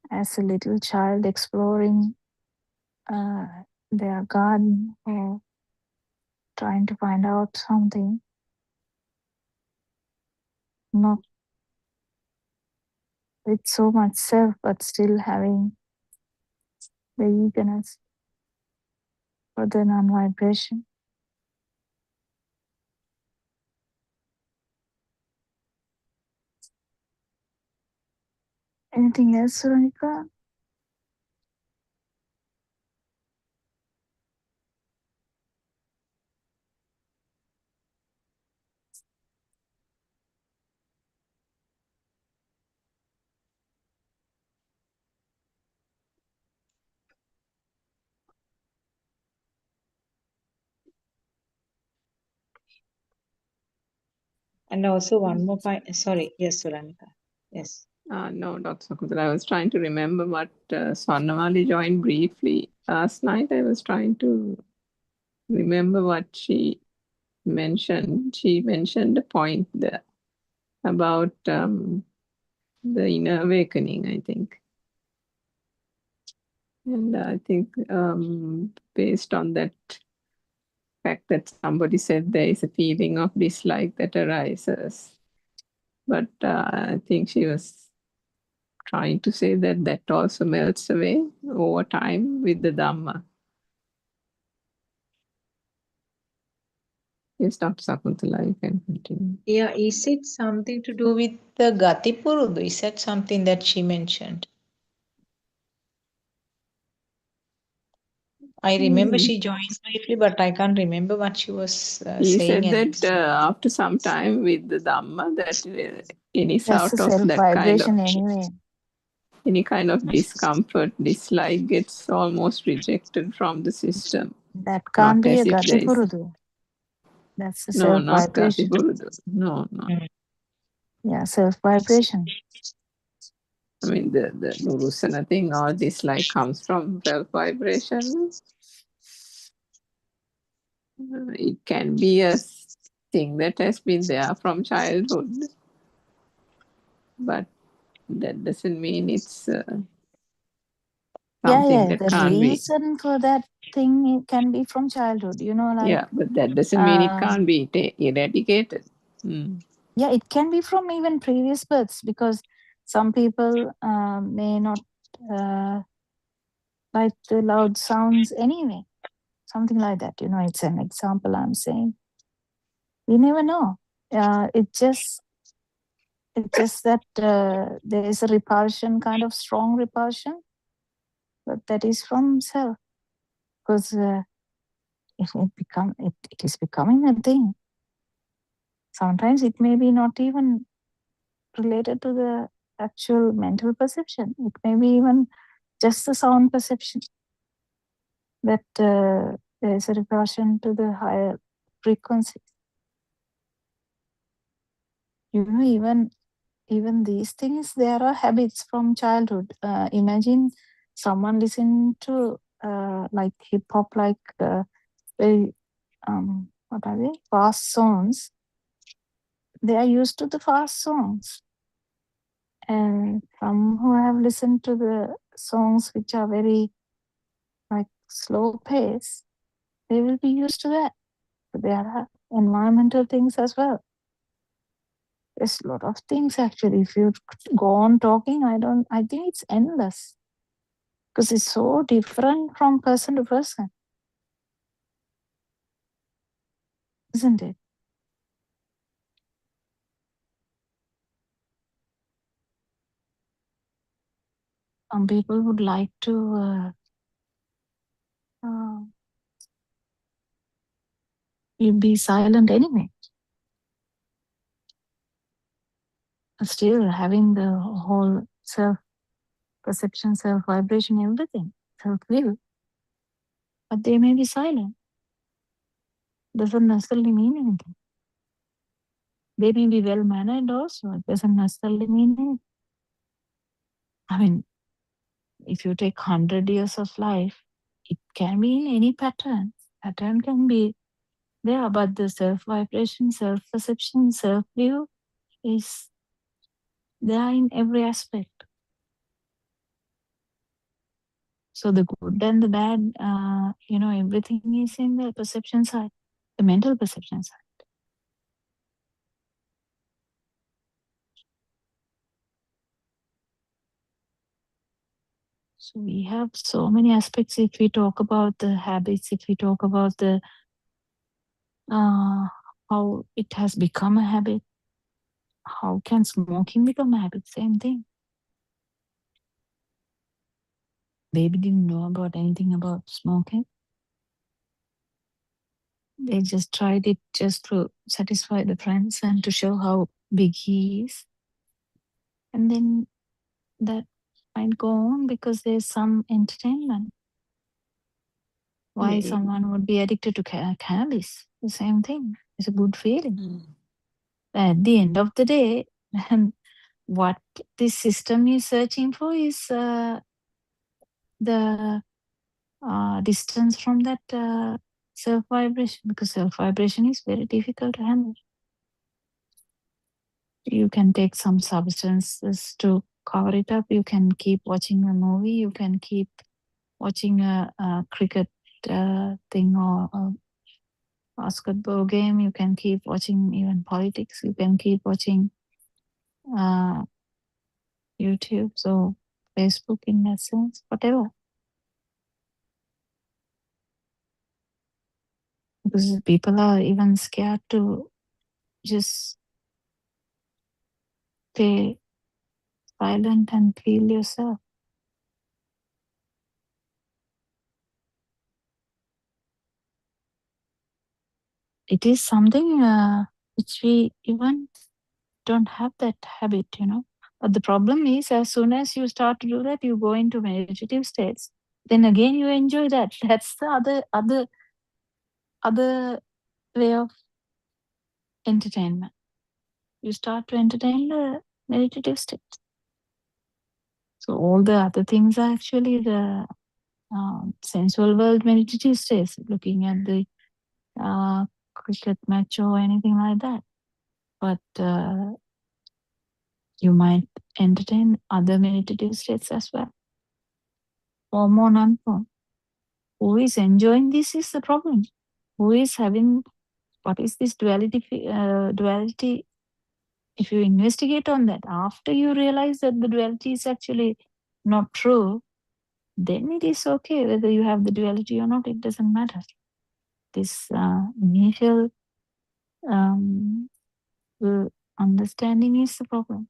As a little child exploring their garden or trying to find out something, not with so much self, but still having the eagerness for the non-vibration. Anything else, Veronica? And also one more point. Sorry, yes, Suranika. Yes. No, Dr. Sakuntala, I was trying to remember what Swarnamali joined briefly. Last night I was trying to remember what she mentioned. She mentioned a point there about the inner awakening, I think. And I think based on that fact that somebody said there is a feeling of dislike that arises. But I think she was trying to say that that also melts away over time with the Dhamma. Yes, Dr. Sakuntala, you can continue. Yeah, is it something to do with the Gati Purudu? Is that something that she mentioned? I remember she joined briefly, but I can't remember what she was He saying. said And that after some time with the Dhamma, that any That's sort a of self that kind of vibration anyway. any kind of discomfort, dislike gets almost rejected from the system. That can't Not be as a if there Gati is. Purudu. That's a No, self not Gati vibration. Purudu. No. Yeah, self vibration. I mean, the Nurusana thing or dislike comes from self vibration. It can be a thing that has been there from childhood, but that doesn't mean it's something that The can't be. reason for that thing it can be from childhood, like. Yeah, but that doesn't mean it can't be eradicated. Yeah, it can be from even previous births because some people may not like the loud sounds anyway. Something like that. It's an example I'm saying. We never know. It's just that there is a repulsion, kind of strong repulsion, but that is from self. Because it is becoming a thing. Sometimes it may be not even related to the actual mental perception. It may be even just the sound perception. That there is a repulsion to the higher frequency. Even these things, there are habits from childhood. Imagine someone listening to like hip hop, like very what are they? Fast songs. They are used to the fast songs, and some who have listened to the songs which are very like slow pace, they will be used to that. But there are environmental things as well. There's a lot of things actually. If you go on talking, I think it's endless because it's so different from person to person, isn't it? Some people would like to you be silent anyway. Still having the whole self-perception, self-vibration, everything, self-will. But they may be silent. Doesn't necessarily mean anything. They may be well-mannered also. It doesn't necessarily mean anything. I mean, if you take 100 years of life, it can be in any pattern. Pattern can be there, but the self-vibration, self-perception, self-view is there in every aspect. So the good and the bad, everything is in the perception side, the mental perception side. So we have so many aspects. If we talk about the habits, if we talk about the how it has become a habit, how can smoking become a habit? Same thing. Baby didn't know about anything about smoking. They just tried it just to satisfy the friends and to show how big he is. And then that might go on because there's some entertainment. Why someone would be addicted to cannabis? The same thing. It's a good feeling. At the end of the day, what this system is searching for is the distance from that self vibration, because self vibration is very difficult to handle. You can take some substances to cover it up. You can keep watching a movie. You can keep watching a cricket thing or a basketball game. You can keep watching even politics. You can keep watching YouTube, so Facebook in that sense, whatever. Because people are even scared to just stay silent and feel yourself. It is something which we even don't have that habit, But the problem is, as soon as you start to do that, you go into meditative states. Then again, you enjoy that. That's the other way of entertainment. You start to entertain the meditative state. So all the other things are actually the sensual world meditative states, looking at the cricket match or anything like that. But you might entertain other meditative states as well. Form or non-form. Who is enjoying this is the problem. Who is having, what is this duality? If you investigate on that, after you realize that the duality is actually not true, then it is okay whether you have the duality or not. It doesn't matter. This initial understanding is the problem.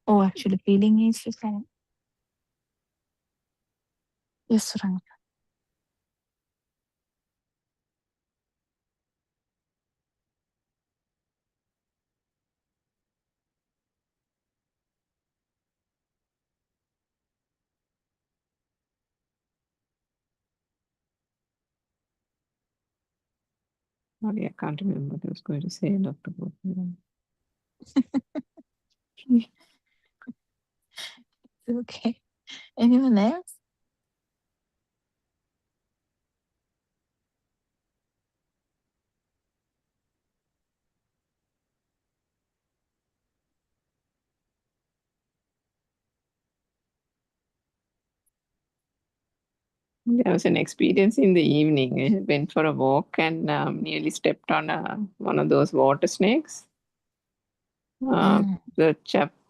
Oh, actually, feeling is the problem. Yes, Suranga. Sorry, I can't remember what I was going to say, Dr. Bhutan. Okay. Anyone else? There was an experience in the evening. I went for a walk and nearly stepped on one of those water snakes. The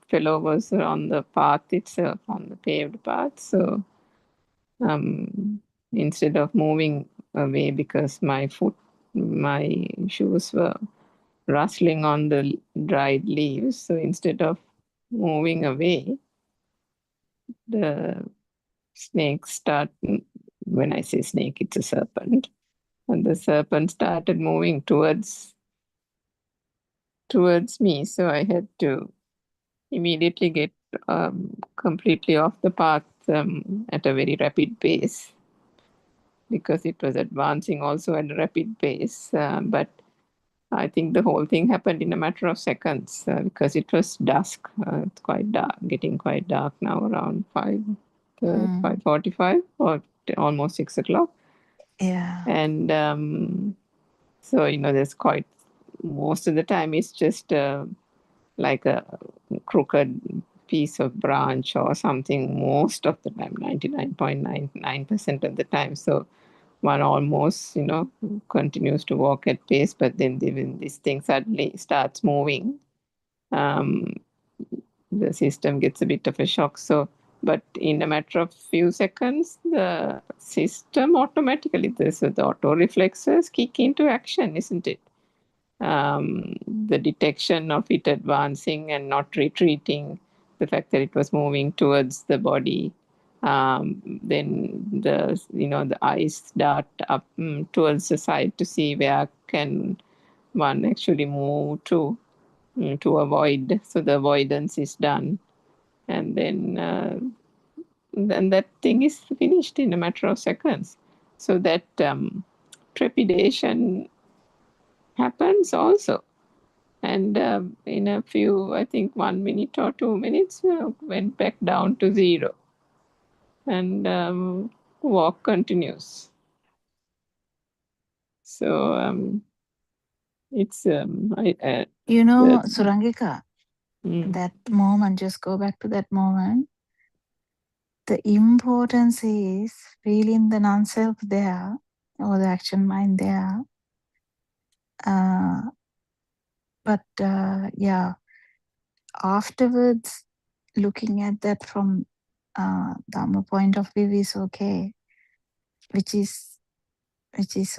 fellow was on the path itself, on the paved path. So instead of moving away, because my shoes were rustling on the dried leaves, so instead of moving away, the snake when I say snake, it's a serpent, and the serpent started moving towards me. So I had to immediately get completely off the path at a very rapid pace, because it was advancing also at a rapid pace. But I think the whole thing happened in a matter of seconds, because it was dusk. It's quite dark, getting quite dark now, around 5:45 or almost 6 o'clock. Yeah. And so, there's quite, most of the time it's just like a crooked piece of branch or something, most of the time, 99.99% of the time. So one almost, continues to walk at pace, but then when this thing suddenly starts moving, the system gets a bit of a shock. So, but in a matter of few seconds, the system automatically, the auto reflexes kick into action, isn't it? The detection of it advancing and not retreating, the fact that it was moving towards the body, then the eyes dart up towards the side to see where can one actually move to avoid. So the avoidance is done, and then that thing is finished in a matter of seconds. So that trepidation happens also. And in a few, I think 1 minute or 2 minutes, went back down to 0. And walk continues. So it's You know, Surangika, Mm. that moment, just go back to that moment. The importance is feeling the non-self there, or the action mind there. But yeah, afterwards, looking at that from Dhamma point of view is okay, which is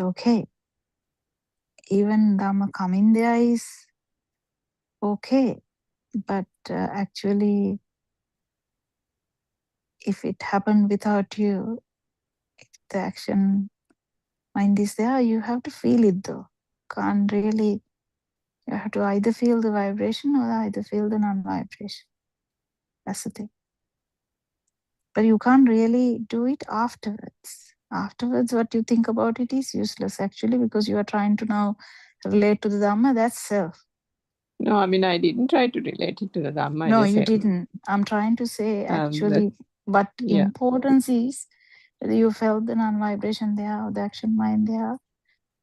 okay. Even Dhamma coming there is okay, but actually, if it happened without you, if the action mind is there, you have to feel it though. Can't really, you have to either feel the vibration or either feel the non-vibration. That's the thing. But you can't really do it afterwards. Afterwards, what you think about it is useless actually, because you are trying to now relate to the Dhamma. That's self. No, I mean, I didn't try to relate it to the Dhamma. No, you didn't. I'm trying to say actually, but yeah. importance is whether you felt the non-vibration there or the action mind there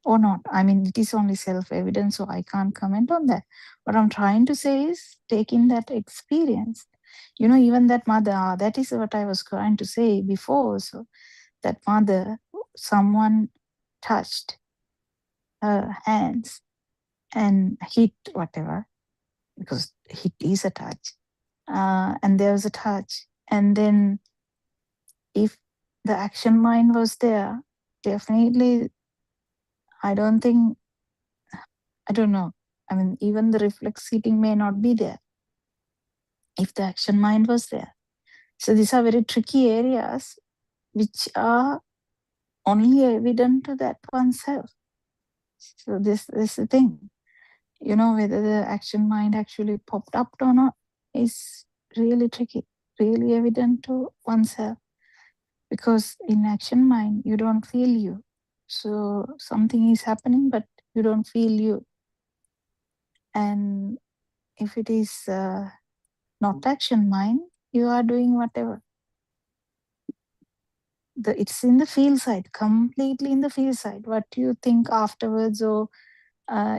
or not. I mean, it is only self-evident, so I can't comment on that. What I'm trying to say is taking that experience. You know, even that mother, that is what I was trying to say before. So that mother, someone touched her hands and hit whatever, because hit is a touch. And there was a touch. And then if the action mind was there, definitely, I don't think, I don't know. I mean, even the reflex seating may not be there if the action mind was there. So these are very tricky areas which are only evident to that oneself. So this is the thing. You know, whether the action mind actually popped up or not is really tricky, really evident to oneself. Because in action mind, you don't feel you. So something is happening, but you don't feel you. And if it is not action mind, you are doing whatever. It's in the feel side, completely in the feel side. What do you think afterwards, or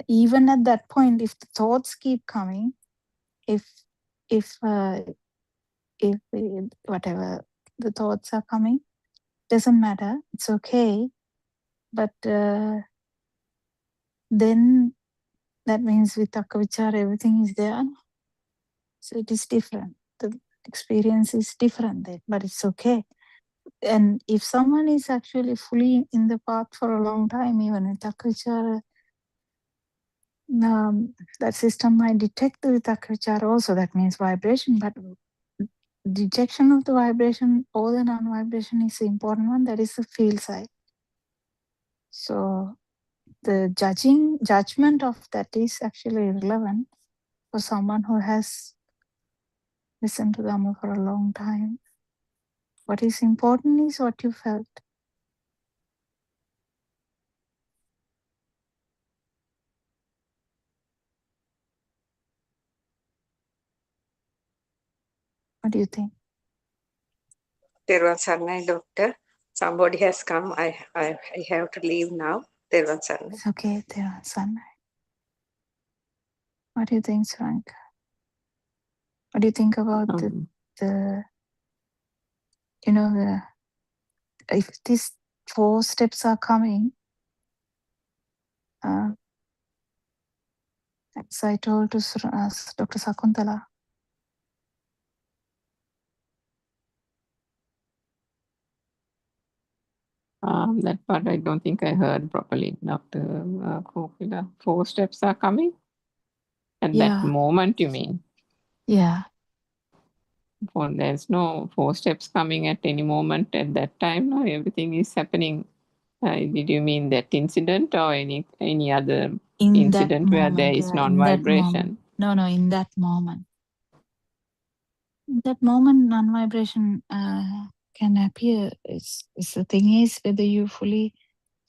even at that point, if the thoughts keep coming, if whatever the thoughts are coming, doesn't matter, it's okay. But then that means vitaka vichara, everything is there. So it is different. The experience is different there, but it's okay. And if someone is actually fully in the path for a long time, even vitaka vichara, that system might detect the vitaka vichara also. That means vibration, but detection of the vibration or the non-vibration is the important one. That is the field side. So the judgment of that is actually irrelevant for someone who has listened to Dhamma for a long time. What is important is what you felt. What do you think? Terwan Sarnai, doctor. Somebody has come. I have to leave now. Terwan Sarnai. It's okay, Terwan Sarnai. What do you think, Suranka? What do you think about the you know, if these 4 steps are coming, as I told to Dr. Sakuntala, that part I don't think I heard properly. Dr. Kokila, 4 steps are coming? At that moment, you mean? Yeah. There's no 4 steps coming at any moment at that time. No, everything is happening. Did you mean that incident or any other incident where there is non-vibration? No, in that moment. In that moment, non-vibration can appear. The thing is whether you fully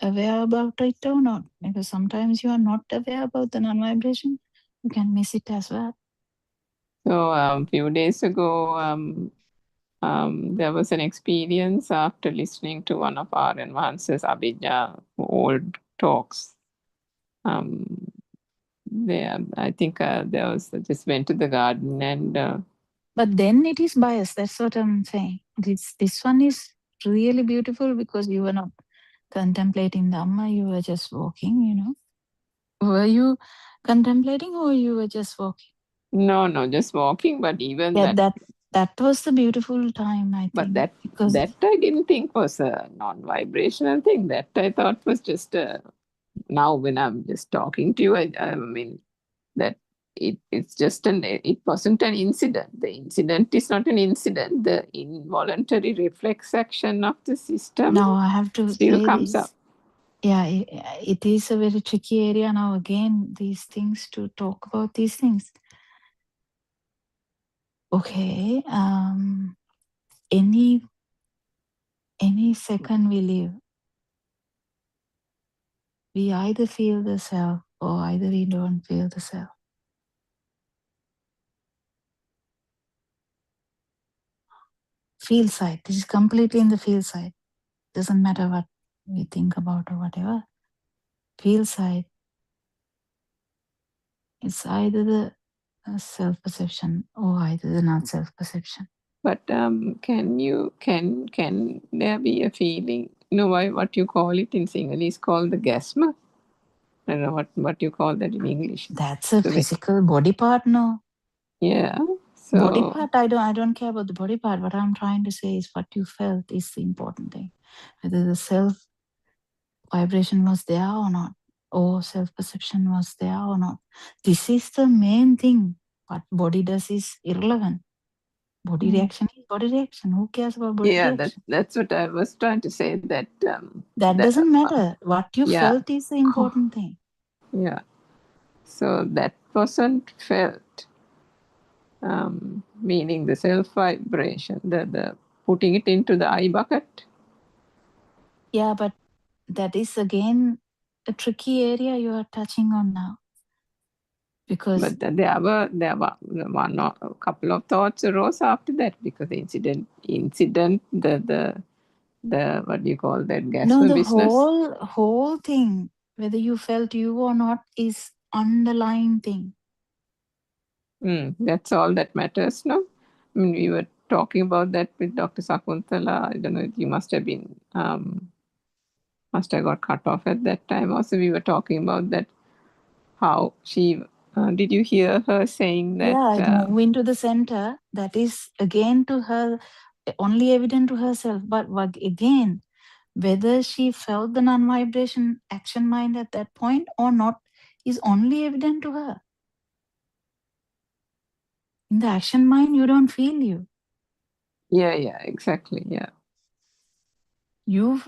aware about it or not? Because sometimes you are not aware about the non-vibration, you can miss it as well. So a few days ago, there was an experience after listening to one of our advances, Abhijna, old talks. I think there was just went to the garden and. But then it is biased. That's what I'm saying. This one is really beautiful because you were not contemplating Dhamma. You were just walking. You know. Were you contemplating or you were just walking? No, just walking. But even that was the beautiful time, I think. But that I didn't think was a non-vibrational thing. That I thought was just now when I'm just talking to you, I mean that it's just it wasn't an incident. The incident is not an incident. The involuntary reflex action of the system now I have to still say comes this. up. Yeah, it is a very tricky area now. Again, these things to talk about these things. Okay, any second we live, we either feel the self or either we don't feel the self. Feel side. This is completely in the feel side. Doesn't matter what we think about or whatever. Feel side. It's either the self-perception or either the not self-perception. But can there be a feeling? You know what you call it in Sinhalese is called the gasma. I don't know what you call that in English. That's a physical body part, no? Yeah. So body part, I don't care about the body part. What I'm trying to say is what you felt is the important thing. Whether the self vibration was there or not, or self-perception was there or not. This is the main thing. What body does is irrelevant. Body reaction is body reaction. Who cares about body reaction? That's what I was trying to say. That doesn't matter. What you felt is the important thing. Yeah. So that wasn't felt. Meaning the self vibration, the putting it into the eye bucket. Yeah, but that is again a tricky area you are touching on now. Because there were a couple of thoughts arose after that, because the incident the what do you call that, gasma business. Whole thing, whether you felt you or not, is underlying thing. That's all that matters, no? I mean, we were talking about that with Dr. Sakuntala. I don't know, you must have been must have got cut off at that time. Also, we were talking about that, how she did you hear her saying that? Yeah, move into the center. That is again to her only evident to herself. But again, whether she felt the non-vibration action mind at that point or not is only evident to her. In the action mind, you don't feel you. Yeah, exactly. Yeah. You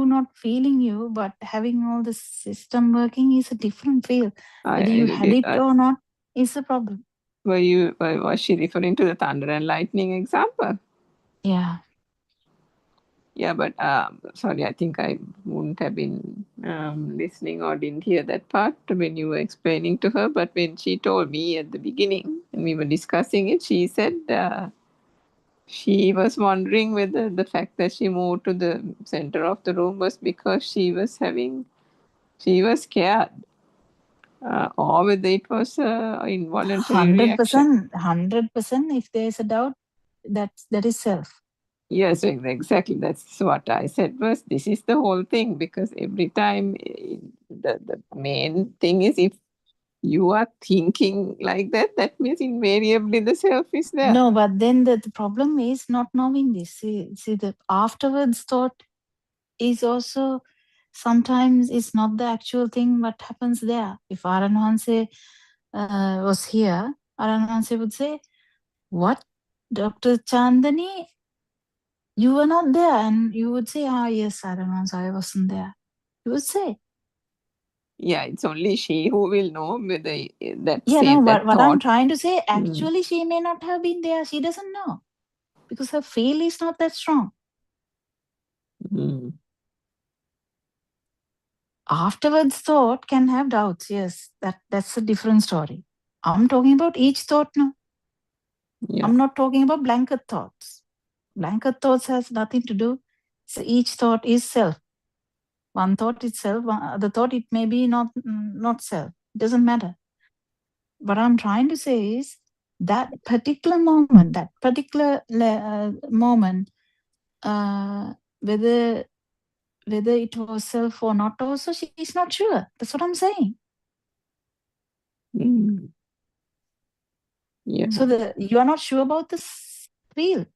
not feeling you, but having all the system working is a different feel. Whether you had it or not is a problem. Was she referring to the thunder and lightning example? Yeah. Yeah, but sorry, I think I wouldn't have been listening or didn't hear that part when you were explaining to her. But when she told me at the beginning and we were discussing it, she said she was wondering whether the fact that she moved to the center of the room was because she was scared, or whether it was involuntary reaction. 100%. If there is a doubt, that is self. Yes, exactly. That's what I said was, this is the whole thing, because every time the main thing is, if you are thinking like that, that means invariably the self is there. No, but then the problem is not knowing this. See, the afterwards thought is also sometimes it's not the actual thing what happens there. If Aranhanse was here, Aranhanse would say, what, Dr. Chandani, you were not there? And you would say, yes, Aranhanse, I wasn't there. You would say. Yeah, it's only she who will know whether that. Yeah, no, but what I'm trying to say, actually, she may not have been there. She doesn't know. Because her feel is not that strong. Afterwards, thought can have doubts. Yes, that's a different story. I'm talking about each thought now. Yeah. I'm not talking about blanket thoughts. Blanket thoughts has nothing to do. So each thought is self. One thought itself, other thought it may be not self. It doesn't matter. What I'm trying to say is that particular moment, whether it was self or not, also she's not sure. That's what I'm saying. Mm. Yeah. So you are not sure about the field.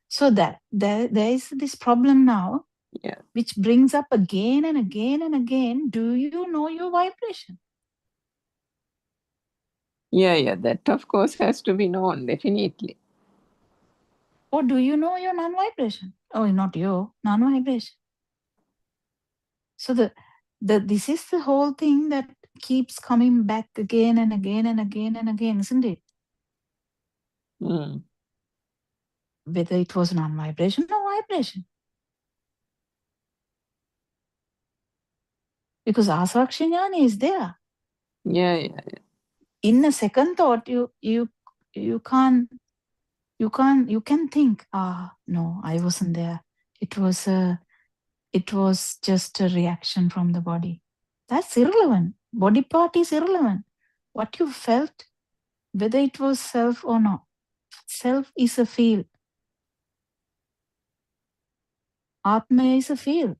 So that there is this problem now, Yeah. which brings up again and again and again. Do you know your vibration? Yeah. That of course has to be known, definitely. Or do you know your non-vibration? Oh, not your non-vibration. So this is the whole thing that keeps coming back again and again and again and again, isn't it? Mm. Whether it was non-vibration or vibration. Because Asakshanyani is there. Yeah. In a second thought, you can think, no, I wasn't there. It was just a reaction from the body. That's irrelevant. Body part is irrelevant. What you felt, whether it was self or not. Self is a feel. Atma is a feel.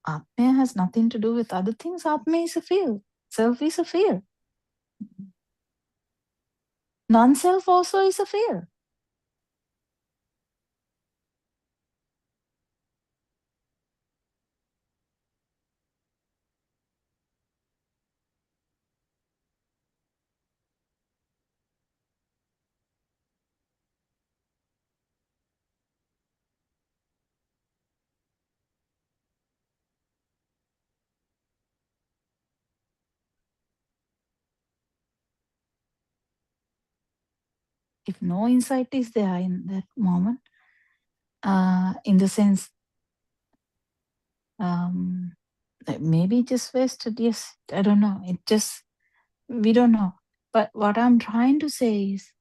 Atma has nothing to do with other things. Atma is a feel. Self is a feel. Non-self also is a feel. If no insight is there in that moment, in the sense, maybe just wasted. Yes, I don't know. We don't know. But what I'm trying to say is,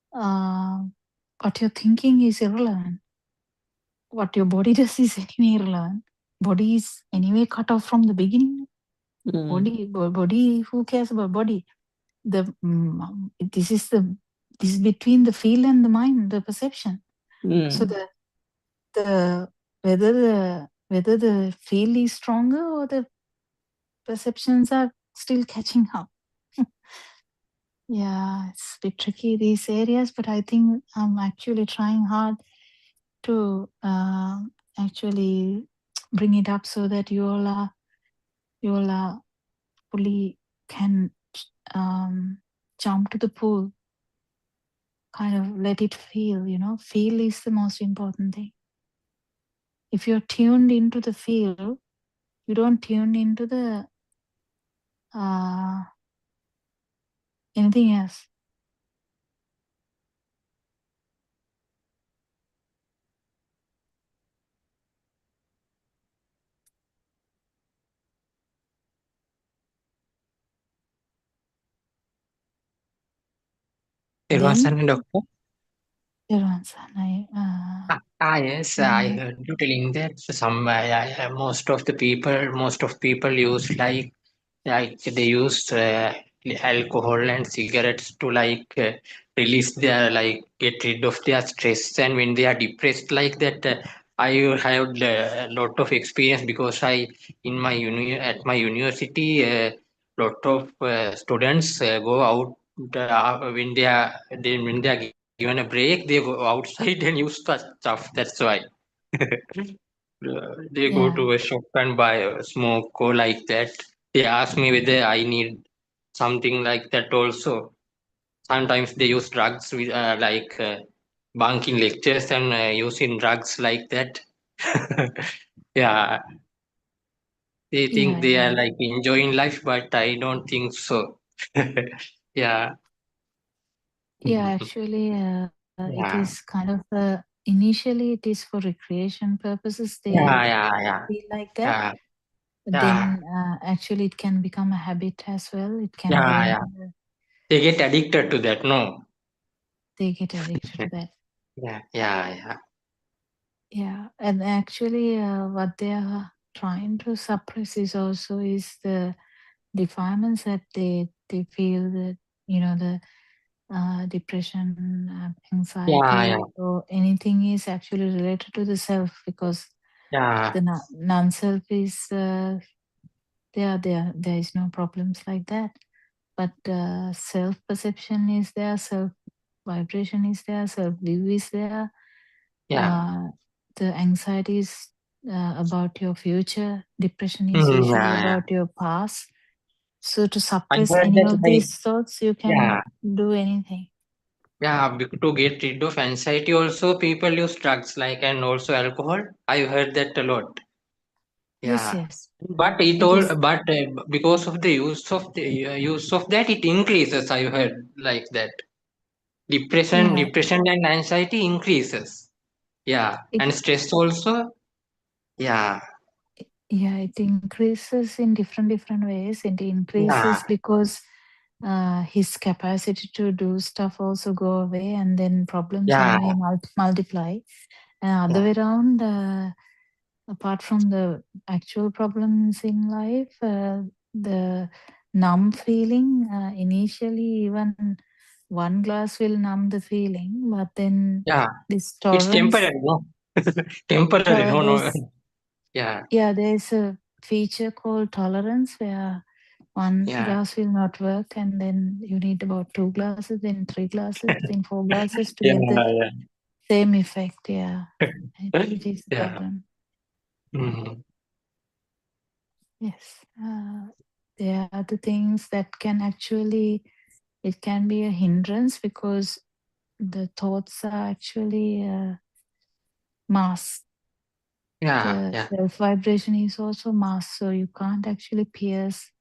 what you're thinking is irrelevant. What your body does is anyway irrelevant. Body is anyway cut off from the beginning. Body, who cares about body? This is between the feel and the mind, the perception. So whether the feel is stronger or the perceptions are still catching up. Yeah, it's a bit tricky, these areas, but I think I'm actually trying hard to actually bring it up so that you all are fully can jump to the pool, kind of let it feel, feel is the most important thing. If you're tuned into the feel, you don't tune into the anything else. Irvasan, doctor. Yes, I heard you telling that most of people use like they use alcohol and cigarettes to release their get rid of their stress, and when they are depressed like that, I have a lot of experience because in my at my university, lot of students go out when they are given a break, they go outside and use the stuff. That's why. They go to a shop and buy a smoke or like that. They ask me whether I need something like that also. Sometimes they use drugs with bunking lectures and using drugs like that. Yeah, they think they are enjoying life, but I don't think so. Yeah. Yeah, actually, it Yeah. is kind of initially it is for recreation purposes. They Yeah. feel like that. Yeah. But then actually it can become a habit as well. It can ruin. Yeah. They get addicted to that, no? They get addicted to that. Yeah. Yeah, and actually, what they are trying to suppress is the defilements that they feel that the depression, anxiety, Yeah. or anything is actually related to the self, because Yeah. the non-self is there is no problems like that, but self perception is there, self vibration is there, self view is there. Yeah. The anxiety is about your future. Depression is usually Yeah. about your past. So to I suppress heard any that of these thoughts, you can yeah. do anything. Yeah, to get rid of anxiety also people use drugs like and also alcohol. I heard that a lot. Yes, Yeah. yes, But it it all is. because of the use of that it increases. I heard like that. Yeah, Depression and anxiety increases. Yeah. it And stress also. Yeah. yeah it increases in different ways. It Yeah. increases because his capacity to do stuff also go away, and then problems Yeah. anyway multiply. And other Yeah. way around, apart from the actual problems in life, the numb feeling, initially even one glass will numb the feeling, but then Yeah. this It's tolerance, temporary, no? Temporary, no. there's Yeah. there's a feature called tolerance where one Yeah. glass will not work, and then you need about 2 glasses, then 3 glasses, then 4 glasses to get the Yeah. same effect. Yeah, it is a Yeah. problem. Mhm. Yes, there are the things that can actually, it can be a hindrance because the thoughts are actually mass. Yeah. The Yeah. self vibration is also mass, so you can't actually pierce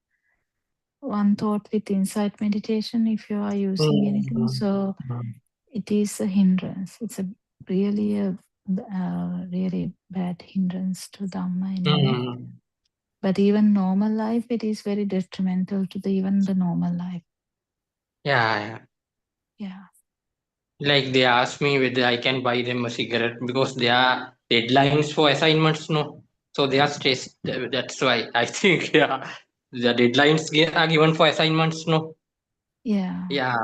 one thought with insight meditation if you are using anything. Mhm. So Mhm. it is a hindrance. It's really a really bad hindrance to Dhamma anyway. Mhm. But even normal life, it is very detrimental to even the normal life. Yeah. Yeah. Like they asked me whether I can buy them a cigarette because there are deadlines for assignments, no? So they are stressed. That's why I think, yeah, the deadlines are given for assignments, no? Yeah. Yeah.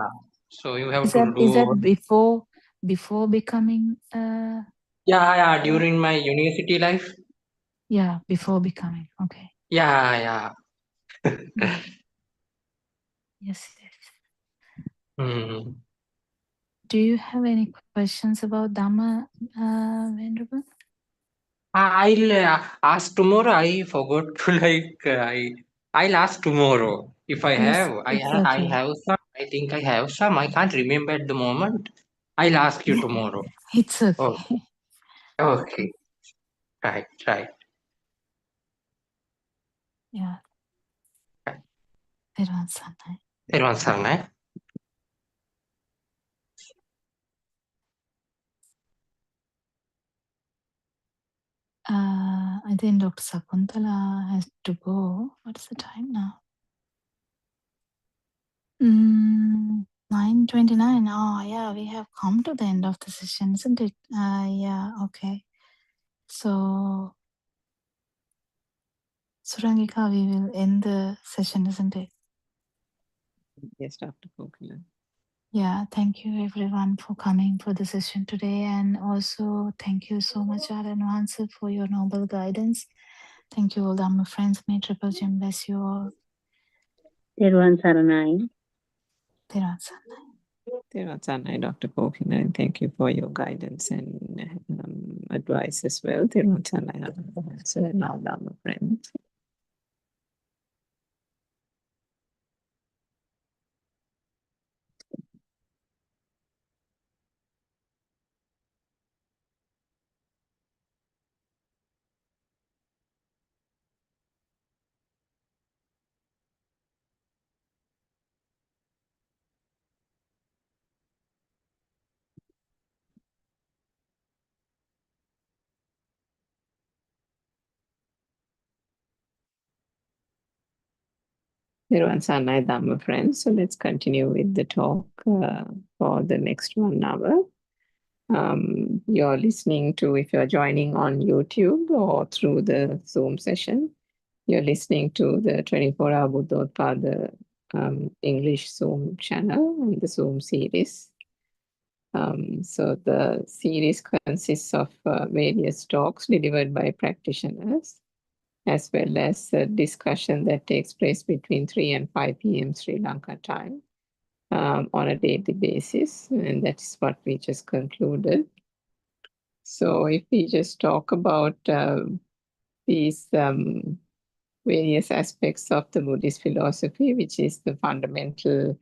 So you have Is to that do. before becoming Yeah. uh, During my university life. yeah, before becoming. Okay. Yeah. Mm. Yes, yes. Hmm. Do you have any questions about Dhamma, Venerable? I'll ask tomorrow. I forgot to I'll ask tomorrow if I Yes, have. it's I okay. have some. I think I have some. I can't remember at the moment. I'll ask you tomorrow. It's Oh, okay. okay. Right. Yeah. Right. Everyone Sunday. Everyone, sir, I think Dr. Sakuntala has to go. What's the time now? 9:29. Oh, yeah, we have come to the end of the session, isn't it? Yeah, okay. So, Surangika, we will end the session, isn't it? Yes, Dr. Kokila. Yeah, thank you everyone for coming for the session today. And also, thank you so much, Aryan Wansa, for your noble guidance. Thank you all, Dhamma friends. May Triple Gem bless you all. Teruvan Saranai. Teruvan Saranai. Teruvan Saranai, Dr. Kokila, and thank you for your guidance and advice as well. Teruvan Saranai, and all Dhamma friends. Everyone, Sanai Dhamma friends. So let's continue with the talk for the next 1 hour. You're listening to, if you're joining on YouTube or through the Zoom session, you're listening to the 24-hour Buddothpado English Zoom channel and the Zoom series. So the series consists of various talks delivered by practitioners, as well as a discussion that takes place between 3 and 5 p.m. Sri Lanka time on a daily basis. And that is what we just concluded. So if we just talk about these various aspects of the Buddhist philosophy, which is the fundamental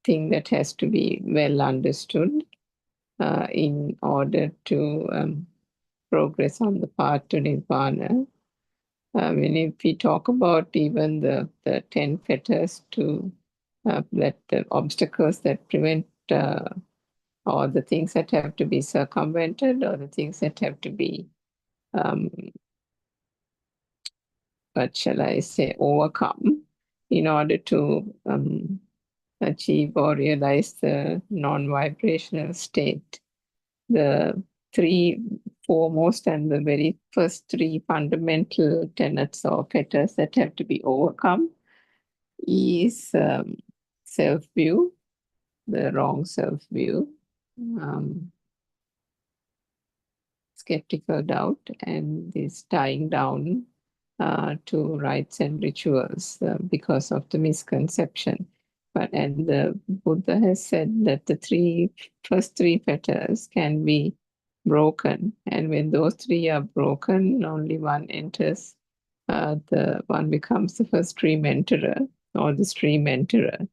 thing that has to be well understood in order to progress on the path to Nirvana. If we talk about even the 10 fetters to that the obstacles that prevent or the things that have to be circumvented or the things that have to be what shall I say, overcome in order to achieve or realize the non-vibrational state. The 3 foremost and the very first 3 fundamental tenets or fetters that have to be overcome is self-view, the wrong self-view, skeptical doubt, and this tying down to rites and rituals because of the misconception. And the Buddha has said that the first 3 fetters can be broken, and when those 3 are broken, only one enters. The one becomes the first stream enterer or the stream enterer,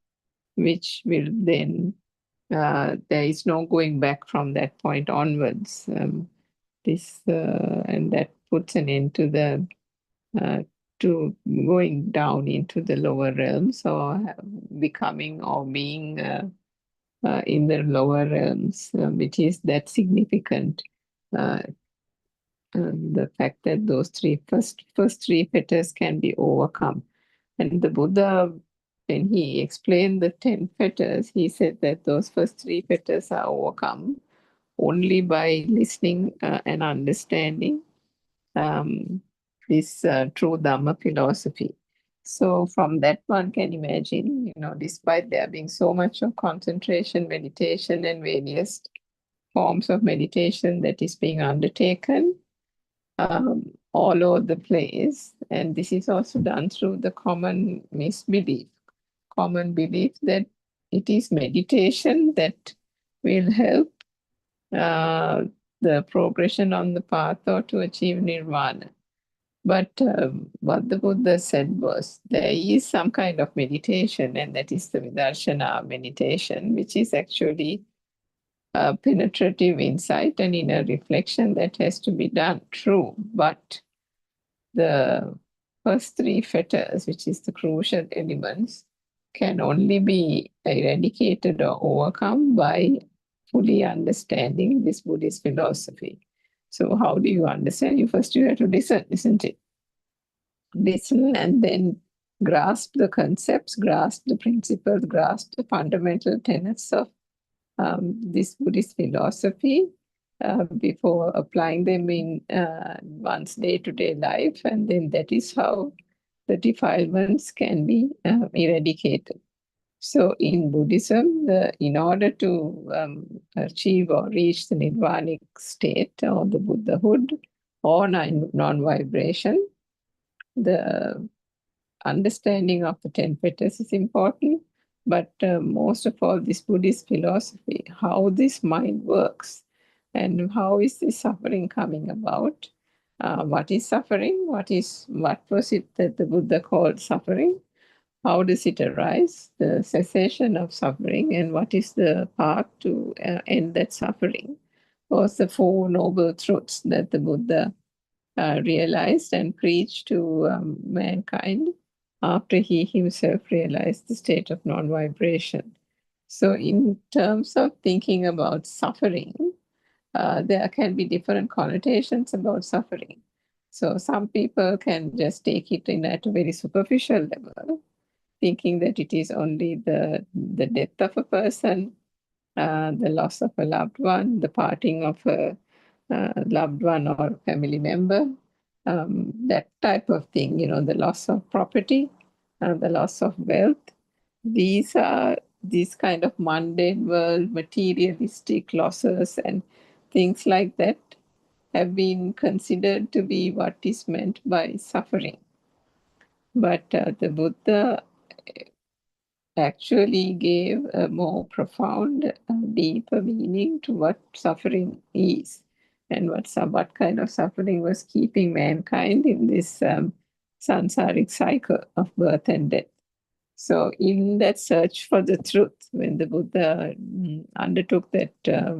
which will then there is no going back from that point onwards. And that puts an end to the to going down into the lower realms or becoming or being in the lower realms, which is that significant. The fact that those first 3 fetters can be overcome. And the Buddha, when he explained the 10 fetters, he said that those first 3 fetters are overcome only by listening and understanding this true Dhamma philosophy. So from that one can imagine, despite there being so much of concentration, meditation, and various forms of meditation that is being undertaken all over the place, and this is also done through the common belief that it is meditation that will help the progression on the path or to achieve nirvana. But what the Buddha said was there is some kind of meditation, and that is the vidarshana meditation, which is actually a penetrative insight and inner reflection that has to be done. True, but the first 3 fetters, which is the crucial elements, can only be eradicated or overcome by fully understanding this Buddhist philosophy. So how do you understand? You have to listen, isn't it? Listen and then grasp the concepts, grasp the principles, grasp the fundamental tenets of this Buddhist philosophy before applying them in one's day-to-day life. And then that is how the defilements can be eradicated. So in Buddhism, in order to achieve or reach the nirvanic state or the Buddhahood or non-vibration, the understanding of the 10 fetters is important. But most of all, this Buddhist philosophy, how this mind works and how is this suffering coming about? What is suffering? What was it that the Buddha called suffering? How does it arise? The cessation of suffering, and what is the path to end that suffering? Was the 4 noble truths that the Buddha realized and preached to mankind after he himself realized the state of non-vibration. So in terms of thinking about suffering, there can be different connotations about suffering. So some people can just take it at a very superficial level thinking that it is only the death of a person, the loss of a loved one, the parting of a loved one or family member, that type of thing, the loss of property, the loss of wealth. These kind of mundane world, materialistic losses and things like that have been considered to be what is meant by suffering. But the Buddha actually gave a more profound, deeper meaning to what suffering is, and what kind of suffering was keeping mankind in this samsaric cycle of birth and death. So in that search for the truth, when the Buddha undertook that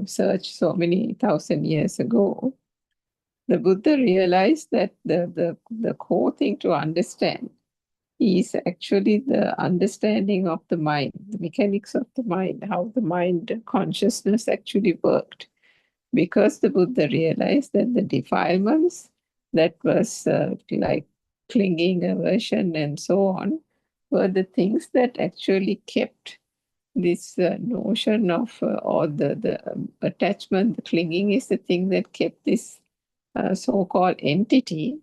search so many thousand years ago, the Buddha realized that the core thing to understand is actually the understanding of the mind, the mechanics of the mind, how the mind consciousness actually worked. Because the Buddha realized that the defilements that was like clinging, aversion, and so on, were the things that actually kept this notion of, or the attachment, the clinging is the thing that kept this so-called entity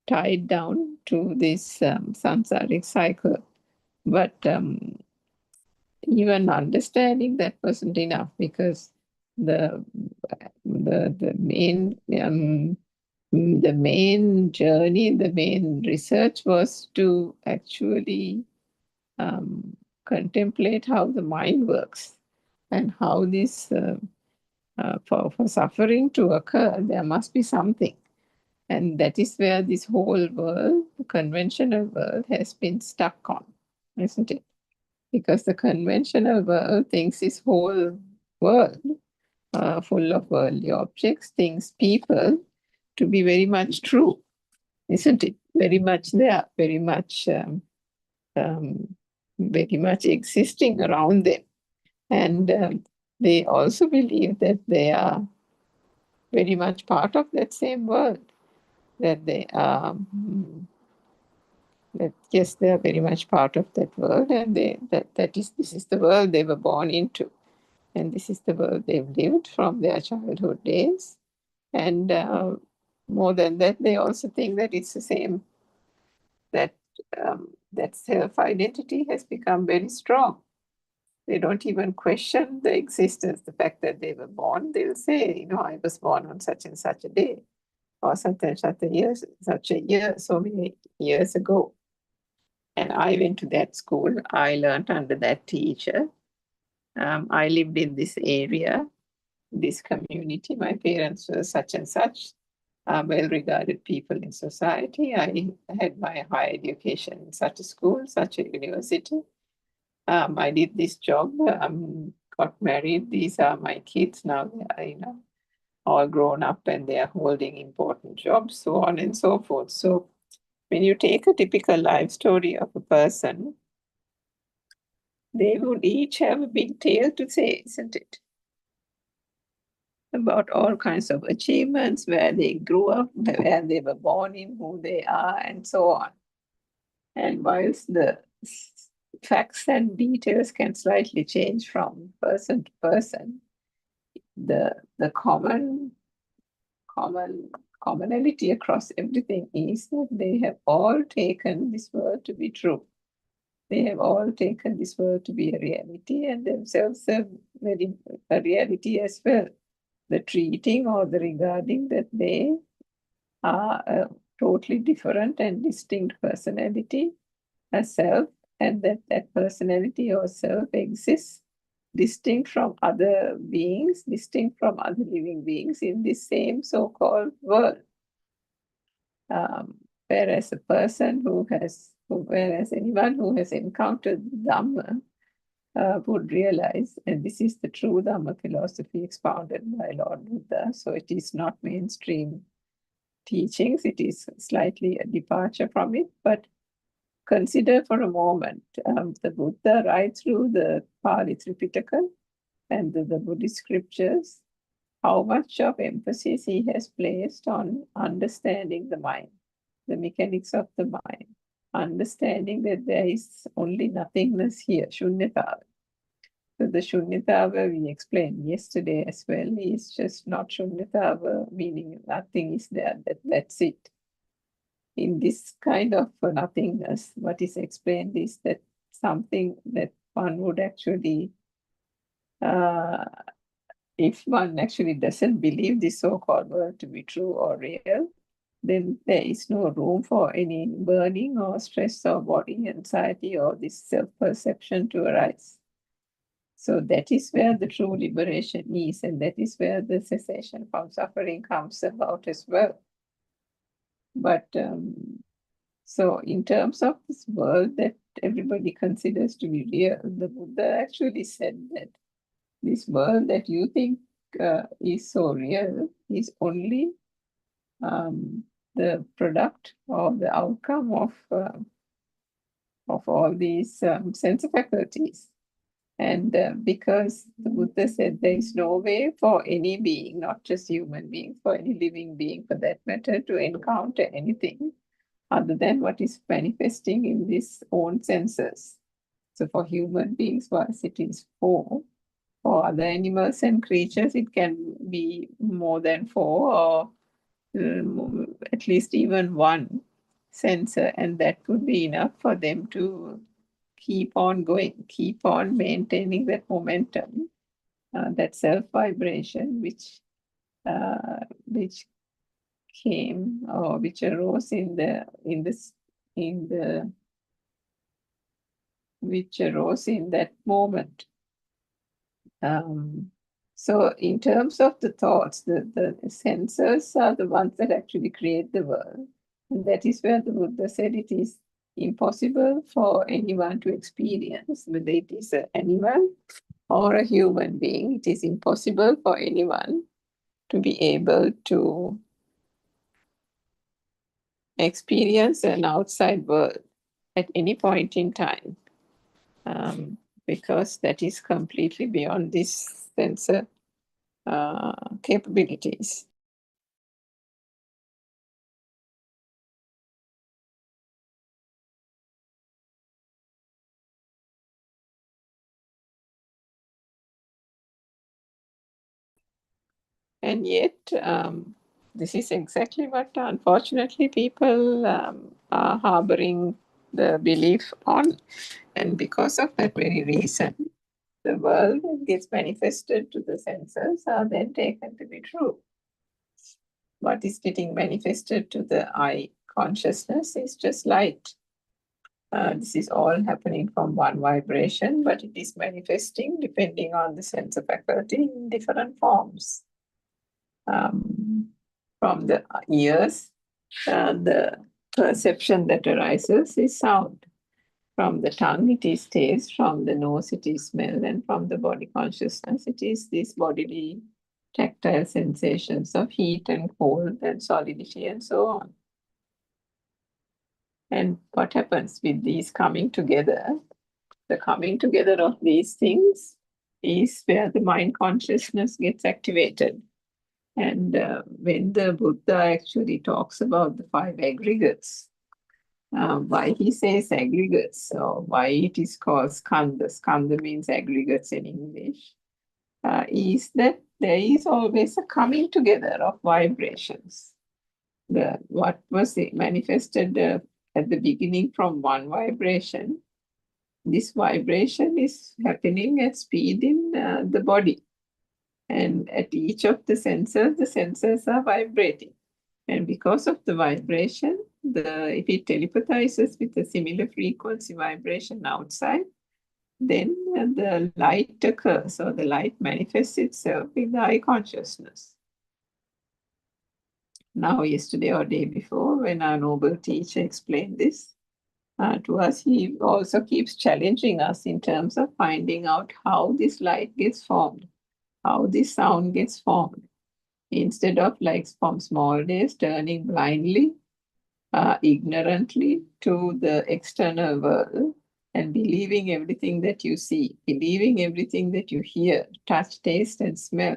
tied down to this samsaric cycle. But even understanding that wasn't enough, because the main journey, the main research was to actually contemplate how the mind works and how this for suffering to occur, there must be something. And that is where this whole world, the conventional world, has been stuck on, isn't it? Because the conventional world thinks this whole world, full of worldly objects, things, people, to be very much true, isn't it? Very much there, very much existing around them. And they also believe that they are very much part of that same world, that they are, that yes, they are very much part of that world, and this is the world they were born into, and this is the world they've lived from their childhood days. And more than that, they also think that it's the same, that that self-identity has become very strong. They don't even question the existence, the fact that they were born. They'll say, I was born on such and such a day, or such a year, so many years ago. And I went to that school. I learned under that teacher. I lived in this area, this community. My parents were such and such well-regarded people in society. I had my higher education in such a school, such a university. I did this job, got married. These are my kids now. They are, all grown up, and they are holding important jobs, so on and so forth. So when you take a typical life story of a person, they would each have a big tale to say, isn't it? About all kinds of achievements, where they grew up, where they were born in, who they are, and so on. And whilst the facts and details can slightly change from person to person, the commonality across everything is that they have all taken this world to be true. They have all taken this world to be a reality, and themselves a reality as well. The treating or the regarding that they are a totally different and distinct personality, a self, and that personality or self exists distinct from other beings, distinct from other living beings in this same so-called world. Whereas anyone who has encountered Dhamma would realize, and this is the true Dhamma philosophy expounded by Lord Buddha, so it is not mainstream teachings, it is slightly a departure from it, but consider for a moment the Buddha right through the Pali Tripitaka and the Buddhist scriptures, how much of emphasis he has placed on understanding the mind, the mechanics of the mind, understanding that there is only nothingness here, shunyatava. So the shunyatava we explained yesterday as well is just not shunyatava, meaning nothing is there, that's it. In this kind of nothingness, what is explained is that something that one would actually, if one actually doesn't believe this so-called world to be true or real, then there is no room for any burning or stress or body anxiety or this self-perception to arise. So that is where the true liberation is, and that is where the cessation from suffering comes about as well. But so in terms of this world that everybody considers to be real, the Buddha actually said that this world that you think is so real is only the product or the outcome of all these sense faculties. And because the Buddha said there is no way for any being, not just human beings, for any living being for that matter, to encounter anything other than what is manifesting in these own senses. So for human beings, once it is four, for other animals and creatures, it can be more than four or at least even one sensor, and that would be enough for them to keep on going, keep on maintaining that momentum, that self-vibration which came or which arose which arose in that moment. So in terms of the thoughts, the sensors are the ones that actually create the world. And that is where the Buddha said it is impossible for anyone to experience, whether it is an animal or a human being. It is impossible for anyone to be able to experience an outside world at any point in time, because that is completely beyond this sensor capabilities. And yet, this is exactly what, unfortunately, people are harboring the belief on. And because of that very reason, the world that gets manifested to the senses are then taken to be true. What is getting manifested to the eye consciousness is just light. This is all happening from one vibration, but it is manifesting depending on the sense faculty in different forms. From the ears, the perception that arises is sound. From the tongue, it is taste. From the nose, it is smell. And from the body consciousness, it is these bodily tactile sensations of heat and cold and solidity and so on. And what happens with these coming together? The coming together of these things is where the mind consciousness gets activated. And when the Buddha actually talks about the five aggregates, why he says aggregates, or why it is called skandha, skandha means aggregates in English, is that there is always a coming together of vibrations. What was manifested at the beginning from one vibration, this vibration is happening at speed in the body. And at each of the sensors are vibrating. And because of the vibration, if it telepathizes with a similar frequency vibration outside, then the light occurs, or the light manifests itself in the eye consciousness. Now, yesterday or day before, when our noble teacher explained this to us, he also keeps challenging us in terms of finding out how this light gets formed, how this sound gets formed. Instead of like from small days turning blindly, ignorantly to the external world and believing everything that you see, believing everything that you hear, touch, taste, and smell.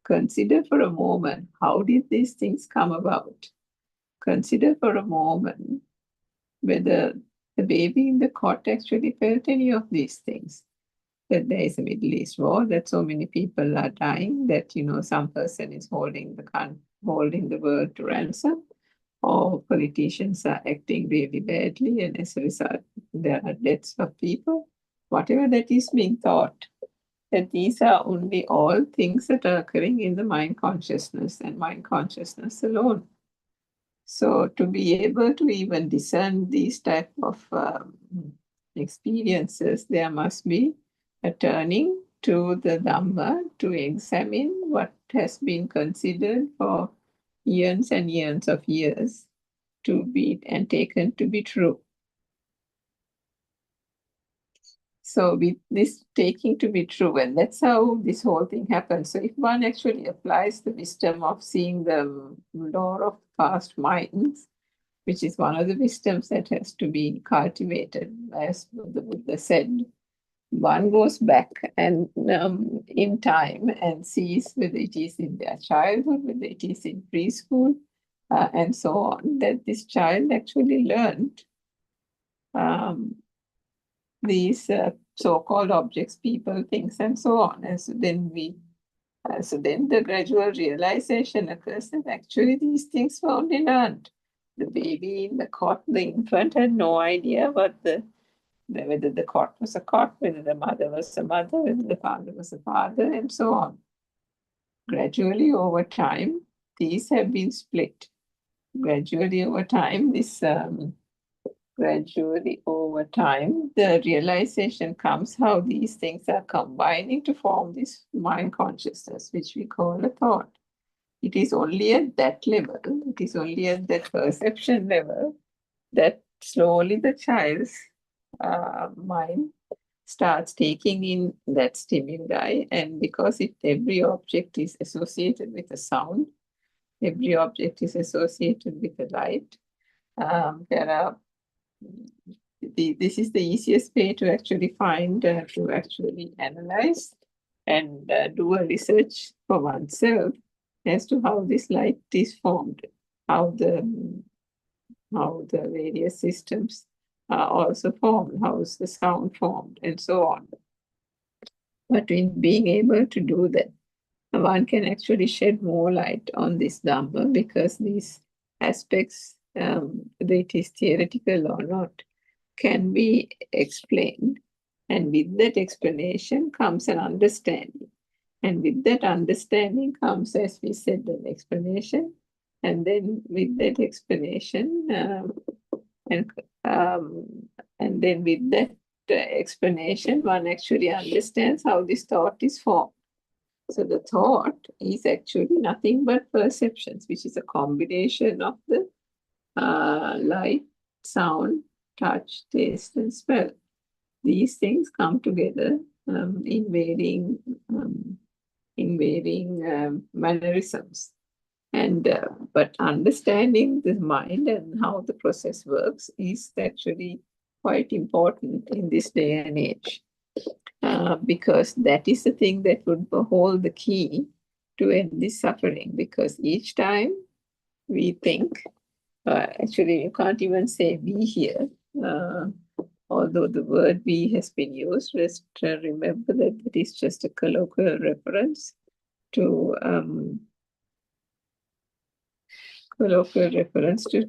Consider for a moment, how did these things come about? Consider for a moment whether the baby in the cot actually felt any of these things. That there is a Middle East war, that so many people are dying, that, you know, some person is holding the world to ransom, or politicians are acting really badly, and as a result, there are deaths of people. Whatever that is being thought, that these are only all things that are occurring in the mind consciousness and mind consciousness alone. So to be able to even discern these type of experiences, there must be a turning to the Dhamma to examine what has been considered for eons and eons of years to be and taken to be true. So with this taking to be true, and that's how this whole thing happens. So if one actually applies the wisdom of seeing the door of past minds, which is one of the wisdoms that has to be cultivated, as the Buddha said, one goes back and in time and sees whether it is in their childhood, whether it is in preschool, and so on, that this child actually learned these so-called objects, people, things, and so on. And so then the gradual realization occurs that actually these things were only learned. The baby in the cot, the infant had no idea whether the cot was a cot, whether the mother was a mother, whether the father was a father, and so on. Gradually over time, these have been split. Gradually over time, the realization comes how these things are combining to form this mind consciousness, which we call a thought. It is only at that level, it is only at that perception level, that slowly the child's mind starts taking in that stimuli. And because every object is associated with a sound, every object is associated with a light, this is the easiest way to actually find, to actually analyze and do a research for oneself as to how this light is formed, how the various systems are also formed, how is the sound formed, and so on. But in being able to do that, one can actually shed more light on this Dhamma, because these aspects, whether it is theoretical or not, can be explained. And with that explanation comes an understanding. And with that understanding comes, as we said, an explanation. And then with that explanation, and then with that explanation, one actually understands how this thought is formed. So the thought is actually nothing but perceptions, which is a combination of the light, sound, touch, taste, and smell. These things come together in varying mannerisms. And but understanding the mind and how the process works is actually quite important in this day and age, because that is the thing that would hold the key to end this suffering. Because each time we think, actually you can't even say we here, although the word we has been used, let's remember that it is just a colloquial reference to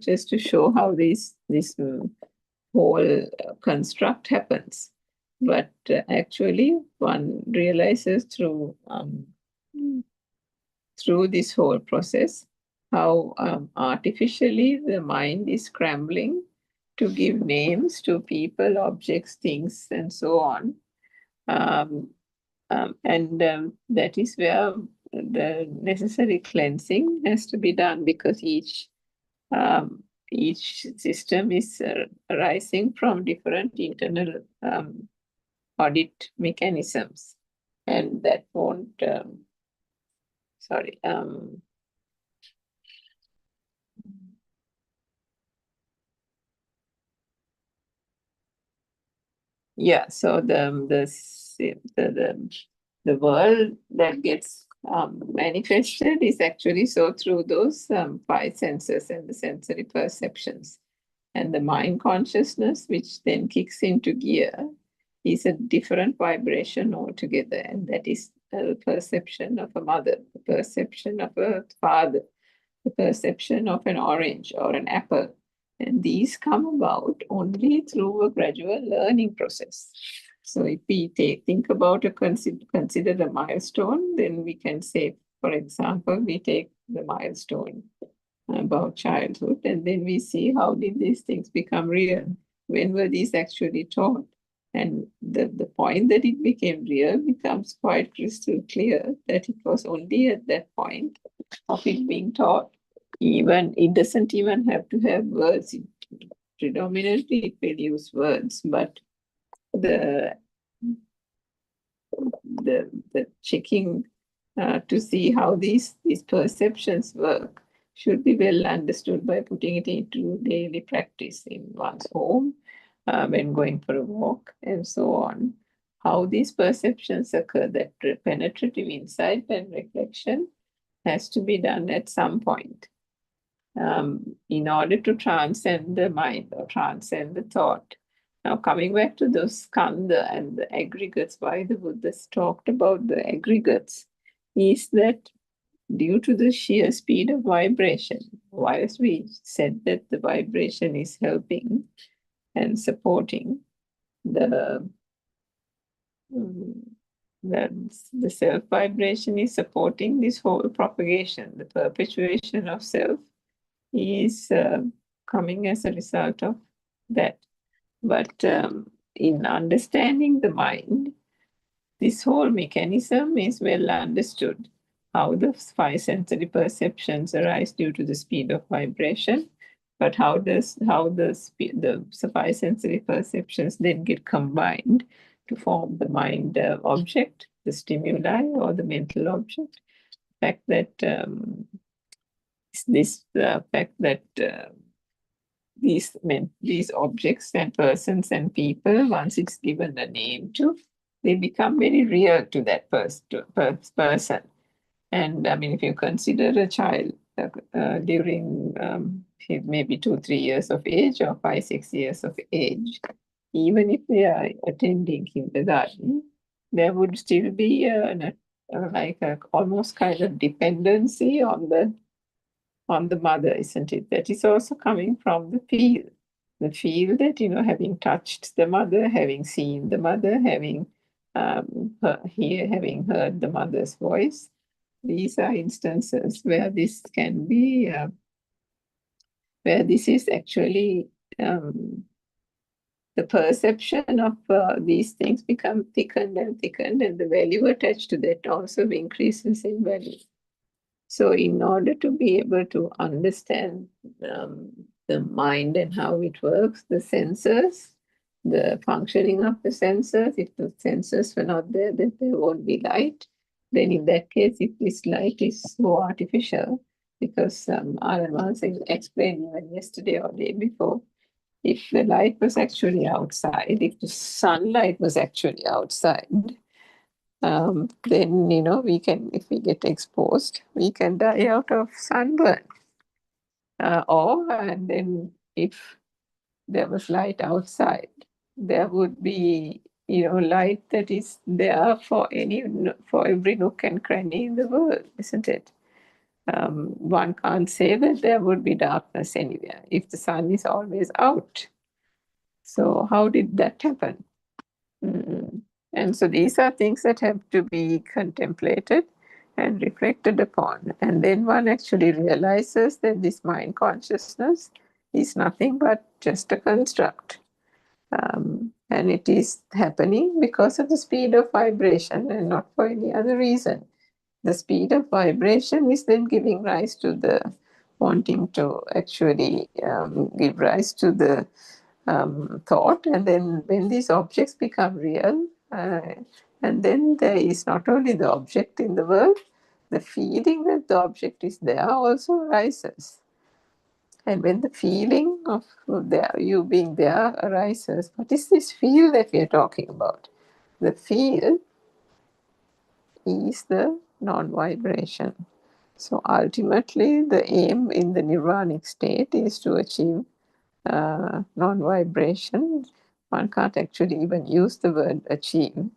just to show how this whole construct happens. But actually one realizes through this whole process how artificially the mind is scrambling to give names to people, objects, things, and so on. That is where the necessary cleansing has to be done, because each system is arising from different internal audit mechanisms, and that won't. Yeah, so the world that gets manifested is actually so through those five senses and the sensory perceptions. And the mind consciousness, which then kicks into gear, is a different vibration altogether. And that is the perception of a mother, the perception of a father, the perception of an orange or an apple. And these come about only through a gradual learning process. So if we think about consider the milestone, then we can say, for example, we take the milestone about childhood, and then we see how did these things become real? When were these actually taught? And the point that it became real becomes quite crystal clear that it was only at that point of it being taught. Even it doesn't even have to have words. Predominantly it will use words, but the checking to see how these perceptions work should be well understood by putting it into daily practice in one's home, when going for a walk, and so on. How these perceptions occur, that penetrative insight and reflection has to be done at some point in order to transcend the mind or transcend the thought. Now, coming back to the skandha and the aggregates, why the Buddhas talked about the aggregates is that due to the sheer speed of vibration, whilst we said that the vibration is helping and supporting the self vibration is supporting this whole propagation, the perpetuation of self is coming as a result of that. But in understanding the mind, this whole mechanism is well understood. How the five sensory perceptions arise due to the speed of vibration, but how the five sensory perceptions then get combined to form the mind object, the stimuli or the mental object. The fact that these objects and persons and people, once it's given a name to, they become very real to that person. And I mean, if you consider a child during maybe 2-3 years of age or 5-6 years of age, even if they are attending kindergarten, there would still be almost kind of dependency on the mother, isn't it? That is also coming from the feel. The feel that, having touched the mother, having seen the mother, having having heard the mother's voice. These are instances where this can be, where this is actually the perception of these things become thickened and thickened, and the value attached to that also increases in value. So in order to be able to understand the mind and how it works, the senses, the functioning of the senses, if the senses were not there, then there won't be light. Then in that case, if this light is so artificial, because Arun explained even yesterday or day before, if the light was actually outside, if the sunlight was actually outside, then, we can, if we get exposed, we can die out of sunburn. And then if there was light outside, there would be, light that is there for every nook and cranny in the world, isn't it? One can't say that there would be darkness anywhere if the sun is always out. So how did that happen? And so these are things that have to be contemplated and reflected upon. And then one actually realizes that this mind consciousness is nothing but just a construct. And it is happening because of the speed of vibration and not for any other reason. The speed of vibration is then giving rise to the wanting to actually give rise to the thought. And then when these objects become real, and then there is not only the object in the world, the feeling that the object is there also arises. And when the feeling of you being there arises, what is this feel that we are talking about? The feel is the non-vibration. So ultimately, the aim in the nirvanic state is to achieve non-vibration, one can't actually even use the word achieve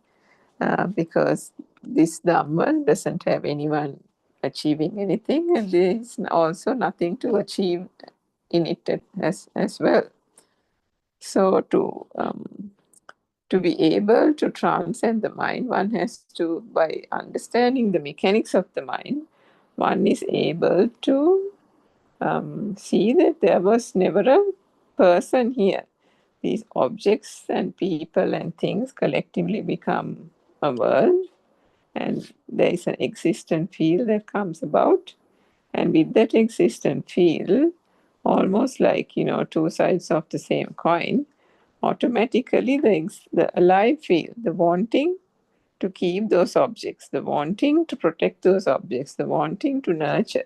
because this Dhamma doesn't have anyone achieving anything, and there is also nothing to achieve in it as well. So to be able to transcend the mind, one has to, by understanding the mechanics of the mind, one is able to see that there was never a person here. These objects and people and things collectively become a world, and there is an existent field that comes about. And with that existent field, almost like, two sides of the same coin, automatically the alive field, the wanting to keep those objects, the wanting to protect those objects, the wanting to nurture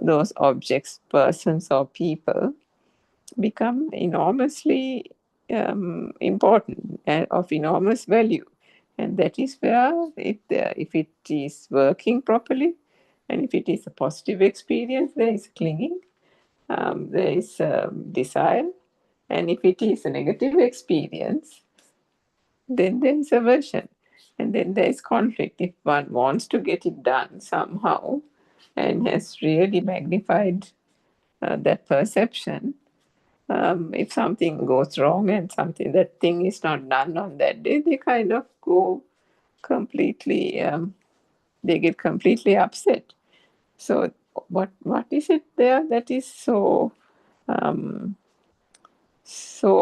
those objects, persons, or people, become enormously important and of enormous value. And that is where, if it is working properly, and if it is a positive experience, there is clinging, there is desire. And if it is a negative experience, then there is aversion. And then there is conflict. If one wants to get it done somehow and has really magnified that perception, if something goes wrong and that thing is not done on that day, they kind of go completely, they get completely upset. So what is it there that is so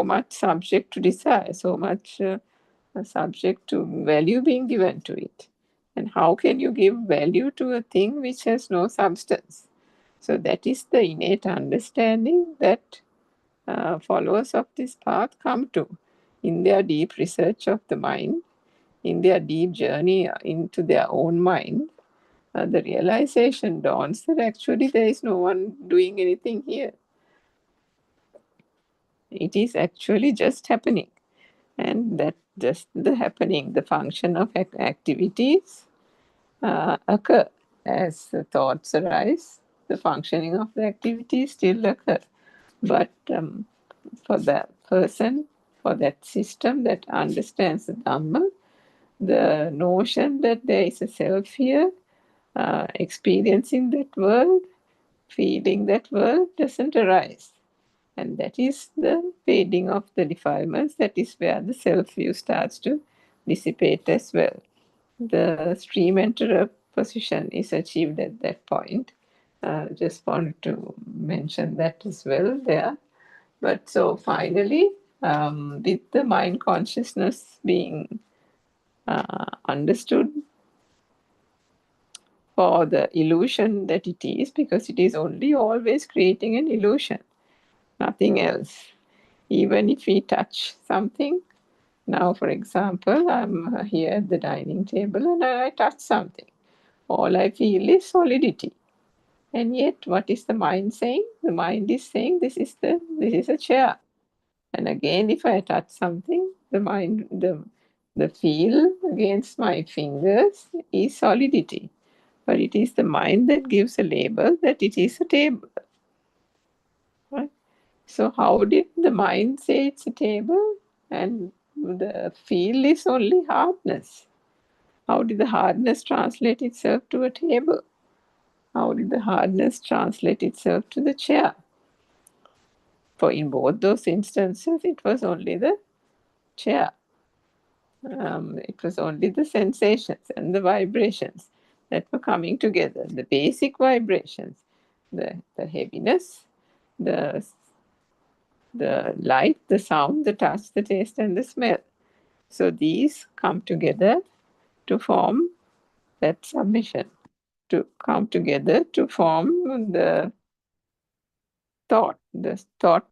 much subject to desire, so much subject to value being given to it? And how can you give value to a thing which has no substance? So that is the innate understanding that followers of this path come to in their deep research of the mind, in their deep journey into their own mind. The realization dawns that actually there is no one doing anything here. It is actually just happening. And that just the happening, the function of activities occur as the thoughts arise. The functioning of the activities still occur. But for that person, for that system that understands the Dhamma, the notion that there is a self here, experiencing that world, feeling that world doesn't arise. And that is the fading of the defilements. That is where the self-view starts to dissipate as well. The stream enterer position is achieved at that point. Just wanted to mention that as well there. But so finally, with the mind consciousness being understood for the illusion that it is, because it is only always creating an illusion, nothing else. Even if we touch something, now for example, I'm here at the dining table and I touch something. All I feel is solidity. And yet, what is the mind saying? The mind is saying this is a chair. And again, if I touch something, the feel against my fingers is solidity. But it is the mind that gives a label that it is a table. Right? So how did the mind say it's a table? And the feel is only hardness. How did the hardness translate itself to a table? How did the hardness translate itself to the chair? For in both those instances, it was only the chair. It was only the sensations and the vibrations that were coming together, the basic vibrations, the heaviness, the light, the sound, the touch, the taste, and the smell. So these come together to form that submission, to come together to form the thought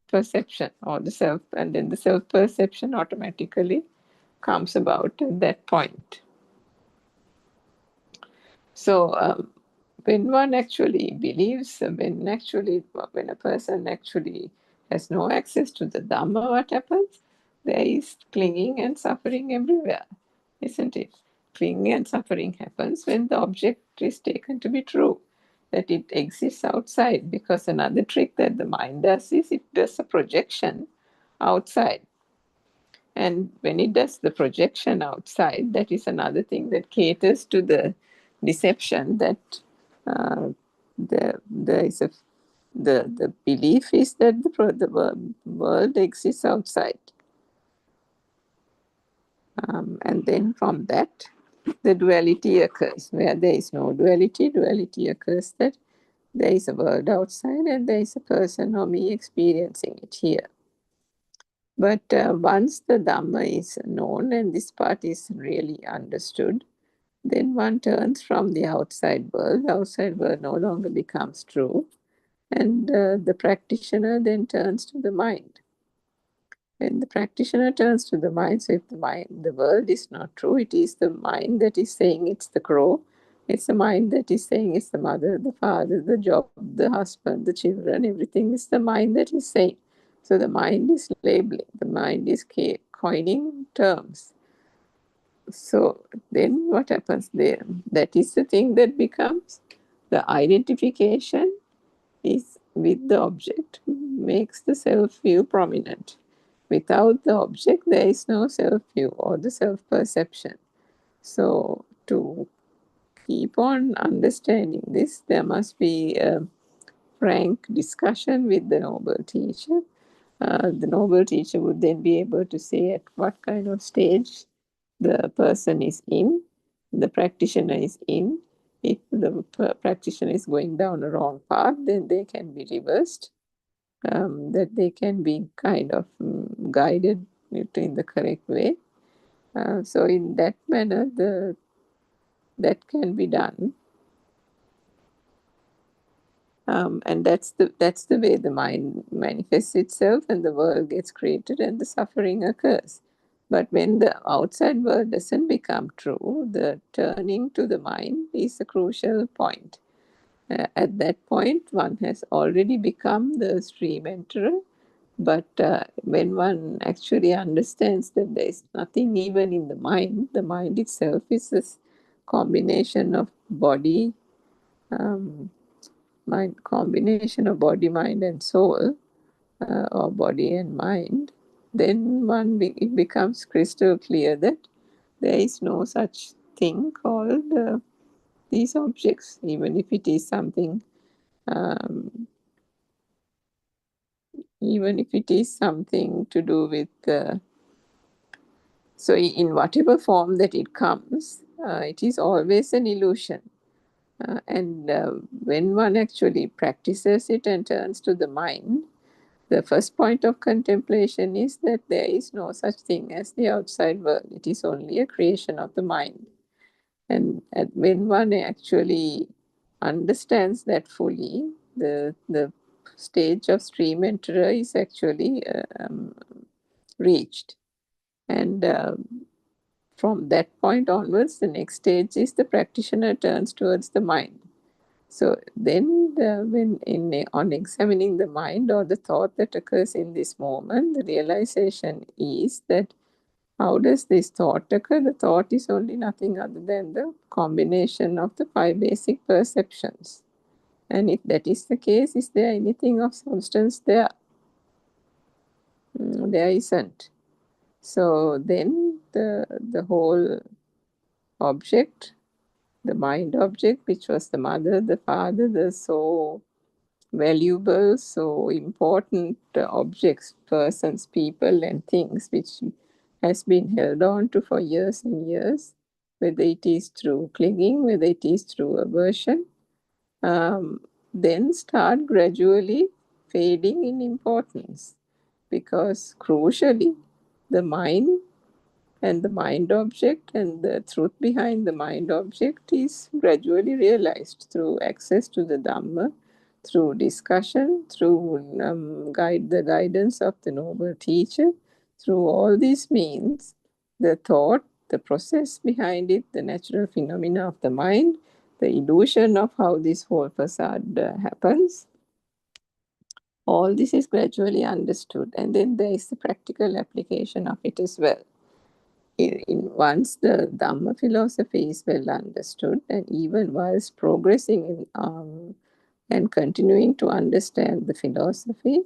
perception or the self, and then the self perception automatically comes about at that point. So when one actually believes, when a person actually has no access to the Dhamma, what happens? There is clinging and suffering everywhere, isn't it? Clinging and suffering happens when the object is taken to be true. that it exists outside, because another trick that the mind does is it does a projection outside. And when it does the projection outside, that is another thing that caters to the deception that there is the belief is that the world exists outside. And then from that, the duality occurs. Where there is no duality, duality occurs that there is a world outside and there is a person or me experiencing it here. But once the Dhamma is known and this part is really understood, then one turns from the outside world. The outside world no longer becomes true. And the practitioner then turns to the mind. When the practitioner turns to the mind, so if the world is not true, it is the mind that is saying it's the crow. It's the mind that is saying it's the mother, the father, the job, the husband, the children, everything is the mind that is saying. So the mind is labeling, the mind is coining terms. So then what happens there? That is the thing that becomes the identification is with the object, makes the self-view prominent. Without the object, there is no self-view or the self-perception. So to keep on understanding this, there must be a frank discussion with the noble teacher. The noble teacher would then be able to say at what kind of stage the person is in, the practitioner is in. If the practitioner is going down a wrong path, then they can be reversed. That they can be kind of guided in the correct way. So in that manner, that can be done. And that's the way the mind manifests itself and the world gets created and the suffering occurs. But when the outside world doesn't become true, the turning to the mind is a crucial point. At that point, one has already become the stream enterer. But when one actually understands that there is nothing even in the mind itself is a combination of body, mind, combination of body, mind, and soul, or body and mind, then it becomes crystal clear that there is no such thing called these objects, even if it is something. Even if it is something to do with, so in whatever form that it comes, it is always an illusion. And when one actually practices it and turns to the mind, the first point of contemplation is that there is no such thing as the outside world. It is only a creation of the mind. And when one actually understands that fully, the stage of stream enterer is actually reached. And from that point onwards, the next stage is the practitioner turns towards the mind. So then on examining the mind or the thought that occurs in this moment, the realization is that how does this thought occur? The thought is only nothing other than the combination of the 5 basic perceptions. And if that is the case, is there anything of substance there? There isn't. So then the whole object, the mind object, which was the mother, the father, the so valuable, so important objects, persons, people, and things, which has been held on to for years and years, whether it is through clinging, whether it is through aversion, then start gradually fading in importance. Because crucially, the mind and the mind object and the truth behind the mind object is gradually realized through access to the Dhamma, through discussion, through the guidance of the noble teacher. Through all these means, the thought, the process behind it, the natural phenomena of the mind, the illusion of how this whole facade happens, all this is gradually understood. And then there is the practical application of it as well. Once the Dhamma philosophy is well understood, and even whilst progressing in and continuing to understand the philosophy,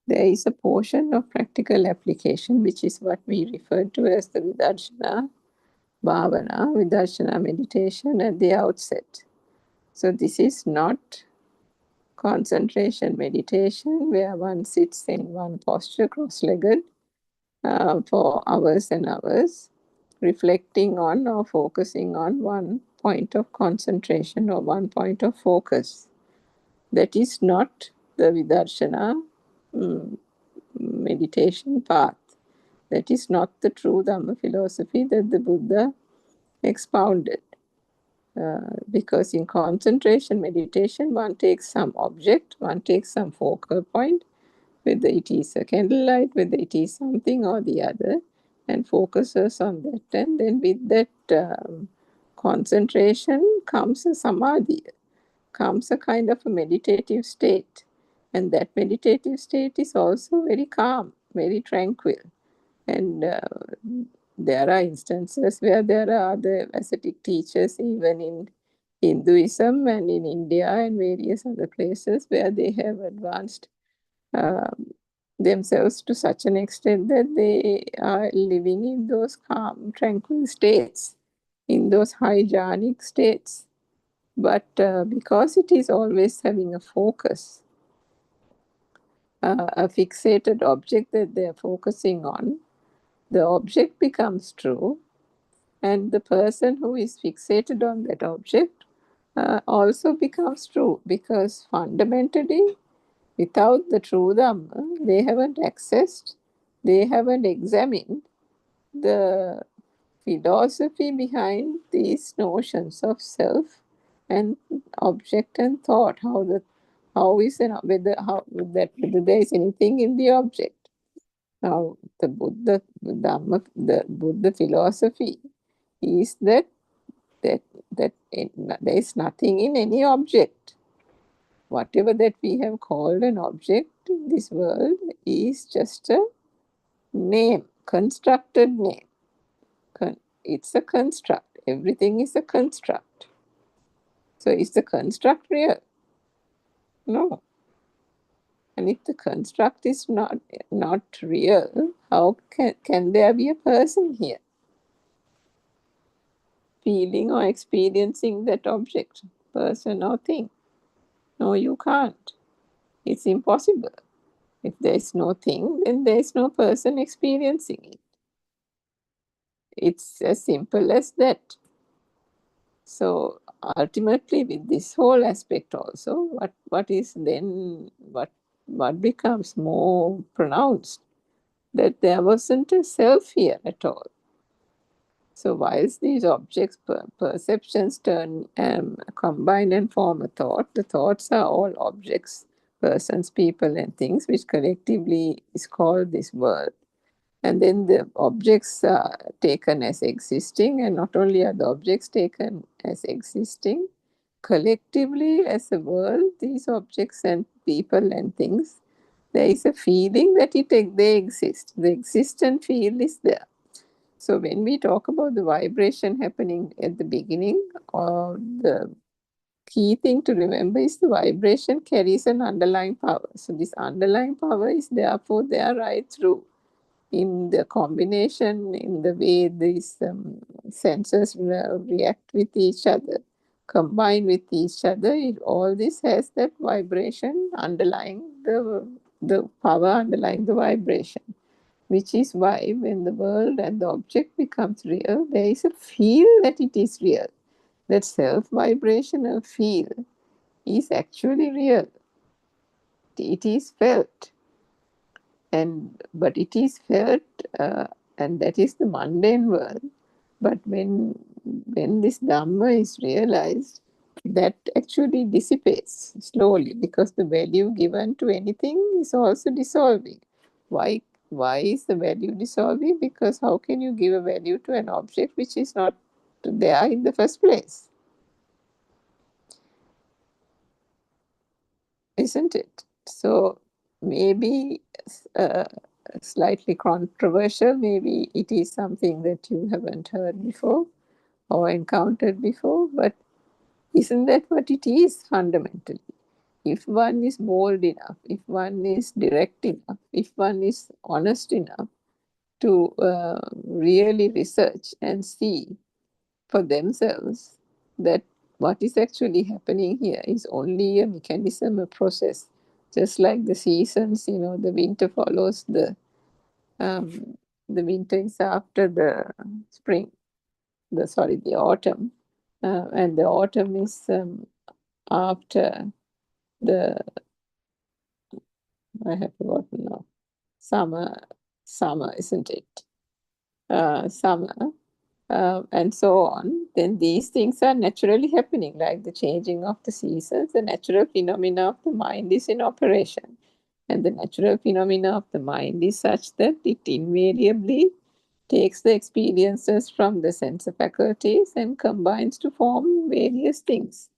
there is a portion of practical application, which is what we refer to as the Vidarshana Bhavana, Vidarshana meditation at the outset. So this is not concentration meditation where one sits in one posture cross-legged for hours and hours, reflecting on or focusing on one point of concentration or one point of focus. That is not the Vidarshana meditation path. That is not the true Dhamma philosophy that the Buddha expounded. Because in concentration meditation, one takes some object, one takes some focal point, whether it is a candlelight, whether it is something or the other, and focuses on that. And then with that concentration comes a samadhi, comes a kind of a meditative state. And that meditative state is also very calm, very tranquil. And there are instances where there are other ascetic teachers, even in Hinduism and in India and various other places, where they have advanced themselves to such an extent that they are living in those calm, tranquil states, in those high jhanic states. But because it is always having a focus, a fixated object that they are focusing on, the object becomes true, and the person who is fixated on that object also becomes true, because fundamentally, without the true Dhamma, they haven't accessed, they haven't examined the philosophy behind these notions of self and object and thought. Whether there is anything in the object. Now, the Buddha philosophy is that there is nothing in any object. Whatever that we have called an object in this world is just a name, constructed name. It's a construct. Everything is a construct. So is the construct real? No. And if the construct is not real, how can there be a person here feeling or experiencing that object, person or thing? No, you can't. It's impossible. If there is no thing, then there is no person experiencing it. It's as simple as that. So ultimately, with this whole aspect also, what is then, what becomes more pronounced, that there wasn't a self here at all. So whilst these objects, perceptions combine and form a thought, the thoughts are all objects, persons, people and things, which collectively is called this world. And then the objects are taken as existing, and not only are the objects taken as existing, collectively as a world, these objects and people and things, there is a feeling that they exist. The existent field is there. So when we talk about the vibration happening at the beginning, the key thing to remember is the vibration carries an underlying power. So this underlying power is therefore there right through in the combination, in the way these senses react with each other, combine with each other. All this has that vibration underlying the power underlying the vibration. Which is why when the world and the object becomes real, there is a feel that it is real. That self-vibrational feel is actually real. It is felt. But it is felt, and that is the mundane world. But when this Dhamma is realized, that actually dissipates slowly, because the value given to anything is also dissolving. Why is the value dissolving? Because how can you give a value to an object which is not there in the first place? Isn't it? So maybe slightly controversial, maybe it is something that you haven't heard before or encountered before, but isn't that what it is fundamentally? if one is bold enough, if one is direct enough, if one is honest enough to really research and see for themselves that what is actually happening here is only a mechanism, a process. Just like the seasons, you know, the winter follows the winter is after the spring, the autumn, and the autumn is after the, I have forgotten now, summer, isn't it? Summer, and so on, then these things are naturally happening, like the changing of the seasons. The natural phenomena of the mind is in operation. And the natural phenomena of the mind is such that it invariably takes the experiences from the sense faculties and combines to form various things,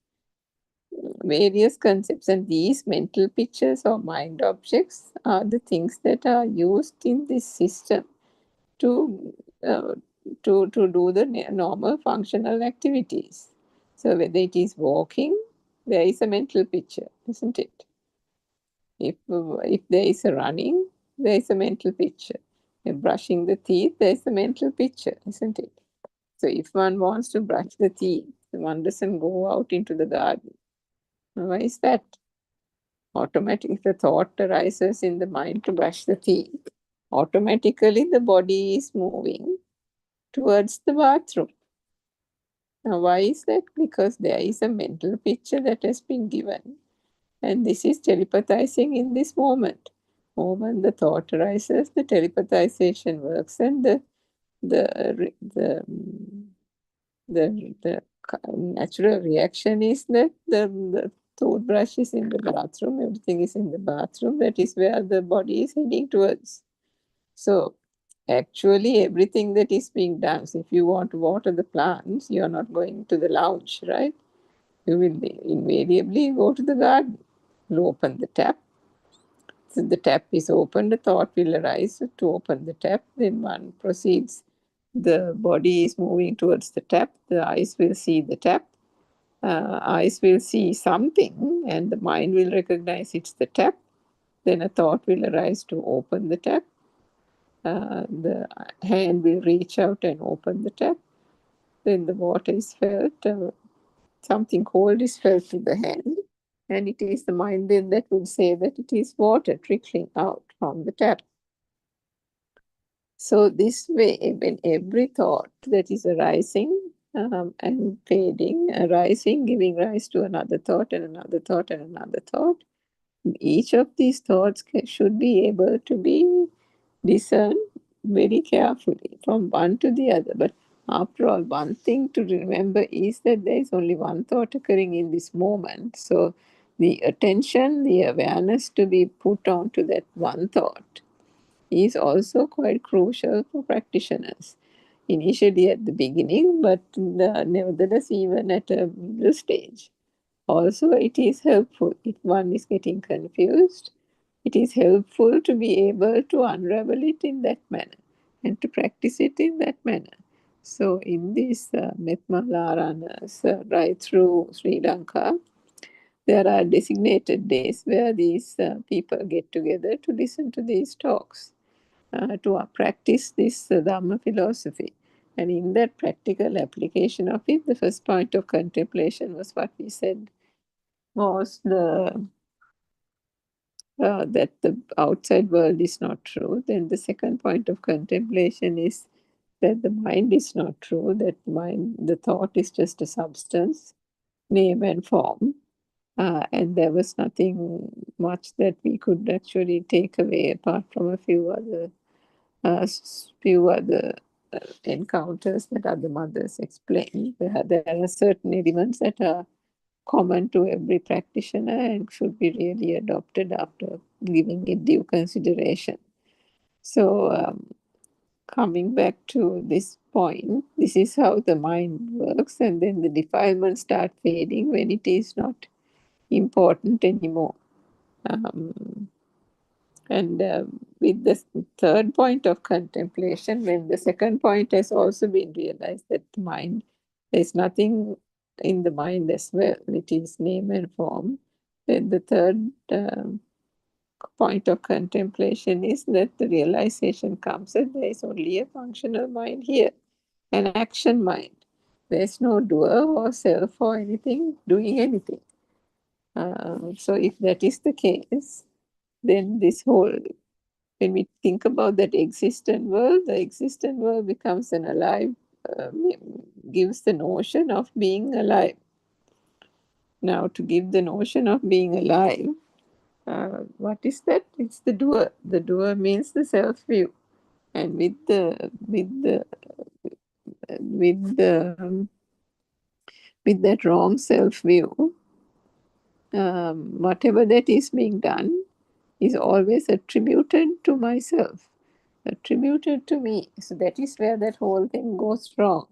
various concepts. And these mental pictures or mind objects are the things that are used in this system to to do the normal functional activities. So whether it is walking, there is a mental picture, isn't it? If there is a running, there is a mental picture. If brushing the teeth, there is a mental picture, isn't it? So if one wants to brush the teeth, one doesn't go out into the garden. Why is that? Automatically, the thought arises in the mind to brush the teeth. Automatically, the body is moving towards the bathroom. Now, why is that? Because there is a mental picture that has been given, and this is telepathizing in this moment. Moment the thought arises, the telepathization works, and the natural reaction is that the toothbrush is in the bathroom, everything is in the bathroom. That is where the body is heading towards. So actually everything that is being done, so if you want to water the plants, you are not going to the lounge, right? You will invariably go to the garden. You open the tap. So the tap is opened, the thought will arise to open the tap. Then one proceeds. The body is moving towards the tap. The eyes will see the tap. Eyes will see something, and the mind will recognize it's the tap. Then a thought will arise to open the tap. The hand will reach out and open the tap. Then the water is felt, something cold is felt in the hand, and it is the mind then that will say that it is water trickling out from the tap. So this way, when every thought that is arising and fading, arising, giving rise to another thought and another thought and another thought, each of these thoughts should be able to be discerned very carefully from one to the other. But after all, one thing to remember is that there is only one thought occurring in this moment. So the attention, the awareness to be put on to that one thought is also quite crucial for practitioners. Initially at the beginning, but nevertheless even at a middle stage. Also, it is helpful if one is getting confused. It is helpful to be able to unravel it in that manner and to practice it in that manner. So, in these Metmalaranas right through Sri Lanka, there are designated days where these people get together to listen to these talks, to practice this Dhamma philosophy. And in that practical application of it, the first point of contemplation was what we said was that the outside world is not true. Then the second point of contemplation is that the mind is not true, that the thought is just a substance, name and form. And there was nothing much that we could actually take away apart from a few other encounters that other mothers explained. There are certain elements that are common to every practitioner and should be really adopted after giving it due consideration. So, coming back to this point, this is how the mind works, and then the defilements start fading when it is not important anymore. With the third point of contemplation, when the second point has also been realized that the mind, there's nothing in the mind as well, it is name and form, Then the third point of contemplation is that the realization comes that there is only a functional mind here, an action mind. There's no doer or self or anything doing anything. So if that is the case, then this whole, when we think about that existent world, the existent world becomes an alive, gives the notion of being alive. Now, to give the notion of being alive, what is that? It's the doer. The doer means the self-view, and with that wrong self-view, whatever that is being done is always attributed to myself, attributed to me. So that is where that whole thing goes wrong,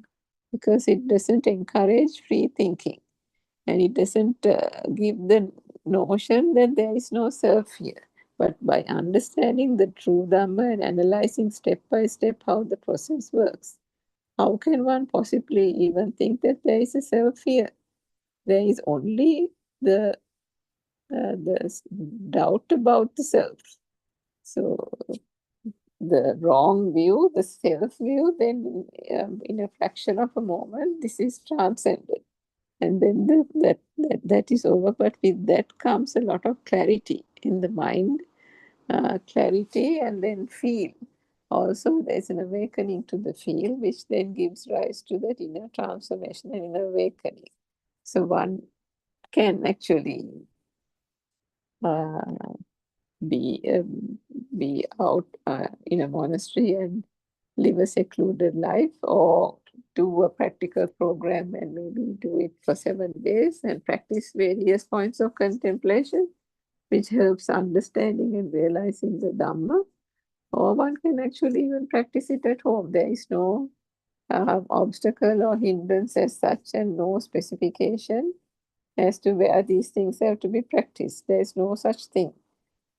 because it doesn't encourage free thinking, and it doesn't give the notion that there is no self here. But by understanding the true Dhamma and analyzing step by step how the process works, how can one possibly even think that there is a self here? There is only the doubt about the self. So the wrong view, the self view, then in a fraction of a moment, this is transcended. And then that is over. But with that comes a lot of clarity in the mind, clarity, and then feel. Also, there's an awakening to the feel, which then gives rise to that inner transformation and inner awakening. So one can actually be out in a monastery and live a secluded life, or do a practical program and maybe do it for 7 days and practice various points of contemplation, which helps understanding and realizing the Dhamma. Or one can actually even practice it at home. There is no obstacle or hindrance as such, and no specification as to where these things have to be practiced. There is no such thing.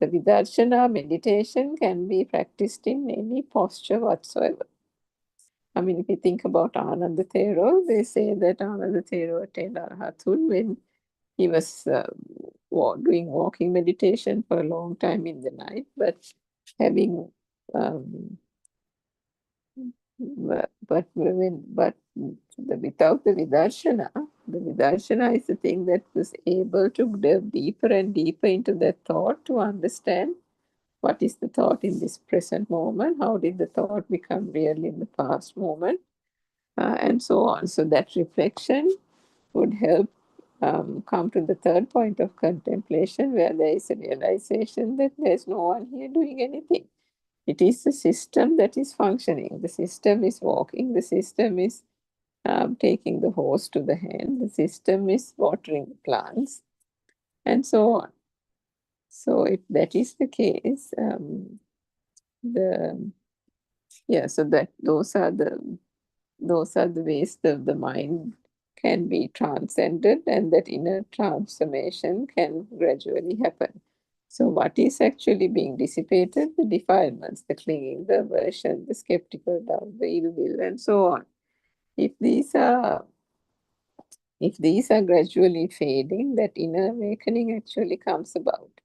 The Vidarshana meditation can be practiced in any posture whatsoever. I mean, if you think about Ananda Thero, they say that Ananda Thero attained Arhatun when he was doing walking meditation for a long time in the night, but having without the vidarshana is the thing that was able to delve deeper and deeper into that thought to understand what is the thought in this present moment, how did the thought become real in the past moment, and so on. So that reflection would help come to the third point of contemplation, where there is a realization that there's no one here doing anything. It is the system that is functioning. The system is walking. The system is taking the hose to the hand. The system is watering the plants, and so on. So if that is the case, so that those are the ways the mind can be transcended, and that inner transformation can gradually happen. So what is actually being dissipated? The defilements, the clinging, the aversion, the skeptical doubt, the ill will, and so on. If these are gradually fading, that inner awakening actually comes about.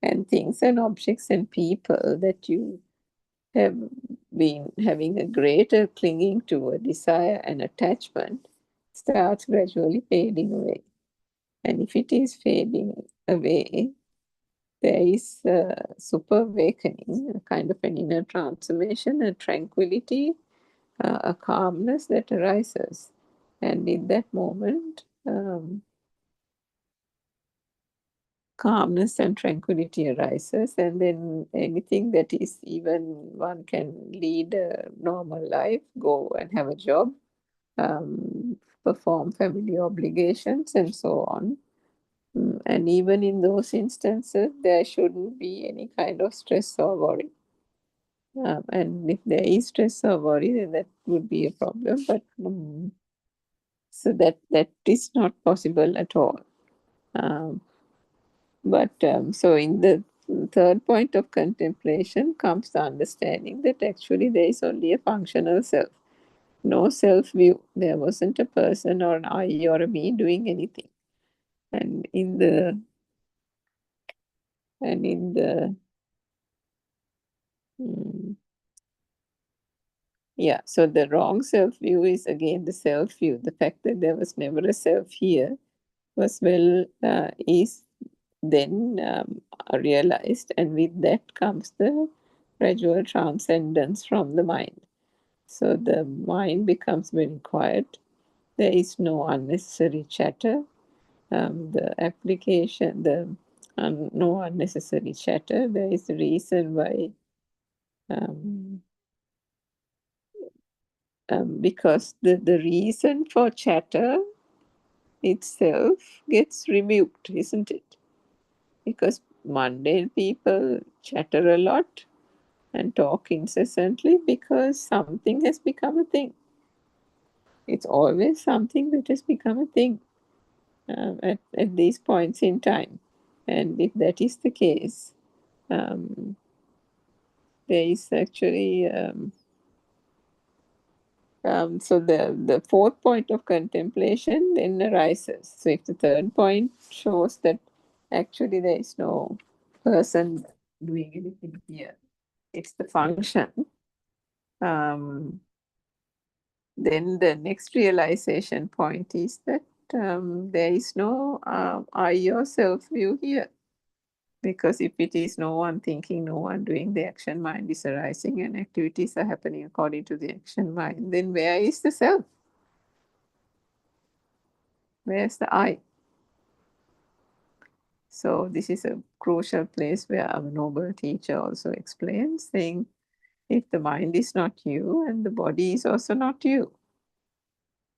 And things and objects and people that you have been having a greater clinging to, a desire and attachment, starts gradually fading away. And if it is fading away, there is a super awakening, a kind of an inner transformation, a tranquility, a calmness that arises. And in that moment, calmness and tranquility arises, and then anything that is, even one can lead a normal life, go and have a job, perform family obligations, and so on. And even in those instances, there shouldn't be any kind of stress or worry. And if there is stress or worry, then that would be a problem. But so that is not possible at all. So in the third point of contemplation comes the understanding that actually there is only a functional self, no self-view. There wasn't a person or an I or a me doing anything. And in the And in the, yeah, so the wrong self-view is again the self-view. The fact that there was never a self here was is then realized, and with that comes the gradual transcendence from the mind. So the mind becomes very quiet. There is no unnecessary chatter. The application, no unnecessary chatter. There is a reason why, because the reason for chatter itself gets removed, isn't it? Because mundane people chatter a lot and talk incessantly because something has become a thing. It's always something that has become a thing at these points in time. And if that is the case, there is actually, so the fourth point of contemplation then arises. So if the third point shows that actually there is no person doing anything here, it's the function, then the next realization point is that there is no I or self view here. Because if it is no one thinking, no one doing, the action mind is arising and activities are happening according to the action mind, then where is the self? Where's the I? So this is a crucial place where our noble teacher also explains, saying, if the mind is not you and the body is also not you.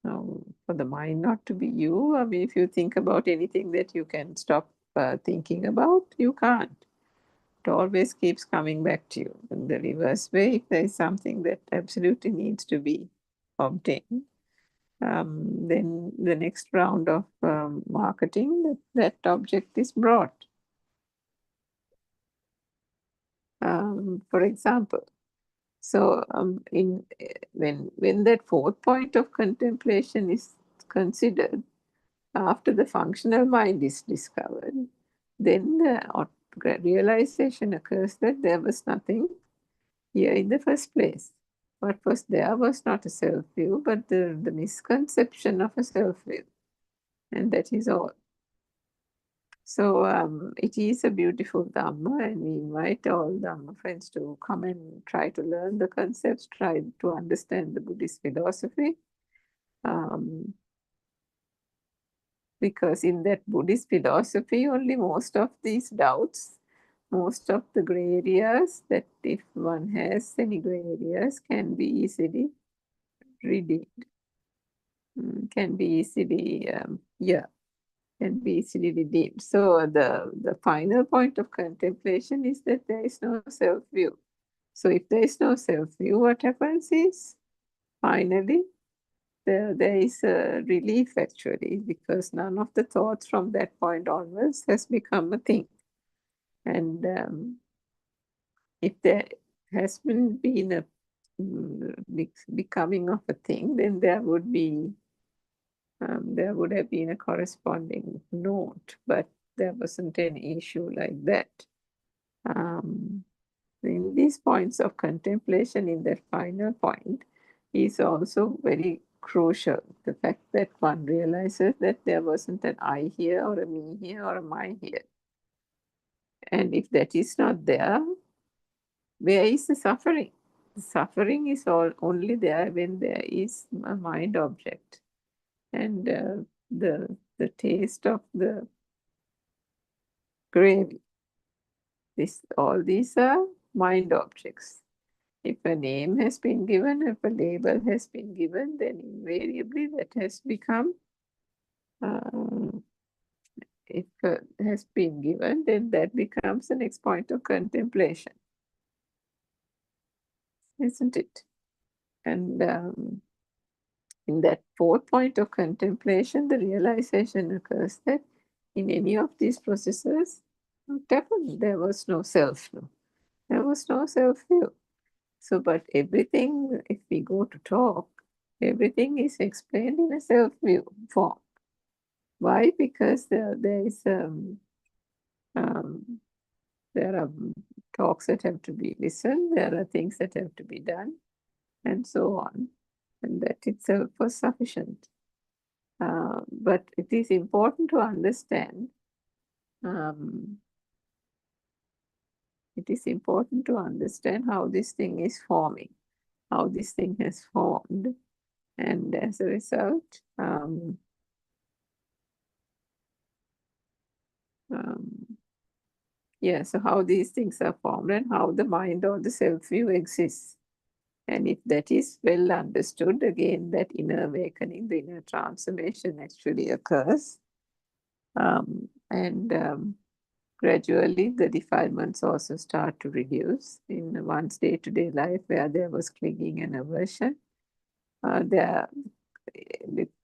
Now, for the mind not to be you, I mean, if you think about anything that you can stop thinking about, you can't. It always keeps coming back to you. In the reverse way, if there is something that absolutely needs to be obtained, then the next round of marketing, that object is brought. For example, so when that fourth point of contemplation is considered, after the functional mind is discovered, then the realization occurs that there was nothing here in the first place. What was there was not a self-view, but the misconception of a self-view. And that is all. So it is a beautiful Dhamma, and we invite all Dhamma friends to come and try to learn the concepts, try to understand the Buddhist philosophy. Because in that Buddhist philosophy, only most of these doubts, most of the gray areas, that if one has any gray areas, can be easily redeemed, can be easily, can be easily redeemed. So the final point of contemplation is that there is no self-view. So if there is no self-view, what happens is, finally, there is a relief actually, because none of the thoughts from that point onwards has become a thing. And if there has been a becoming of a thing, then there would have been a corresponding note, but there wasn't any issue like that. In these points of contemplation, in that final point, is also very crucial. The fact that one realizes that there wasn't an I here, or a me here, or a my here. And if that is not there, where is the suffering? The suffering is only there when there is a mind object. And the taste of the gravy. All these are mind objects. If a name has been given, if a label has been given, then invariably that has become, if has been given, then that becomes the next point of contemplation, isn't it? And in that fourth point of contemplation, the realization occurs that in any of these processes, definitely there was no self. No. There was no self-view. So, but everything, if we go to talk, everything is explained in a self-view form. Why? Because there is There are talks that have to be listened, there are things that have to be done, and so on. And that itself was sufficient. But it is important to understand, how this thing is forming, how this thing has formed. And as a result, so how these things are formed and how the mind or the self-view exists. And if that is well understood, again, that inner awakening, the inner transformation actually occurs. Gradually, the defilements also start to reduce in one's day-to-day life where there was clinging and aversion. There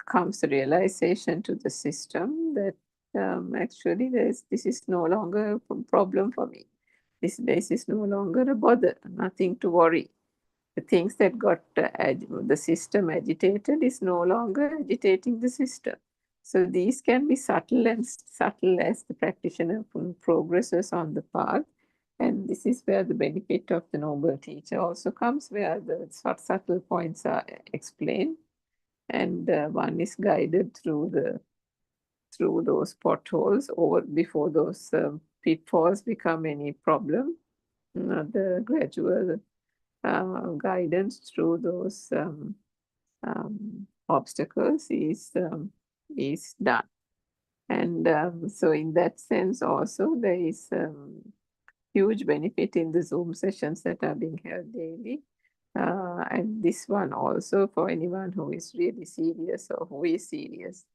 comes a realization to the system that actually this is no longer a problem for me. This is no longer a bother, nothing to worry. The things that got the system agitated is no longer agitating the system. So these can be subtle as the practitioner progresses on the path. And this is where the benefit of the noble teacher also comes, where the subtle points are explained, and one is guided through those potholes or before those pitfalls become any problem. The gradual guidance through those obstacles is done. And so in that sense also there is huge benefit in the Zoom sessions that are being held daily. And this one also for anyone who is really serious or who is serious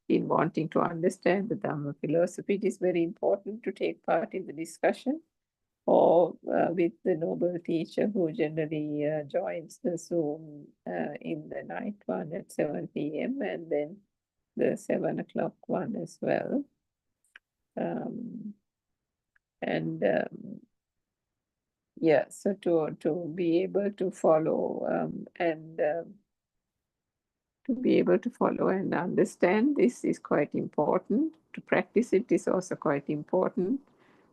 in wanting to understand the Dhamma philosophy, it is very important to take part in the discussion or with the noble teacher who generally joins the Zoom in the night one at 7 p.m. and then the 7 o'clock one as well. So to be able to follow to be able to follow and understand this is quite important. To practice it is also quite important.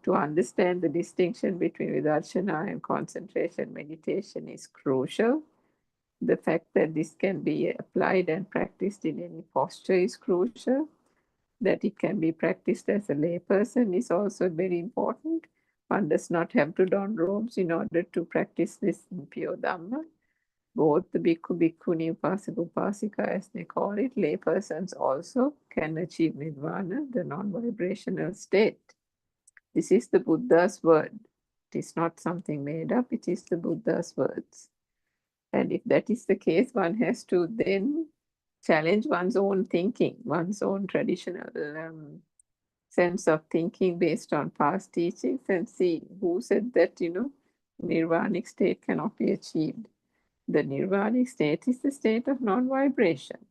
To understand the distinction between vidarshana and concentration meditation is crucial. The fact that this can be applied and practiced in any posture is crucial. That it can be practiced as a layperson is also very important. One does not have to don robes in order to practice this pure Dhamma. Both the bhikkhu, bhikkhuni, upasaka, upasika, as they call it, laypersons also can achieve nirvana, the non-vibrational state. This is the Buddha's word. It is not something made up, it is the Buddha's words. And if that is the case, one has to then challenge one's own thinking, one's own traditional sense of thinking based on past teachings and see who said that, nirvanic state cannot be achieved. The nirvanic state is the state of non-vibration.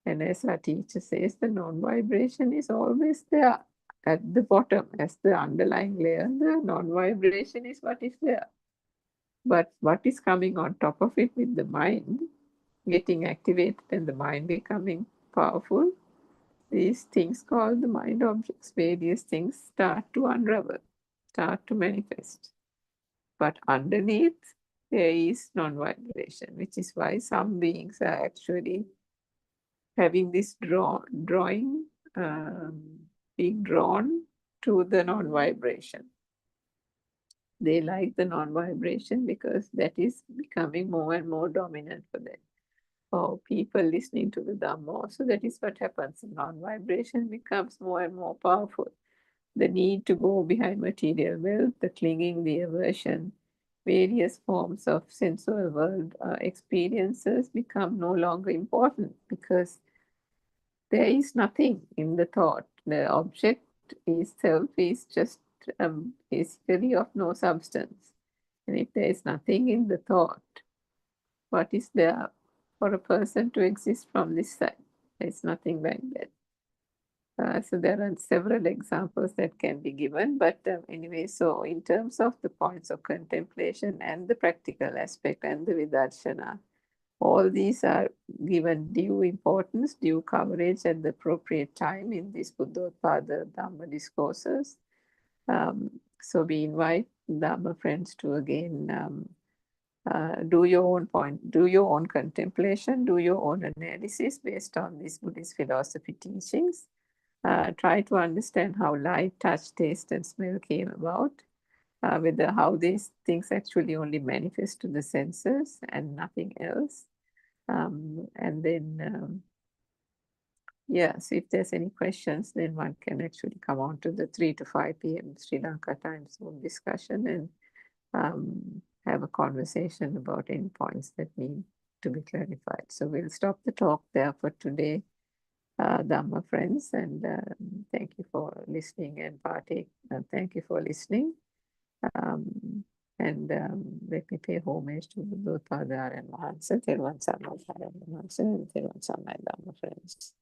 And as our teacher says, the non-vibration is always there at the bottom as the underlying layer. The non-vibration is what is there. But what is coming on top of it with the mind getting activated and the mind becoming powerful, these things called the mind objects, various things start to unravel, start to manifest. But underneath, there is non-vibration, which is why some beings are actually having this being drawn to the non-vibration. They like the non-vibration because that is becoming more and more dominant for them. For people listening to the Dhamma also, that is what happens. Non-vibration becomes more and more powerful. The need to go behind material wealth, the clinging, the aversion, various forms of sensual world experiences become no longer important because there is nothing in the thought. The object itself is just basically of no substance. And if there is nothing in the thought, what is there for a person to exist from this side? There is nothing like that. So there are several examples that can be given, but anyway, so in terms of the points of contemplation and the practical aspect and the vidarshana, all these are given due importance, due coverage at the appropriate time in these Buddothpado Dhamma discourses. So we invite Dharma friends to again do your own contemplation, do your own analysis based on these Buddhist philosophy teachings. Try to understand how light, touch, taste, and smell came about, whether how these things actually only manifest to the senses and nothing else. And then, yes, if there's any questions, then one can actually come on to the 3 to 5 p.m. Sri Lanka time zone discussion and have a conversation about any points that need to be clarified. So we'll stop the talk there for today, Dhamma friends, and thank you for listening and partake. Thank you for listening. And let me pay homage to Buddothpado and Mahansa, Thirvan Samai Mahansa, and Thirvan Samai Dhamma friends.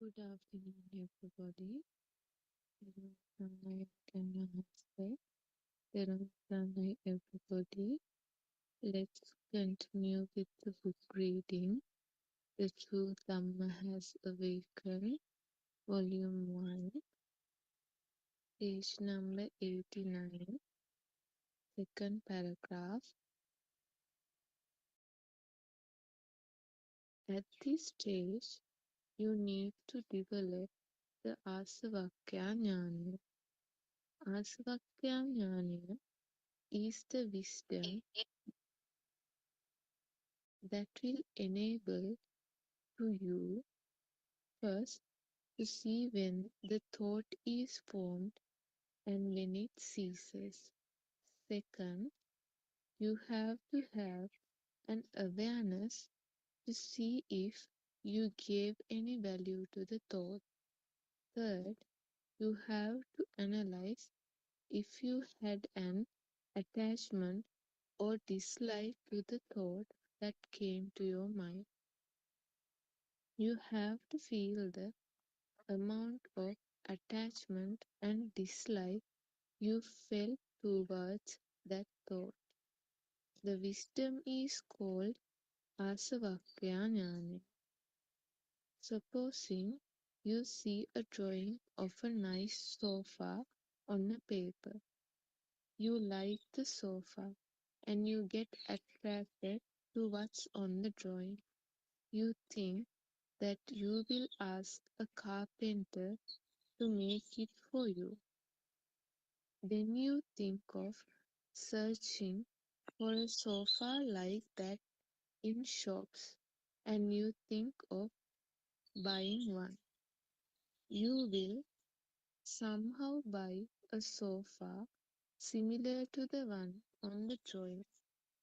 Good afternoon, everybody. Namaste. Namaste, everybody. Let's continue with the book reading. The True Dhamma Has Awakened, Volume 1, page number 89, second paragraph. At this stage, you need to develop the Asavakya Jnana. Asavakya Jnana is the wisdom that will enable to you first to see when the thought is formed and when it ceases. Second, you have to have an awareness to see if you gave any value to the thought. Third, you have to analyze if you had an attachment or dislike to the thought that came to your mind. You have to feel the amount of attachment and dislike you felt towards that thought. The wisdom is called Asavakya Jnana. Supposing you see a drawing of a nice sofa on a paper. You like the sofa and you get attracted to what's on the drawing. You think that you will ask a carpenter to make it for you. Then you think of searching for a sofa like that in shops and you think of buying one. You will somehow buy a sofa similar to the one on the drawing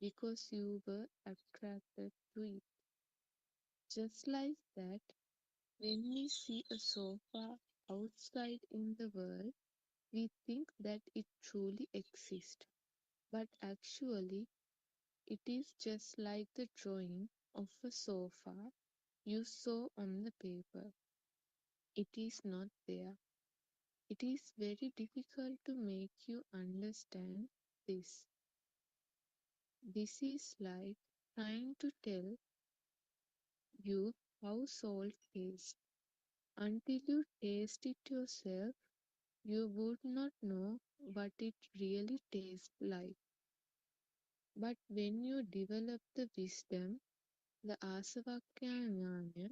because you were attracted to it. Just like that, when we see a sofa outside in the world, we think that it truly exists. But actually, it is just like the drawing of a sofa you saw on the paper. It is not there. It is very difficult to make you understand this. This is like trying to tell you how salt tastes. Until you taste it yourself, you would not know what it really tastes like. But when you develop the wisdom, the Asavakya Jnana,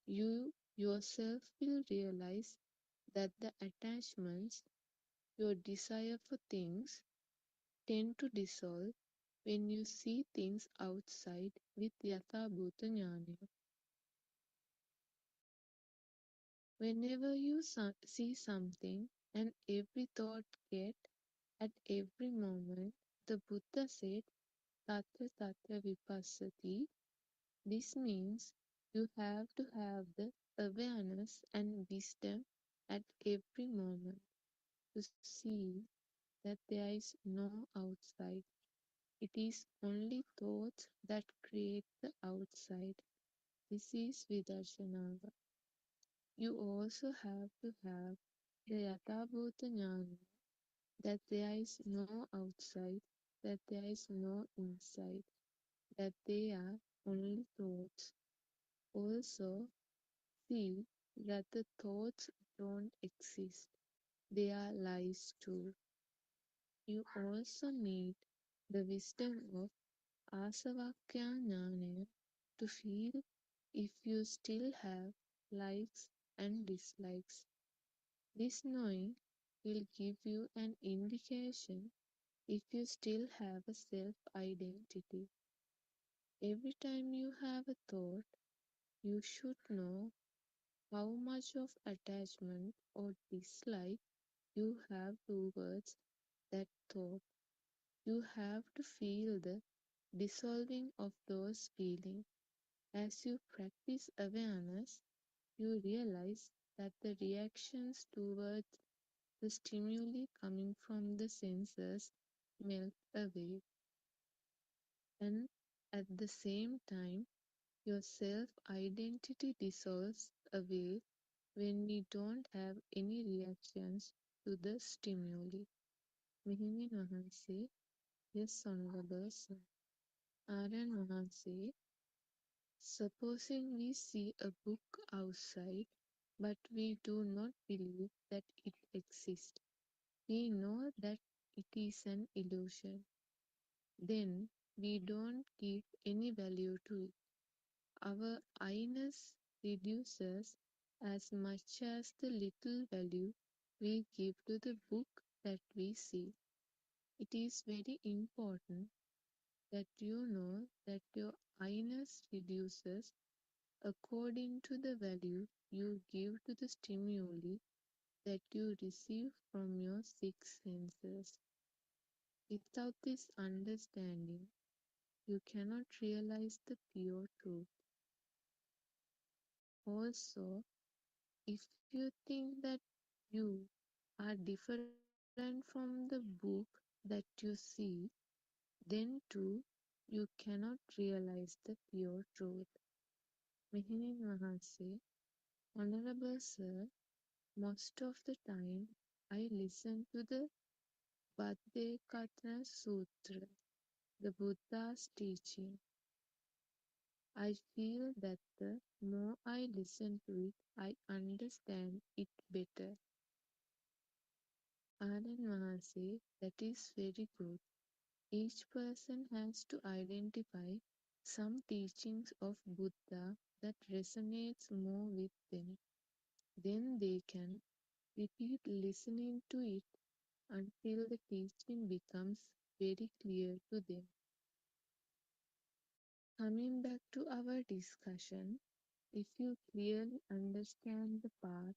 you yourself will realize that the attachments, your desire for things, tend to dissolve when you see things outside with Yathabhuta Jnana. Whenever you see something and every thought get at every moment, the Buddha said, Tatra Tatra Vipassati. This means you have to have the awareness and wisdom at every moment to see that there is no outside. It is only thoughts that create the outside. This is Vidarshanava. You also have to have the Yathabhuta Jnana that there is no outside, that there is no inside, that they are only thoughts. Also, see that the thoughts don't exist, they are lies too. You also need the wisdom of Asavakya Jnana to feel if you still have likes and dislikes. This knowing will give you an indication if you still have a self identity. Every time you have a thought, you should know how much of attachment or dislike you have towards that thought. You have to feel the dissolving of those feelings. As you practice awareness, you realize that the reactions towards the stimuli coming from the senses melt away, and at the same time, your self identity dissolves away when we don't have any reactions to the stimuli. Mehimin Wahanse, yes, Honorable Sir. Aryan Wahanse, supposing we see a book outside, but we do not believe that it exists. We know that it is an illusion. Then we don't give any value to it. Our I-ness reduces as much as the little value we give to the book that we see. It is very important that you know that your I-ness reduces according to the value you give to the stimuli that you receive from your six senses. Without this understanding, you cannot realize the pure truth. Also, if you think that you are different from the book that you see, then too you cannot realize the pure truth. Meaning Mahase, Honorable Sir, most of the time I listen to the Buddothpado Sutra, the Buddha's teaching. I feel that the more I listen to it, I understand it better. Anand Mahase, that is very good. Each person has to identify some teachings of Buddha that resonates more with them. Then they can repeat listening to it until the teaching becomes very clear to them. Coming back to our discussion, if you clearly understand the path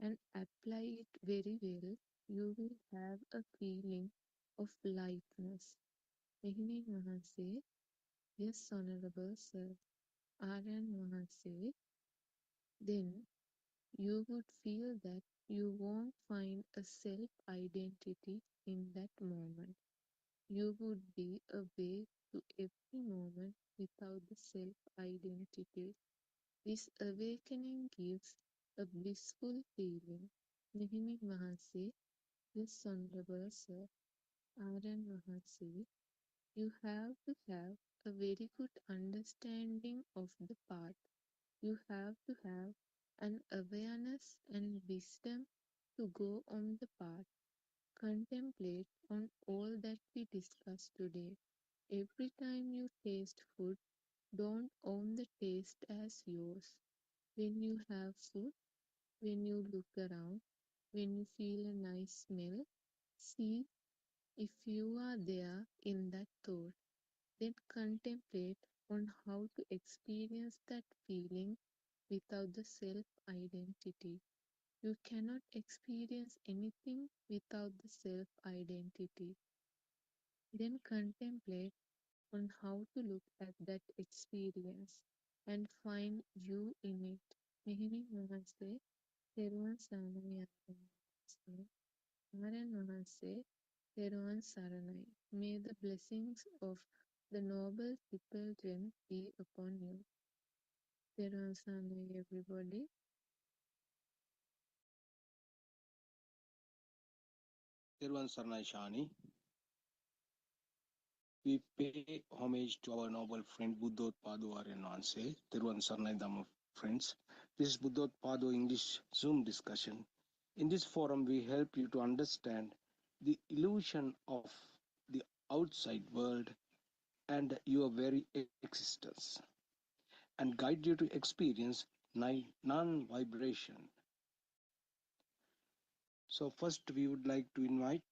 and apply it very well, you will have a feeling of lightness. Meaning Mahase, yes, Honorable Sir. Aryan Mahase, then you would feel that you won't find a self-identity in that moment. You would be awake to every moment without the self-identity. This awakening gives a blissful feeling. Nihimi Mahase, yes, Honorable Sir. Aryan Mahase, you have to have a very good understanding of the path. You have to have an awareness and wisdom to go on the path. Contemplate on all that we discussed today. Every time you taste food, don't own the taste as yours. When you have food, when you look around, when you feel a nice smell, see if you are there in that thought. Then contemplate on how to experience that feeling without the self-identity. You cannot experience anything without the self-identity. Then contemplate on how to look at that experience and find you in it. Meaning Namaste, Teruvan Saranai Namaste, Naren Namaste, Teruvan Saranai. May the blessings of the Noble Triple Gem be upon you. Teruvan Saranai, everybody. Thirvan Sarnai Shani. We pay homage to our noble friend Buddothpado Aryanwanse, Thirvan Sarnai Dhamma friends. This is Buddothpado English Zoom discussion. In this forum, we help you to understand the illusion of the outside world and your very existence, and guide you to experience non-vibration. So first, we would like to invite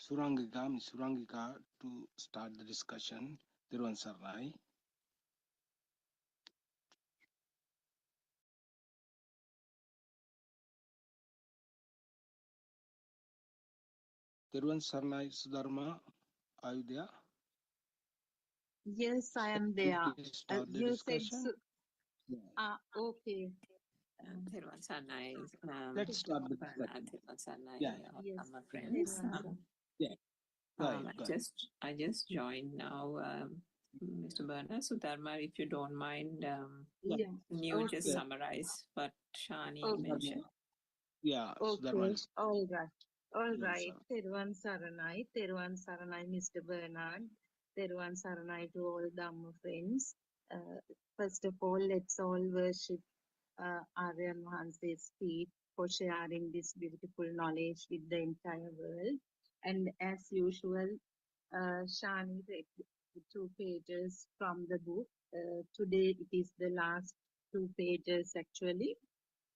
Miss Surangika to start the discussion. Thirvan Sarnai. Thirvan Sarnai Sudharma, are you there? Yes, I am Can you there. please start the You said discussion? Yeah. okay. Thirvan Sanai, Let's start the discussion. Thirvan Sanai, Yeah. Yes, my Yeah. friends. Thirvan Sir. Yeah. Go ahead. Go ahead. I just joined now, Mr. Berner. So Dharma, if you don't mind, Yeah. Yeah. can you just Okay. summarize what Shani Okay. mentioned? Yeah. Okay. Sudharma. All right. All Yes, right. sir. Teruvan Saranai, Mr. Bernard. Teruvan Saranai to all Dhamma friends. First of all, let's all worship Aryan Mahanse's feet for sharing this beautiful knowledge with the entire world. And as usual, Shani two pages from the book. Today it is the last two pages actually.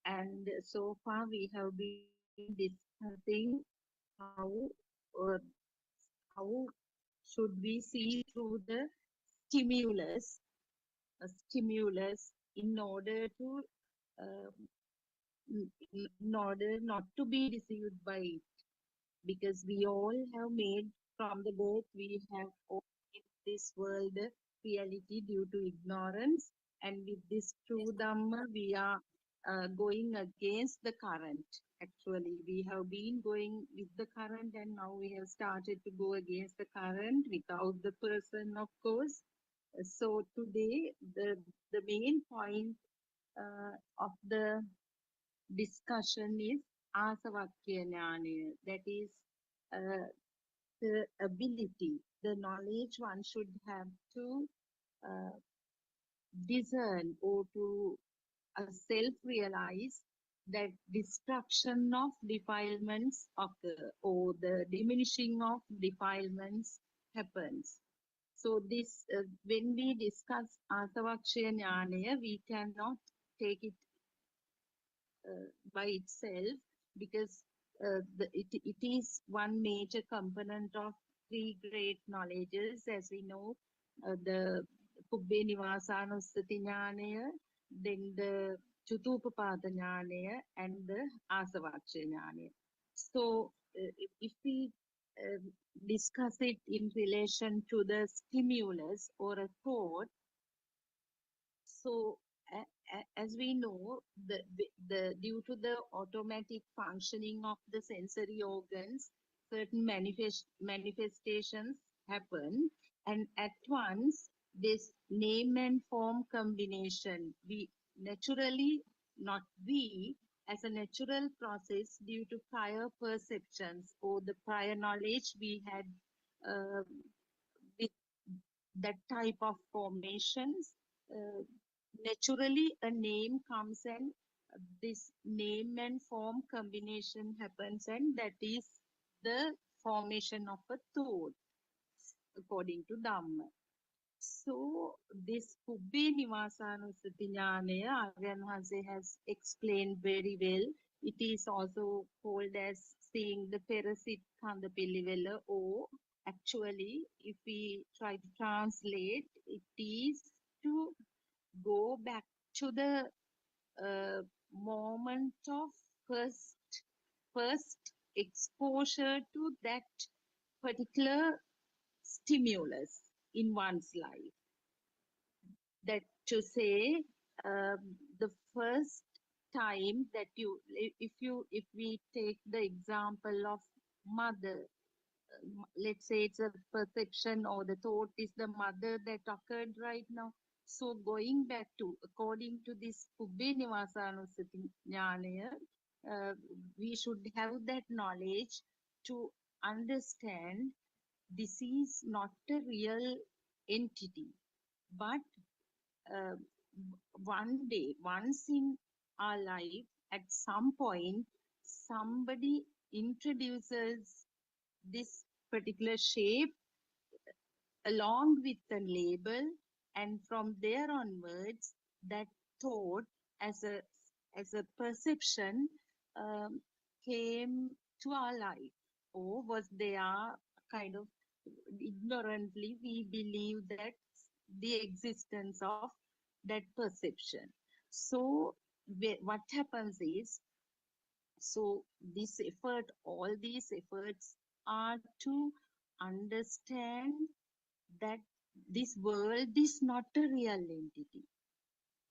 And so far we have been discussing how or how should we see through the stimulus, in order to in order not to be deceived by it, because we all have made from the birth, we have all made this world a reality due to ignorance, and with this true Dhamma we are going against the current. Actually we have been going with the current, and now we have started to go against the current without the person, of course. So today the main point of the discussion is asavakya jnana, that is the ability, the knowledge one should have to uh, discern or to self-realize that destruction of defilements occur or the diminishing of defilements happens. So this, when we discuss asavakya jnana, we cannot take it by itself, because it is one major component of three great knowledges, as we know, the Kubbe Nivasanussati Jnanaya, then the Chutupapada Jnanaya, and the Asavakya Jnanaya. So if we discuss it in relation to the stimulus or a thought, so as we know, due to the automatic functioning of the sensory organs, certain manifestations happen, and at once this name and form combination, we naturally, not we, as a natural process due to prior perceptions or the prior knowledge we had with that type of formations, naturally a name comes, and this name and form combination happens, and that is the formation of a thought according to Dhamma. So this Kubbe Nivasanussati Jnanaya, Aryan Hanse has explained very well. It is also called as seeing the Perasit Kandapillivela, or actually if we try to translate, it is to go back to the moment of first exposure to that particular stimulus in one's life. That to say, the first time that if we take the example of mother, let's say it's a perception or the thought is the mother that occurred right now. So going back to, according to this Kubbe Nivasanussati Jnanaya, we should have that knowledge to understand this is not a real entity, but uh, one day, once in our life, at some point, somebody introduces this particular shape along with the label, and from there onwards, that thought as a perception came to our life, or was there kind of ignorantly we believe that the existence of that perception. So what happens is, so this effort, all these efforts are to understand that this world is not a real entity.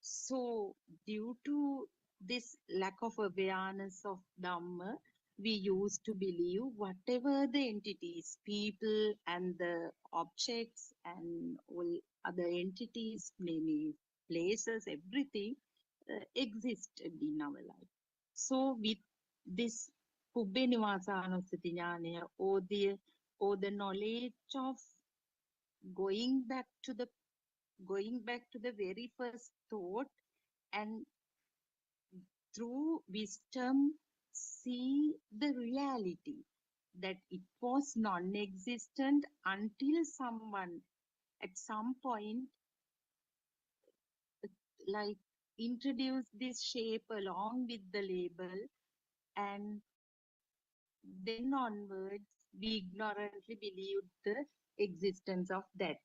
So due to this lack of awareness of Dhamma, we used to believe whatever the entities, people and the objects and all other entities, maybe places, everything existed in our life. So with this Kubbe Nivasanussati Jnanaya, or the knowledge of going back to the very first thought, and through wisdom see the reality that it was non-existent until someone at some point, like introduce this shape along with the label, and then onwards, we ignorantly believed the existence of that.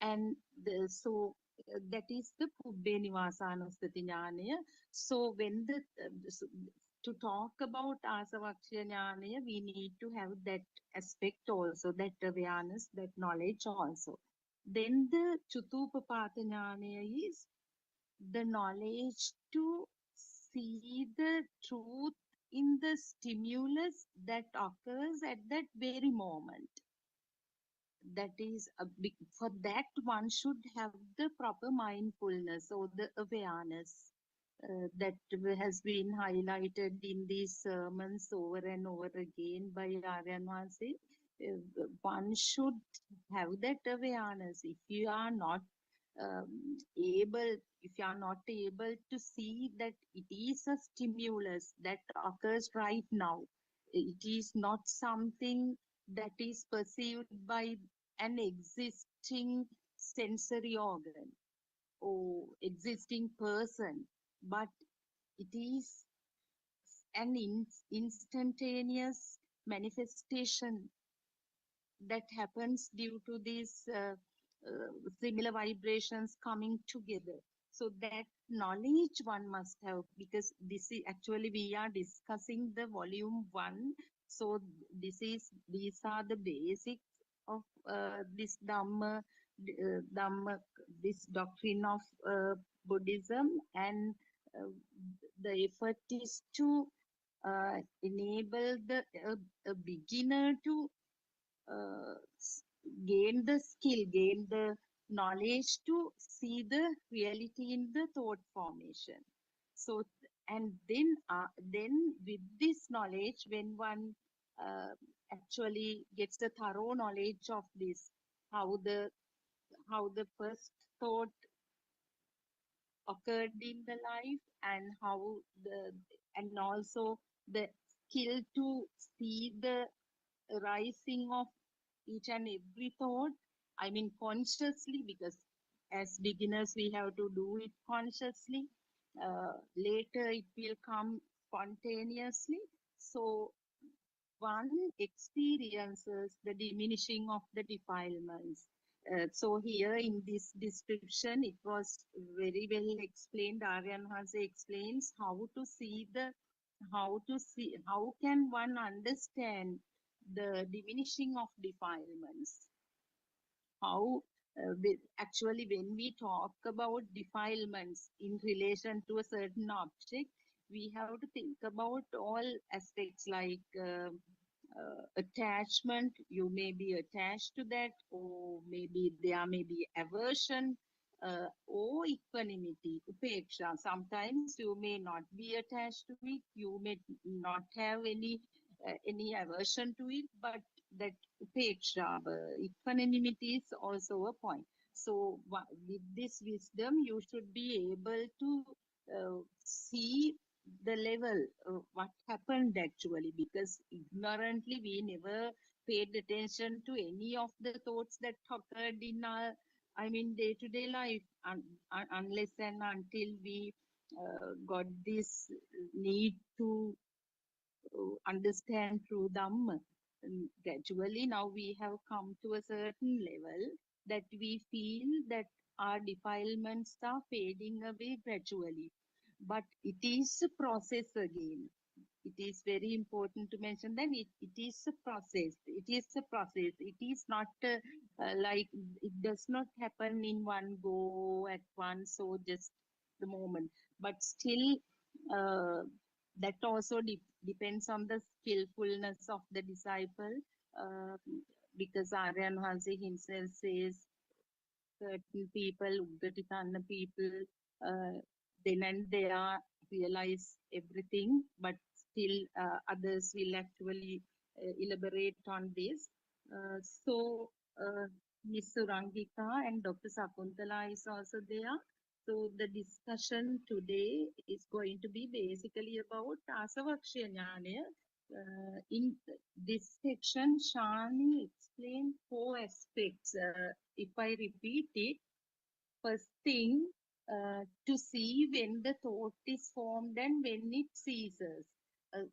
And that is the Pubbe Nivasanussati Jnanaya. So when to talk about Asavakshya Jnanaya, we need to have that aspect also, that awareness, that knowledge also. Then the Chutupapata Jnanaya is the knowledge to see the truth in the stimulus that occurs at that very moment. That is a big, for that one should have the proper mindfulness or the awareness that has been highlighted in these sermons over and over again by Aryan Vasi. One should have that awareness. If you are not if you are not able to see that it is a stimulus that occurs right now, it is not something that is perceived by an existing sensory organ or existing person, but it is an instantaneous manifestation that happens due to these similar vibrations coming together. So that knowledge one must have, because this is actually we are discussing the volume 1. So these are the basics of this Dhamma, this doctrine of Buddhism, and the effort is to enable a beginner to gain the skill, gain the knowledge to see the reality in the thought formation. So, and then with this knowledge, when one actually gets the thorough knowledge of this, how the first thought occurred in the life, and how and also the skill to see the rising of each and every thought, I mean consciously, because as beginners we have to do it consciously. Later it will come spontaneously. So one experiences the diminishing of the defilements. So here in this description, it was very well explained. Aryan Hase explains how can one understand the diminishing of defilements. How actually when we talk about defilements in relation to a certain object, we have to think about all aspects like attachment. You may be attached to that, or maybe there may be aversion, or equanimity, upeksha. Sometimes you may not be attached to it, you may not have any aversion to it, but that upeksha, equanimity is also a point. So with this wisdom, you should be able to see the level of what happened actually, because ignorantly we never paid attention to any of the thoughts that occurred in our, I mean, day-to-day life, unless and until we got this need to understand through Dhamma. And gradually now we have come to a certain level that we feel that our defilements are fading away gradually. But it is a process again. It is very important to mention that it is a process. It is a process. It is not like, it does not happen in one go at once, so just the moment. But still, that also depends on the skillfulness of the disciple, uh, because Aryan Hansi himself says certain people, Uddatitanna people, then and there realize everything, but still others will actually elaborate on this. So Ms. Surangika and Dr. Sakuntala is also there. So the discussion today is going to be basically about Asavakshya Jnana, in this section, Shani explained 4 aspects. If I repeat it, first thing, to see when the thought is formed and when it ceases.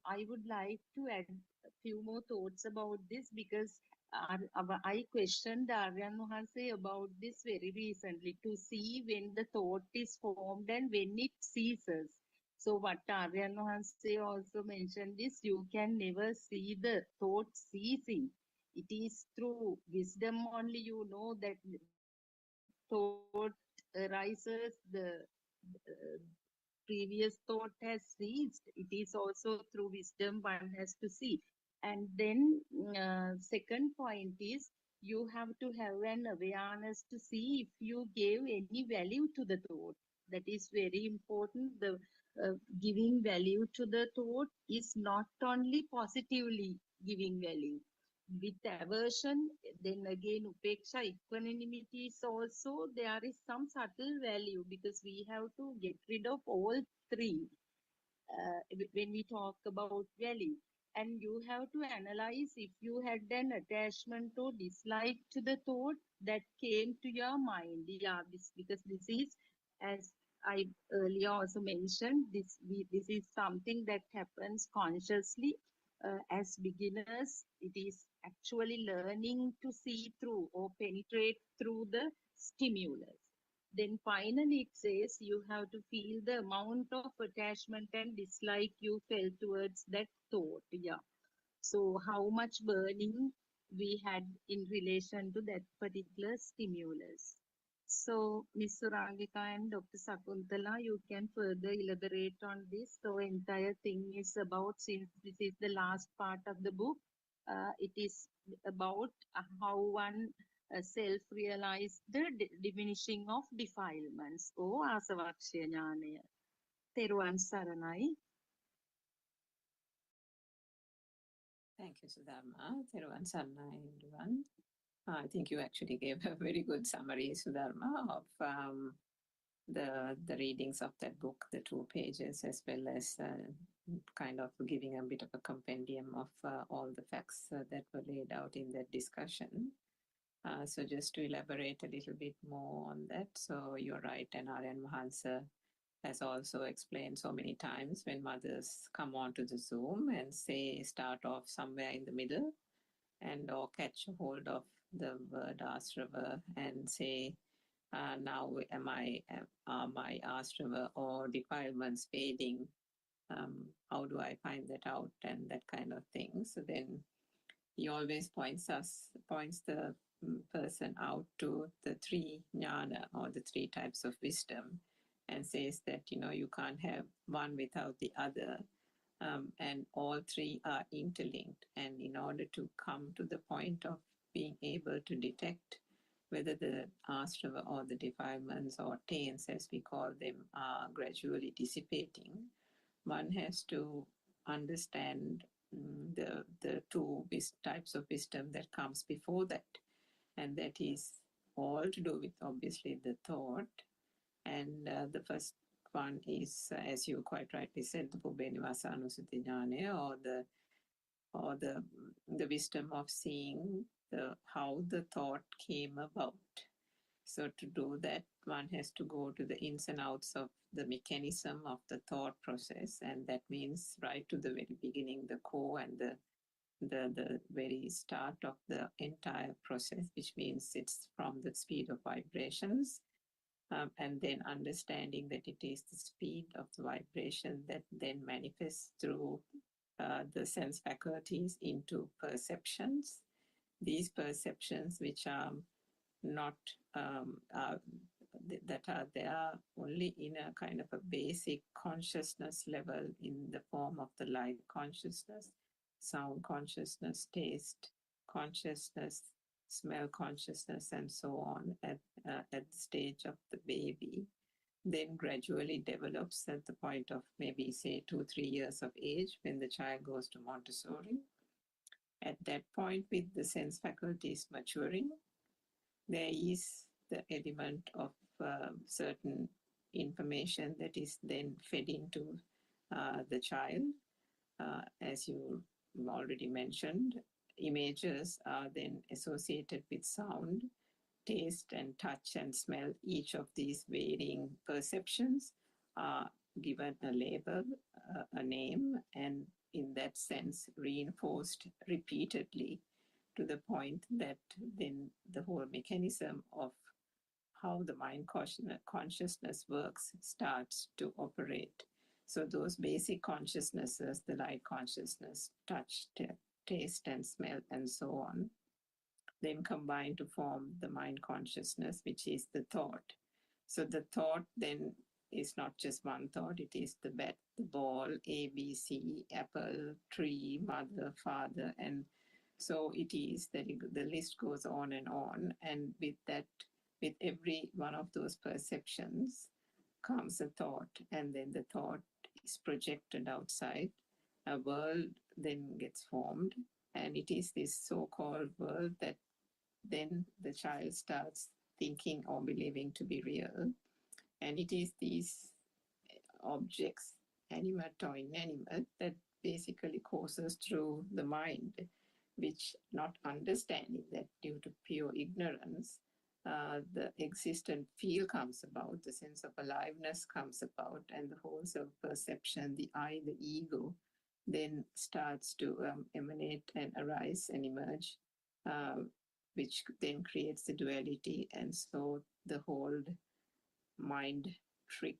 I would like to add a few more thoughts about this because I questioned Aryan Mohanse about this very recently, to see when the thought is formed and when it ceases. So what Aryan Mohanse also mentioned is you can never see the thought ceasing. It is through wisdom only you know that thought arises, the previous thought has ceased. It is also through wisdom one has to see. And then second point is you have to have an awareness to see if you gave any value to the thought. That is very important. The giving value to the thought is not only positively giving value. With aversion, then again upeksha, equanimity is also, there is some subtle value because we have to get rid of all 3 when we talk about value. And you have to analyze if you had an attachment or dislike to the thought that came to your mind. Yeah, because this is, as I earlier also mentioned, this is something that happens consciously. As beginners, it is actually learning to see through or penetrate through the stimulus. Then finally it says you have to feel the amount of attachment and dislike you felt towards that thought. Yeah. So how much burning we had in relation to that particular stimulus. So Ms. Surangika and Dr. Sakuntala, you can further elaborate on this. So entire thing is about, since this is the last part of the book, it is about how one self-realize the diminishing of defilements. O Asavakshya Jnanaya. Teruvan Saranai. Thank you, Sudharma. Teruvan Sarnai, everyone. I think you actually gave a very good summary, Sudharma, of the readings of that book, the 2 pages, as well as kind of giving a bit of a compendium of all the facts that were laid out in that discussion. So just to elaborate a little bit more on that, so you're right, and Aryan Mahansa has also explained so many times when mothers come onto the Zoom and say start off somewhere in the middle and or catch a hold of the word Asrava and say, now are my Asrava or defilements fading? How do I find that out and that kind of thing? So then he always points the person out to the 3 jnana or the 3 types of wisdom and says that, you can't have one without the other. And all 3 are interlinked. And in order to come to the point of being able to detect whether the asrava or the defilements or taints, as we call them, are gradually dissipating, one has to understand the 2 types of wisdom that comes before that. And that is all to do with, obviously, the thought. And the first one is, as you quite rightly said, the Pubbenivasanusati Jnana, or the wisdom of seeing how the thought came about. So to do that, one has to go to the ins and outs of the mechanism of the thought process, and that means right to the very beginning, the core and the very start of the entire process, which means it's from the speed of vibrations, and then understanding that it is the speed of the vibration that then manifests through the sense faculties into perceptions. These perceptions, which are not that are there only in a kind of a basic consciousness level in the form of the light consciousness, sound consciousness, taste consciousness, smell consciousness, and so on at the stage of the baby, then gradually develops at the point of maybe say 2-3 years of age when the child goes to Montessori. At that point, with the sense faculties maturing, there is the element of certain information that is then fed into the child. As you already mentioned, images are then associated with sound, taste and touch and smell. Each of these varying perceptions are given a label, a name, and in that sense reinforced repeatedly to the point that then the whole mechanism of how the mind consciousness works starts to operate. So those basic consciousnesses, the light consciousness, touch, taste and smell and so on, then combine to form the mind consciousness, which is the thought. So the thought then is not just one thought, it is the bat, the ball, A, B, C, apple, tree, mother, father, and so it is that the list goes on. And with that, with every one of those perceptions comes a thought, and then the thought is projected outside. A world then gets formed, and it is this so-called world that then the child starts thinking or believing to be real. And it is these objects, animate or inanimate, that basically courses through the mind, which, not understanding that due to pure ignorance, the existent feel comes about, the sense of aliveness comes about, and the whole self-perception, the I, the ego, then starts to emanate and arise and emerge, which then creates the duality. And so the whole mind trick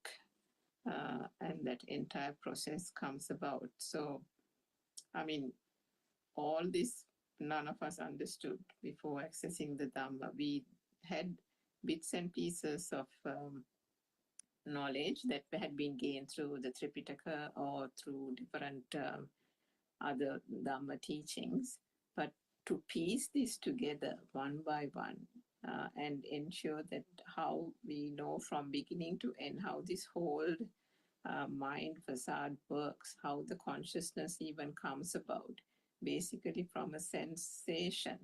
and that entire process comes about. So, I mean, all this none of us understood before accessing the Dhamma. We had bits and pieces of knowledge that had been gained through the Tripitaka or through different other Dhamma teachings, but to piece this together one by one and ensure that how we know from beginning to end how this whole mind facade works, how the consciousness even comes about, basically from a sensation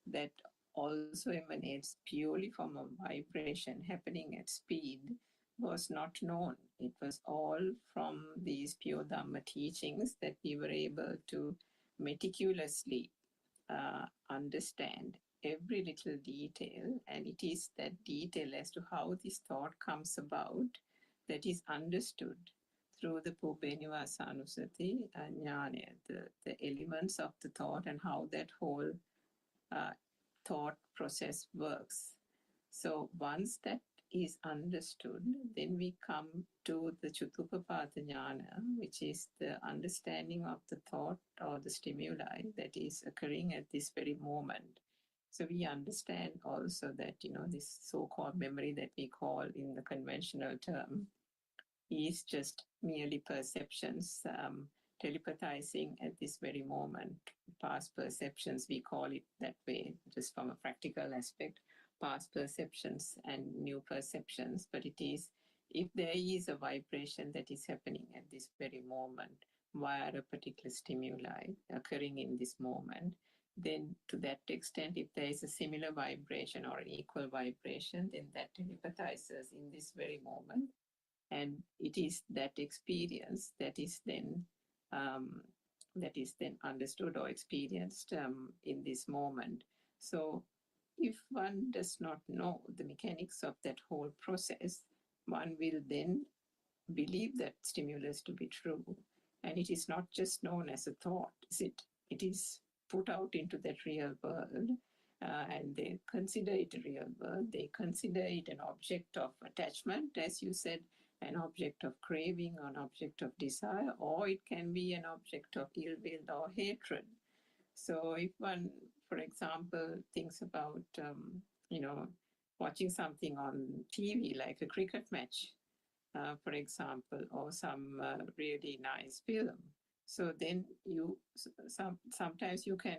that also emanates purely from a vibration happening at speed, was not known. It was all from these pure Dhamma teachings that we were able to meticulously understand every little detail, and it is that detail as to how this thought comes about that is understood through the Pubbenivasanusati Jnana, the elements of the thought and how that whole thought process works. So once that is understood, then we come to the Chutupapada Jnana, which is the understanding of the thought or the stimuli that is occurring at this very moment. So we understand also that, this so-called memory that we call in the conventional term is just merely perceptions telepathizing at this very moment. Past perceptions, we call it that way, just from a practical aspect, past perceptions and new perceptions. But it is, if there is a vibration that is happening at this very moment via a particular stimuli occurring in this moment, then to that extent, if there is a similar vibration or an equal vibration, then that telepathizes in this very moment. And it is that experience that is then understood or experienced in this moment. So if one does not know the mechanics of that whole process, one will then believe that stimulus to be true. And it is not just known as a thought, is it? It is put out into that real world, and they consider it a real world. They consider it an object of attachment, as you said, an object of craving, an object of desire, or it can be an object of ill will or hatred. So if one, for example, thinks about, watching something on TV, like a cricket match, for example, or some really nice film. So then sometimes you can,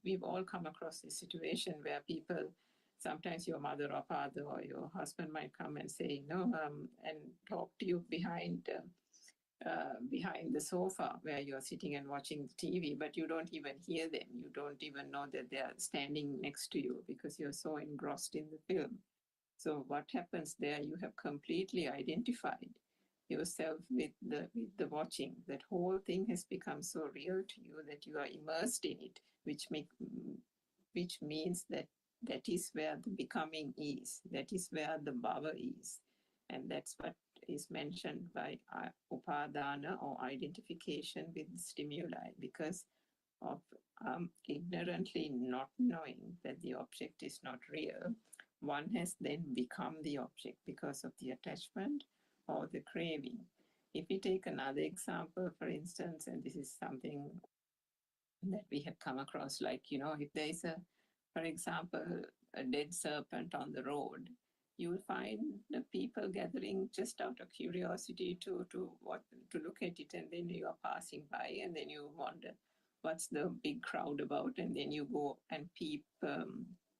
we've all come across this situation where people, sometimes your mother or father or your husband might come and say, no, and talk to you behind the sofa where you're sitting and watching the TV, but you don't even hear them. You don't even know that they're standing next to you because you're so engrossed in the film. So what happens there, you have completely identified yourself with the watching. That whole thing has become so real to you that you are immersed in it, which means that that is where the becoming is. That is where the bhava is. And that's what is mentioned by upadana, or identification with stimuli, because of ignorantly not knowing that the object is not real, one has then become the object because of the attachment or the craving. If we take another example, for instance, and this is something that we have come across, like, if there is for example, a dead serpent on the road, you will find the people gathering just out of curiosity to look at it, and then you are passing by, and then you wonder what's the big crowd about, and then you go and peep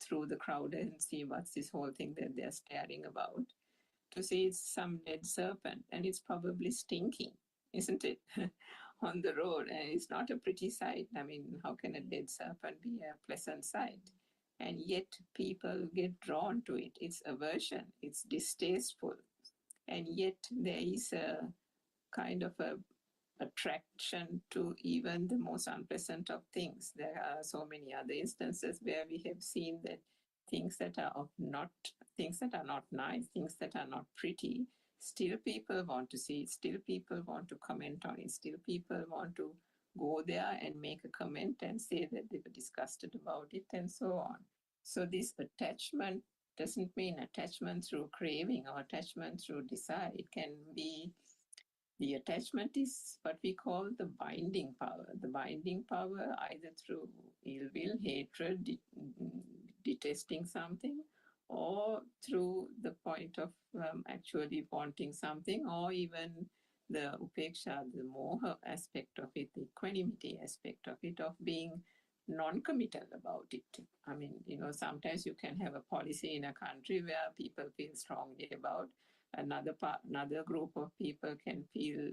through the crowd and see what's this whole thing that they're staring about, to see it's some dead serpent, and it's probably stinking, isn't it? On the road, and it's not a pretty sight. I mean, how can a dead serpent be a pleasant sight? And yet people get drawn to it. It's aversion, it's distasteful, and yet there is a kind of a attraction to even the most unpleasant of things. There are so many other instances where we have seen that things that are not nice, things that are not pretty, still people want to see it, still people want to comment on it, still people want to go there and make a comment and say that they were disgusted about it, and so on. So this attachment doesn't mean attachment through craving or attachment through desire. It can be, the attachment is what we call the binding power. The binding power either through ill will, hatred, detesting something, or through the point of actually wanting something, or even the upeksha, the moha aspect of it, the equanimity aspect of it, of being non-committal about it. I mean, sometimes you can have a policy in a country where people feel strongly about, another group of people can feel,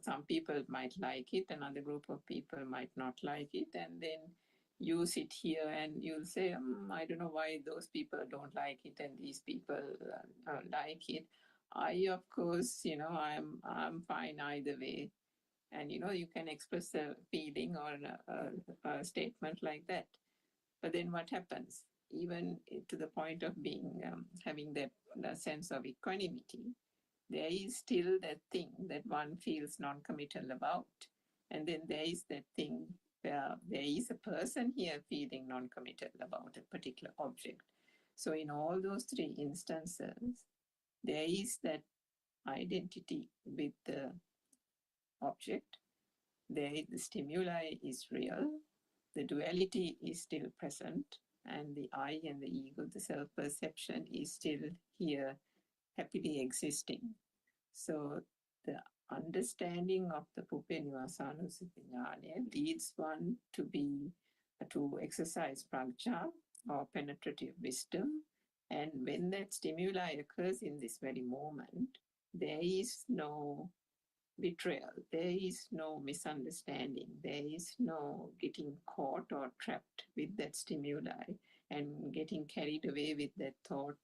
some people might like it, another group of people might not like it, and then you sit here and you'll say, I don't know why those people don't like it and these people like it. I, of course, I'm fine either way. And, you can express a feeling or a statement like that. But then what happens? Even to the point of being, having that sense of equanimity, there is still that thing that one feels non-committal about. And then there is that thing where there is a person here feeling non-committal about a particular object. So in all those three instances, there is that identity with the object. The stimuli is real, the duality is still present, and the I and the ego, the self-perception, is still here, happily existing. So the understanding of the Pupenivasānussati leads one to exercise prajna, or penetrative wisdom. And when that stimuli occurs in this very moment, there is no betrayal, there is no misunderstanding, there is no getting caught or trapped with that stimuli and getting carried away with that thought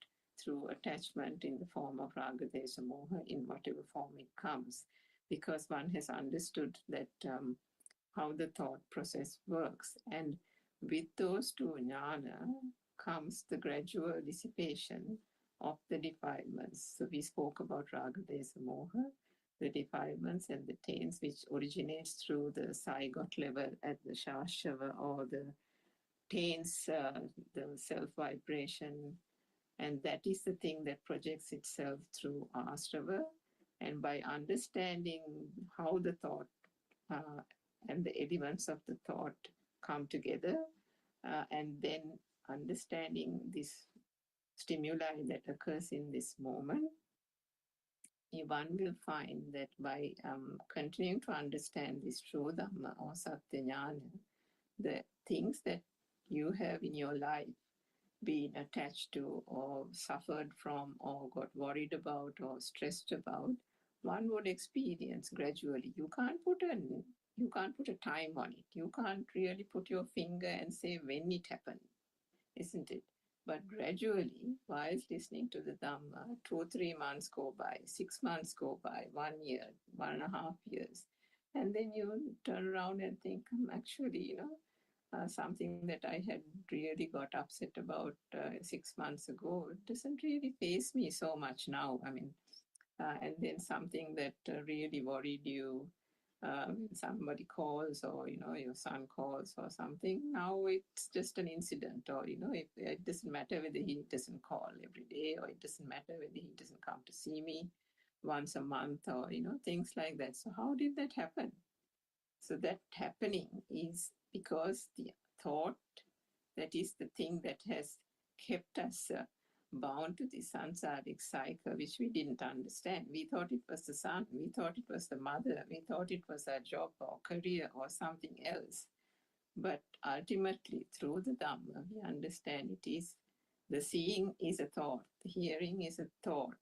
through attachment in the form of raga, desha, moha, in whatever form it comes, because one has understood that how the thought process works. And with those two jnana comes the gradual dissipation of the defilements. So we spoke about raga, desha, moha, the defilements and the taints which originates through the zygote level at the shashava, or the taints, the self-vibration, and that is the thing that projects itself through asrava. And by understanding how the thought and the elements of the thought come together, and then understanding this stimuli that occurs in this moment, one will find that by continuing to understand this true Dhamma or Satya Jnana, the things that you have in your life been attached to or suffered from or got worried about or stressed about, one would experience gradually. You can't put a time on it. You can't really put your finger and say when it happened, isn't it? But gradually, whilst listening to the Dhamma, 2-3 months go by, 6 months go by, 1 year, 1.5 years. And then you turn around and think, actually, something that I had really got upset about 6 months ago, it doesn't really faze me so much now. I mean, and then something that really worried you when somebody calls, or your son calls or something, now it's just an incident. Or it doesn't matter whether he doesn't call every day, or it doesn't matter whether he doesn't come to see me once a month, or things like that. So how did that happen? So that happening is because the thought, that is the thing that has kept us bound to the samsaric cycle, which we didn't understand. We thought it was the son, we thought it was the mother, we thought it was our job or career or something else. But ultimately, through the Dhamma, we understand it is the seeing is a thought, the hearing is a thought.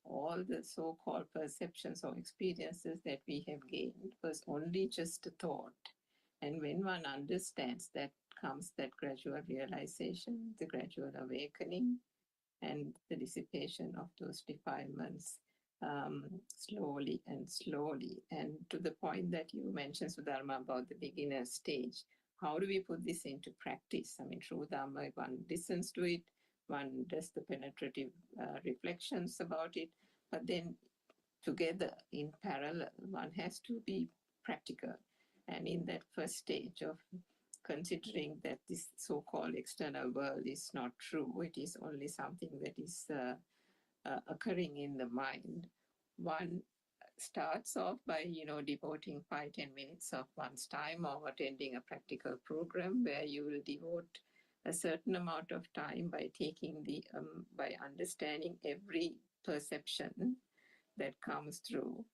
All the so-called perceptions or experiences that we have gained was only just a thought. And when one understands that, comes that gradual realization, the gradual awakening, and the dissipation of those defilements slowly and slowly. And to the point that you mentioned, Sudharma, about the beginner stage, how do we put this into practice? I mean, through Dhamma, one listens to it, one does the penetrative reflections about it, but then together in parallel, one has to be practical. And in that first stage of considering that this so-called external world is not true, it is only something that is occurring in the mind, one starts off by devoting 5-10 minutes of one's time, or attending a practical program where you will devote a certain amount of time by taking by understanding every perception that comes through,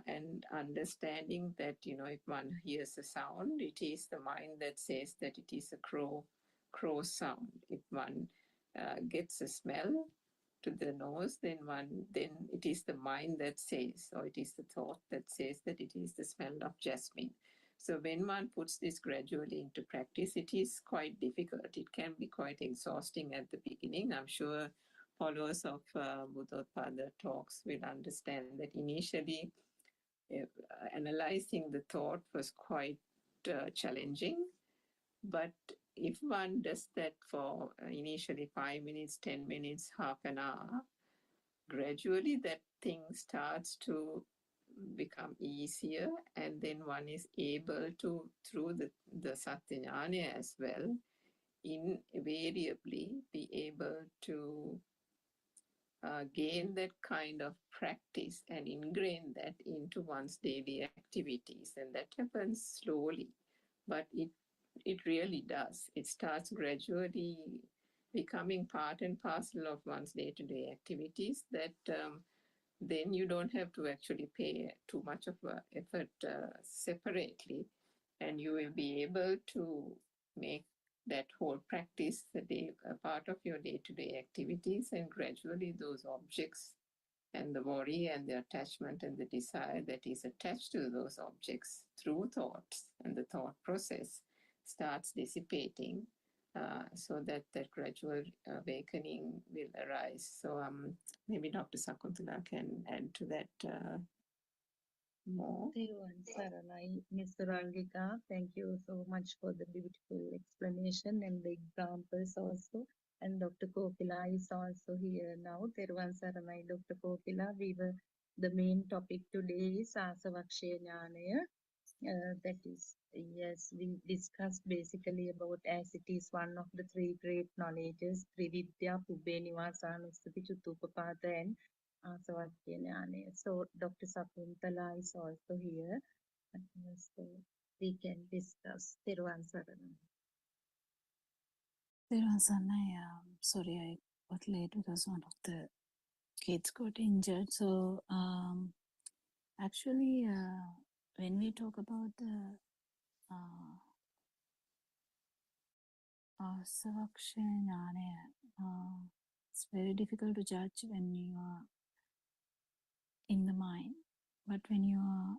and understanding that if one hears a sound, it is the mind that says that it is a crow sound. If one gets a smell to the nose, then it is the mind that says, or it is the thought that says that it is the smell of jasmine. So when one puts this gradually into practice, it is quite difficult. It can be quite exhausting at the beginning. I'm sure followers of Buddothpado talks will understand that initially analyzing the thought was quite challenging. But if one does that for initially 5 minutes, 10 minutes, half an hour, gradually that thing starts to become easier, and then one is able to, through the Satyajnana as well, invariably be able to gain that kind of practice and ingrain that into one's daily activities. And that happens slowly, but it really does. It starts gradually becoming part and parcel of one's day-to-day activities, that then you don't have to actually pay too much of effort separately, and you will be able to make that whole practice a part of your day-to-day activities, and gradually those objects and the worry and the attachment and the desire that is attached to those objects through thoughts and the thought process starts dissipating, so that gradual awakening will arise. So maybe Dr. Sakuntala can add to that more. Thiruvan Saranai, Ms. Rangika, thank you so much for the beautiful explanation and the examples also. And Dr. Kokila is also here now. Thiruvan Saranai, Dr. Kokila, the main topic today is Asavaksha Jnanaya. That is, yes, we discussed basically about, as it is one of the three great knowledges, Trividya, Pubbe Nivasanusati, Chutupapada, and Asavaksha Jnanaya. So Dr. Sakuntala is also here, so we can discuss. Thiruvan Saranai. Sorry, I got late because one of the kids got injured. So actually, when we talk about the Asavaksha Jnana, it's very difficult to judge when you are in the mind, but when you are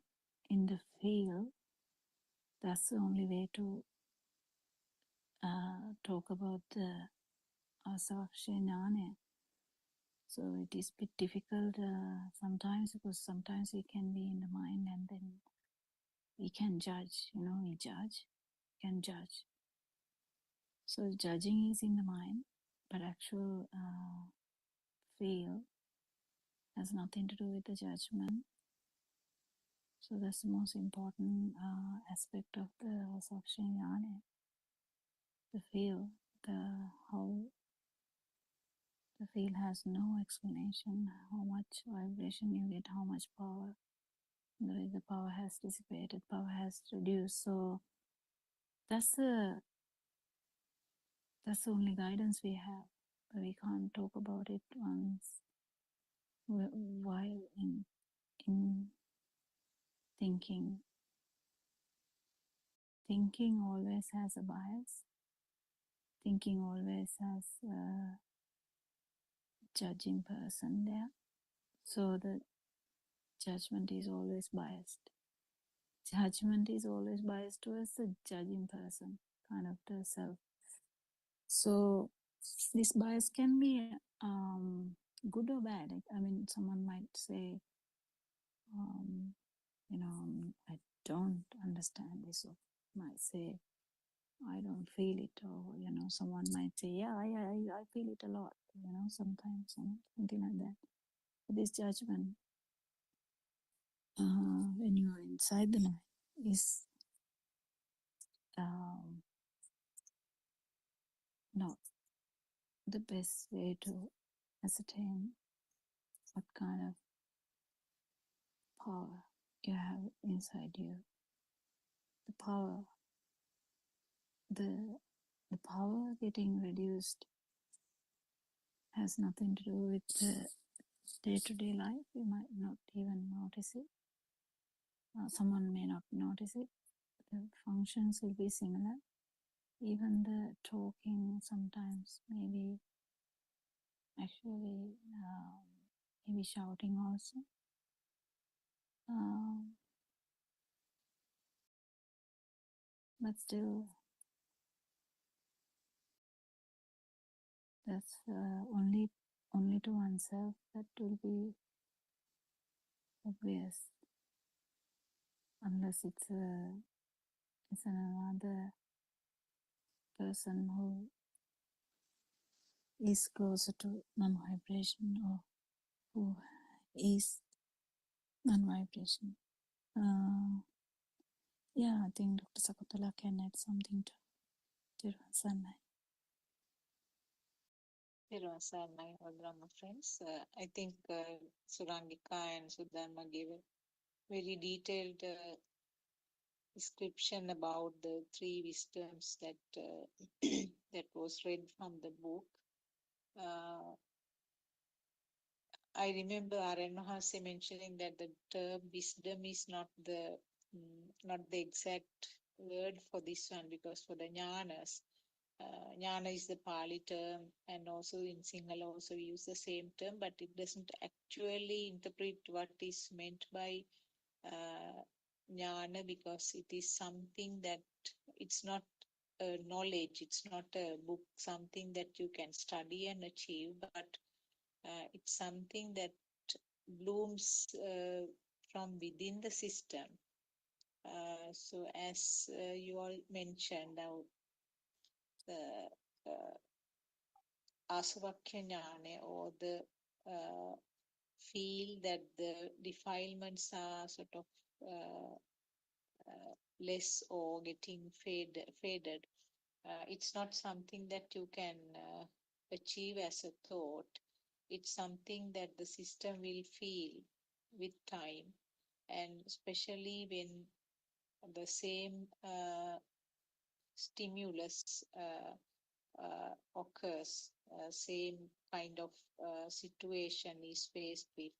in the field, that's the only way to talk about the asavakshanyane. So it is a bit difficult sometimes, because sometimes we can be in the mind and then we can judge, we can judge. So judging is in the mind, but actual feel has nothing to do with the judgment. So that's the most important aspect of the asavakshanyane, the feel, how the feel has no explanation, how much vibration you get, how much power. The power has dissipated, power has reduced. So that's the only guidance we have. But we can't talk about it once while in thinking. Thinking always has a bias. Thinking always has a judging person there. So the judgment is always biased. Judgment is always biased towards the judging person, kind of the self. So this bias can be good or bad. I mean, someone might say, I don't understand this, or might say, I don't feel it, or someone might say, yeah, I feel it a lot, sometimes, something like that. But this judgment, when you are inside the mind, is not the best way to ascertain what kind of power you have inside you. The power getting reduced has nothing to do with the day-to-day life. You might not even notice it. Someone may not notice it. The functions will be similar. Even the talking sometimes maybe actually maybe shouting also. But still, that's only to oneself that will be obvious, unless it's another person who is closer to non-vibration, or who is non-vibration. Yeah, I think Dr. Sakutala can add something to Tiruvasannai. Tiruvasannai, all Brahma friends. I think Surangika and Sudharma gave a very detailed description about the three wisdoms that that was read from the book. I remember Aranahase mentioning that the term wisdom is not the exact word for this one, because for the jnanas, jnana is the Pali term, and also in Sinhala also we use the same term, but it doesn't actually interpret what is meant by jnana, because it is something that it's not a knowledge, it's not a book, something that you can study and achieve, but it's something that blooms from within the system. So as you all mentioned, the asavakkhya or the feel that the defilements are sort of less or getting faded. It's not something that you can achieve as a thought. It's something that the system will feel with time, and especially when the same stimulus occurs, same kind of situation is faced with,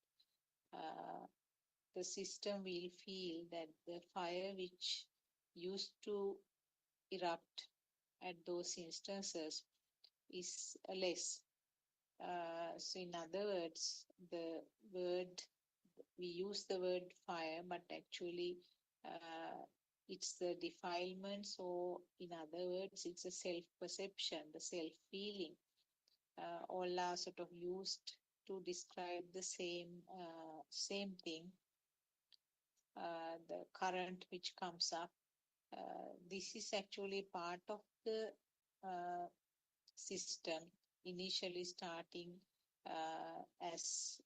the system will feel that the fire which used to erupt at those instances is less. So in other words, the word, we use the word fire, but actually it's the defilements, or in other words, it's a self-perception, the self-feeling all are sort of used to describe the same thing, the current which comes up. This is actually part of the system, initially starting as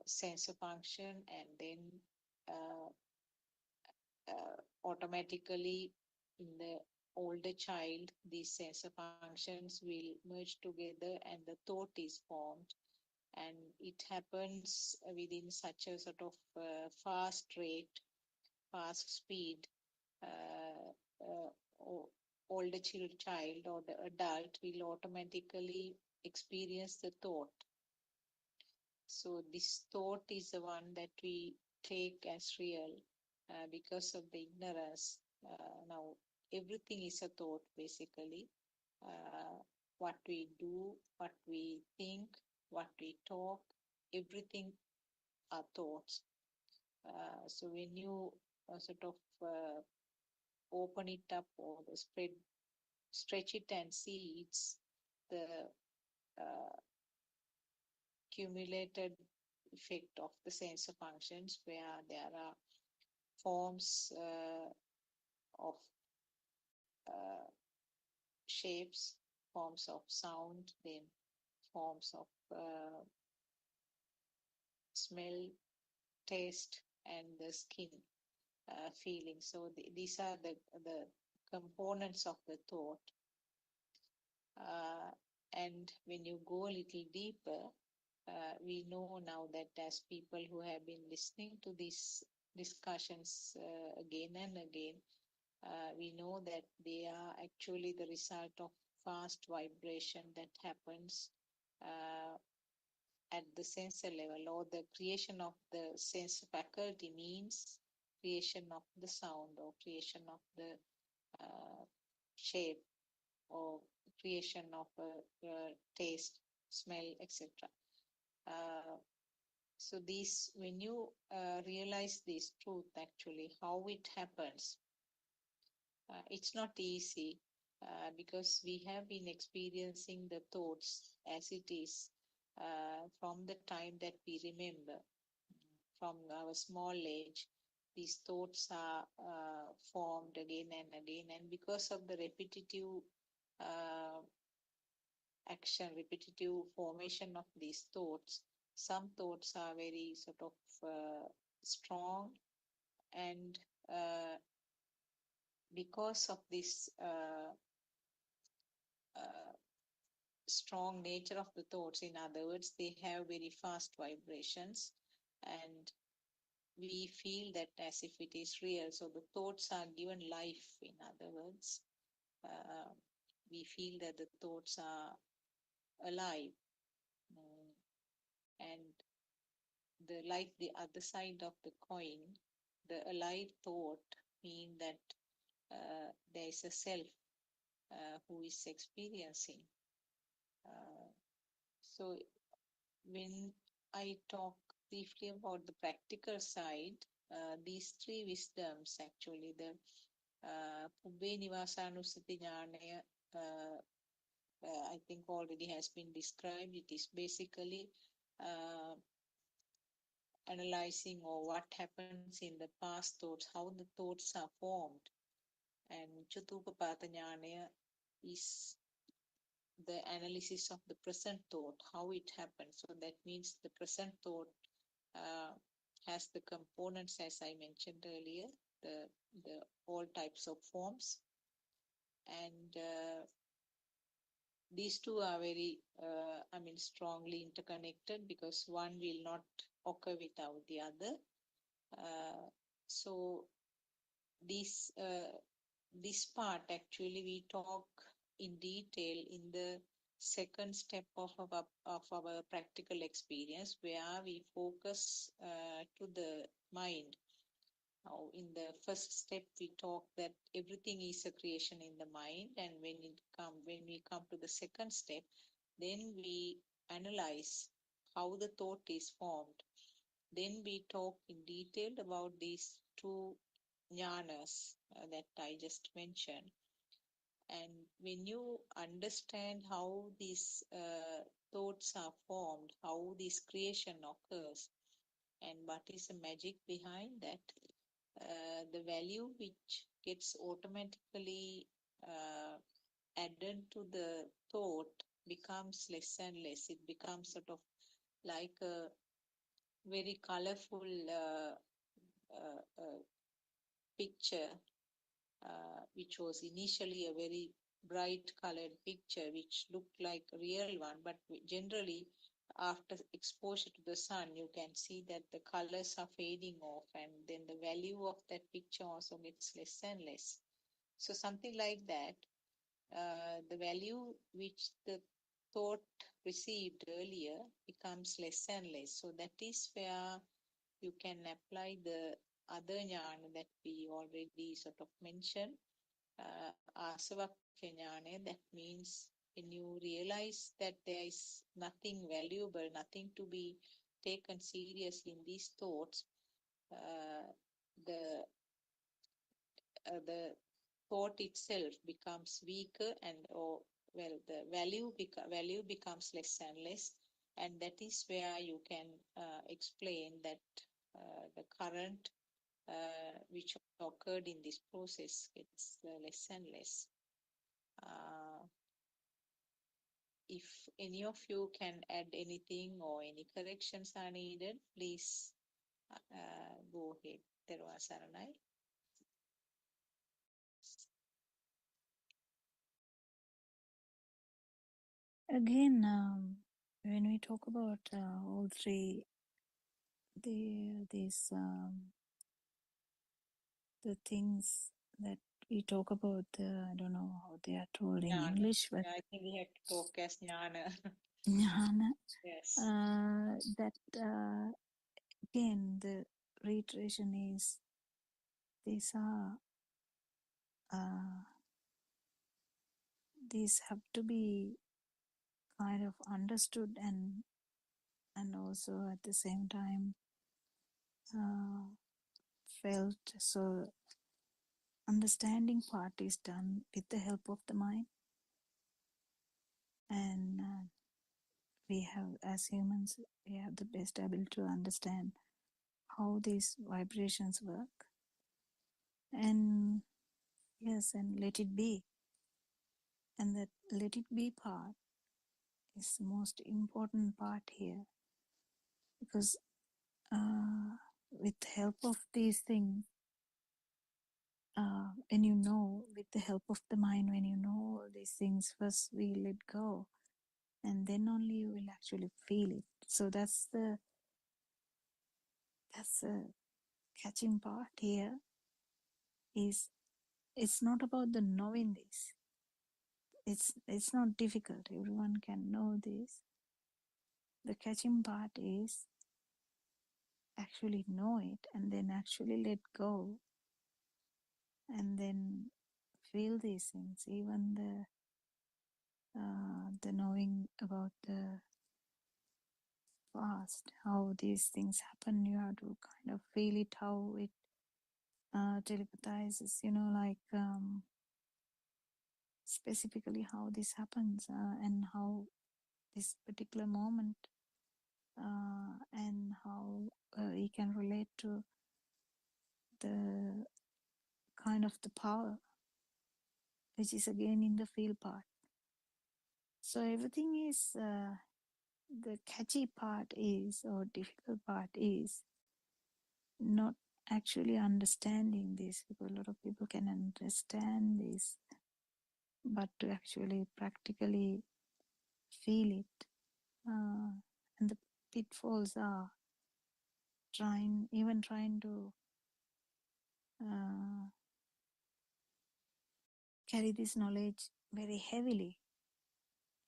sensor function, and then uh, automatically in the older child, these sensor functions will merge together and the thought is formed. And it happens within such a sort of fast rate, fast speed. Older child or the adult will automatically experience the thought. So this thought is the one that we take as real because of the ignorance. Now everything is a thought basically. What we do, what we think, what we talk, everything are thoughts. So when you sort of open it up or stretch it and see, it's the cumulated effect of the sensor functions, where there are forms of shapes, forms of sound, then forms of smell, taste, and the skin feeling. So these are the components of the thought. And when you go a little deeper, we know now that as people who have been listening to these discussions again and again, we know that they are actually the result of fast vibration that happens at the sensor level, or the creation of the sense faculty means creation of the sound or creation of the shape or creation of a taste, smell, etc. So these, when you realize this truth, actually how it happens, it's not easy because we have been experiencing the thoughts as it is from the time that we remember. From our small age, these thoughts are formed again and again, and because of the repetitive action, repetitive formation of these thoughts, some thoughts are very sort of strong, and because of this strong nature of the thoughts, in other words, they have very fast vibrations, and we feel that as if it is real. So the thoughts are given life, in other words. We feel that the thoughts are alive. And like the other side of the coin, the alive thought mean that there is a self who is experiencing. So when I talk briefly about the practical side, these three wisdoms, actually, the Pubbe Nivasanussati Jnanaya, I think already has been described. It is basically analyzing or what happens in the past thoughts, how the thoughts are formed. And Chatupapata Jnanaya is the analysis of the present thought, how it happens. So that means the present thought has the components, as I mentioned earlier, the all types of forms. And these two are very, strongly interconnected, because one will not occur without the other. So this part, actually, we talk in detail in the second step of our practical experience, where we focus to the mind. Now, in the first step, we talk that everything is a creation in the mind, and when we come to the second step, then we analyze how the thought is formed. Then we talk in detail about these two jnanas that I just mentioned. And when you understand how these thoughts are formed, how this creation occurs, and what is the magic behind that, the value which gets automatically added to the thought becomes less and less. It becomes sort of like a very colorful picture, which was initially a very bright colored picture which looked like a real one, but generally after exposure to the sun you can see that the colors are fading off, and then the value of that picture also gets less and less. So something like that, the value which the thought received earlier becomes less and less. So that is where you can apply the other jnana that we already sort of mentioned, asavakya jnana. That means when you realize that there is nothing valuable, nothing to be taken seriously in these thoughts, the thought itself becomes weaker, and the value becomes less and less, and that is where you can explain that the current which occurred in this process gets less and less. If any of you can add anything or any corrections are needed, please go ahead. Terwa Saranai. Again, when we talk about all three, the things that we talk about, I don't know how they are told in Jnana. English, but I think we have to talk as jnana. jnana, Yes. that again, the reiteration is these are these have to be kind of understood and also at the same time felt. So understanding part is done with the help of the mind, and we have, as humans, we have the best ability to understand how these vibrations work, and yes, and let it be. And that let it be part is the most important part here, because with the help of these things, when you know, with the help of the mind, when you know all these things, first we let go, and then only you will actually feel it. So that's the catching part here. Is it's not about the knowing this. It's not difficult. Everyone can know this. The catching part is actually know it and then actually let go, and then feel these things. Even the knowing about the past, how these things happen, you have to kind of feel it, how it telepathizes, like specifically how this happens, and how this particular moment, and how we can relate to the kind of the power, which is again in the feel part. So everything is, the catchy part is, or difficult part is, not actually understanding this, because a lot of people can understand this, but to actually practically feel it. And the pitfalls are trying to carry this knowledge very heavily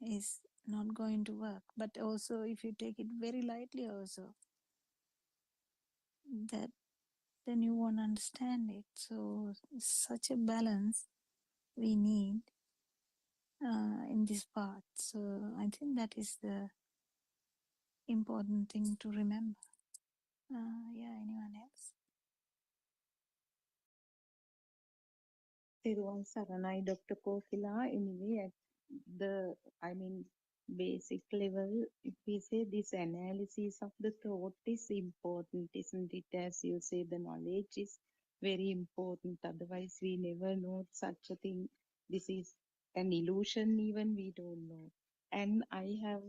is not going to work. But also if you take it very lightly also, that then you won't understand it. So such a balance we need in this part. So I think that is the important thing to remember. Yeah, anyone else? Thiruvan Saranai, Dr. Kofila, anyway, at the, basic level, if we say this analysis of the thought is important, isn't it? As you say, the knowledge is very important. Otherwise, we never know such a thing. This is an illusion, even we don't know. And I have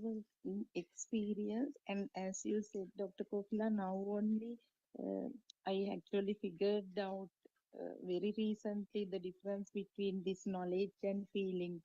experience, and as you said, Dr. Kofila, now only I actually figured out very recently the difference between this knowledge and feeling.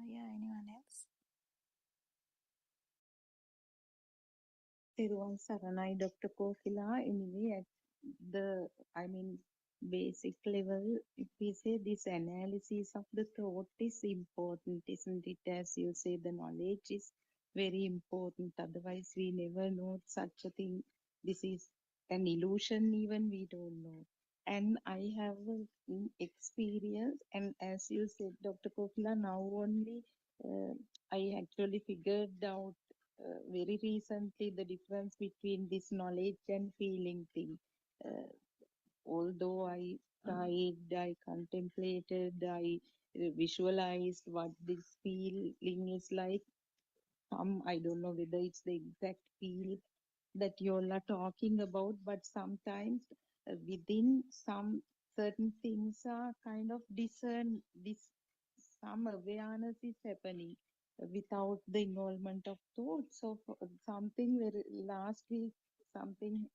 Yeah, anyone else? Thiruvan Saranai, Dr. Kokila. Anyway, at the, basic level, if we say this analysis of the thought is important, isn't it? As you say, the knowledge is very important. Otherwise, we never know such a thing. This is an illusion, even we don't know. And I have experience, and as you said, Dr. Kokila, now only I actually figured out very recently the difference between this knowledge and feeling thing. Although I tried, I contemplated, I visualized what this feeling is like. I don't know whether it's the exact feel that you all are talking about, but sometimes within some certain things are kind of some awareness is happening without the involvement of thoughts. So something very last week, something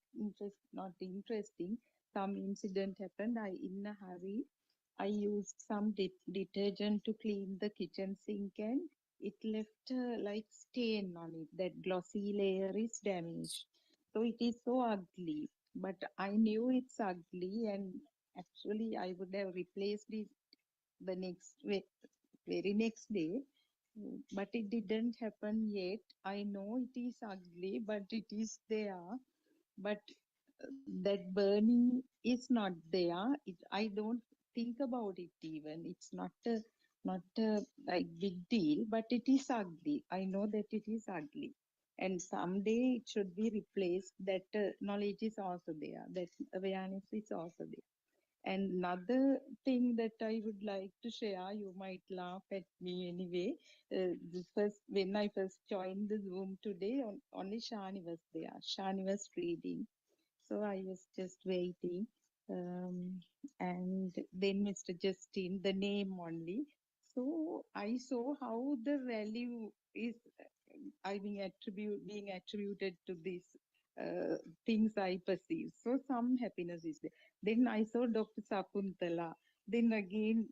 not interesting, some incident happened. I in a hurry, I used some detergent to clean the kitchen sink, and it left like stain on it. That glossy layer is damaged. So it is so ugly. But I knew it's ugly, and actually I would have replaced it the very next day. But it didn't happen yet. I know it is ugly, but it is there. But that burning is not there. I don't think about it even. It's not a like big deal, but it is ugly. I know that it is ugly, and someday it should be replaced. That knowledge is also there. That awareness is also there. And another thing that I would like to share, you might laugh at me anyway. When I first joined the Zoom today, only Shani was there. Shani was reading. So I was just waiting. And then Mr. Justin, the name only. So I saw how the value is, being attributed to these things I perceive. So some happiness is there. Then I saw Dr. Sakuntala. Then again,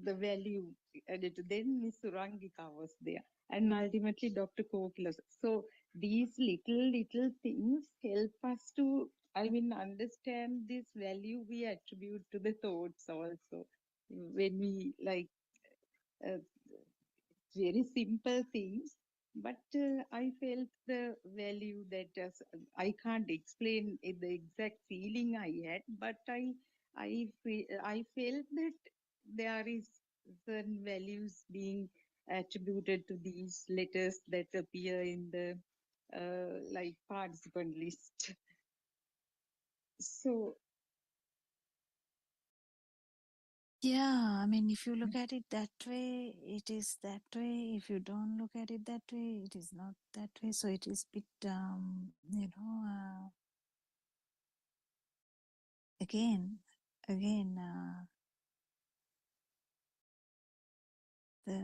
the value added. Then Miss Surangika was there, and ultimately Dr. Kokila. So these little things help us to, understand this value we attribute to the thoughts also. When we uh, very simple things, but I felt the value that I can't explain the exact feeling I had, but I felt that there is certain values being attributed to these letters that appear in the participant list. So Yeah, I mean, if you look at it that way, it is that way. If you don't look at it that way, it is not that way. So it is bit, again, the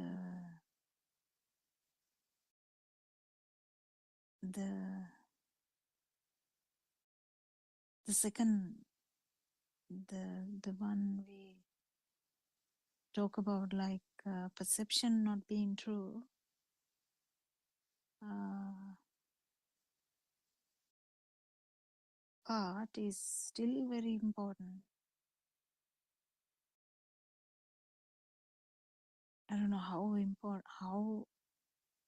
the second, the one we talk about, like perception not being true. Part is still very important. I don't know how important, how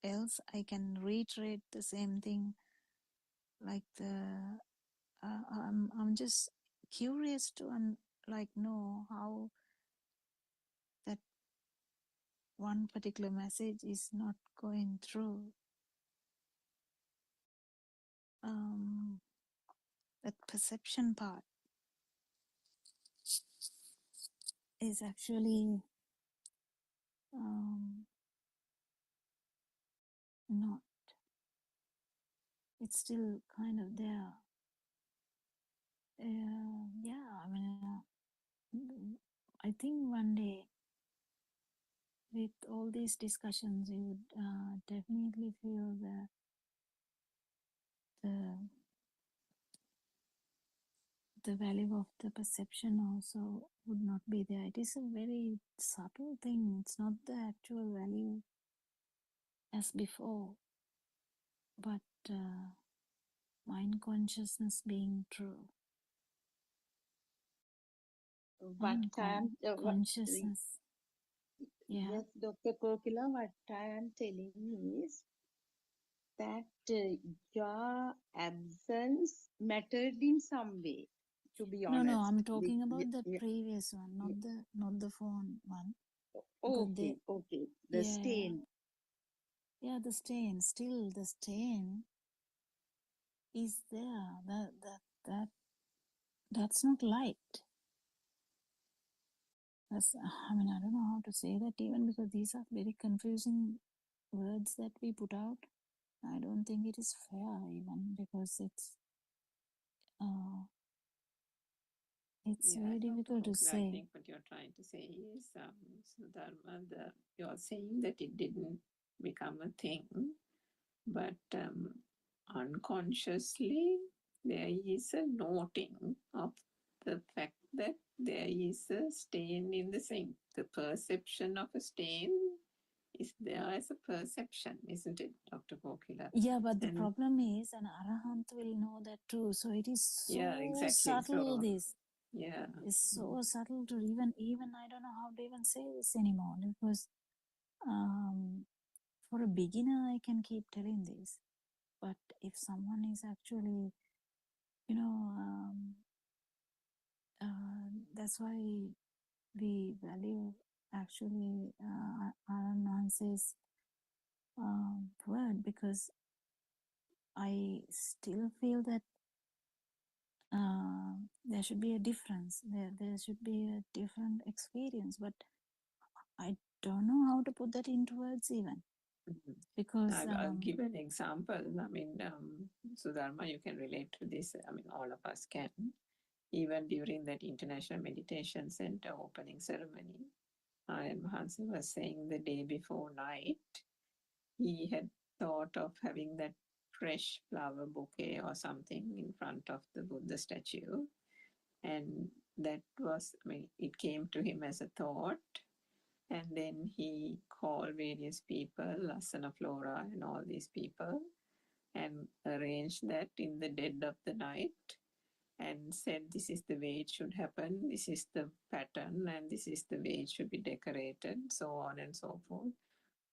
else I can reiterate the same thing. Like I'm just curious to know how that one particular message is not going through. That perception part is actually not. It's still kind of there. Yeah, I mean, I think one day with all these discussions, you would definitely feel the the value of the perception also would not be there. It is a very subtle thing. It's not the actual value as before, but mind consciousness being true. What Mind consciousness. Yeah. Yes, Dr. Kokila, what I am telling is that your absence mattered in some way, to be No, honest. I'm talking about the previous one, not the phone one. Okay, okay. The stain. Yeah, the stain. Still, the stain is there. That's not light. I don't know how to say that even, because these are very confusing words that we put out. I don't think it is fair even, because it's very difficult to say. I think what you're trying to say is, Dharma, you're saying that it didn't become a thing, but unconsciously there is a noting of the fact that there is a stain in the sink. The perception of a stain is there as a perception, isn't it, Dr. Kokila? Yeah, but the problem is an arahant will know that too. So it is so subtle, it's so subtle to even I don't know how to even say this anymore, because for a beginner I can keep telling this, but if someone is actually, that's why we value actually Arananse's word, because I still feel that there should be a difference. There should be a different experience, but I don't know how to put that into words even. Because I'll give an example. Sudharma, you can relate to this. All of us can. Even during that International Meditation Center opening ceremony, and Mahansa was saying the day before night, he had thought of having that fresh flower bouquet or something in front of the Buddha statue. And that was, it came to him as a thought. And then he called various people, Asana Flora and all these people, and arranged that in the dead of the night and said, this is the way it should happen, this is the pattern, and this is the way it should be decorated, so on and so forth.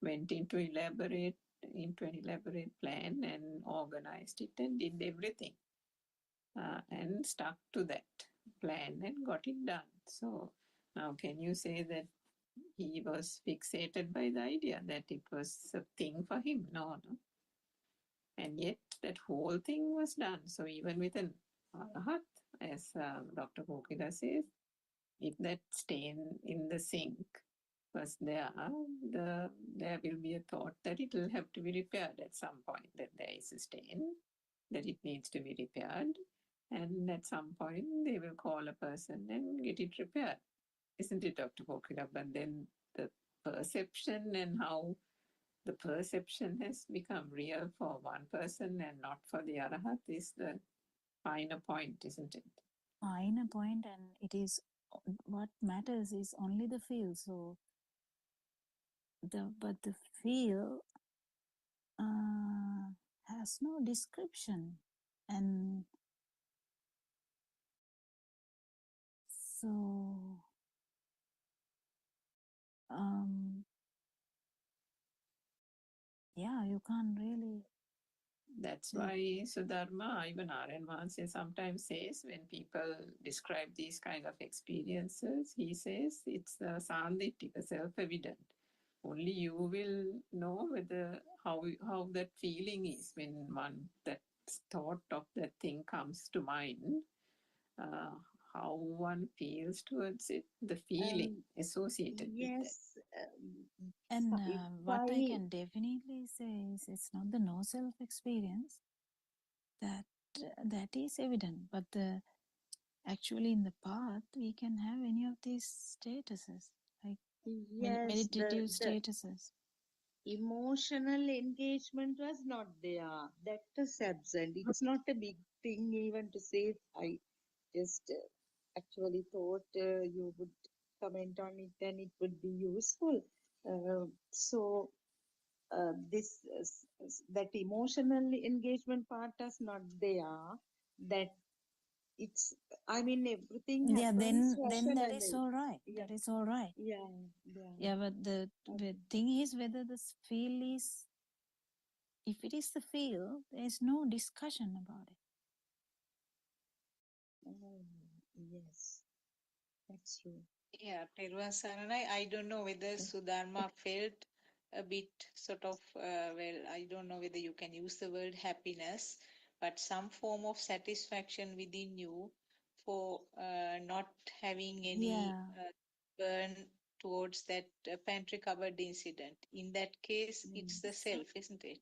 Went into an elaborate plan and organized it and did everything. And stuck to that plan and got it done. So now can you say that he was fixated by the idea that it was a thing for him? No. And yet that whole thing was done. So even with an arahat, as Dr. Kokila says, if that stain in the sink was there, there will be a thought that it will have to be repaired at some point, that there is a stain, that it needs to be repaired. And at some point, they will call a person and get it repaired. Isn't it, Dr. Kokila? But then the perception and how the perception has become real for one person and not for the arahat is the finer point, isn't it? Finer point, and it is what matters is only the feel. So but the feel has no description, and so yeah, you can't really. That's why Sudharma, even R.N. Mahansa sometimes says, when people describe these kind of experiences, he says it's sandhitika, self-evident. Only you will know whether how that feeling is when that thought of that thing comes to mind, how one feels towards it, the feeling associated with that. Yes. And what I can definitely say is it's not the no self experience that is evident, but actually in the path we can have any of these statuses, like meditative statuses. Emotional engagement was not there. That is absent. It's not a big thing even to say just actually thought you would comment on it and it would be useful. So this that emotional engagement part is not there. That it's, I mean, everything Yeah, happens then that is rationally. all right. Yeah, That is all right. yeah, yeah. Yeah, but the Okay. thing is whether this feel is, if it is the feel, there is no discussion about it. Oh, yes, that's true. Yeah, Peruan Saranai, I don't know whether Sudharma felt a bit sort of, well, I don't know whether you can use the word happiness, but some form of satisfaction within you for not having any Yeah. burn towards that pantry cupboard incident. In that case, it's the self, isn't it?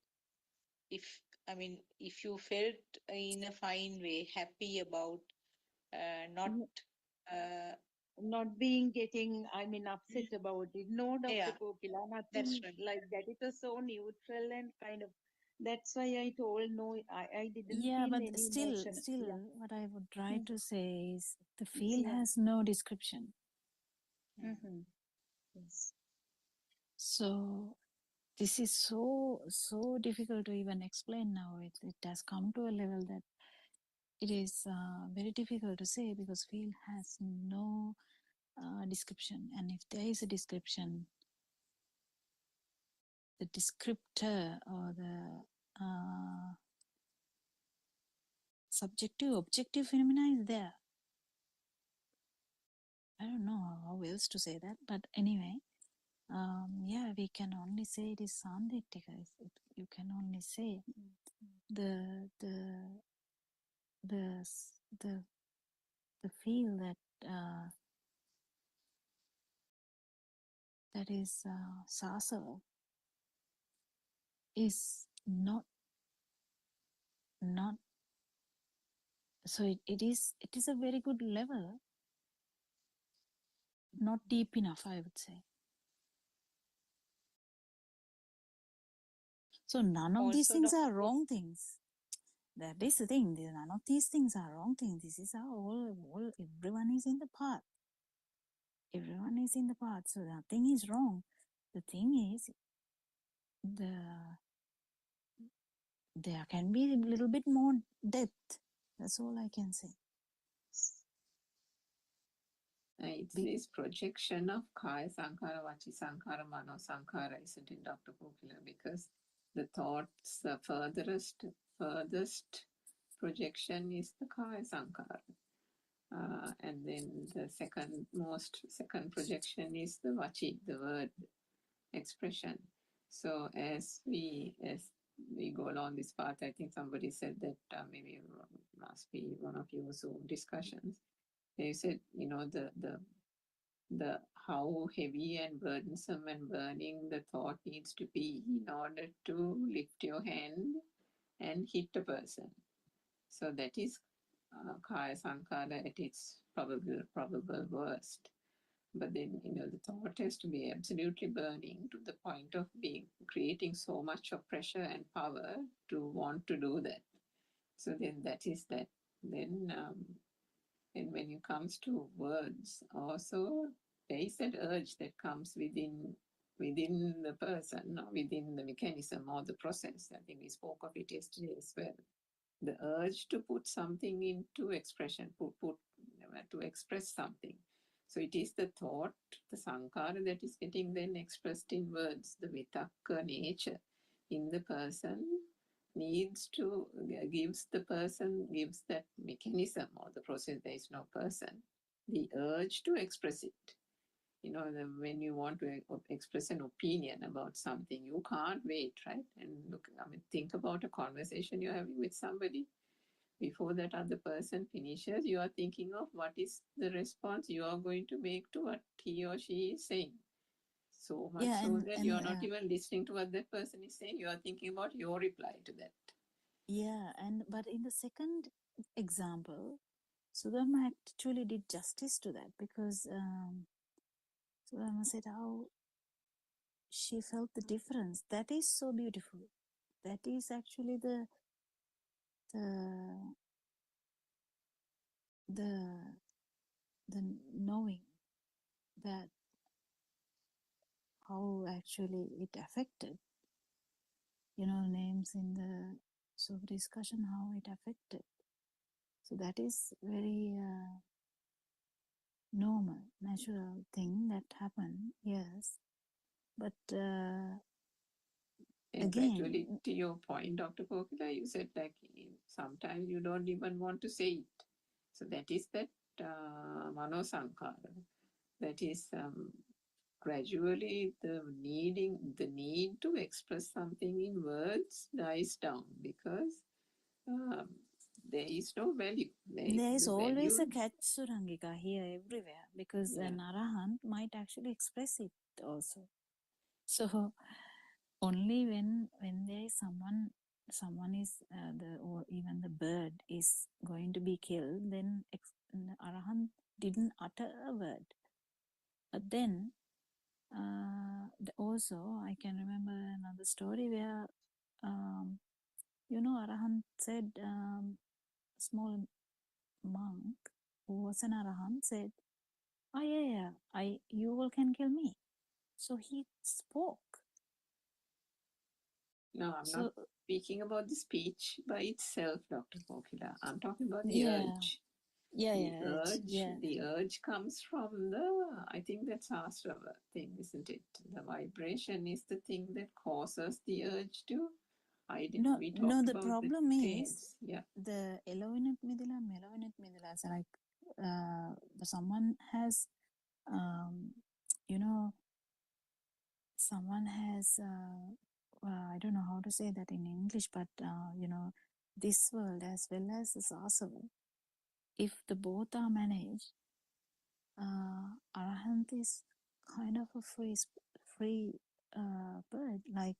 I mean, if you felt in a fine way, happy about not uh, Not being getting, I mean, upset about it. No, Dr. yeah, Kokila, that's nothing right. like that. It was so neutral and kind of, that's why I told no, I didn't Yeah, feel but any still, emotion. Yeah. what I would try Mm. to say is the feel Yeah. has no description. Mm-hmm. Yes. So this is so difficult to even explain now. It has come to a level that it is very difficult to say because feel has no description, and if there is a description, the descriptor or the subjective objective phenomena is there. I don't know how else to say that, but anyway, yeah, we can only say it is sandhitika. You can only say the the the the feel that that is sasava is not so it is a very good level, not deep enough, I would say. So none of these Also, things Dr. are wrong things. That is the thing. None of these things are wrong things. This is how all everyone is in the path. Everyone is in the path. So nothing is wrong. The thing is there can be a little bit more depth. That's all I can say. It's this projection of Kaya Sankara, Vachi Sankara, Mano Sankara, isn't it, Dr. Kokila? Because the thoughts, the furthest projection is the Kaya Sankara. And then the second projection is the Vachi, the word expression. So as we go along this path, I think somebody said that maybe it must be one of your Zoom discussions. They said, the how heavy and burdensome and burning the thought needs to be in order to lift your hand and hit a person. So that is Kaya Sankara at its probable worst. But then, the thought has to be absolutely burning to the point of creating so much of pressure and power to want to do that. So then that is that. Then, and when it comes to words, also there is that urge that comes within the person, or within the mechanism or the process. I think we spoke of it yesterday as well. The urge to put something into expression, to express something. So it is the thought, the sankara, that is getting then expressed in words. The vitakka nature in the person gives that mechanism or the process. There is no person, the urge to express it. When you want to express an opinion about something, you can't wait, right? And think about a conversation you're having with somebody. Before that other person finishes, you are thinking of what is the response you are going to make to what he or she is saying. So much that you are not even listening to what that person is saying. You are thinking about your reply to that. Yeah, but in the second example, Sudharma actually did justice to that because Sudharma said how she felt the difference. That is so beautiful. That is actually the the knowing that how actually it affected, names in the sub discussion, how it affected. So that is very normal, natural thing that happened, yes. But And again, gradually, to your point, Dr. Kokila, you said like sometimes you don't even want to say it. So that is that mano sankara. That is gradually the need to express something in words dies down because there is no value. there is The always value a catch, Surangika, here everywhere, because Yeah. an arahant might actually express it also. So only when there is someone is or even the bird is going to be killed, then the arahant didn't utter a word. But then also I can remember another story where arahant said, small monk who was an arahant said, "Oh yeah, you all can kill me." So he spoke. No, I'm not speaking about the speech by itself, Dr. Kokila. I'm talking about the urge. The urge comes from I think that's Astra thing, isn't it? The vibration is the thing that causes the urge to. The problem is yeah. the Elovinat Midila, Melovinat Midila. So like someone has, someone has, I don't know how to say that in English, but this world as well as the Sasa world, if the both are managed, Arahant is kind of a free bird, like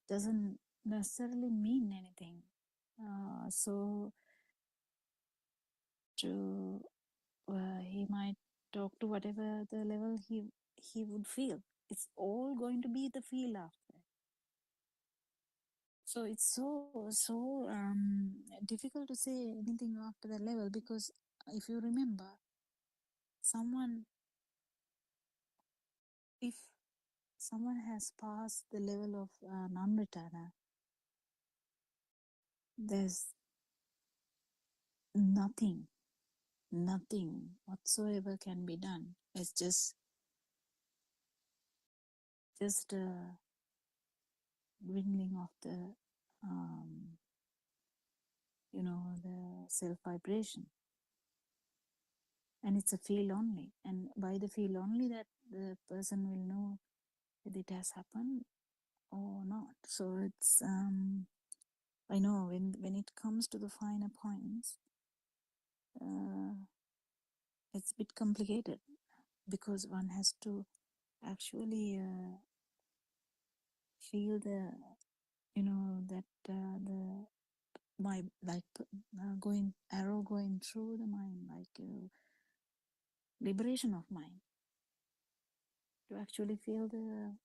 doesn't necessarily mean anything. So he might talk to whatever the level he would feel. It's all going to be the feel after. So it's so difficult to say anything after that level, because if you remember, if someone has passed the level of non-returner, there's nothing whatsoever can be done. It's just dwindling of the the self vibration, and it's a feel only, and by the feel only that the person will know whether it has happened or not. So it's I know when it comes to the finer points, it's a bit complicated, because one has to actually feel the that the my like arrow going through the mind, like liberation of mind, to actually feel the.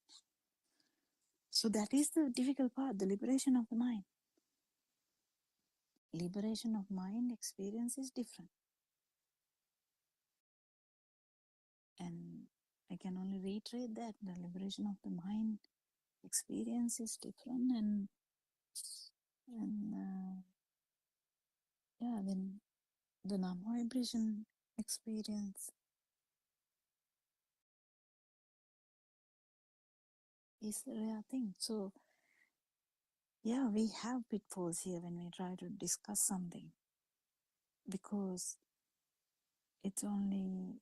So that is the difficult part, the liberation of the mind. Liberation of mind experience is different, and I can only reiterate that the liberation of the mind experience is different, and then the non-vibration experience is a rare thing. So yeah, we have pitfalls here when we try to discuss something, because it's only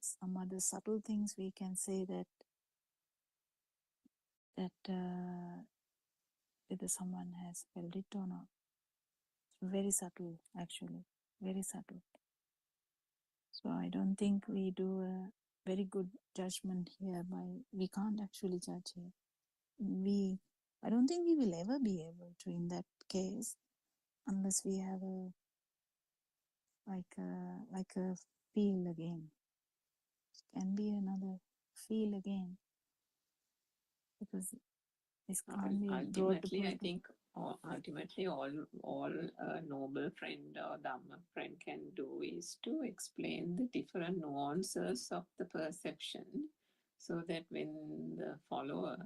some other subtle things we can say that whether someone has felt it or not. Very subtle, actually, very subtle. So I don't think we do a very good judgment here. We can't actually judge here. I don't think we will ever be able to in that case, unless we have like a feel again. It can be another feel again, because this can't be brought to Ultimately, I think or ultimately all a noble friend or Dhamma friend can do is to explain the different nuances of the perception, so that when the follower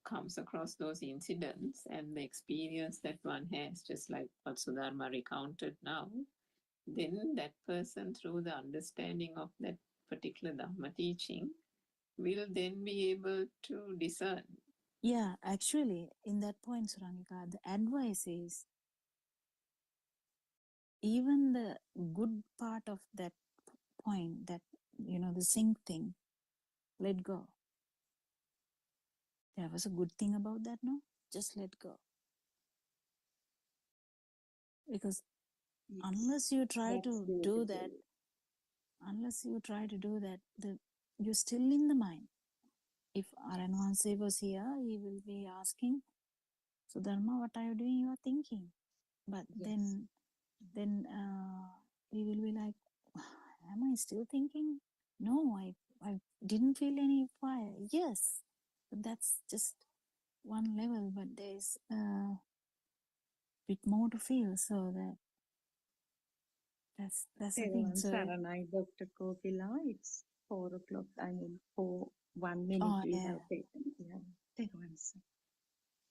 comes across those incidents and the experience that one has, just like what Sudharma recounted now, then that person, through the understanding of that particular Dhamma teaching, will then be able to discern. Yeah, actually, in that point, Surangika, the advice is even the good part of that point, that, the sink thing, let go. There was a good thing about that, no? Just let go. Because Yes, unless you try that's to do that, beautiful. you're still in the mind. If Aranwanse was here, he will be asking, so Dharma, what are you doing? You are thinking. But Yes, then we will be like, am I still thinking? No, I didn't feel any fire. Yes, but that's just one level, but there's a bit more to feel. So that's the thing. Teruvan So, Saranai, Dr. Kokila, it's 4 o'clock. I mean, for 1 minute oh we yeah, have taken. Yeah, Teruvan Sar-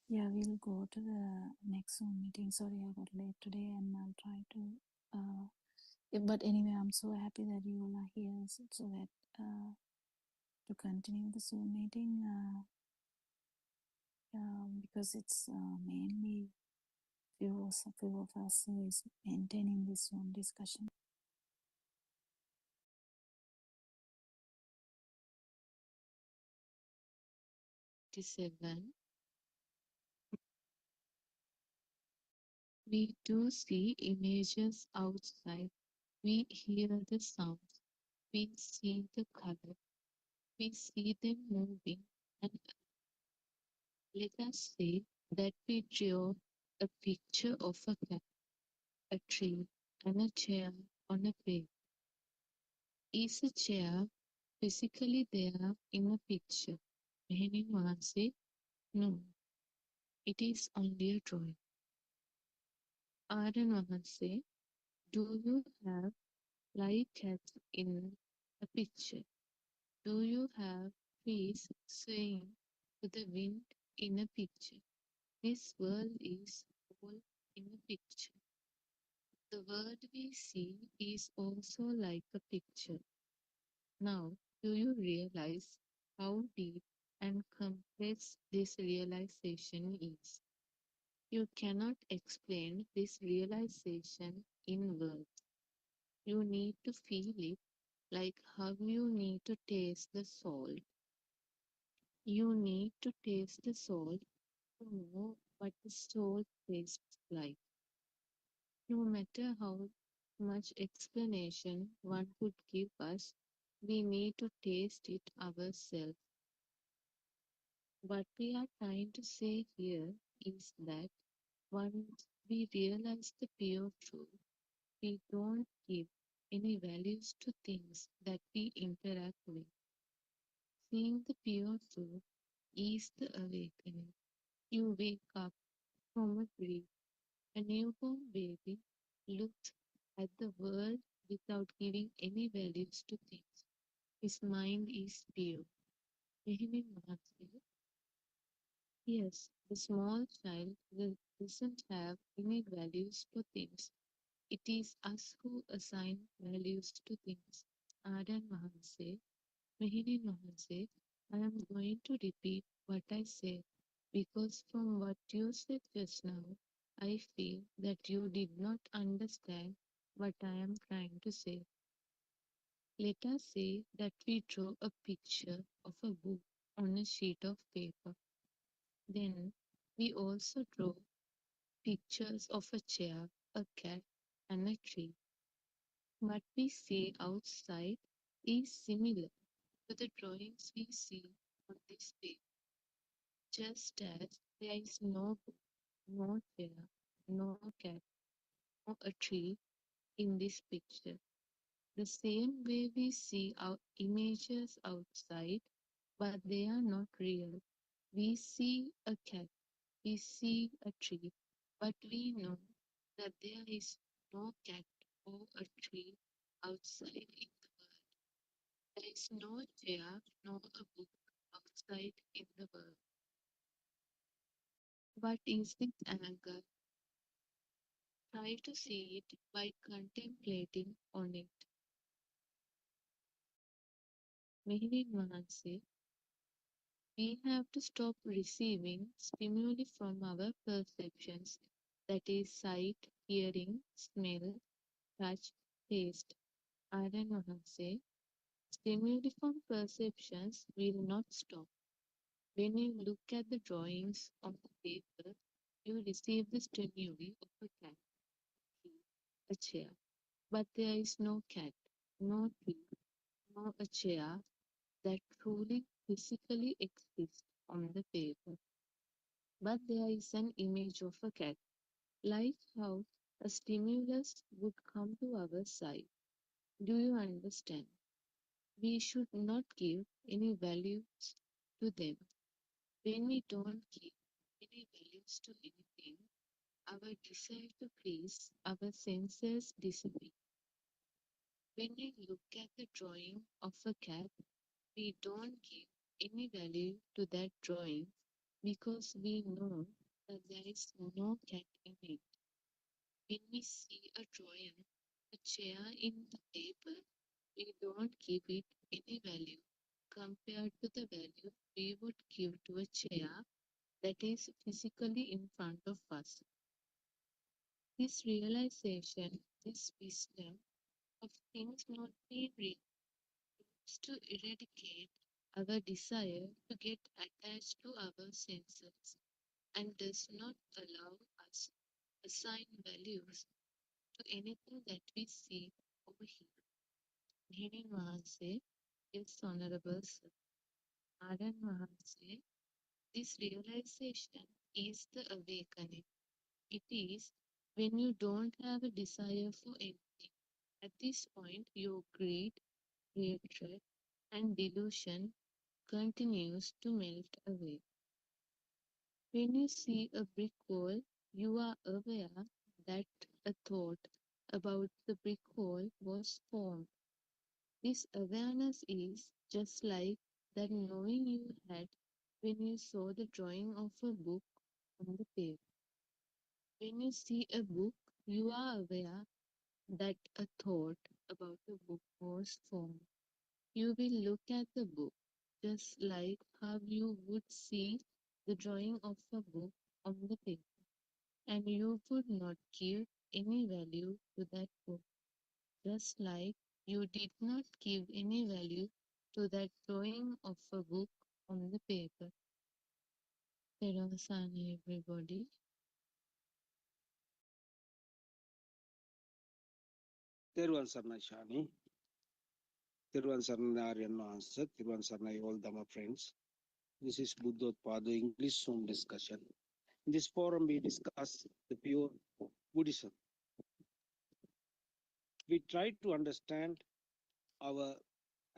yeah, we'll go to the next Zoom meeting. Sorry, I got late today, and I'll try to. But anyway, I'm so happy that you all are here, so that to continue the Zoom meeting, because it's mainly few of us who is maintaining this Zoom discussion. 27. We do see images outside. We hear the sounds. We see the color. We see them moving. And let us say that we draw a picture of a cat, a tree, and a chair on a page. Is a chair physically there in a picture? Meaning Mahansi, no, it is only a drawing. Aryan Mahansi, do you have fly cats in a picture? Do you have trees swaying to the wind in a picture? This world is all in a picture. The world we see is also like a picture. Now, do you realize how deep and complex this realization is? You cannot explain this realization in words. You need to feel it, like how you need to taste the salt. You need to taste the salt to know what the salt tastes like. No matter how much explanation one could give us, we need to taste it ourselves. What we are trying to say here is that once we realize the pure truth, we don't give any values to things that we interact with. Seeing the pure truth is the awakening. You wake up from a dream. A newborn baby looks at the world without giving any values to things. His mind is pure. Meaning Mahatma, yes, the small child doesn't have any values for things. It is us who assign values to things. Aryan Mahanse, Mehini Mahanse, I am going to repeat what I said because from what you said just now, I feel that you did not understand what I am trying to say. Let us say that we draw a picture of a book on a sheet of paper. Then we also draw pictures of a chair, a cat, and a tree. What we see outside is similar to the drawings we see on this page. Just as there is no book, no chair, no cat, no a tree in this picture. The same way we see our images outside, but they are not real. We see a cat, We see a tree, but we know that there is no cat or a tree outside in the world. There is no chair nor a book outside in the world. What is this anger? Try to see it by contemplating on it. Meaning Mahanse, we have to stop receiving stimuli from our perceptions, that is sight, hearing, smell, touch, taste. Aryan Mahanse, stimuli from perceptions will not stop. When you look at the drawings on the paper, you receive the stimuli of a cat, a chair. But there is no cat, no tree, no a chair that truly physically exists on the paper. But there is an image of a cat, like how a stimulus would come to our side. Do you understand? We should not give any values to them. When we don't give any values to anything, our desire to please our senses disappear. When we look at the drawing of a cat, we don't give any value to that drawing because we know that there is no cat in it. When we see a drawing, a chair in the paper, we don't give it any value compared to the value we would give to a chair that is physically in front of us. This realization, this wisdom of things not being real, is to eradicate our desire to get attached to our senses and does not allow us assign values to anything that we see or hear. Meaning Mahanse, yes, Honorable Sir. Aryan Mahanse, this realization is the awakening. It is when you don't have a desire for anything. At this point, your greed, hatred, and delusion continues to melt away. When you see a brick wall, you are aware that a thought about the brick wall was formed. This awareness is just like that knowing you had when you saw the drawing of a book on the page. When you see a book, you are aware that a thought about a book was formed. You will look at the book just like how you would see the drawing of a book on the paper, and you would not give any value to that book, just like you did not give any value to that drawing of a book on the paper. Terasana, everybody. Teruvan Sarnai Shani, Teruvan Sarnai Aryan Mahansa, Teruvan Sarnai all Dhamma friends. This is Buddothpado English Zoom discussion. In this forum, we discuss the pure Buddhism. We try to understand. Our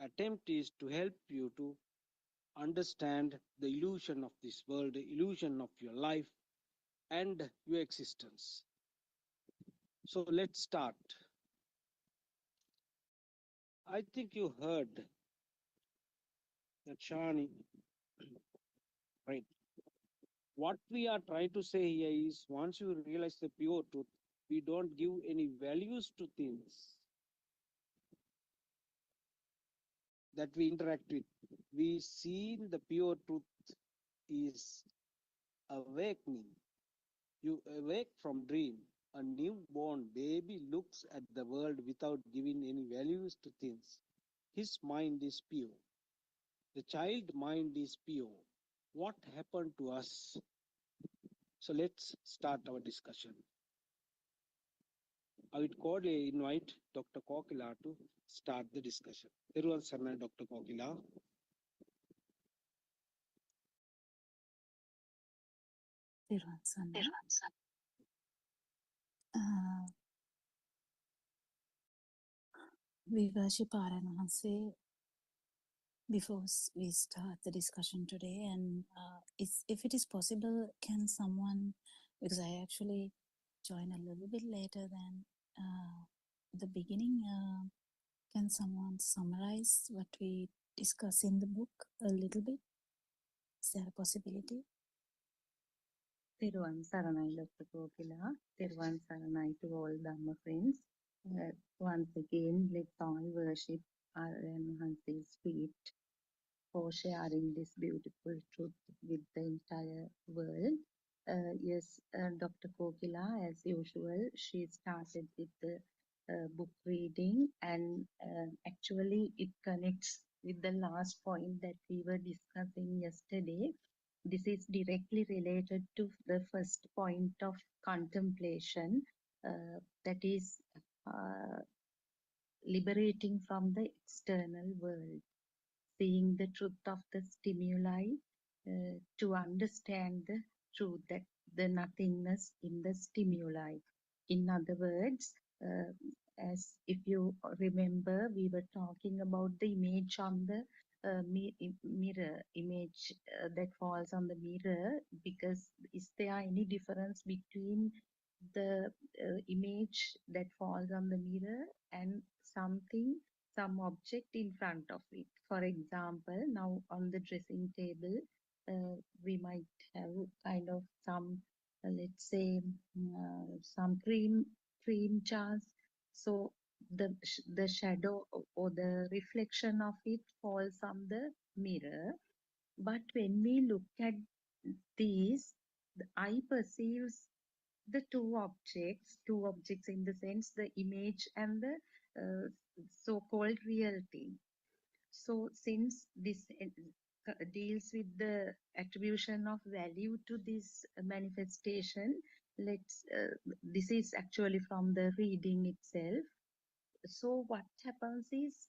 attempt is to help you to understand the illusion of this world, the illusion of your life and your existence. So let's start. I think you heard that Shani, right? What we are trying to say here is once you realize the pure truth, we don't give any values to things that we interact with. We see the pure truth is awakening. You awake from dream. A newborn baby looks at the world without giving any values to things. His mind is pure. The child mind is pure. What happened to us? So let's start our discussion. I would cordially invite Dr. Kokila to start the discussion. Everyone, Sarna, Dr. Kokila. Tiruvansana. We worship Aryan Mahanse before we start the discussion today, and if it is possible, can someone, because I actually joined a little bit later than the beginning, can someone summarize what we discuss in the book a little bit? Is there a possibility? Thiruvan Saranai, Dr. Kokila. Thiruvan Saranai to all Dhamma friends. Once again, let's all worship our Hansi's feet for sharing this beautiful truth with the entire world. Yes, Dr. Kokila, as usual, she started with the book reading, and actually it connects with the last point that we were discussing yesterday. This is directly related to the first point of contemplation, that is liberating from the external world, seeing the truth of the stimuli, to understand the truth, that the nothingness in the stimuli. In other words, as if you remember, we were talking about the image on the mirror, image that falls on the mirror, because is there any difference between the image that falls on the mirror and something, some object in front of it? For example, now on the dressing table, we might have kind of some, let's say, some cream jars. So the shadow or the reflection of it falls on the mirror. But when we look at these, the eye perceives the two objects in the sense the image and the so-called reality. So since this deals with the attribution of value to this manifestation, this is actually from the reading itself. So what happens is,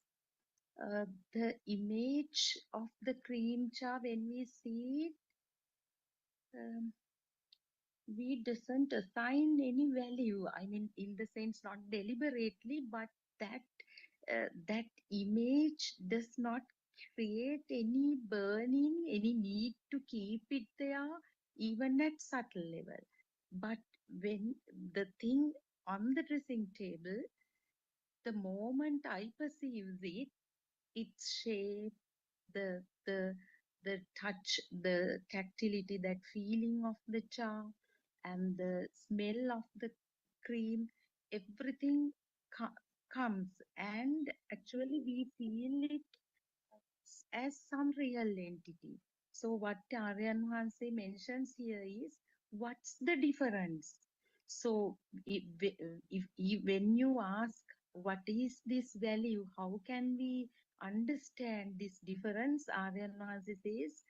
the image of the cream jar, when we see it, we doesn't assign any value. I mean, in the sense, not deliberately, but that image does not create any burning, any need to keep it there, even at subtle level. But when the thing on the dressing table, the moment I perceive it, its shape, the the the touch, the tactility, that feeling of the jar, and the smell of the cream, everything comes, and actually we feel it as some real entity. So what Aryan Hanse mentions here is, what's the difference? So when you ask what is this value, how can we understand this difference, Aryan Hanse says,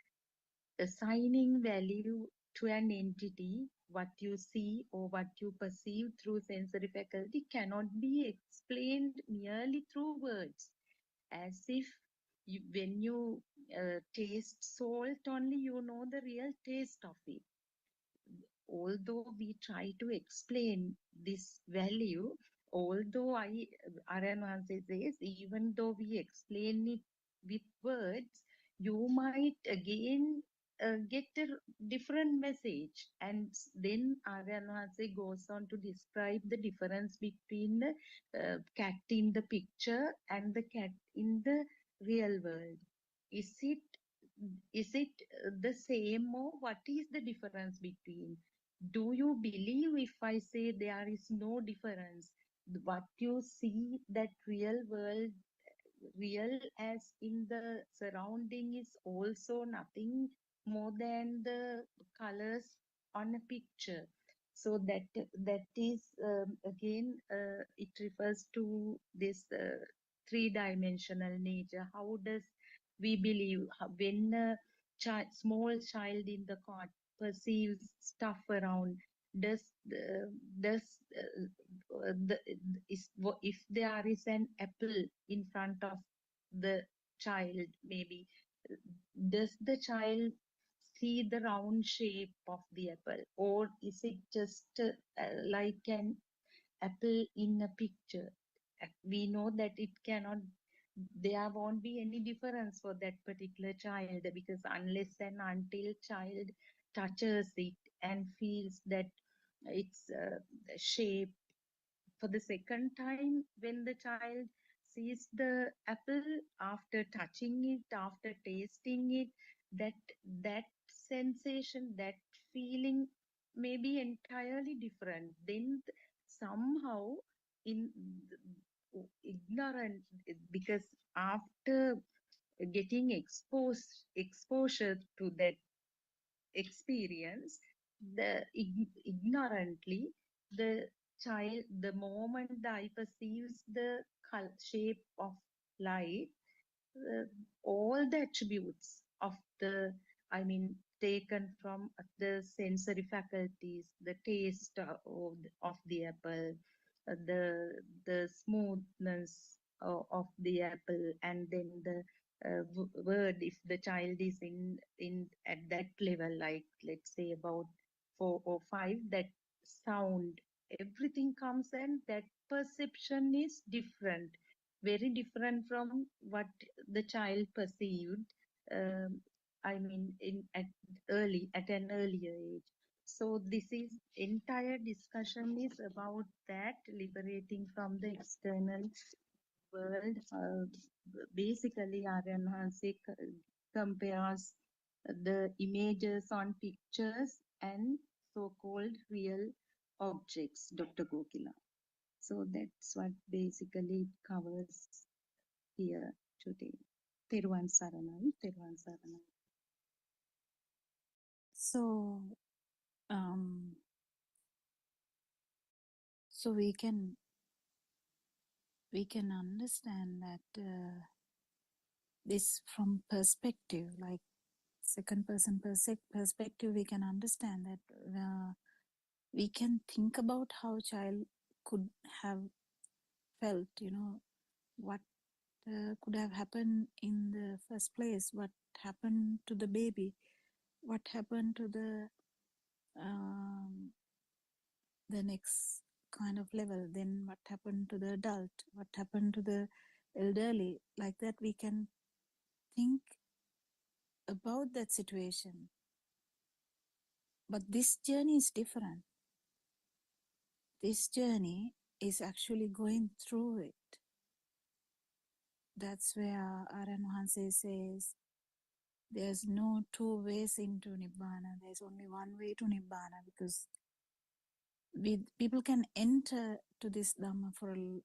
assigning value to an entity, what you see or what you perceive through sensory faculty cannot be explained merely through words. As if when you taste salt only, you know the real taste of it. Although we try to explain this value, although Aryan says, even though we explain it with words, you might again get a different message. And then Aryan goes on to describe the difference between the cat in the picture and the cat in the real world. Is it the same, or what is the difference between? Do you believe if I say there is no difference? What you see, that real world, real as in the surrounding, is also nothing more than the colors on a picture. So that is again, it refers to this three-dimensional nature. How does we believe, when a small child in the court perceives stuff around, does if there is an apple in front of the child, maybe, does the child see the round shape of the apple, or is it just like an apple in a picture? We know that it cannot there won't be any difference for that particular child, because unless and until child touches it and feels that its shape for the second time, when the child sees the apple after touching it, after tasting it, that sensation, that feeling may be entirely different. Then somehow in ignorant, because after getting exposure to that experience, the ignorantly the child, the moment the eye perceives the shape of light, uh, all the attributes of the, I mean, taken from the sensory faculties, the taste of the apple, the smoothness of the apple, and then the word, if the child is in at that level, like let's say about 4 or 5, that sound, everything comes, and that perception is different, very different from what the child perceived, um, I mean, at an earlier age. So this is entire discussion is about that, liberating from the external world. Basically, Aryan Hanse compares the images on pictures and so-called real objects, Dr. Gokila. So that's what basically it covers here today. Teruvan Saranai, Teruvan Saranai. So, so we can understand that this from perspective, like second person perspective, we can understand that we can think about how child could have felt, what could have happened in the first place, what happened to the baby, what happened to the next kind of level, then what happened to the adult, what happened to the elderly. Like that we can think about that situation. But this journey is different. This journey is actually going through it. That's where Aryan Hanse says there's no two ways into Nibbana. There's only one way to Nibbana, because people can enter to this Dhamma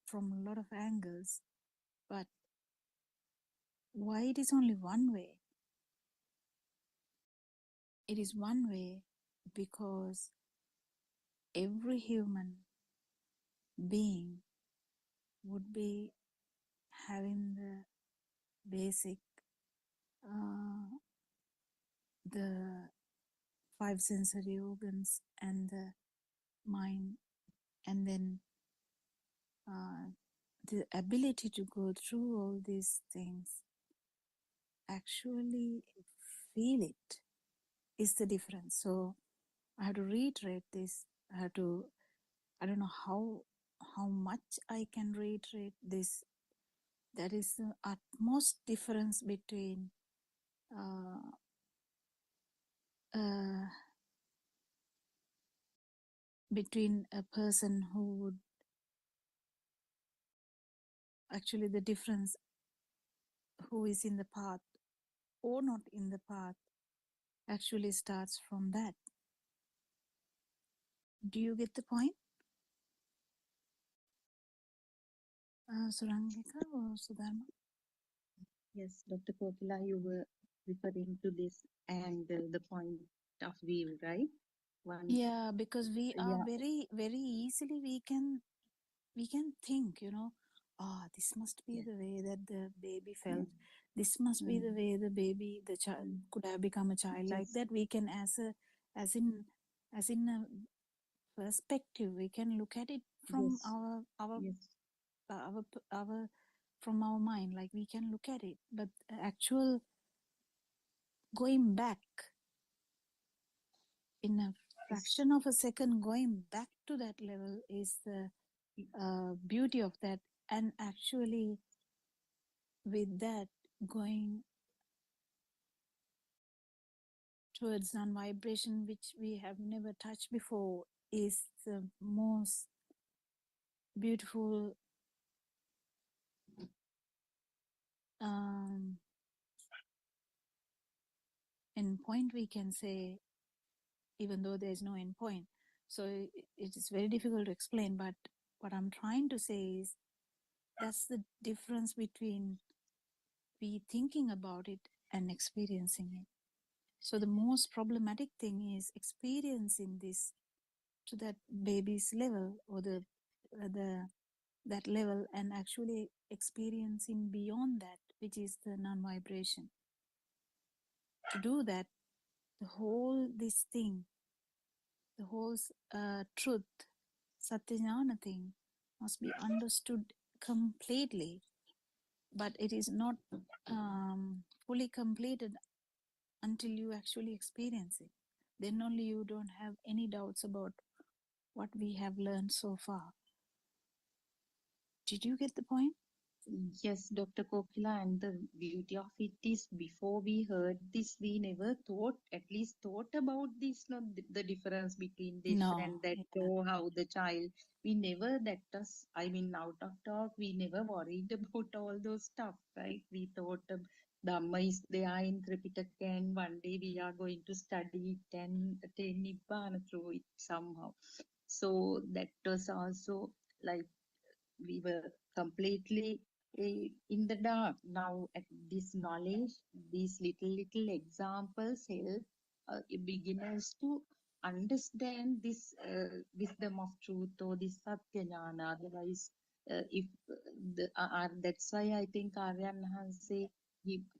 from a lot of angles, but why it is only one way? It is one way because every human being would be having the basic, the 5 sensory organs and the mind, and then the ability to go through all these things, actually feel it, is the difference. So I have to reiterate this. I don't know how much I can reiterate this. That is the utmost difference between a person who would actually, the difference who is in the path or not in the path actually starts from that. Do you get the point? Surangika or Sudharma? Yes, Dr. Kokila, you were referring to this and the point of view, right? Yeah, because we are Yeah. very, very easily we can think, this must be Yes. the way that the baby felt. This must be the way the child could have become a child. Like that, we can, as in a perspective, we can look at it from our from our mind. Like we can look at it, but actual going back in a fraction of a second, going back to that level is the beauty of that. And actually with that, going towards non-vibration, which we have never touched before, is the most beautiful end point, we can say, even though there is no end point. So it is very difficult to explain, but what I'm trying to say is that's the difference between we thinking about it and experiencing it. So the most problematic thing is experiencing this to that baby's level, or that level, and actually experiencing beyond that, which is the non-vibration. To do that, the whole this thing, the whole truth, Satyajnana thing, must be understood completely, but it is not fully completed until you actually experience it. Then only you don't have any doubts about what we have learned so far. Did you get the point? Yes, Dr. Kokila, and the beauty of it is before we heard this, we never thought, at least thought about this, no, the difference between this No. and that, Yeah. or how the child, we never, that was, I mean, out of talk, we never worried about all those stuff, right? We thought Dhamma is there in Tripitaka, and one day we are going to study it and attain Nibbana through it somehow. So that was also like we were completely in the dark. Now, at this knowledge, these little examples help beginners to understand this wisdom of truth, or this Satyajnana. Otherwise, if that's why I think Aryan Hanse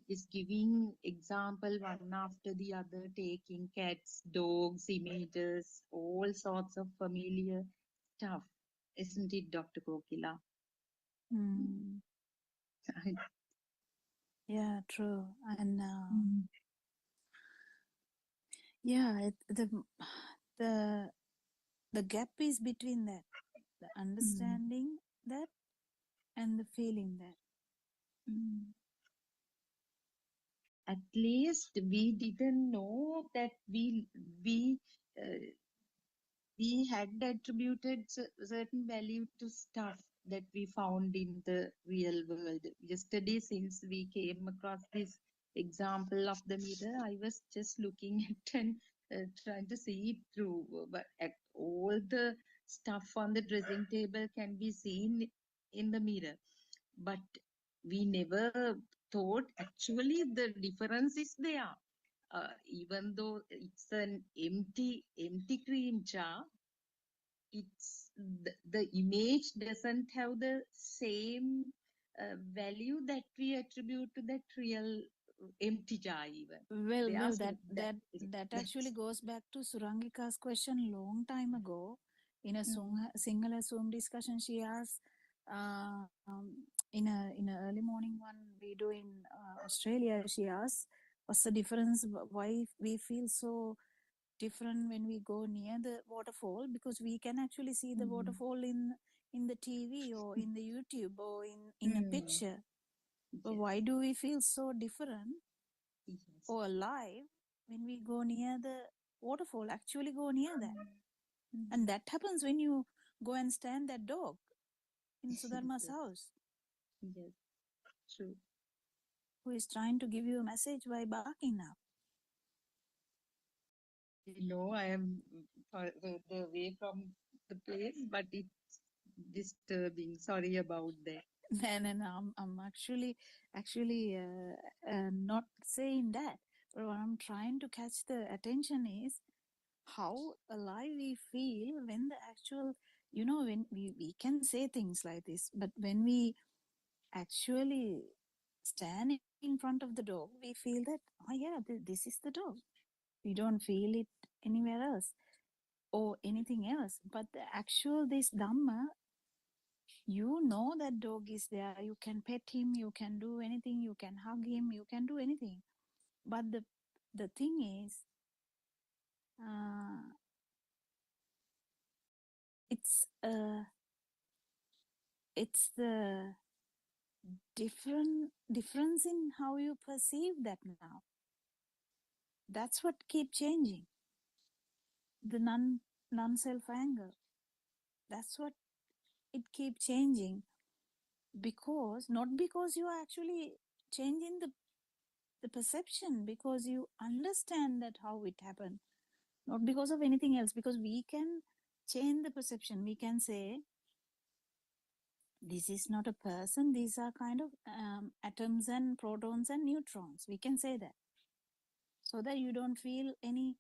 is giving example one after the other, taking cats, dogs, images, all sorts of familiar stuff. Isn't it, Dr. Kokila? Mm. Yeah, true. And yeah, the gap is between that, the understanding that and the feeling that. At least we didn't know that we had attributed certain value to stuff that we found in the real world. Yesterday, since we came across this example of the mirror, I was just looking at and trying to see it through. But all the stuff on the dressing table can be seen in the mirror. But we never thought actually the difference is there. Even though it's an empty cream jar, it's the image doesn't have the same value that we attribute to that real empty jar even. Well, So that actually goes back to Surangika's question long time ago. In a Sinhala Zoom discussion, she asked, in a early morning one we do in Australia, she asked, what's the difference? Why we feel so different when we go near the waterfall? Because we can actually see the waterfall in the TV or in the YouTube or in a picture. But why do we feel so different or alive when we go near the waterfall, actually go near that? And that happens when you go and stand that dog in Sudharma's house. Yes, true. Who is trying to give you a message by barking now. I am further away from the place, but it's disturbing. Sorry about that. No, I'm actually not saying that. But what I'm trying to catch the attention is how alive we feel when the actual, when we can say things like this, but when we actually stand in front of the dog, we feel that, oh yeah, this is the dog. We don't feel it anywhere else or anything else. But the actual, this Dhamma, that dog is there. You can pet him, you can do anything, you can hug him, you can do anything. But the thing is, it's the difference in how you perceive that now. That's what keep changing. The non-self anger. That's what it keep changing, because not because you are actually changing the perception, because you understand that how it happened, not because of anything else, because we can change the perception. We can say, this is not a person, these are kind of atoms and protons and neutrons. We can say that, so that you don't feel any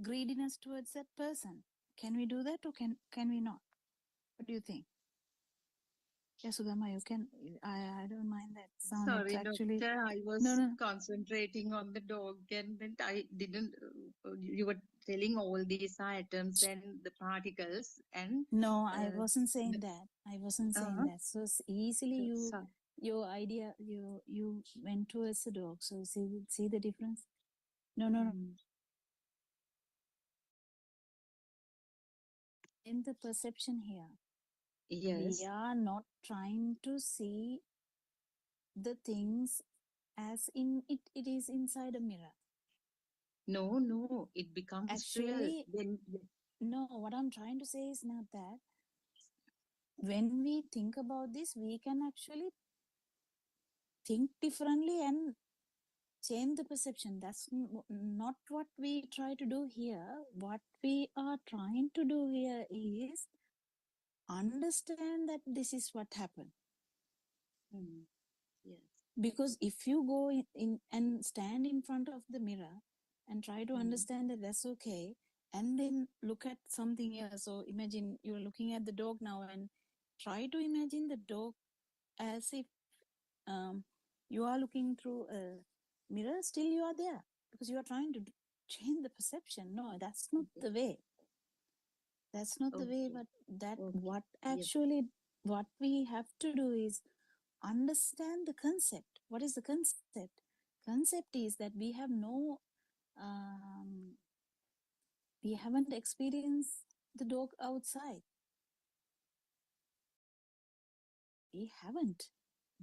greediness towards that person. Can we do that, or can we not? What do you think? Yeah, Sudama, you can. I don't mind that sound. Sorry, It's actually doctor, I was no. concentrating on the dog and then I didn't. You were telling all these are atoms and the particles and No, I uh, wasn't saying the- that. I wasn't saying uh, that. So easily so, your idea, you went towards the dog. So see the difference? No. In the perception here, we yes. are not trying to see the things as in it is inside a mirror. No, it becomes real Actually, when no, what I'm trying to say is not that. When we think about this, we can actually think differently and change the perception. That's not what we try to do here. What we are trying to do here is understand that this is what happened. yes. Because if you go in and stand in front of the mirror and try to understand that that's okay, and then look at something else. So imagine you're looking at the dog now and try to imagine the dog as if you are looking through a mirror. Still you are there, because you are trying to change the perception. No, that's not the way. That's not the way. But that what actually what we have to do is understand the concept. What is the concept? Concept is that we have we haven't experienced the dog outside. We haven't.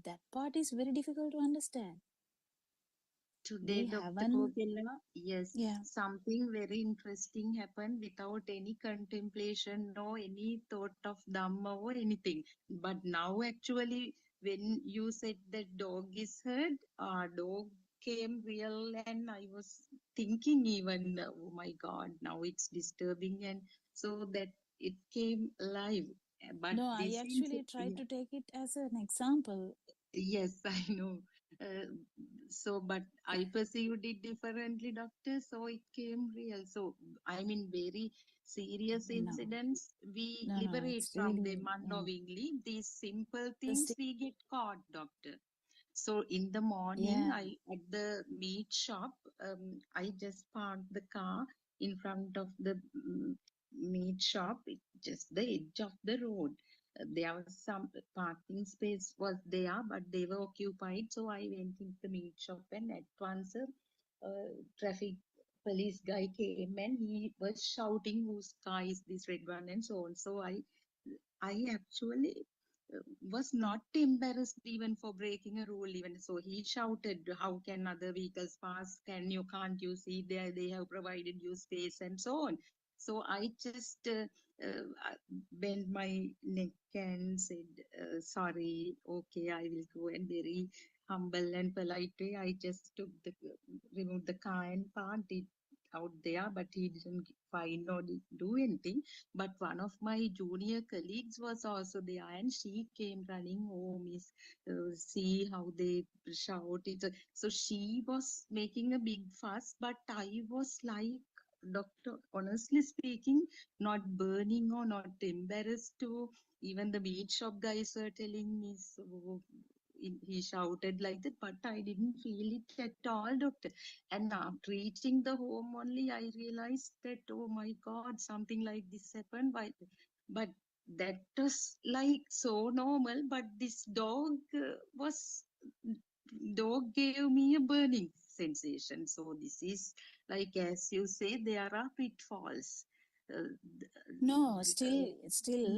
That part is very difficult to understand. Today, We Dr. haven't. Kokila, yes, Yeah. something very interesting happened without any contemplation, no any thought of Dhamma or anything. But now, actually, when you said that dog is hurt, dog came real, and I was thinking even, oh my God, now it's disturbing, and so that it came alive. But No, I this is, actually tried to take it as an example. yes, I know. Uh, but I perceived it differently, doctor. So it came real. So, I mean, very serious No, incidents, we liberate it's from really, them unknowingly. These simple the things we get caught, doctor. So in the morning, yeah. at the meat shop, I just parked the car in front of the meat shop, just the edge of the road. There was some parking space was there, but they were occupied. So I went into the meat shop, and at once a traffic police guy came and he was shouting, "Whose car is this red one?" and so on. So I actually was not embarrassed even for breaking a rule. Even so, he shouted, "How can other vehicles pass? Can't you see they have provided you space and so on?" So I just bent my neck and said, "Sorry, okay, I will go." And very humble and polite way, I just removed the car and parked it out there, but he didn't find or do anything. But one of my junior colleagues was also there, and she came running home. Miss, see how they shout it. So she was making a big fuss, but I was like, doctor, honestly speaking, not burning or not embarrassed to. Even the meat shop guys were telling me, so he shouted like that, but I didn't feel it at all, doctor. And after reaching the home only, I realized that, oh my God, something like this happened. But that was like so normal. But this dog gave me a burning sensation. So this is like, as you say, there are pitfalls. No, Yeah. still,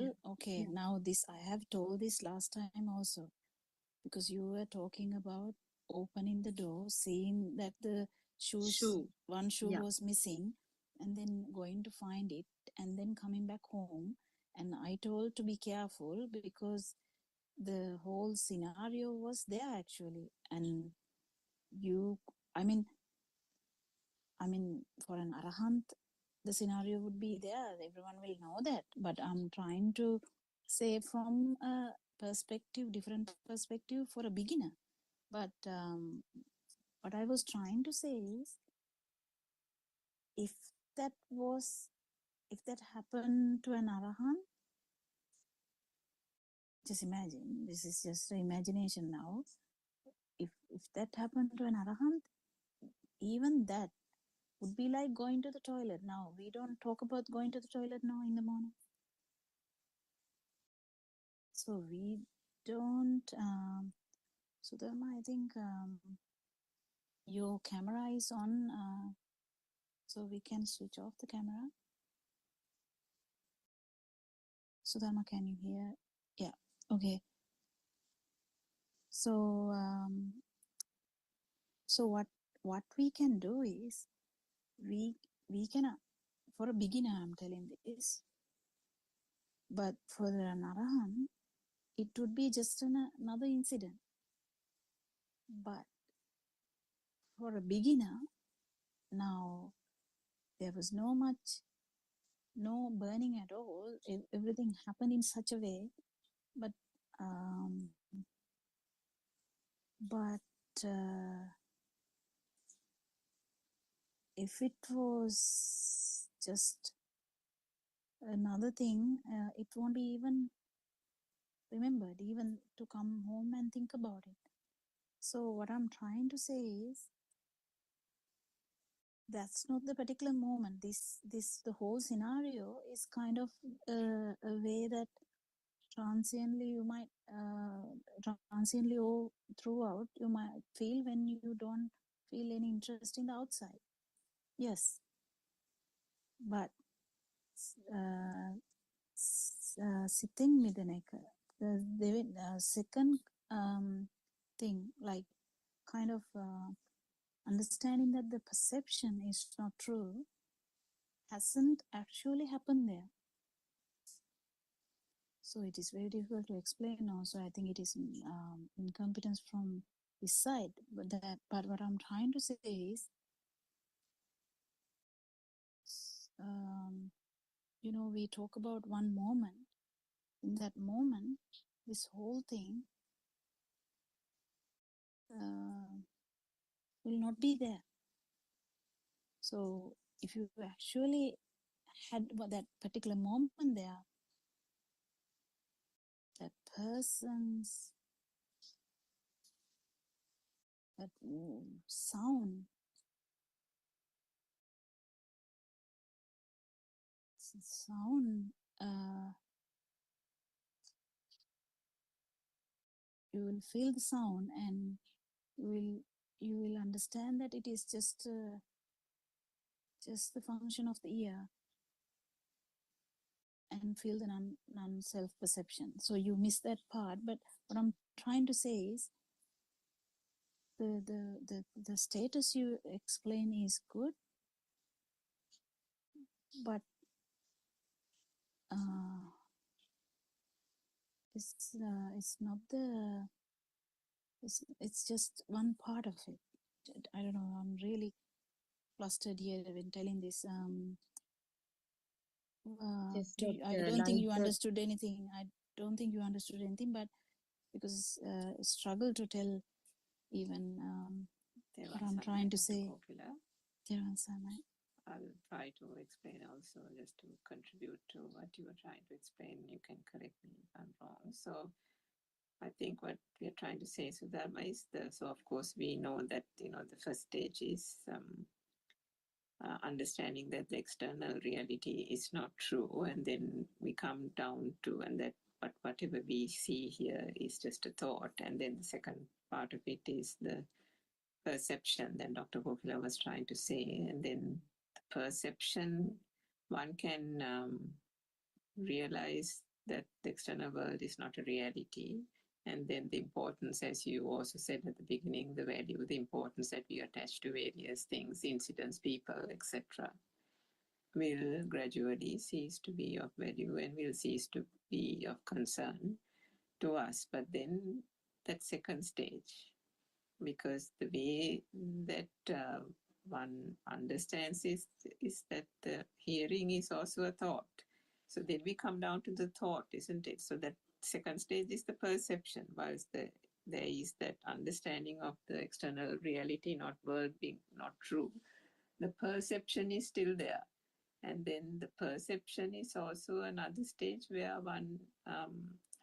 Yeah. okay. Now this, I have told this last time also. because you were talking about opening the door, seeing that the one shoe Yeah. was missing, and then going to find it, and then coming back home. And I told to be careful because the whole scenario was there actually. And you, I mean, for an arahant, the scenario would be there. Everyone will know that. But I'm trying to say from a different perspective for a beginner. But what I was trying to say is, if that happened to an arahant, just imagine, this is just an imagination now. If that happened to an arahant, even that would be like going to the toilet. Now, we don't talk about going to the toilet now in the morning. So we don't, Sudharma, I think your camera is on, so we can switch off the camera. Sudharma, can you hear? Yeah, okay. So, so what we can do is, we can, for a beginner, I'm telling this, but for an arahant, it would be just another incident. But for a beginner, now there was no burning at all. Everything happened in such a way, but if it was just another thing, it won't be even remembered, even to come home and think about it. So what I'm trying to say is, that's not the particular moment. The whole scenario is kind of a way that transiently you might, transiently or throughout, you might feel when you don't feel any interest in the outside. Yes. But sitting middeneka, the second thing, like kind of understanding that the perception is not true, hasn't actually happened there. So it is very difficult to explain also. I think it is incompetence from his side. But what I'm trying to say is, we talk about one moment. In that moment, this whole thing will not be there. So if you actually had that particular moment there, that person's, that sound, you will feel the sound, and you will understand that it is just the function of the ear, and feel the non-self perception. So you miss that part. But what I'm trying to say is, the status you explain is good, but it's not the, it's just one part of it. I don't know, I'm really flustered here when telling this. I don't think you understood anything. I don't think you understood anything, but because struggle to tell even what I'm trying to say. I'll try to explain also, just to contribute to what you were trying to explain. You can correct me if I'm wrong. So I think what we're trying to say, Sudharma, is so of course we know that, the first stage is understanding that the external reality is not true, and then we come down to, and that whatever we see here is just a thought. And then the second part of it is the perception that Dr. Kokila was trying to say. And then the perception, one can realize that the external world is not a reality, And then the importance, as you also said at the beginning, the value, the importance that we attach to various things, incidents, people, etc., will gradually cease to be of value and will cease to be of concern to us. But then that second stage, because the way that one understands is that the hearing is also a thought. So then we come down to the thought, isn't it? So that second stage is the perception, whilst there is that understanding of the external reality, not world being not true. The perception is still there. And then the perception is also another stage where one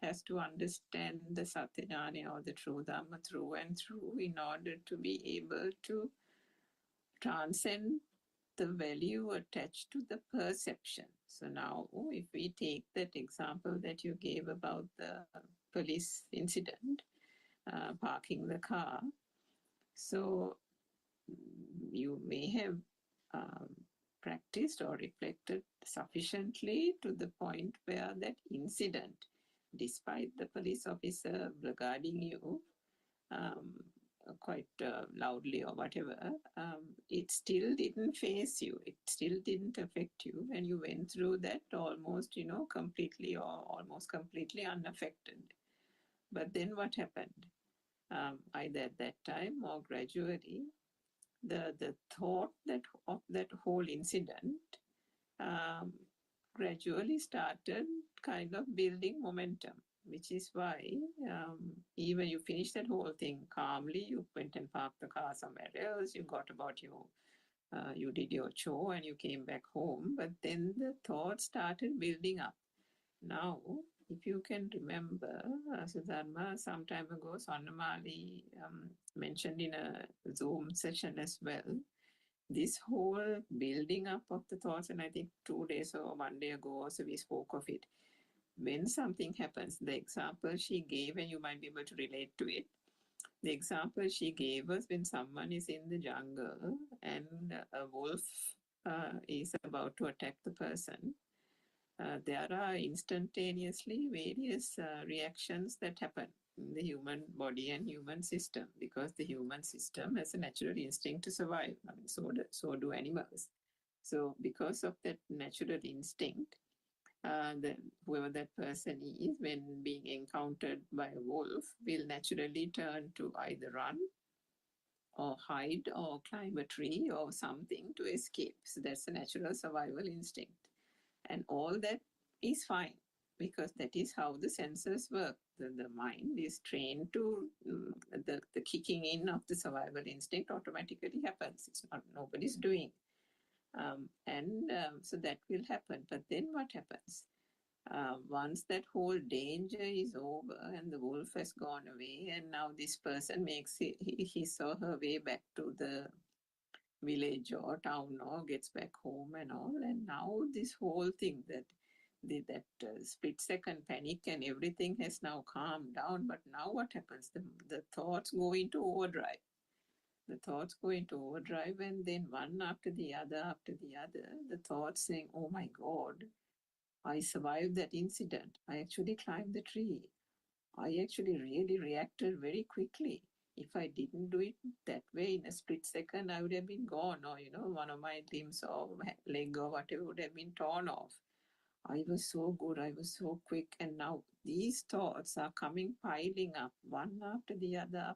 has to understand the Satyajnana or the true Dhamma through and through in order to be able to transcend the value attached to the perception. So now, if we take that example that you gave about the police incident, parking the car, so you may have practiced or reflected sufficiently to the point where that incident, despite the police officer regarding you quite loudly or whatever, it still didn't face you. It still didn't affect you. And you went through that almost, completely or almost completely unaffected. But then what happened? Either at that time or gradually, the thought of that whole incident gradually started kind of building momentum, which is why even you finished that whole thing calmly, you went and parked the car somewhere else, you got about you did your chore and you came back home, but then the thought started building up. Now, if you can remember, Sudharma, some time ago, Sonnamali mentioned in a Zoom session as well, this whole building up of the thoughts, and I think 2 days or 1 day ago also we spoke of it. When something happens, the example she gave, and you might be able to relate to it, the example she gave us when someone is in the jungle and a wolf is about to attack the person. There are instantaneously various reactions that happen in the human body and human system, because the human system has a natural instinct to survive. I mean, so do animals. So because of that natural instinct, whoever that person is, when being encountered by a wolf, will naturally turn to either run or hide or climb a tree or something to escape. So that's a natural survival instinct. And all that is fine, because that is how the senses work. The mind is trained to, the kicking in of the survival instinct automatically happens. It's not, nobody's doing. So that will happen. But then what happens? Once that whole danger is over and the wolf has gone away, and now this person he saw her way back to the village or town or gets back home and all, and now this whole thing that split second panic and everything has now calmed down. But now what happens? The thoughts go into overdrive. The thoughts go into overdrive, and then one after the other, the thoughts saying, oh my God, I survived that incident. I actually climbed the tree. I actually really reacted very quickly. If I didn't do it that way in a split second, I would have been gone, or, one of my limbs or leg or whatever would have been torn off. I was so good. I was so quick. And now these thoughts are coming, piling up, one after the other,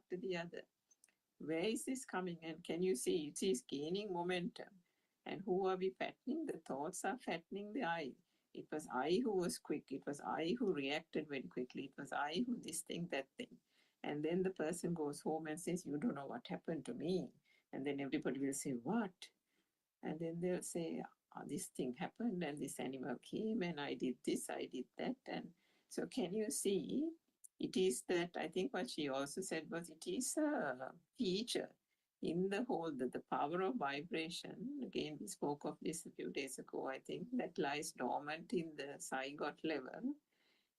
Where is this coming? And can you see it is gaining momentum? And who are we fattening? The thoughts are fattening the I. It was I who was quick. It was I who reacted very quickly. It was I who this thing, that thing. And then the person goes home and says, you don't know what happened to me. And then everybody will say, what? And then they'll say, this thing happened and this animal came and I did this, I did that. And so can you see, it is that, I think what she also said was, it is a feature in the whole, the power of vibration. Again, we spoke of this a few days ago, I think, that lies dormant in the zygote level.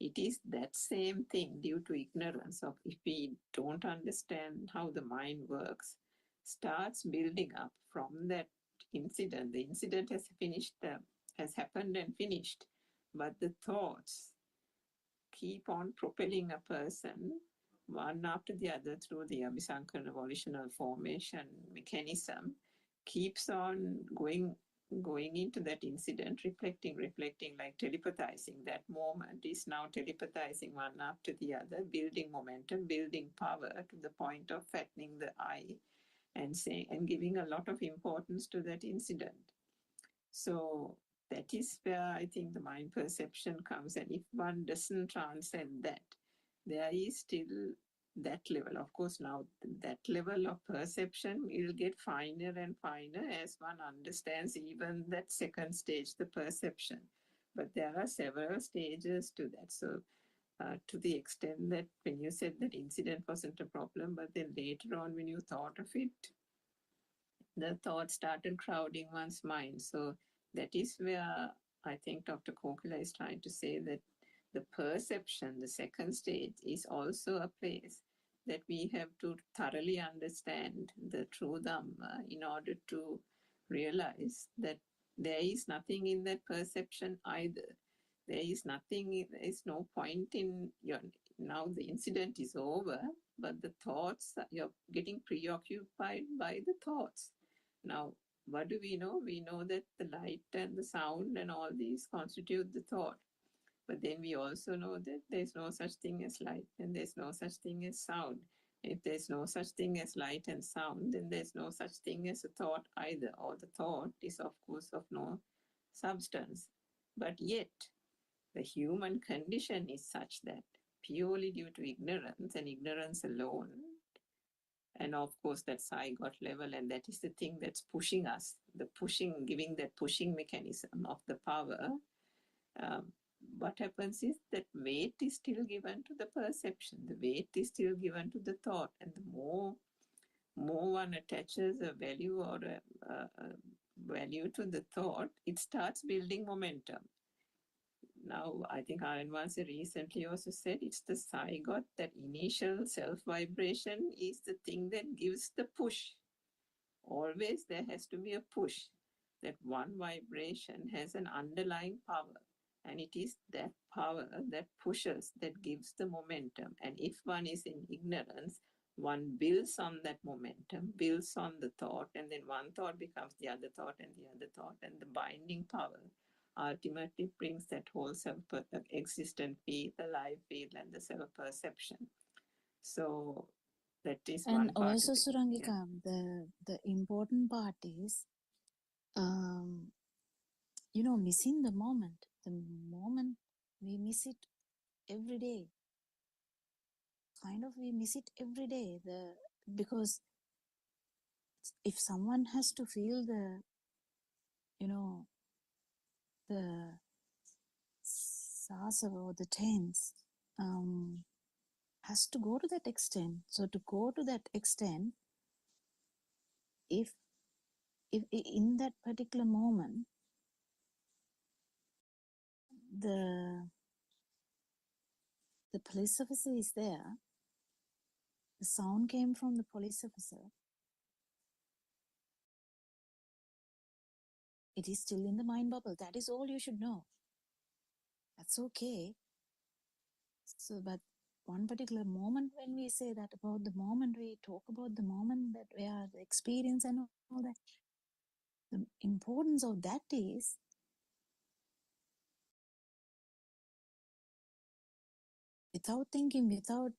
It is that same thing due to ignorance of, if we don't understand how the mind works, starts building up from that incident. The incident has finished, has happened and finished, but the thoughts keep on propelling a person one after the other through the Abhisankara volitional formation mechanism, keeps on going into that incident, reflecting, like telepathizing. That moment is now telepathizing one after the other, building momentum, building power to the point of fattening the eye and saying and giving a lot of importance to that incident. So that is where I think the mind perception comes. And if one doesn't transcend that, there is still that level. Of course, now that level of perception will get finer and finer as one understands even that second stage, the perception. But there are several stages to that. So to the extent that when you said that incident wasn't a problem, but then later on when you thought of it, the thoughts started crowding one's mind. So that is where I think Dr. Kokila is trying to say that the perception, the second stage, is also a place that we have to thoroughly understand the true Dhamma in order to realize that there is nothing in that perception either. There is nothing, there is no point in your, now the incident is over, but the thoughts, you're getting preoccupied by the thoughts. Now, what do we know? We know that the light and the sound and all these constitute the thought. But then we also know that there's no such thing as light and there's no such thing as sound. If there's no such thing as light and sound, then there's no such thing as a thought either, or the thought is, of course, of no substance. But yet, the human condition is such that purely due to ignorance and ignorance alone, and of course that zygote level, and that is the thing that's pushing us, the pushing, giving that pushing mechanism of the power. What happens is that weight is still given to the perception, the weight is still given to the thought, and the more one attaches a value or a value to the thought, it starts building momentum. Now, I think Aaron Vanse recently also said it's the zygote, that initial self-vibration is the thing that gives the push. Always there has to be a push. That one vibration has an underlying power. And it is that power that pushes, that gives the momentum. And if one is in ignorance, one builds on that momentum, builds on the thought, and then one thought becomes the other thought and the other thought, and the binding power ultimately brings that whole self-existent field, the life field, and the self-perception. So that is And one part. also, of it. Surangika, the important part is, missing the moment. The moment we miss it every day. We miss it every day. Because if someone has to feel the sasava or the tense, has to go to that extent. So to go to that extent, if in that particular moment the police officer is there, the sound came from the police officer, it is still in the mind bubble. That is all you should know. That's okay. So, but one particular moment, when we say that about the moment, we talk about the moment that we are the experience and all that. The importance of that is without thinking, without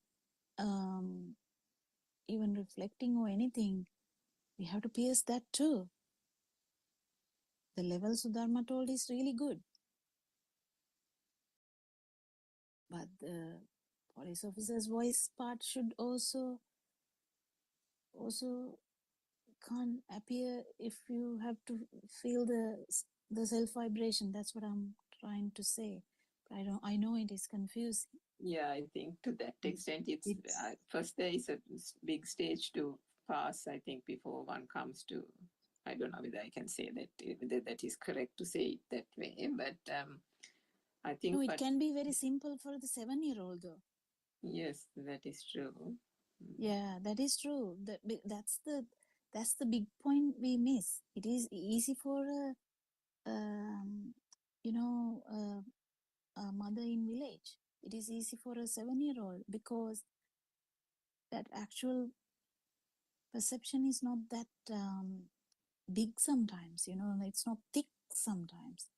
even reflecting or anything, we have to pierce that too. The level Sudharma told is really good. But the police officer's voice part should also can't appear if you have to feel the self vibration. That's what I'm trying to say. I know it is confusing. Yeah, I think to that extent, it's first there is a big stage to pass, I think, before one comes to, I don't know whether I can say that that is correct to say it that way, but I think. No, it can be very simple for the 7-year-old though. Yes, that is true. Yeah, that is true. That's the big point we miss. It is easy for a mother in village. It is easy for a 7-year-old because that actual perception is not that big sometimes, you know, it's not thick sometimes.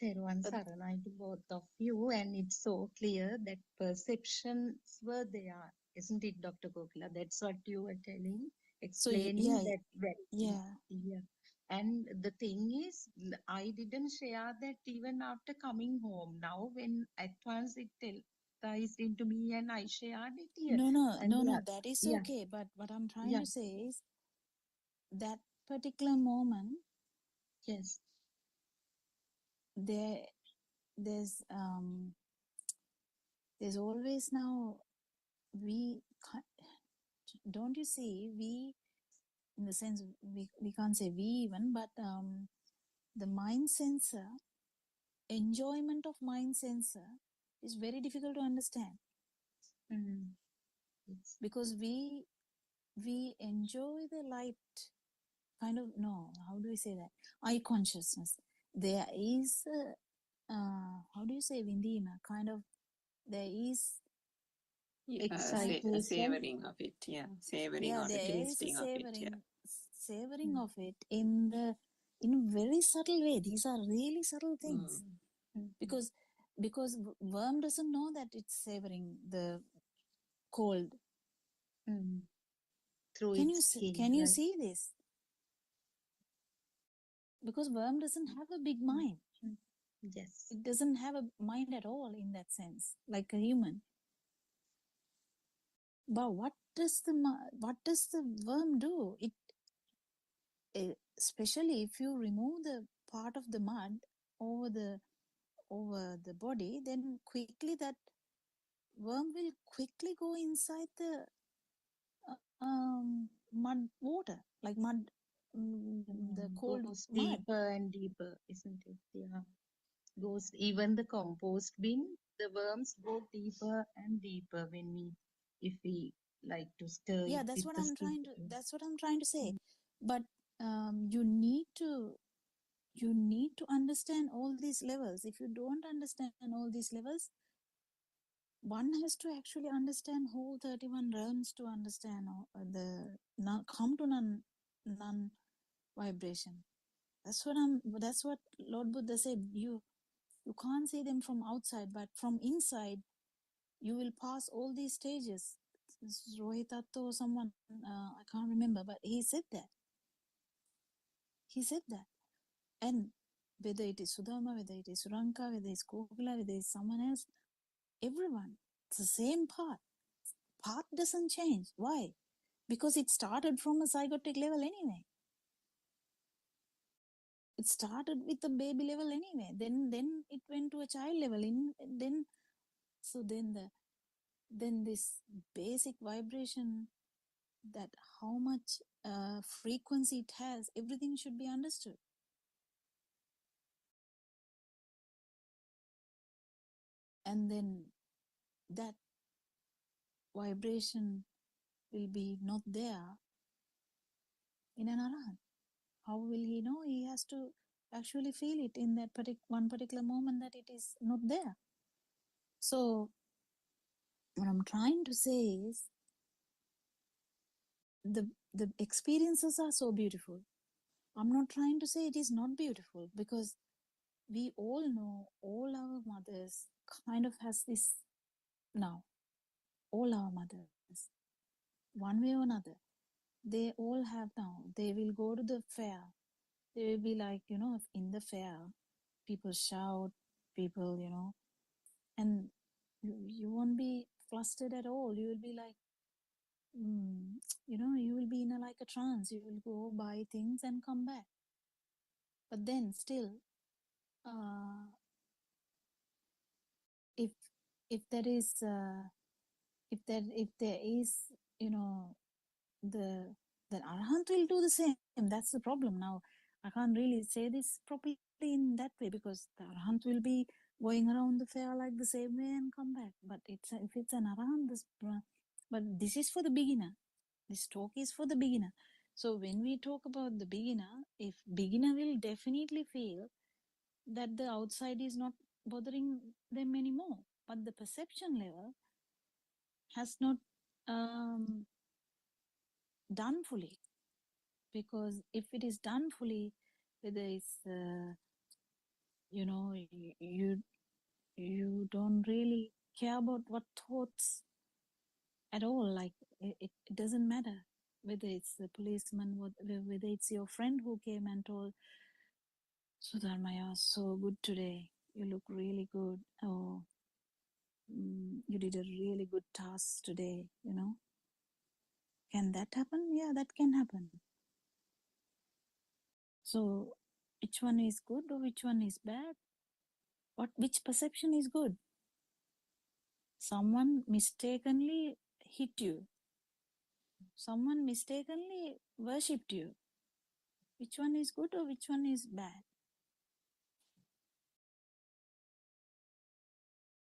Teruvan But Saranai to both of you, and it's so clear that perceptions were there, isn't it, Dr. Kokila? That's what you were telling, so explaining yeah, that yeah. yeah. And the thing is, I didn't share that even after coming home. Now, when at once it ties into me, and I shared it here, No, and yeah, that is yeah, okay. But what I'm trying yeah, to say is that particular moment, yes, there's always now don't you see, we, in the sense, we can't say we even, but the mind sensor, enjoyment of mind sensor is very difficult to understand, yes, because we enjoy the light kind of, no, how do we say that, eye consciousness. There is how do you say, Vindima, kind of, there is excitation, savoring of it, yeah, savoring or the there is a tasting of it, yeah. savoring of it in a very subtle way. These are really subtle things, because worm doesn't know that it's savoring the cold. through Can its skin, you right? see this? Because worm doesn't have a big mind. Yes. It doesn't have a mind at all in that sense, like a human. But what does the worm do? Especially if you remove the part of the mud over the body, then quickly that worm will quickly go inside the mud water, like mud, the cold Goes mud. deeper and deeper, isn't it? Yeah. Goes even the compost bin, the worms go deeper and deeper if we like to stir Yeah, it that's with what the I'm skin. trying to say. But you need to understand all these levels. If you don't understand all these levels, one has to actually understand whole 31 realms to understand come to non vibration. That's what Lord Buddha said. You can't see them from outside, but from inside you will pass all these stages. This is Rohitato or someone, I can't remember, but he said that. And whether it is Sudama, whether it is Suranka, whether it's Kokila, whether it's someone else, everyone, it's the same path. Path doesn't change. Why? Because it started from a zygotic level anyway. It started with the baby level anyway. Then it went to a child level. Then this basic vibration, that how much frequency it has, everything should be understood. And then that vibration will be not there in an arahant. How will he know? He has to actually feel it in that one particular moment that it is not there. So what I'm trying to say is the experiences are so beautiful. I'm not trying to say it is not beautiful, because we all know all our mothers kind of has this now. All our mothers, one way or another, they all have now. They will go to the fair. They will be like, in the fair, people shout, people, and you won't be flustered at all. You will be like, you will be in like a trance. You will go buy things and come back. But then still, if there is if there is, the arahant will do the same. That's the problem. Now I can't really say this properly in that way, because the arahant will be going around the fair like the same way and come back. But if it's an arahant, but this is for the beginner. This talk is for the beginner. So when we talk about the beginner, if beginner will definitely feel that the outside is not bothering them anymore, but the perception level has not done fully. Because if it is done fully, whether it's you don't really care about what thoughts at all. Like it doesn't matter whether it's the policeman, whether it's your friend who came and told, Sudharma, you're so good today. You look really good. Or you did a really good task today. Can that happen? Yeah, that can happen. So which one is good or which one is bad? Which perception is good? Someone mistakenly hit you. Someone mistakenly worshipped you. Which one is good or which one is bad?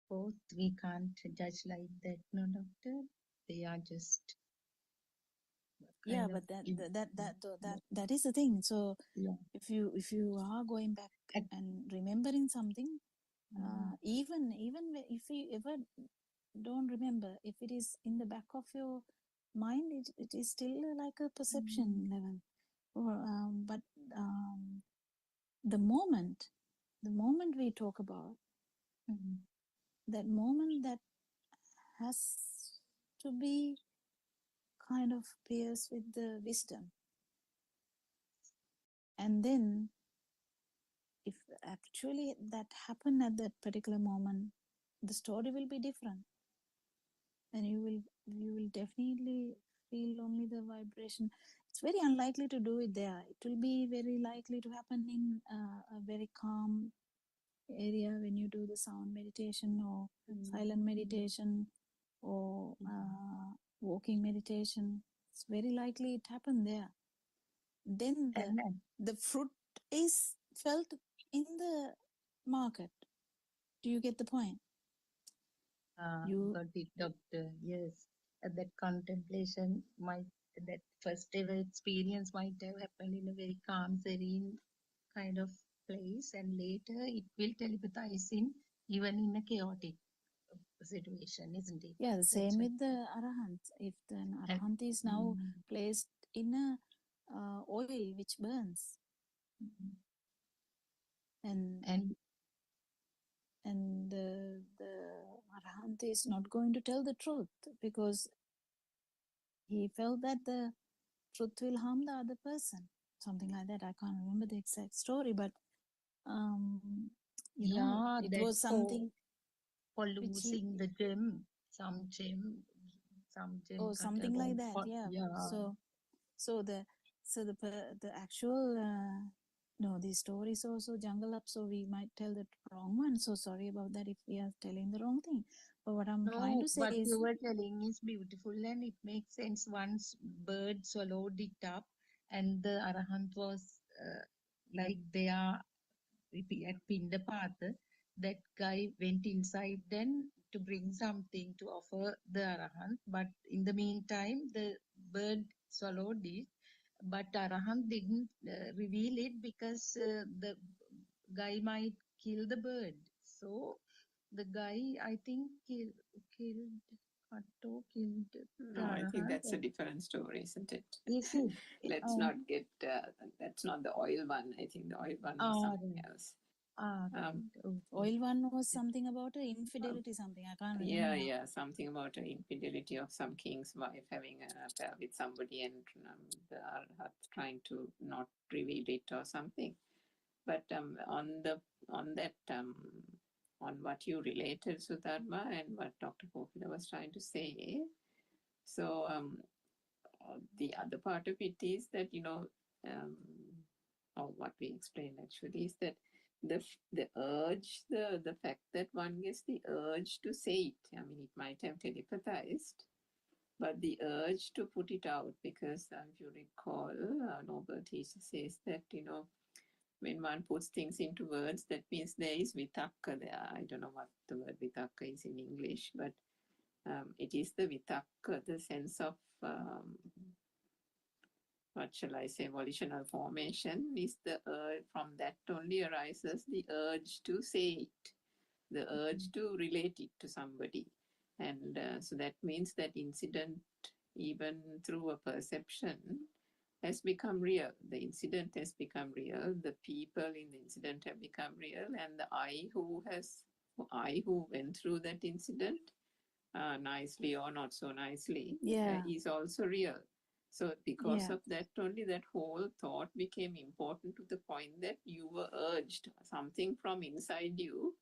Both we can't judge like that, no, doctor. They are just Yeah, but that is the thing. So yeah. if you are going back and remembering something, even if you ever don't remember, if it is in the back of your mind, it is still like a perception level. But the moment we talk about, that moment that has to be kind of pierced with the wisdom. And then if actually that happened at that particular moment, the story will be different. And you will definitely feel only the vibration. It's very unlikely to do it there. It will be very likely to happen in a very calm area when you do the sound meditation or silent meditation or walking meditation. It's very likely it happened there. Then the fruit is felt in the market. Do you get the point? Got it, doctor. Yes, that contemplation that first ever experience might have happened in a very calm, serene kind of place, and later it will telepathize even in a chaotic situation, isn't it? Yeah, the same with the arahant. If the arahant is now placed in a oil which burns, and the arahant is not going to tell the truth because he felt that the truth will harm the other person, something like that. I can't remember the exact story, but it was something for losing the gem, some gem or something like that. Yeah. So the actual no, the story is also jungle up, so we might tell the wrong one. So sorry about that if we are telling the wrong thing. But what I'm trying to say what is, you were telling is beautiful and it makes sense. Once bird swallowed it up, and the arahant was like they are at Buddothpado. That guy went inside then to bring something to offer the arahant, but in the meantime the bird swallowed it. But arahant didn't reveal it because the guy might kill the bird. So the guy, I think, killed No, I think that's a different story, isn't it? Is it? Let's not get, that's not the oil one. I think the oil one was something else. oil one was something about infidelity, something. I can't remember. Yeah, something about an infidelity of some king's wife having an affair with somebody and the Arhat trying to not reveal it or something. But on what you related, Sudharma, and what Dr. Popila was trying to say, so the other part of it is that, or what we explained actually is that the urge, the fact that one gets the urge to say it, I mean, it might have telepathized, but the urge to put it out, because if you recall, our noble teacher says that, when one puts things into words, that means there is vitakka there. I don't know what the word vitakka is in English, but it is the vitakka, the sense of, what shall I say, volitional formation is the from that only arises the urge to say it, the urge to relate it to somebody. And so that means that incident, even through a perception, has become real. The incident has become real. The people in the incident have become real, and the I who went through that incident, nicely or not so nicely, Yeah. is also real. So because Yeah. of that only, that whole thought became important to the point that you were urged, something from inside you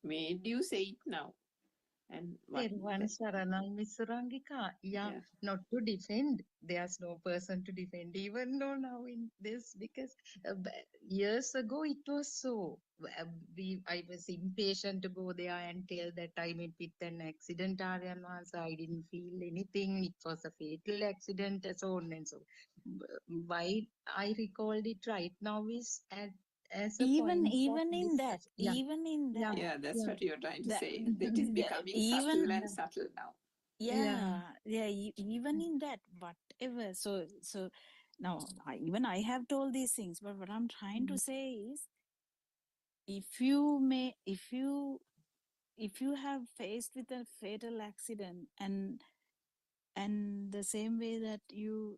made you say it now. And what Therwan Saranai, Miss Surangika. Yeah, yeah. not to defend. There's no person to defend, even though now in this, because years ago it was so. I was impatient to go there and tell that I met with an accident, Aryan once. I didn't feel anything. It was a fatal accident, and so on and so. Why I recalled it right now is as a Even point of in that, discussion. Yeah, even in yeah, that, Yeah, that's yeah. what you're trying to that say. That is yeah, becoming even subtle and subtle now. Yeah. even in that, whatever. So now I have told these things, but what I'm trying to say is, if you have faced with a fatal accident, and the same way that you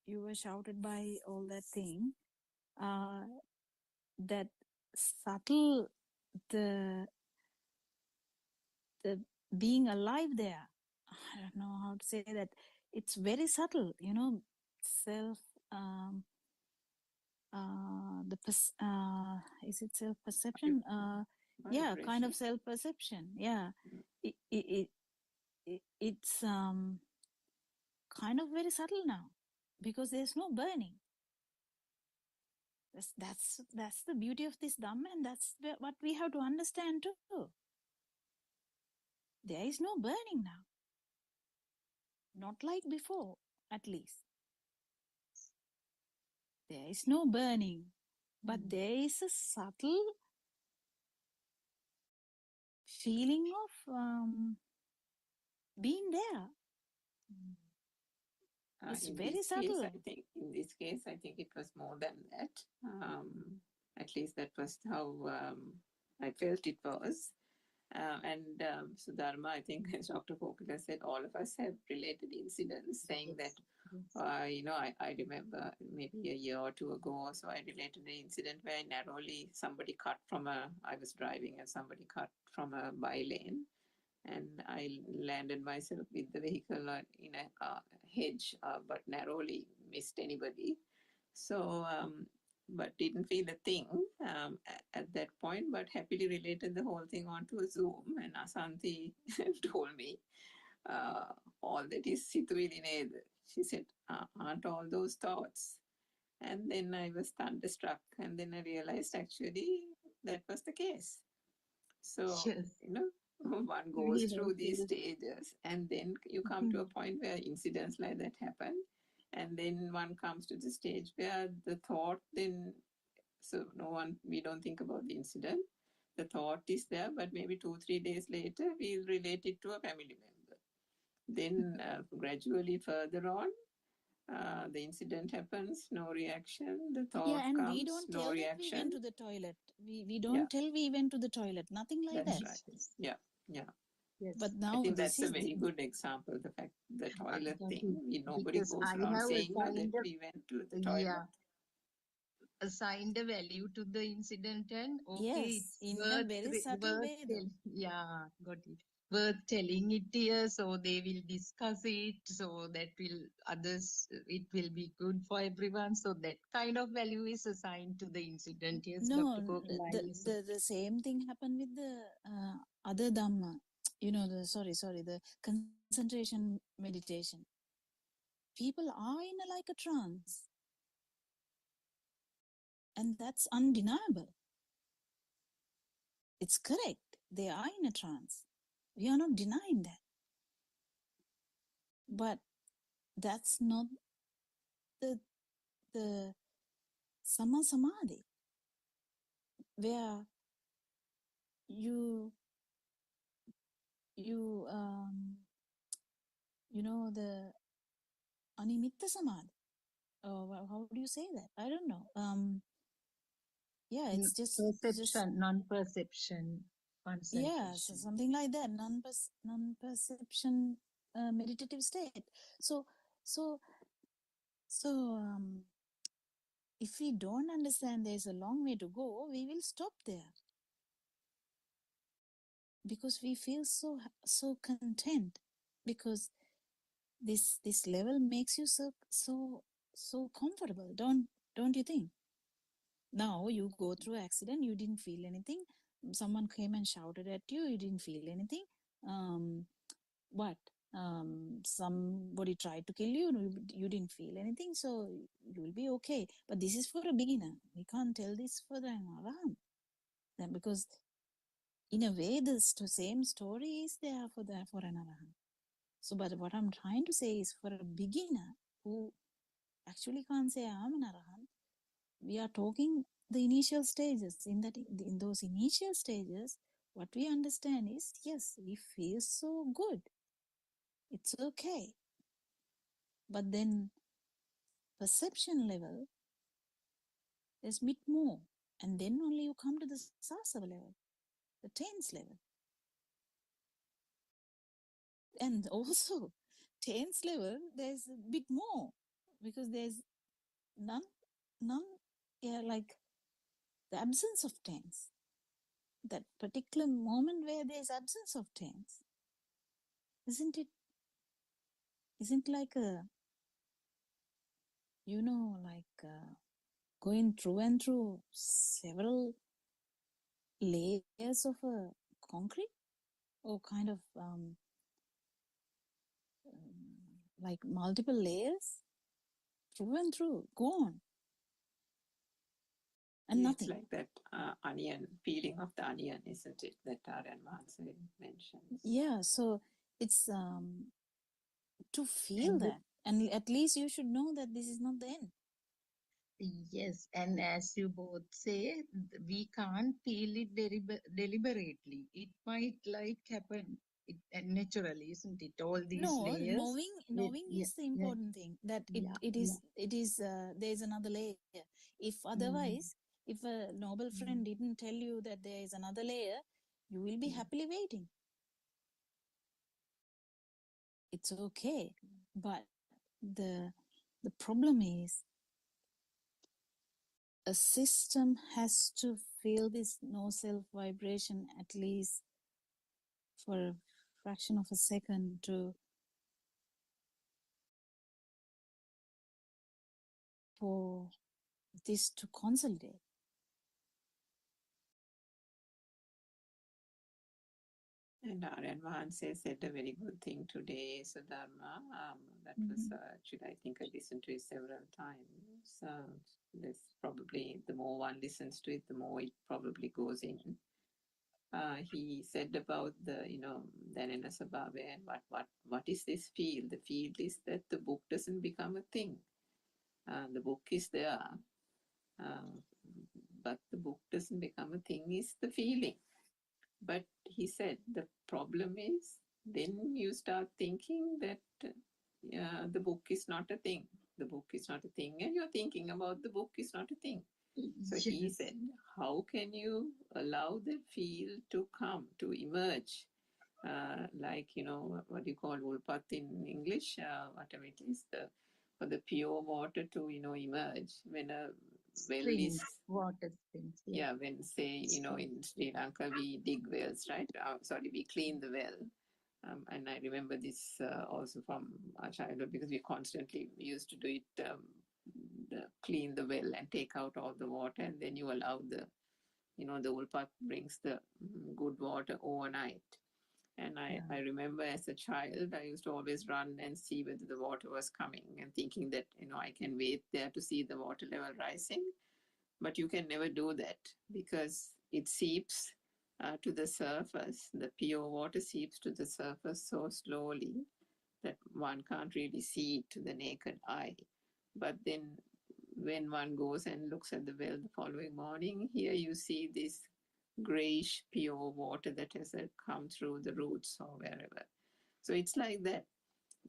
were shouted by all that thing, that subtle, the being alive there, I don't know how to say that, it's very subtle, self is it self perception, yeah, kind Vibration. of self perception, yeah. It's kind of very subtle now, because there's no burning. That's the beauty of this Dhamma, and that's what we have to understand too. There is no burning now, not like before, at least. There is no burning, but there is a subtle feeling of being there. It's In very this case, subtle. in this case, I think it was more than that. At least that was how I felt it was. So Dharma, I think, as Dr. Kokila said, all of us have related incidents saying that, I remember maybe a year or two ago or so, I related an incident where I was driving and somebody cut from a by lane, and I landed myself with the vehicle in a hedge, but narrowly missed anybody. So, but didn't feel a thing at that point, but happily related the whole thing onto a Zoom. And Asanti told me, all that is Situvili ned. She said, aren't all those thoughts? And then I was thunderstruck, and then I realized actually that was the case. So, Yes. one goes through these stages, and then you come to a point where incidents like that happen, and then one comes to the stage where the thought then, we don't think about the incident. The thought is there, but maybe 2-3 days later, we'll relate it to a family member. Then gradually further on, the incident happens, no reaction. The thought Yeah, and we comes, don't no tell that we reaction. went to the toilet. We Yeah, don't tell we went to the toilet. Nothing like that's that. right. Yeah, yeah. Yes. But I now think this that's a is very good example. The fact, the toilet Got thing, it. nobody Because goes I around have saying that assigned we went to the yeah, toilet. assigned a value to the incident, and okay, yes, it's in a very subtle way though. yeah, got it. Worth telling it here, so they will discuss it, so that will others, it will be good for everyone. So that kind of value is assigned to the incident. Yes, No, Dr. Kokala is. the same thing happened with the other Dhamma. The concentration meditation. People are in like a trance, and that's undeniable. It's correct. They are in a trance. We are not denying that. But that's not the Sama Samadhi, where you the Animitta Samadhi. How do you say that? I don't know. Yeah, it's just Perception, non-perception. Yeah, so concentration. something like that, non-perception meditative state. So, so, so, if we don't understand there's a long way to go, we will stop there because we feel so content because this level makes you so comfortable. Don't you think? Now you go through accident, you didn't feel anything. Someone came and shouted at you, you didn't feel anything. What? Somebody tried to kill you, you didn't feel anything, so you will be okay. But this is for a beginner. We can't tell this for the Arahant. Then because in a way, the same story is there for an Arahant. So, but what I'm trying to say is for a beginner who actually can't say I'm an Arahant, we are talking the initial stages. In those initial stages, what we understand is, yes, we feel so good. It's okay. But then perception level is a bit more. And then only you come to the sasava level, the tense level. And also, tense level, there's a bit more because there's none, yeah, like the absence of tense. That particular moment where there's absence of tense, isn't like going through and through several layers of a concrete or kind of like multiple layers through and through, gone and Yeah, it's nothing. like that onion, peeling of the onion, isn't it? That Aryan Mahansa mentions. Yeah, so it's to feel And that, and at least you should know that this is not the end. yes, and as you both say, we can't feel it deliberately. It might like happen naturally, isn't it? All these No, layers. knowing Yeah, is the yeah, important thing. That yeah, it yeah. is there's another layer. If Mm, otherwise, if a noble friend mm, didn't tell you that there is another layer, you will be yeah. happily waiting. It's okay, but the problem is a system has to feel this no self vibration at least for a fraction of a second for this to consolidate. And Aryan Mahansa said a very good thing today, Sudharma. That was actually, I think I listened to it several times. This probably, the more one listens to it, the more it probably goes in. He said about the, Dhanana Sabhave and what is this field? The field is that the book doesn't become a thing. The book is there, but the book doesn't become a thing is the feeling. But he said the problem is then you start thinking that the book is not a thing. The book is not a thing, and you're thinking about the book is not a thing. So he Yes. said, how can you allow the feel to come, to emerge? Like, what do you call ulpat in English? Whatever it is, for the pure water to, emerge. When a well is, Springs, water springs. Yeah. yeah, when say, in Sri Lanka, we dig wells, right? Sorry, we clean the well. And I remember this also from our childhood because we constantly used to do it, clean the well and take out all the water, and then you allow the ulpat brings the good water overnight. And I remember as a child, I used to always run and see whether the water was coming and thinking that, I can wait there to see the water level rising. But you can never do that because it seeps to the surface. The pure water seeps to the surface so slowly that one can't really see it to the naked eye. But then when one goes and looks at the well the following morning, here you see this grayish pure water that has come through the roots or wherever. So it's like that.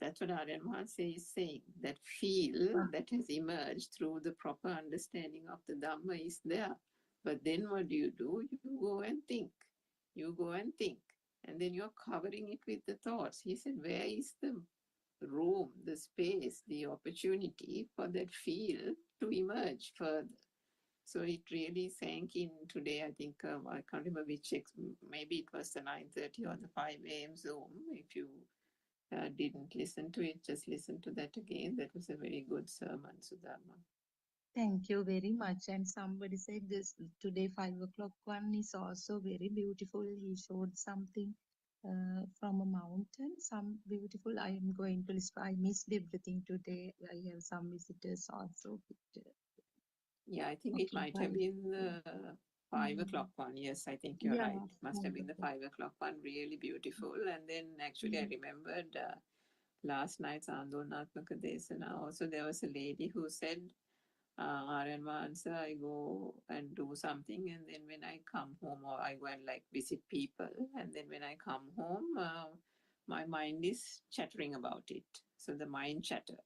That's what Aryan Mahansa is saying. That feel that has emerged through the proper understanding of the Dhamma is there. But then what do? You go and think. You go and think, and then you're covering it with the thoughts. He said, where is the room, the space, the opportunity for that feel to emerge further? So it really sank in today. I think, I can't remember which, maybe it was the 9:30 or the 5 a.m. Zoom. If you didn't listen to it, just listen to that again. That was a very good sermon, Sudharma. Thank you very much. And somebody said this today 5 o'clock one is also very beautiful. He showed something from a mountain, some beautiful. I am going to list. I missed everything today. I have some visitors also. Yeah, I think it Okay, might have bye. been the 5 o'clock one. Yes, I think you're Yeah, right. Must have been the 5 o'clock one. Really beautiful. And then actually, I remembered last night's Andolnatmaka Desana. Also, there was a lady who said, Aryanvansa, I go and do something, and then when I come home, or I go and like visit people, and then when I come home, my mind is chattering about it. So the mind chatter.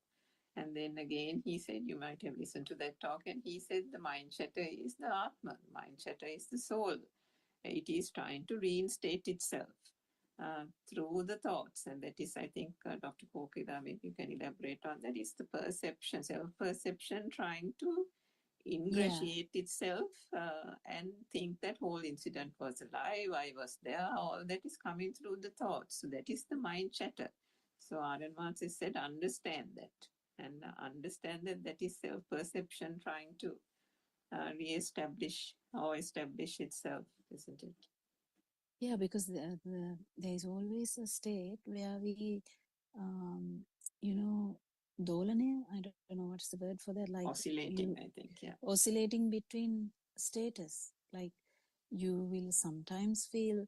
And then again, he said, you might have listened to that talk, and he said the mind chatter is the Atman, mind chatter is the soul. It is trying to reinstate itself through the thoughts. And that is, I think, Dr. Kokila, maybe you can elaborate on that, is the perception, self-perception trying to ingratiate itself and think that whole incident was alive, I was there, all that is coming through the thoughts. So that is the mind chatter. So Aryan Marx said, understand that, and understand that that is self-perception trying to re-establish or establish itself, isn't it? Yeah, because there is always a state where we, um, you know, dolane, I don't know what's the word for that, like Oscillating, I think, yeah. Oscillating between status. Like you will sometimes feel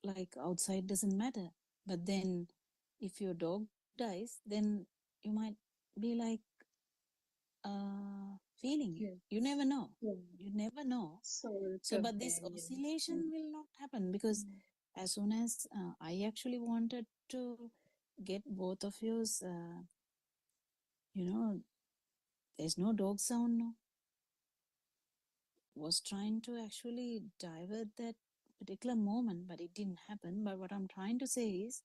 like outside doesn't matter. But then if your dog dies, then you might be like feeling it. You never know. You never know. So, but this oscillation will not happen because as soon as I actually wanted to get both of yours, you know, there's no dog sound, no. Was trying to actually divert that particular moment, but it didn't happen. But what I'm trying to say is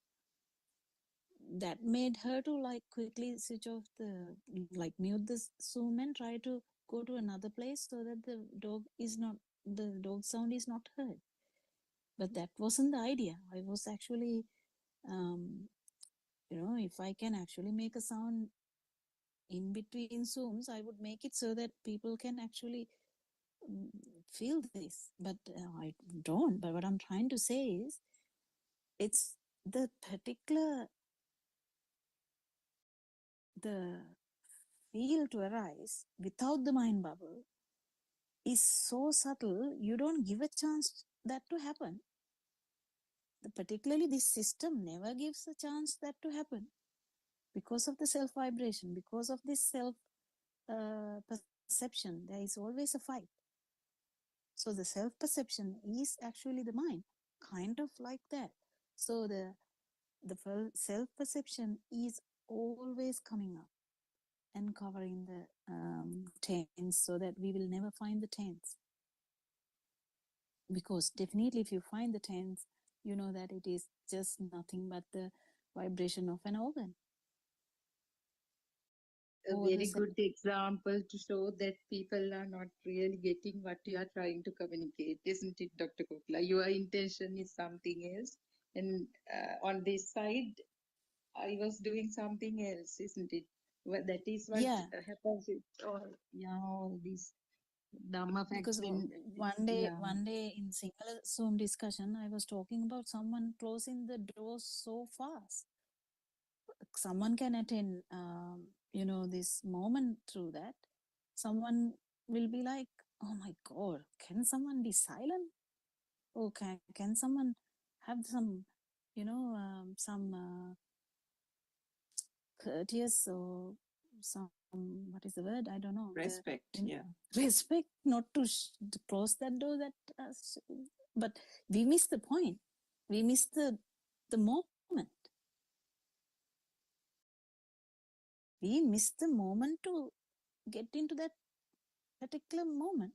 that made her to like quickly switch off the, like mute the Zoom and try to go to another place so that the dog sound is not heard. But that wasn't the idea. I was actually, you know, if I can actually make a sound in between Zooms, I would make it so that people can actually feel this. But I don't. But what I'm trying to say is, it's the particular, the feel to arise without the mind bubble is so subtle, you don't give a chance that to happen. Particularly this system never gives a chance that to happen because of the self vibration, because of this self perception. There is always a fight. So the self perception is actually the mind, kind of like that. So the self perception is always coming up and covering the tense, so that we will never find the tense. Because definitely if you find the tense, you know that it is just nothing but the vibration of an organ. A very good example to show that people are not really getting what you are trying to communicate, isn't it, Dr. Kokla? Your intention is something else, and on this side, I was doing something else, isn't it? Well, that is what happens with all these Dhamma facts. Because one day in single Zoom discussion, I was talking about someone closing the doors so fast. Someone can attend, you know, this moment through that. Someone will be like, oh my God, can someone be silent? Or can someone have some, you know, some courteous or some, what is the word? I don't know. Respect, yeah. Respect, not to close that door. But we miss the point. We miss the moment. We miss the moment to get into that particular moment.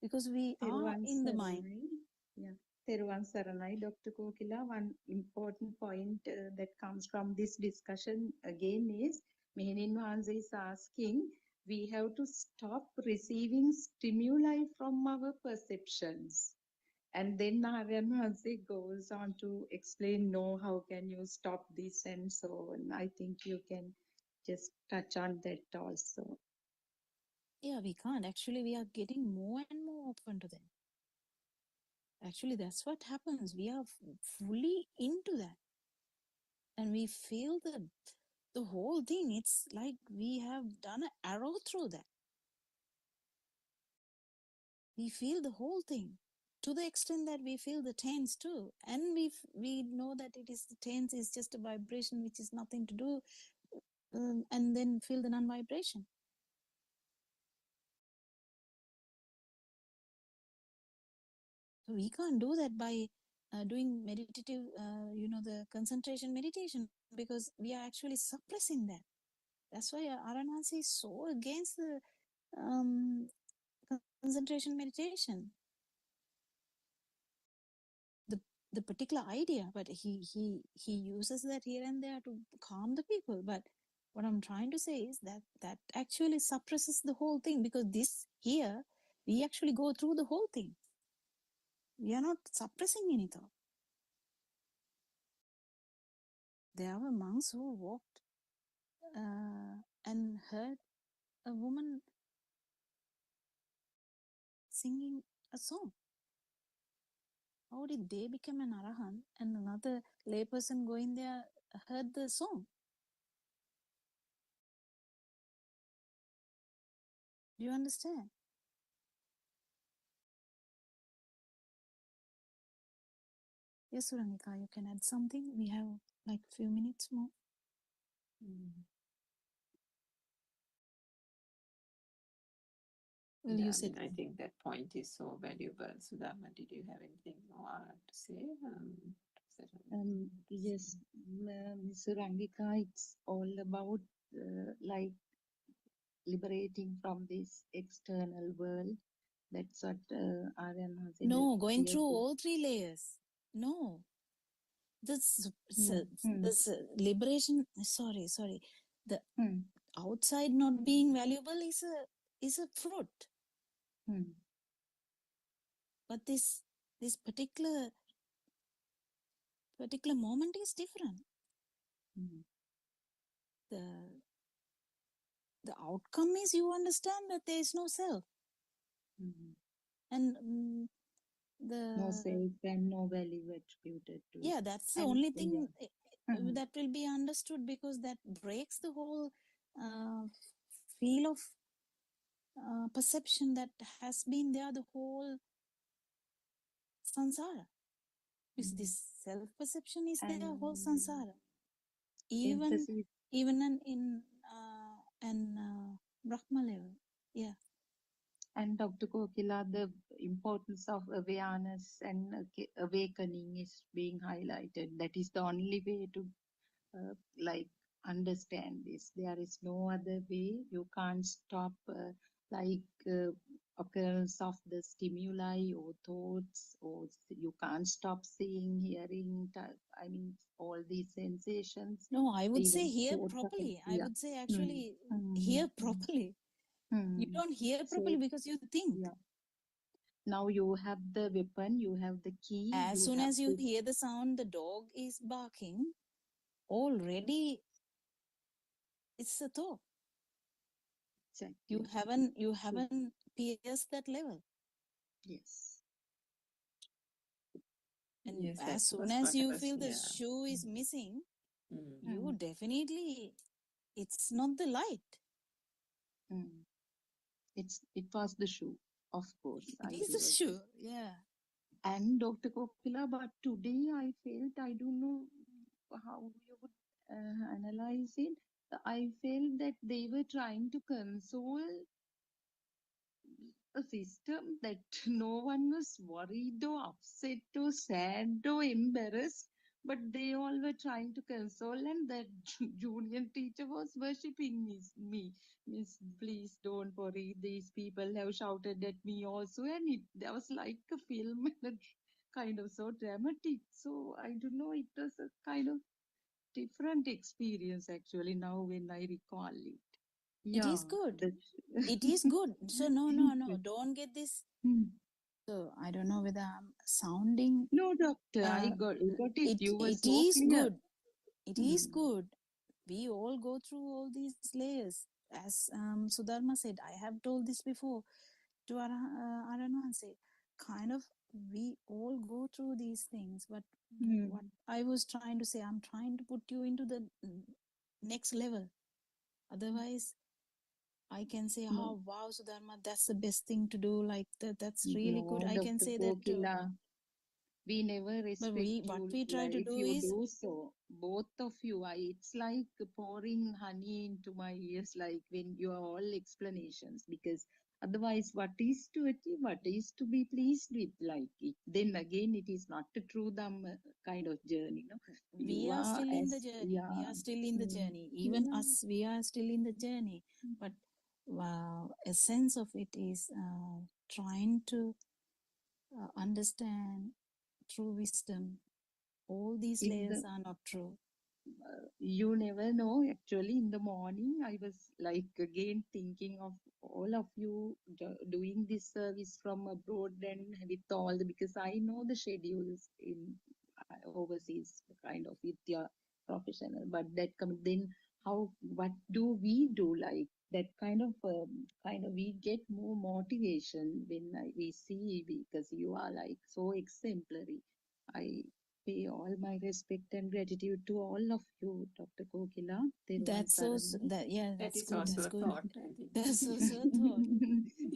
because we are Teruvan in the mind. Saranai. Yeah. Teruvan Saranai, Dr. Kokila, one important point that comes from this discussion again is Mehenin Wahanse is asking, we have to stop receiving stimuli from our perceptions. And then Aryan Wahanse goes on to explain, no, how can you stop this and so on. I think you can just touch on that also. Yeah, we can't. Actually, we are getting more and more open to them. Actually, that's what happens. We are fully into that. And we feel the whole thing. It's like we have done an arrow through that. We feel the whole thing to the extent that we feel the tense too. And we know that it is the tense is just a vibration which is nothing to do, and then feel the non-vibration. So we can't do that by doing meditative, the concentration meditation, because we are actually suppressing that. That's why Aranasi is so against the concentration meditation. The particular idea, but he uses that here and there to calm the people. But what I'm trying to say is that actually suppresses the whole thing, because this here we actually go through the whole thing. We are not suppressing anything. There were monks who walked and heard a woman singing a song. How did they become an arahant and another layperson going there heard the song? Do you understand? Yes, Surangika, you can add something. We have like a few minutes more. Well, Yeah, you I said mean, I think that point is so valuable. Sudama, did you have anything more to say? Yes, Ms. Rangika, it's all about like liberating from this external world. That's what Aryan has in no, going here. through all three layers. No, this liberation. Sorry. The outside not being valuable is a fruit. But this particular moment is different. The outcome is you understand that there is no self, and no self and no value attributed to it. That's the only thing that will be understood, because that breaks the whole feel of perception that has been there the whole samsara. Because this self-perception is there whole samsara. Even in Brahma level. Yeah. And Dr. Kokila, the importance of awareness and awakening is being highlighted. That is the only way to like understand this. There is no other way. You can't stop occurrence of the stimuli or thoughts, or you can't stop seeing, hearing, I mean, all these sensations. No, I would say hear properly. I would say actually hear properly. You don't hear properly because you think. Yeah. Now you have the weapon, you have the key. As soon as you hear the sound, the dog is barking, already it's a thought. Exactly. You haven't pierced that level. Yes. And yes, as soon as you feel the shoe is missing, you definitely, it's not the light. It was the shoe, of course. It is the shoe, yeah. And Dr. Kokila, but today I felt, I don't know how you would analyze it. I felt that they were trying to console a system that no one was worried or upset or sad or embarrassed, but they all were trying to console, and that junior teacher was worshipping me, Miss, please don't worry. These people have shouted at me also, and it that was like a film, and kind of so dramatic. So I don't know. It was a kind of different experience actually. Now when I recall it, It yeah, is good. that. It is good. So no. Don't get this. Hmm. So I don't know whether I'm sounding. No, doctor, I got it. You were It so is clear. good. It is Hmm. good. We all go through all these layers. As Sudharma said, I have told this before to Aranwanse. Kind of, we all go through these things. But Hmm. what I was trying to say, I'm trying to put you into the next level. Otherwise, I can say, No, oh, wow, Sudharma, that's the best thing to do. Like that's really good. no, I can Dr. say that too. Kokila. We never But respect what you we try to if do you is, do so. Both of you, it's like pouring honey into my ears, like when you are all explanations. Because otherwise, what is to achieve, what is to be pleased with, like it, then again, it is not a true Dhamma kind of journey. No, you we are are still in the as journey. We yeah, are still in the journey. Even yeah. us, we are still in the journey. But essence of it is trying to understand true wisdom. All these In layers the are not true. you never know. Actually, in the morning, I was like again thinking of all of you doing this service from abroad and with all the, because I know the schedules in overseas kind of with your professional, but that come then how, what do we do, like that kind of we get more motivation when we see, because you are like so exemplary. I pay all my respect and gratitude to all of you, Dr. Kokila, Teruvan That's so, Saranam. yeah, That that's is good. also That's a good. thought, I think. That's also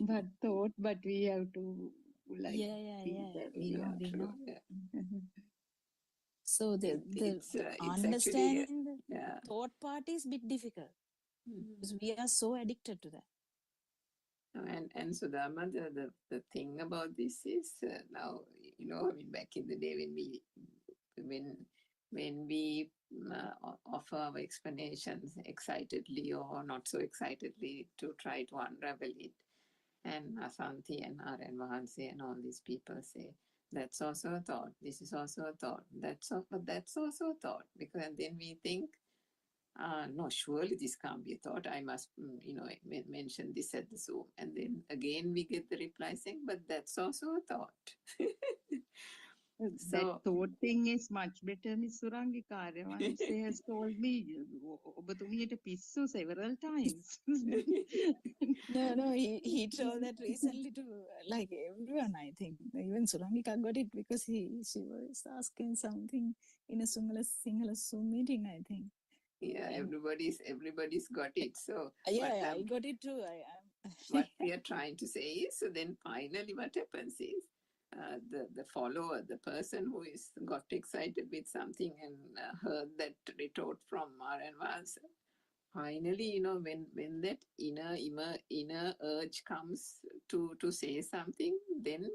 a thought. But we have to like be Yeah. there. We Yeah, know, we True. know. Yeah. So the It's actually understanding the yeah. thought part is a bit difficult Mhm. because we are so addicted to that. And Sudama, the thing about this is now, I mean, back in the day when we offer our explanations excitedly or not so excitedly to try to unravel it, and Asanti and Aryan Vahanse and all these people say, that's also a thought, this is also a thought, that's also a thought, because and then we think, no, surely this can't be a thought. I must, mention this at the Zoom. And then again, we get the reply saying, but that's also a thought. that So, thought thing is much better. Miss Surangika has told me ඔබතුමියට පිස්සු several times. No, he told that recently to like everyone, I think. Even Surangika got it because she was asking something in a Sinhala Zoom meeting, I think. yeah, And everybody's got it. So, yeah, I got it too. what we are trying to say is, so then finally what happens is, the follower, the person who is got excited with something and heard that retort from Maran Vasa, finally, when that inner urge comes to say something, then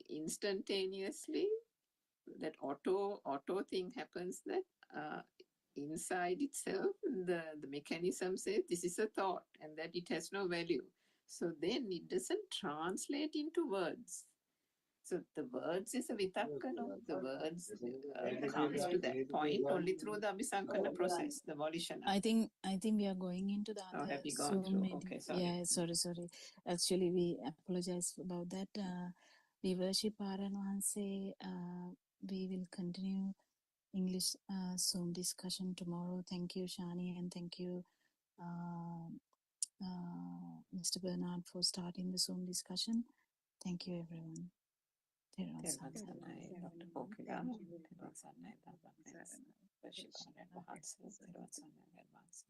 instantaneously that auto thing happens, that inside itself the mechanism says this is a thought and that it has no value, so then it doesn't translate into words. So the words is a vitakkana. The words comes to that point only through the abhisankana process, the volitional. I think we are going into the Oh, other have you gone Zoom through? meeting. Okay, sorry. Yeah, sorry. Actually, we apologize about that. We worship Aran Wahanse. We will continue English Zoom discussion tomorrow. Thank you, Shani, and thank you, Mr. Bernard, for starting the Zoom discussion. Thank you, everyone. Teruvan Saranam. Dr. Kokila, Teruvan Saranam, Baba Prince, worship Aran Wahanse, Teruvan Saranam.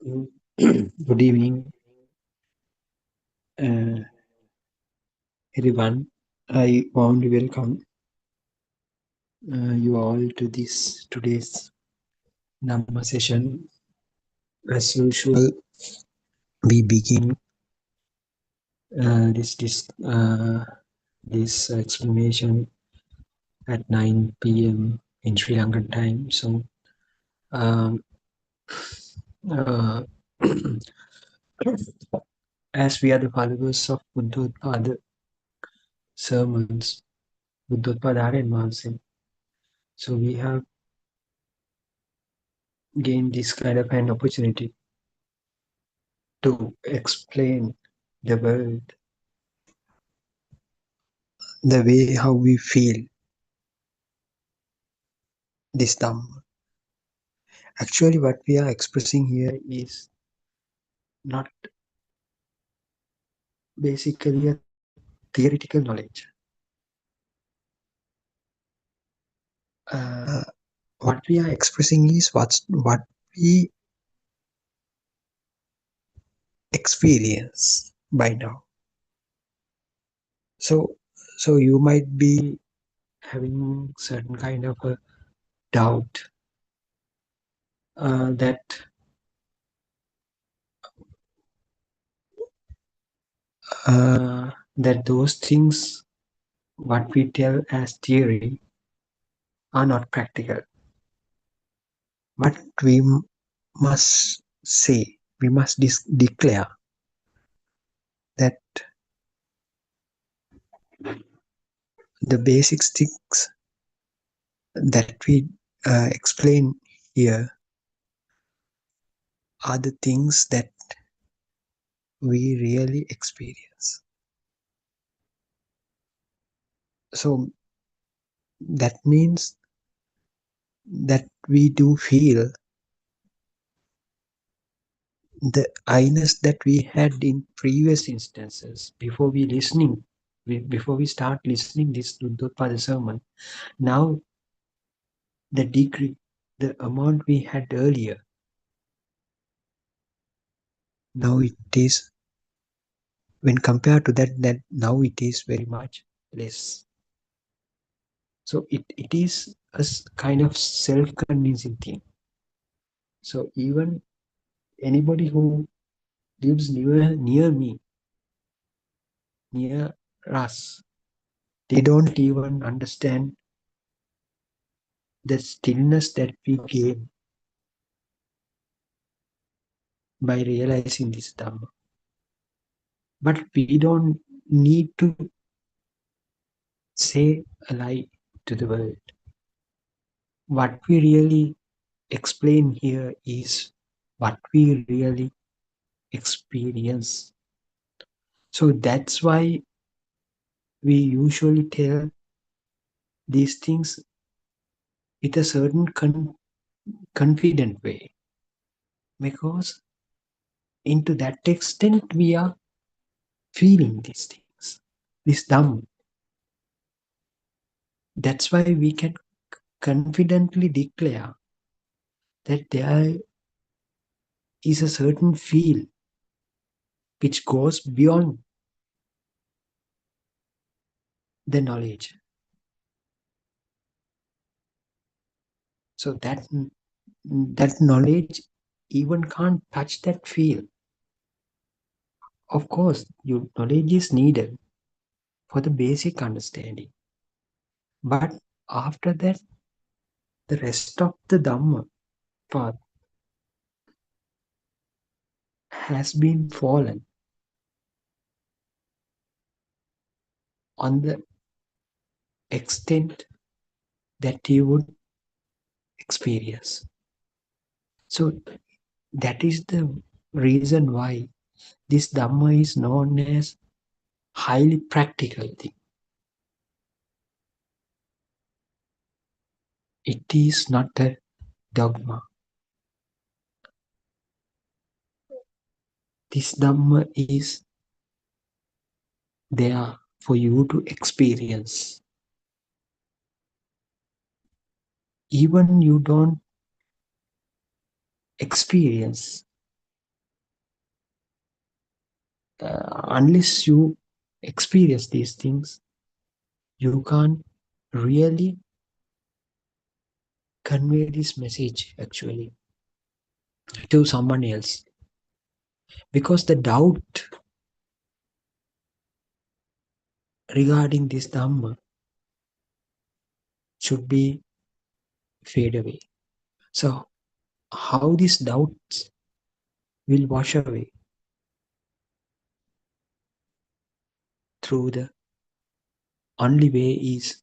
Mm. Good evening, uh, everyone. I warmly welcome you all to this today's Dhamma session. As usual, we begin this explanation at 9 p.m. in Sri Lankan time. So, um, uh, as we are the followers of Buddothpado sermons, Buddothpado and Mansin, so we have gained this kind of an opportunity to explain the world the way how we feel this Dhamma. Actually, what we are expressing here is not basically a theoretical knowledge. Uh, what we are expressing is what we experience by now. So, so you might be having certain kind of a doubt that that those things what we tell as theory are not practical. But we must say, we must declare that the basic things that we explain here are the things that we really experience. So that means that we do feel the I-ness that we had in previous instances before before we start listening this Buddothpado sermon. Now the degree, the amount we had earlier, now it is, when compared to that now it is very much less. So it is a kind of self-convincing thing. So even anybody who lives near me, near us, they don't even understand the stillness that we gain by realizing this Dhamma. But we don't need to say a lie to the world. What we really explain here is what we really experience. So that's why we usually tell these things with a certain confident way, because into that extent we are feeling these things, this Dhamma. That's why we can confidently declare that there is a certain feel which goes beyond the knowledge. So that knowledge even can't touch that feel. Of course, your knowledge is needed for the basic understanding. But after that, the rest of the Dhamma path has been fallen on the extent that you would experience. So that is the reason why this Dhamma is known as highly practical thing. It is not a dogma. This Dhamma is there for you to experience. Even you don't experience unless you experience these things, you can't really convey this message actually to someone else, because the doubt regarding this Dhamma should be fade away. So how these doubts will wash away? Through the only way is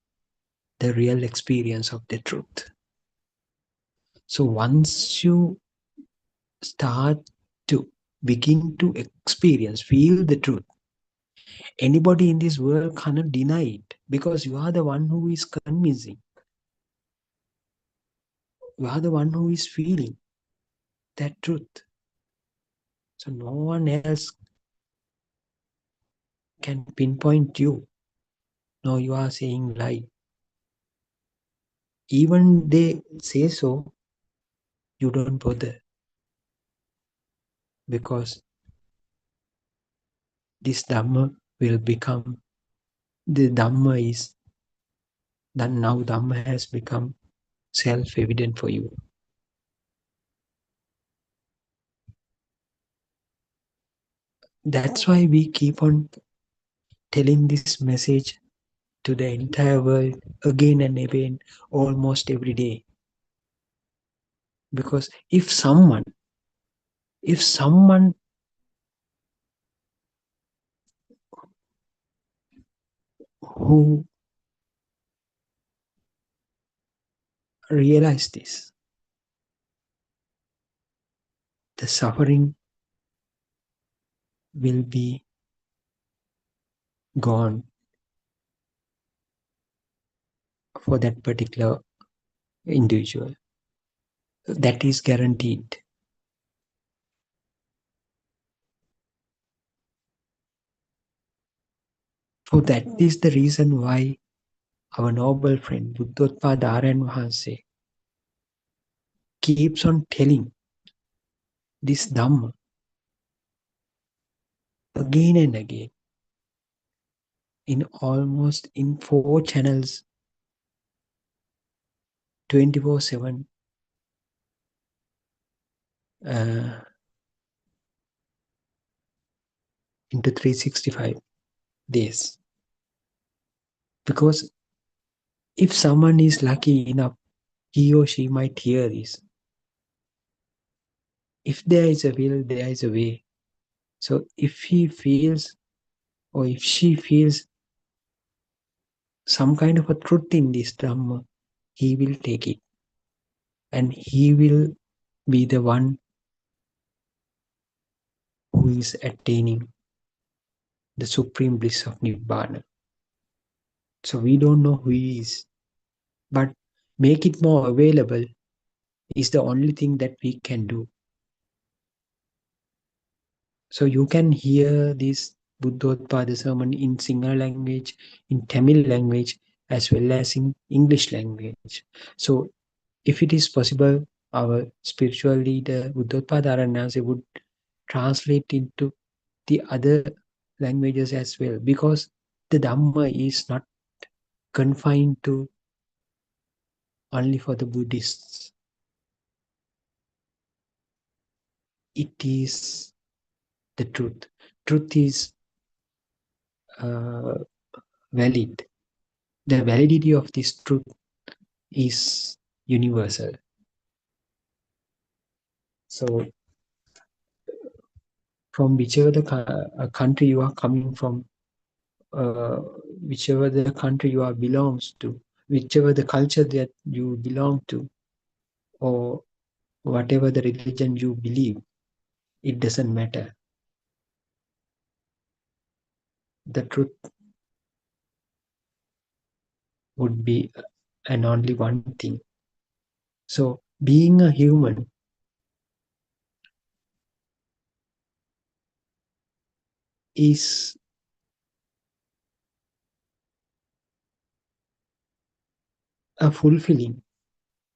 the real experience of the truth. So once you start to begin to experience, feel the truth, anybody in this world cannot deny it, because you are the one who is convincing. You are the one who is feeling that truth. So no one else can pinpoint you. No, you are saying lie. Even they say so, you don't bother, because this Dhamma will become, the Dhamma is, that now Dhamma has become self-evident for you. That's why we keep on telling this message to the entire world again and again, almost every day. Because if someone who realize this, the suffering will be gone for that particular individual. That is guaranteed. So that is the reason why our noble friend Buddothpado Aryan Wahanse keeps on telling this Dhamma again and again in almost in 4 channels, 24/7, into 365 days. Because if someone is lucky enough, he or she might hear this. If there is a will, there is a way. So if he feels, or if she feels some kind of a truth in this Dhamma, he will take it. And he will be the one who is attaining the supreme bliss of Nibbana. So we don't know who he is, but make it more available is the only thing that we can do. So you can hear this Buddothpado sermon in Sinhala language, in Tamil language, as well as in English language. So if it is possible, our spiritual leader Buddothpado Aryan Wahanse would translate into the other languages as well, because the Dhamma is not confined to only for the Buddhists. It is the truth. Truth is valid. The validity of this truth is universal. So from whichever the country you are coming from, whichever the country you are belongs to, whichever the culture that you belong to, or whatever the religion you believe, it doesn't matter. The truth would be and only one thing. So being a human is a fulfilling,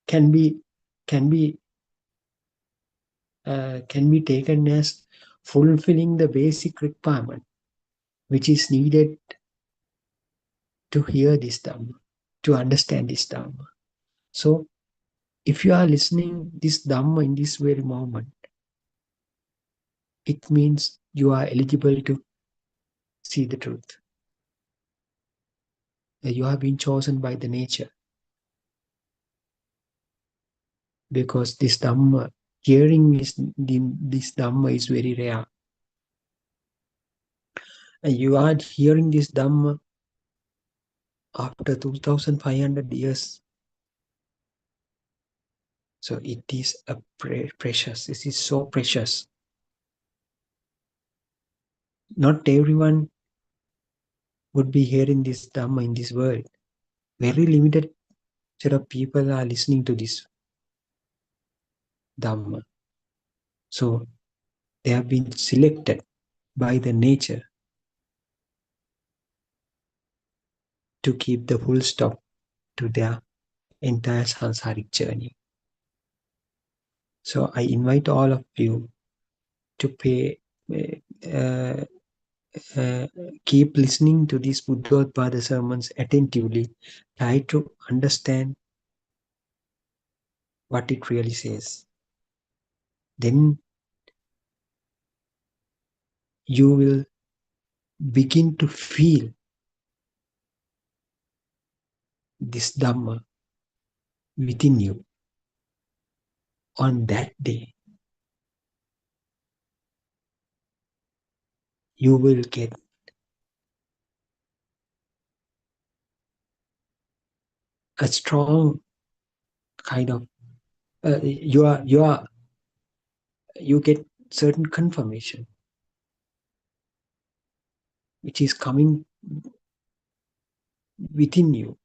can be taken as fulfilling the basic requirement which is needed to hear this Dhamma, to understand this Dhamma. So, if you are listening this Dhamma in this very moment, it means you are eligible to see the truth. You have been chosen by the nature, because this Dhamma, this Dhamma is very rare. And you are hearing this Dhamma after 2500 years. So it is a precious. This is so precious. Not everyone would be hearing this Dhamma in this world. Very limited set of people are listening to this Dhamma. So they have been selected by the nature to keep the full stop to their entire samsaric journey. So I invite all of you to keep listening to these Buddothpado sermons attentively. Try to understand what it really says. Then you will begin to feel this Dhamma within you. On that day, you will get a strong kind of you get certain confirmation which is coming within you,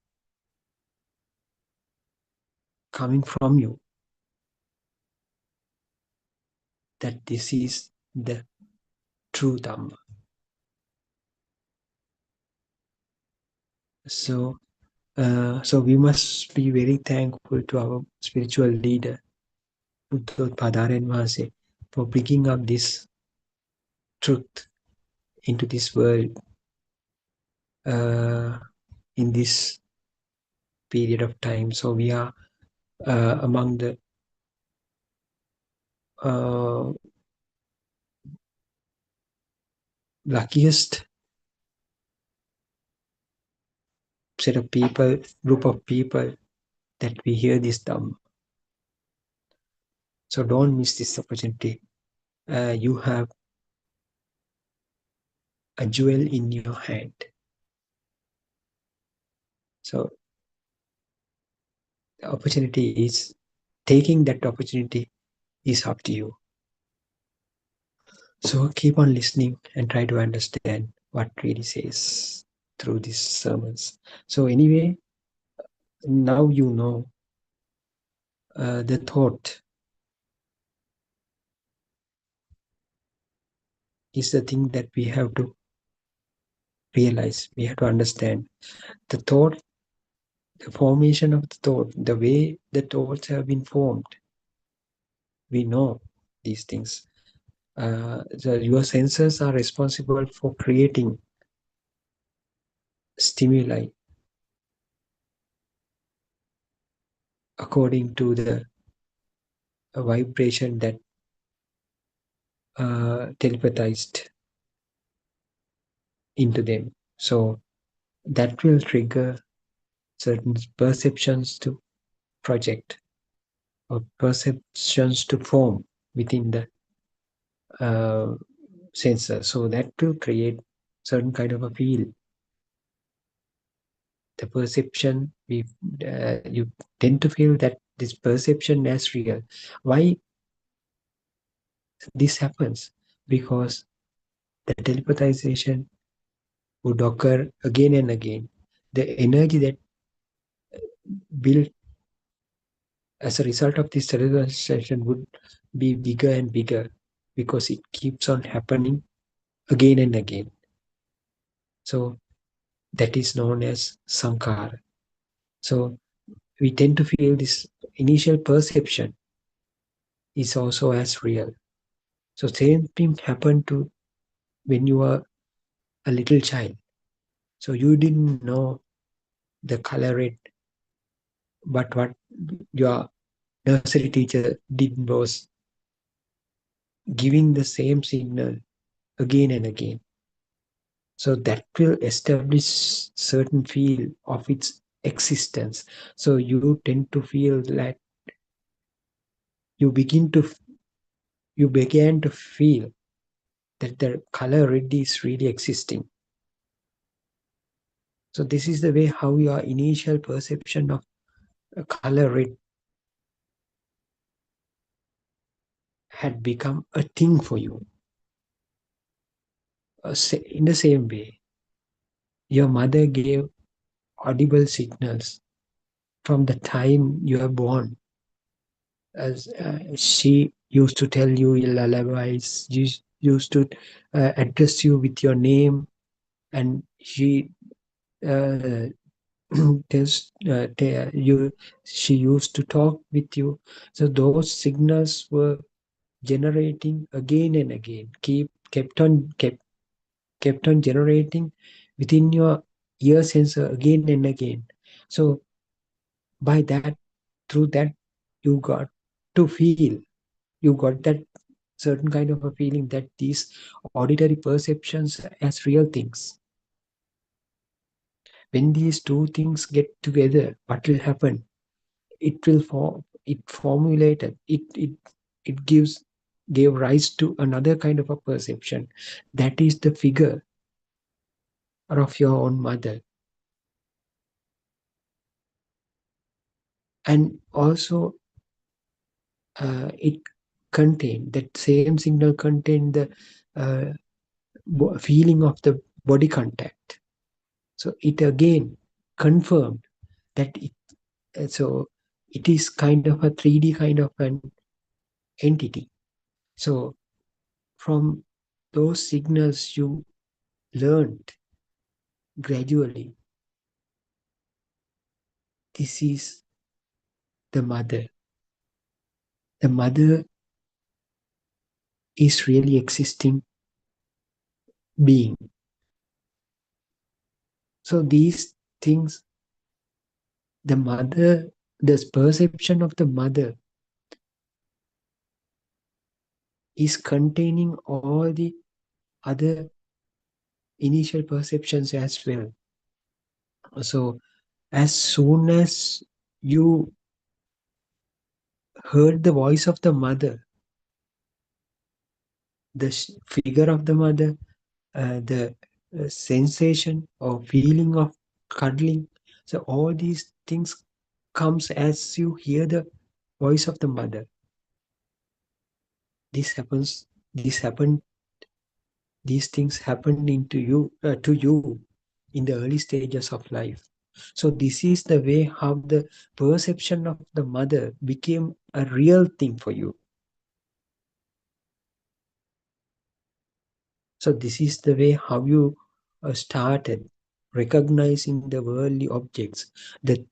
coming from you, that this is the true Dhamma. So we must be very thankful to our spiritual leader, Buddothpado for bringing up this truth into this world in this period of time. So we are among the luckiest set of people, group of people that we hear this Dhamma. So don't miss this opportunity. You have a jewel in your hand. So the opportunity is, taking that opportunity is up to you. So keep on listening and try to understand what really says through these sermons. So anyway, now you know the thought is the thing that we have to realize, we have to understand. The thought, the formation of the thought, the way the thoughts have been formed, we know these things. Your senses are responsible for creating stimuli according to the vibration that telepathized into them. So that will trigger certain perceptions to project or perceptions to form within the sensor. So that will create certain kind of a feel. The perception, you tend to feel that this perception as real. Why this happens? Because the telepathization would occur again and again. The energy that built as a result of this telepathization would be bigger and bigger because it keeps on happening again and again. So that is known as sankhara. So we tend to feel this initial perception is also as real. So same thing happened to when you were a little child. So you didn't know the color red, but what your nursery teacher did was giving the same signal again and again. So that will establish certain feel of its existence. So you tend to feel like you began to feel that the color red is really existing. So this is the way how your initial perception of color red had become a thing for you. In the same way, your mother gave audible signals from the time you were born. As she used to tell you lullabies, she used to address you with your name, and she uh, she used to talk with you. So those signals were generating again and again, kept on generating within your ear sensor again and again. So by that, through that, you got to feel, you got that certain kind of a feeling that these auditory perceptions as real things. When these two things get together, what will happen? It will form. It formulated. It gave rise to another kind of a perception. That is the figure of your own mother, and also it contained that same signal contained the uh, feeling of the body contact. So it again confirmed that so it is kind of a 3D kind of an entity. So from those signals you learned gradually, this is the mother. The mother is really existing being. So these things, the mother, the perception of the mother is containing all the other initial perceptions as well. So as soon as you heard the voice of the mother, the figure of the mother, the sensation or feeling of cuddling, so all these things comes as you hear the voice of the mother. This happens. This happened. These things happened to you in the early stages of life. So this is the way how the perception of the mother became a real thing for you. So this is the way how you started recognizing the worldly objects, the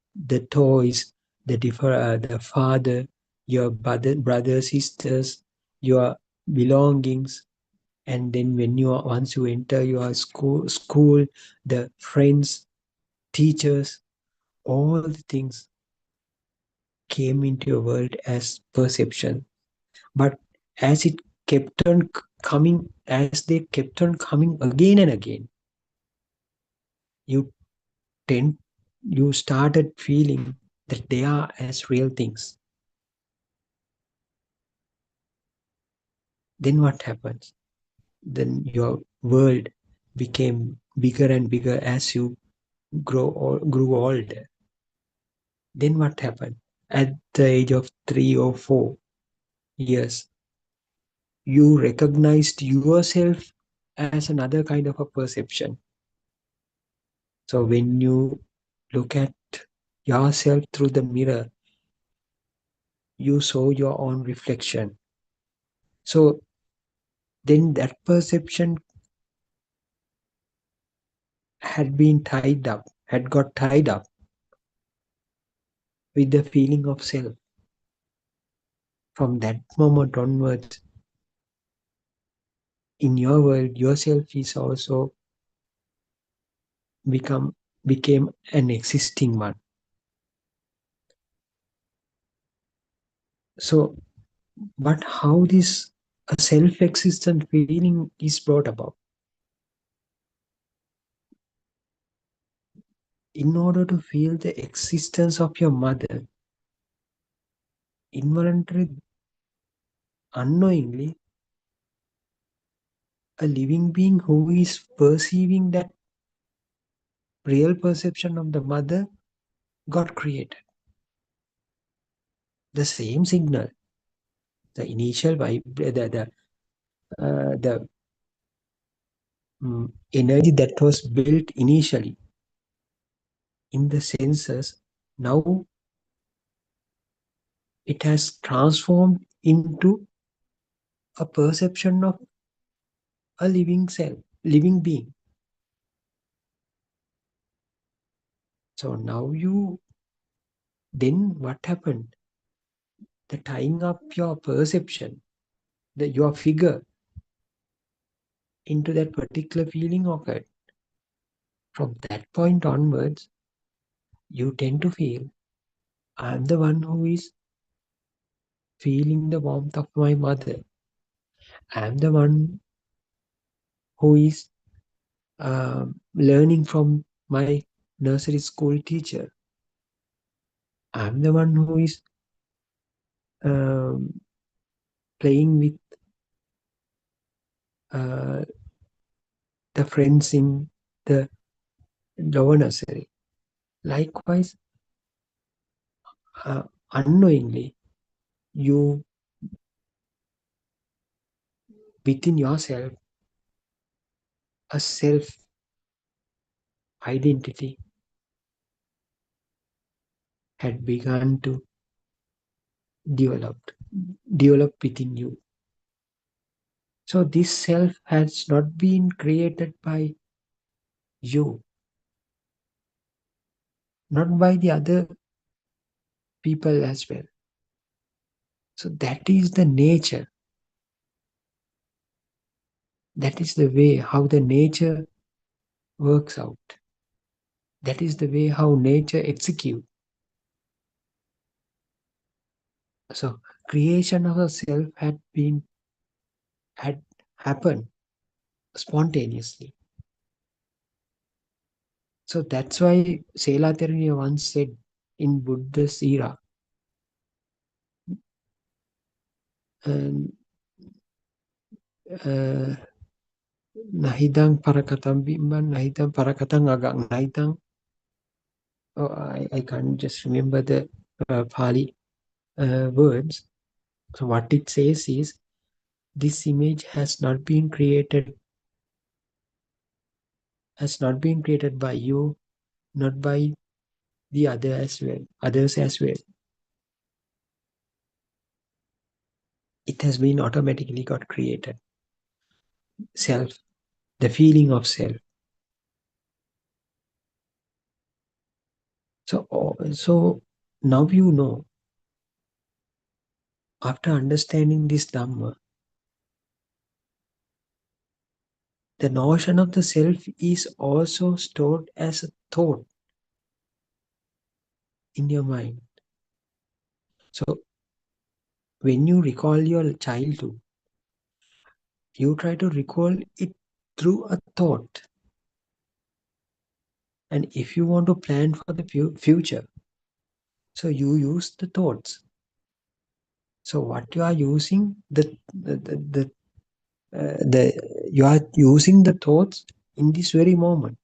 toys, the father, your brother, sisters, your belongings, and then once you enter your school, the friends, teachers, all the things came into your world as perception. But as it kept on coming, as they kept on coming again and again, you you started feeling that they are as real things. Then what happens? Then your world became bigger and bigger as you grew older. Then what happened? At the age of 3 or 4 years, you recognized yourself as another kind of a perception. So when you look at yourself through the mirror, you saw your own reflection. So then that perception had got tied up with the feeling of self. From that moment onwards, in your world, yourself is also became an existing one. So, but how this a self-existent feeling is brought about? In order to feel the existence of your mother, involuntarily, unknowingly, a living being who is perceiving that real perception of the mother got created. The same signal, the initial the energy that was built initially in the senses, now it has transformed into a perception of a living self, living being. So now then what happened? The tying up your perception, your figure into that particular feeling occurred. From that point onwards, you tend to feel, I'm the one who is feeling the warmth of my mother. I'm the one who is learning from my nursery school teacher. I'm the one who is playing with the friends in the lower nursery. Likewise, unknowingly, you within yourself, a self identity had begun to develop within you. So this self has not been created by you, not by the other people as well. So that is the nature. That is the way how the nature works out. That is the way how nature executes. So creation of a self had happened spontaneously. So that's why Sela Terania once said in Buddha's era, nahidang parakatang bimban, nahidang parakatang agang, nahidang. Oh, I can't just remember the Pali words. So what it says is, this image has not been created by you, not by the others as well. It has been automatically got created. Self, the feeling of self. So now you know, after understanding this Dhamma, the notion of the self is also stored as a thought in your mind. So when you recall your childhood, you try to recall it through a thought. And if you want to plan for the future, so you use the thoughts. So what you are using, you are using the thoughts in this very moment.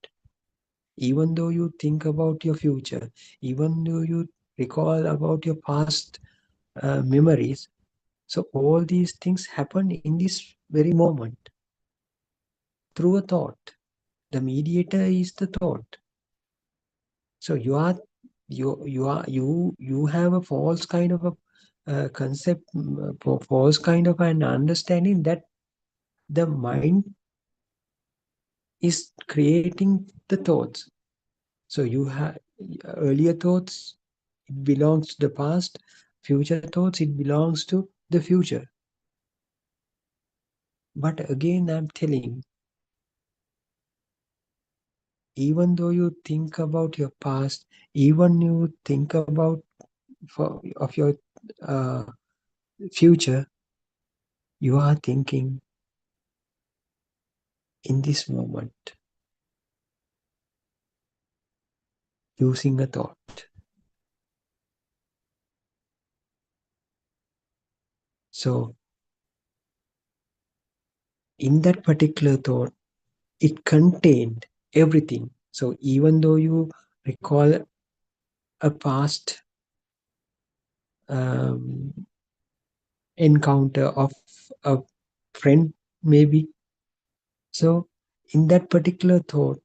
Even though you think about your future, even though you recall about your past memories, so all these things happen in this very moment through a thought. The mediator is the thought. So you have a false kind of a concept, false kind of an understanding that the mind is creating the thoughts. So you have earlier thoughts, it belongs to the past. Future thoughts, it belongs to the future. But again, I'm telling, even though you think about your past, even you think about of your uh, future, you are thinking in this moment, using a thought. So in that particular thought, it contained everything. So even though you recall a past encounter of a friend, maybe, so in that particular thought,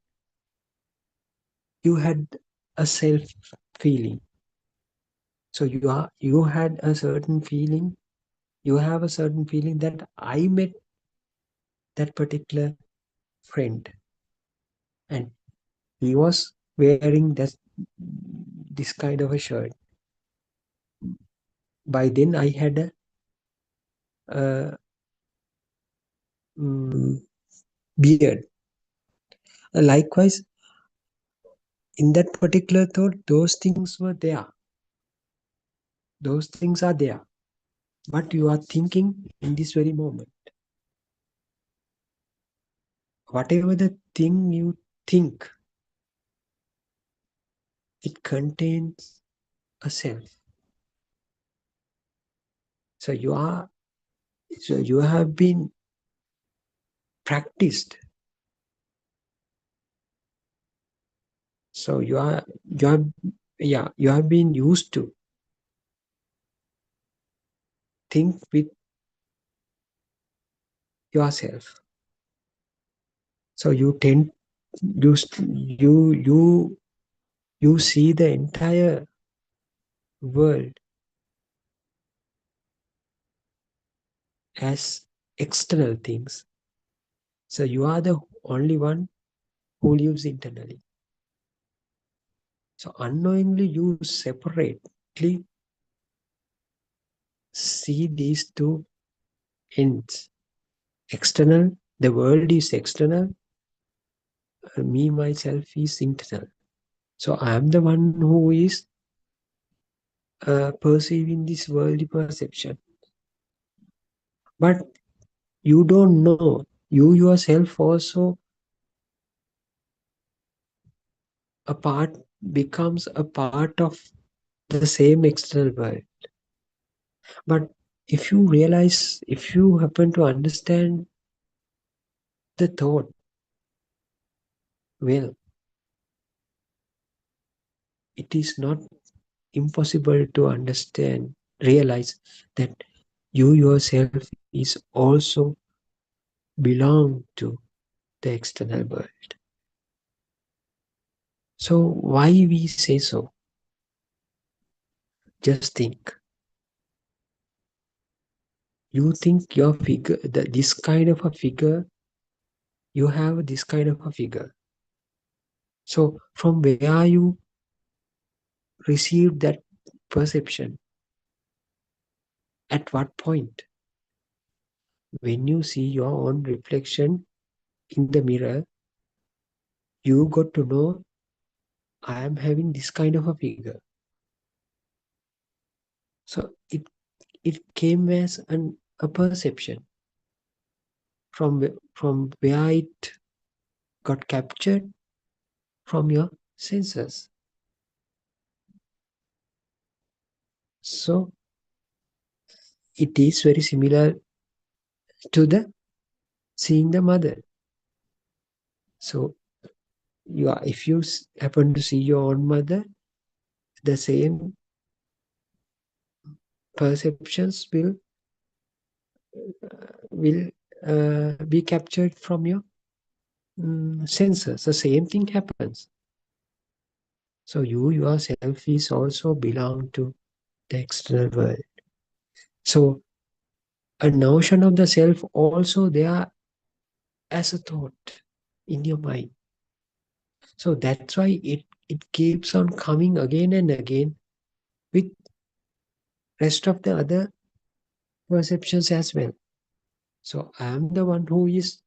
you had a self feeling. So you had a certain feeling. You have a certain feeling that I met that particular friend, and he was wearing this kind of a shirt. By then, I had a beard. Likewise, in that particular thought, those things were there. Those things are there. But you are thinking in this very moment. Whatever the thing you think, it contains a self. So you have been practiced. So you have been used to think with yourself. So you see the entire world as external things. So you are the only one who lives internally. So unknowingly you separately see these two ends. External, the world is external, me myself is internal. So I am the one who is perceiving this worldly perception. But you don't know, you yourself also becomes a part of the same external world. But if you realize, if you happen to understand the thought well, it is not impossible to understand, realize that you yourself is also belong to the external world. So why we say so? Just think. You think your figure, this kind of a figure, you have this kind of a figure. So from where you receive that perception? At what point? When you see your own reflection in the mirror, you got to know, I am having this kind of a figure. So it came as a perception from where it got captured from your senses. So it is very similar to the seeing the mother. So if you happen to see your own mother, the same perceptions will be captured from your senses. The same thing happens. So you yourself is also belong to the external world. So a notion of the self also there as a thought in your mind. So that's why it keeps on coming again and again with rest of the other perceptions as well. So I am the one who is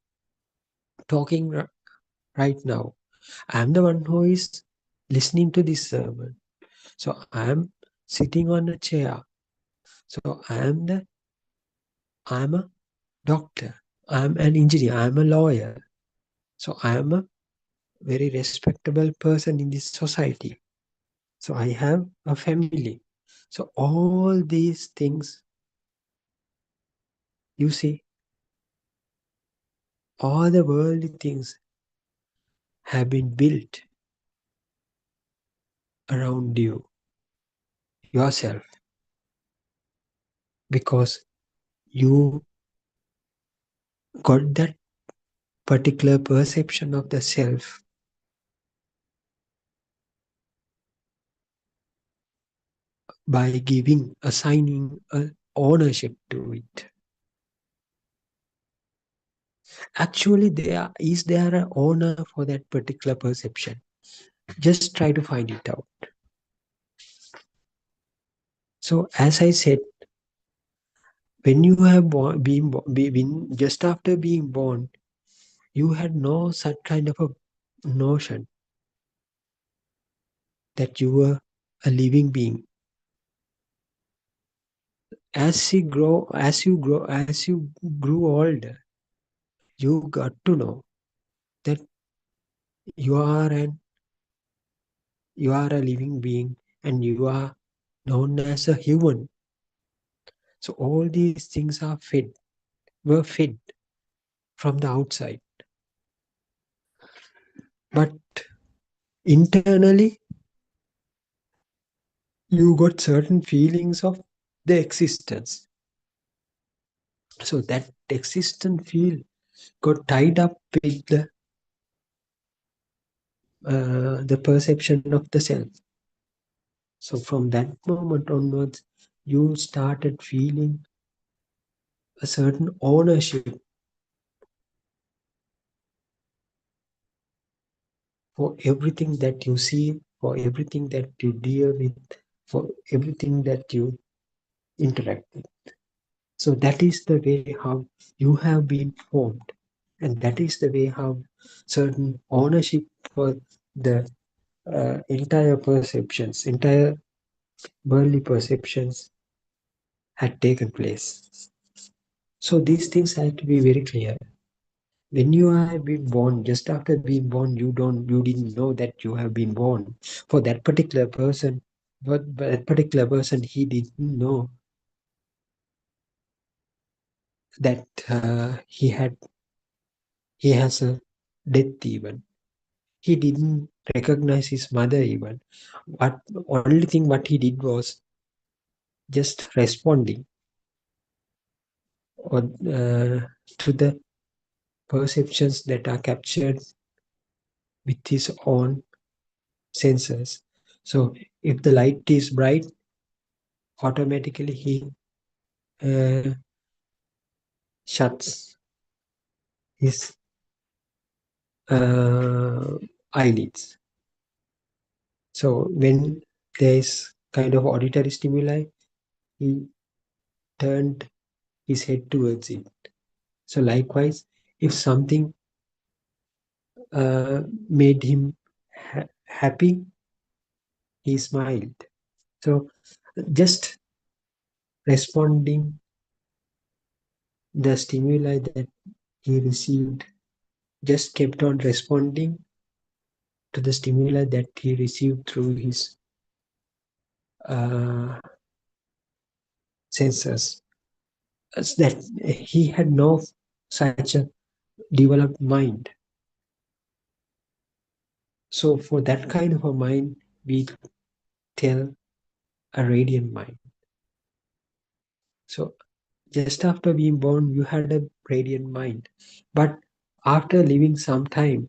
talking right now. I am the one who is listening to this sermon. So I am sitting on a chair. So I am a doctor. I am an engineer. I am a lawyer. So I am a very respectable person in this society. So I have a family. So all these things, you see, all the worldly things have been built around you, yourself, because you got that particular perception of the self by assigning a ownership to it. Actually, is there an owner for that particular perception? Just try to find it out. So, as I said, when you have been just after being born, you had no such kind of a notion that you were a living being. As you grew older, you got to know that you are a living being and you are known as a human. So all these things were fed from the outside. But internally, you got certain feelings of the existence. So that existence feel got tied up with the perception of the self. So from that moment onwards, you started feeling a certain ownership for everything that you see, for everything that you deal with, for everything that you interact with. So that is the way how you have been formed. And that is the way how certain ownership for the entire worldly perceptions had taken place. So these things have to be very clear. When you have been born, just after being born, you didn't know that you have been born. For that particular person, he didn't know that he has a death even. He didn't recognize his mother even. What only thing what he did was just responding or to the perceptions that are captured with his own senses. So if the light is bright, automatically he shuts his eyelids. So when there is kind of auditory stimuli, he turned his head towards it. So likewise, if something made him happy, he smiled. So just responding the stimuli that he received, just kept on responding to the stimuli that he received through his senses. That he had no such a developed mind. So for that kind of a mind, we tell a radiant mind. So just after being born, you had a radiant mind. But after living some time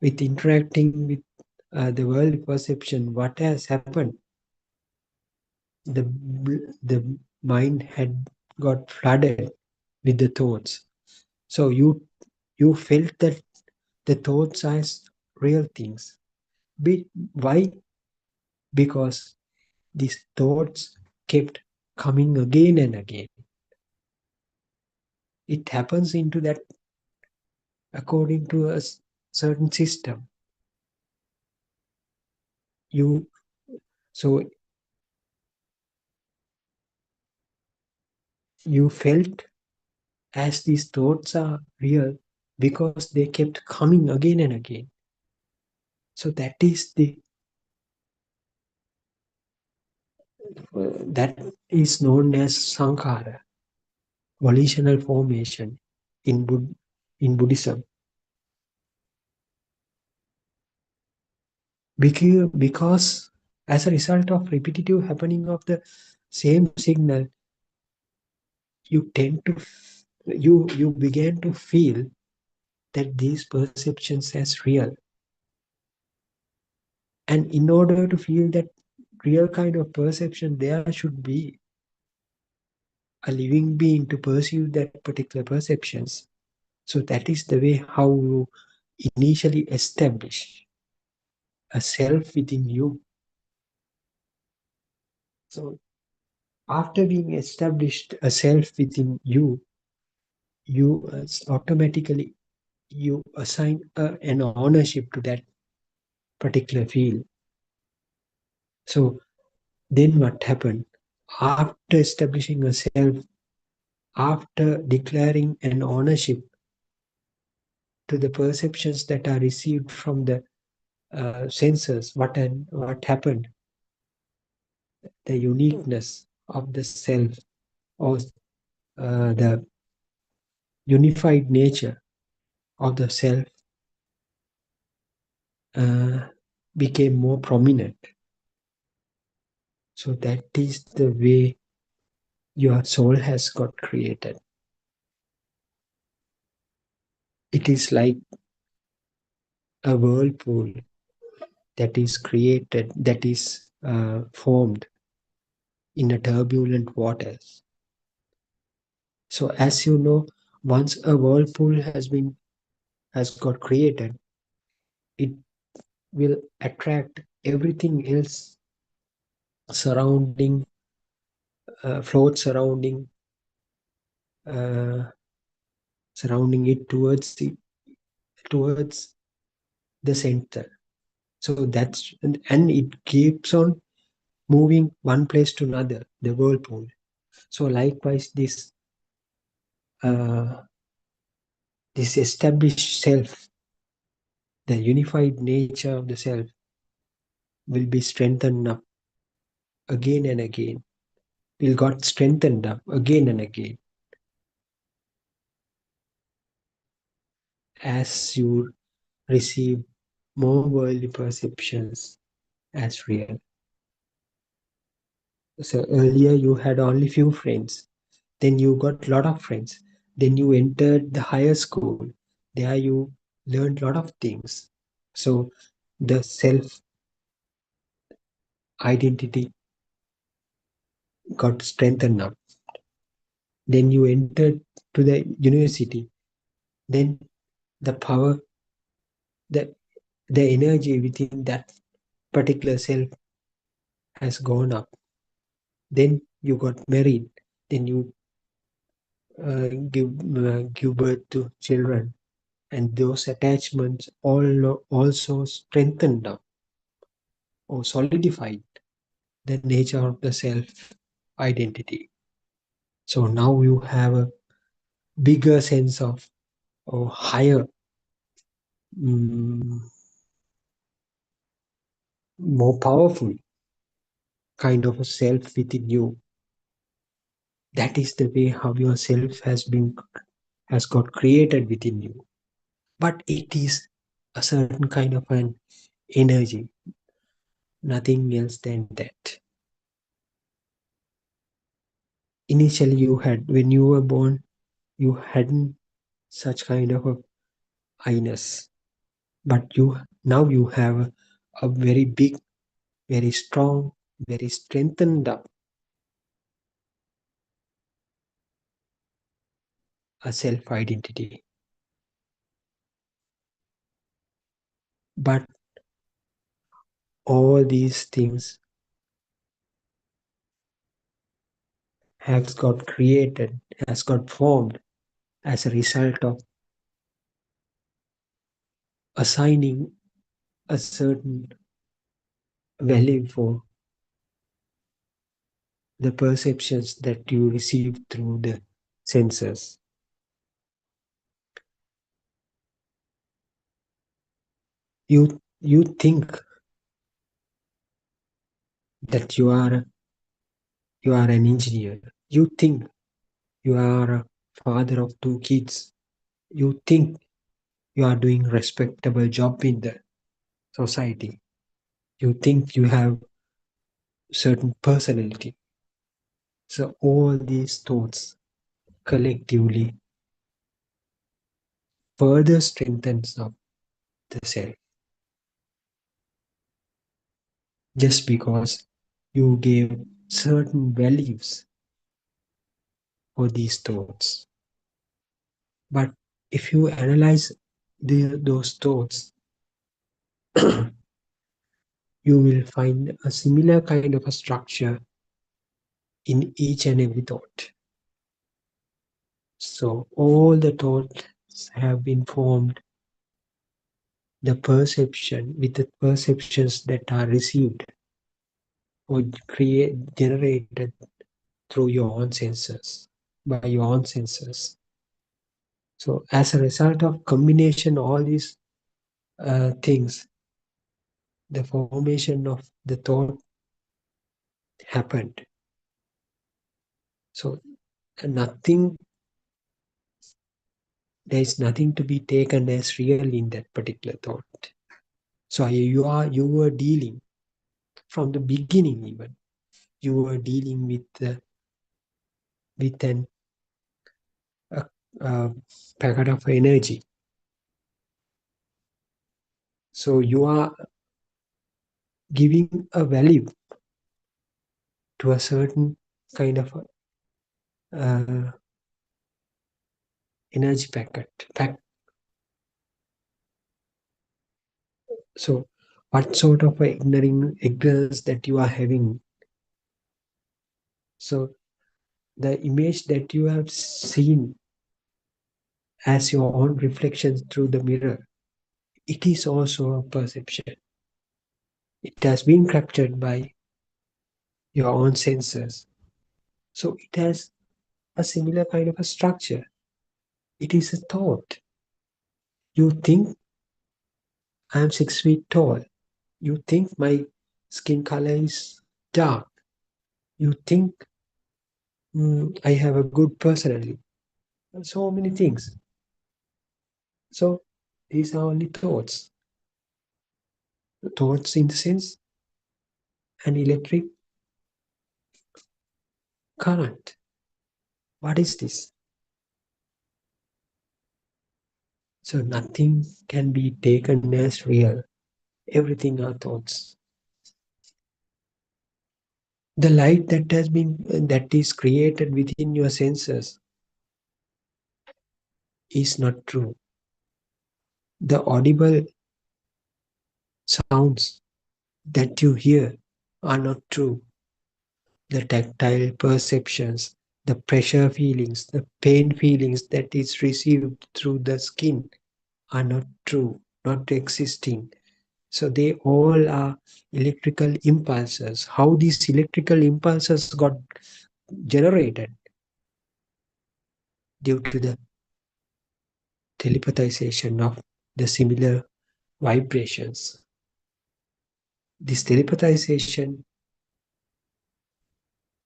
with interacting with the world perception, what has happened? The mind had got flooded with the thoughts. So you felt that the thoughts as real things. Why? Because these thoughts kept coming again and again. it happens into that according to a certain system. You so you felt as these thoughts are real because they kept coming again and again. So that is known as sankhara, volitional formation in Buddhism. Because as a result of repetitive happening of the same signal, you began to feel that these perceptions as real. And in order to feel that real kind of perception, there should be a living being to perceive that particular perceptions. So that is the way how you initially establish a self within you. So after being established a self within you, you automatically you assign an ownership to that particular field. So then what happened? After establishing a self, after declaring an ownership to the perceptions that are received from the senses, what happened? The uniqueness of the self, or the unified nature of the self became more prominent. So that is the way your soul has got created. It is like a whirlpool that is created, that is formed in a turbulent waters. So as you know, once a whirlpool has got created, it will attract everything else surrounding, float surrounding it towards the center. So that's and it keeps on moving one place to another, the whirlpool. So likewise, this established self, the unified nature of the self, will be strengthened up again and again. Will got strengthened up again and again as you receive more worldly perceptions as real. So earlier you had only few friends, then you got lot of friends, then you entered the higher school, there you learned lot of things. So the self identity got strengthened up. Then you entered to the university, then the power, the energy within that particular self has gone up. Then you got married, then you give birth to children, and those attachments also strengthened up or solidified the nature of the self identity. So now you have a bigger sense of, or higher, more powerful kind of a self within you. That is the way how your self has got created within you. But it is a certain kind of an energy, nothing else than that. Initially you had, when you were born, you hadn't such kind of a I-ness, but now you have a very big, very strong, very strengthened up a self identity. But all these things has got created, has got formed as a result of assigning a certain value for the perceptions that you receive through the senses. You think that you are an engineer. You think you are a father of 2 kids. You think you are doing respectable job in the society. You think you have certain personality. So all these thoughts collectively further strengthens of the self. Just because you gave certain values for these thoughts. But if you analyze those thoughts, you will find a similar kind of a structure in each and every thought. So all the thoughts have been formed, the perception with the perceptions that are received or generated through your own senses, by your own senses. So as a result of combination all these things, the formation of the thought happened. So nothing, there is nothing to be taken as real in that particular thought. So you were dealing from the beginning even. You were dealing with an packet of energy. So you are giving a value to a certain kind of energy packet. So what sort of ignorance that you are having? So the image that you have seen as your own reflection through the mirror, it is also a perception. It has been captured by your own senses. So it has a similar kind of a structure. It is a thought. You think I am 6 feet tall. You think my skin color is dark. You think I have a good personality. So many things. So these are only thoughts. Thoughts in the sense an electric current. What is this? So nothing can be taken as real. Everything are thoughts. The light that is created within your senses is not true. The audible sounds that you hear are not true. The tactile perceptions, the pressure feelings, the pain feelings that is received through the skin are not true, not existing. So they all are electrical impulses. How these electrical impulses got generated? Due to the telepathization of the similar vibrations. This telepathization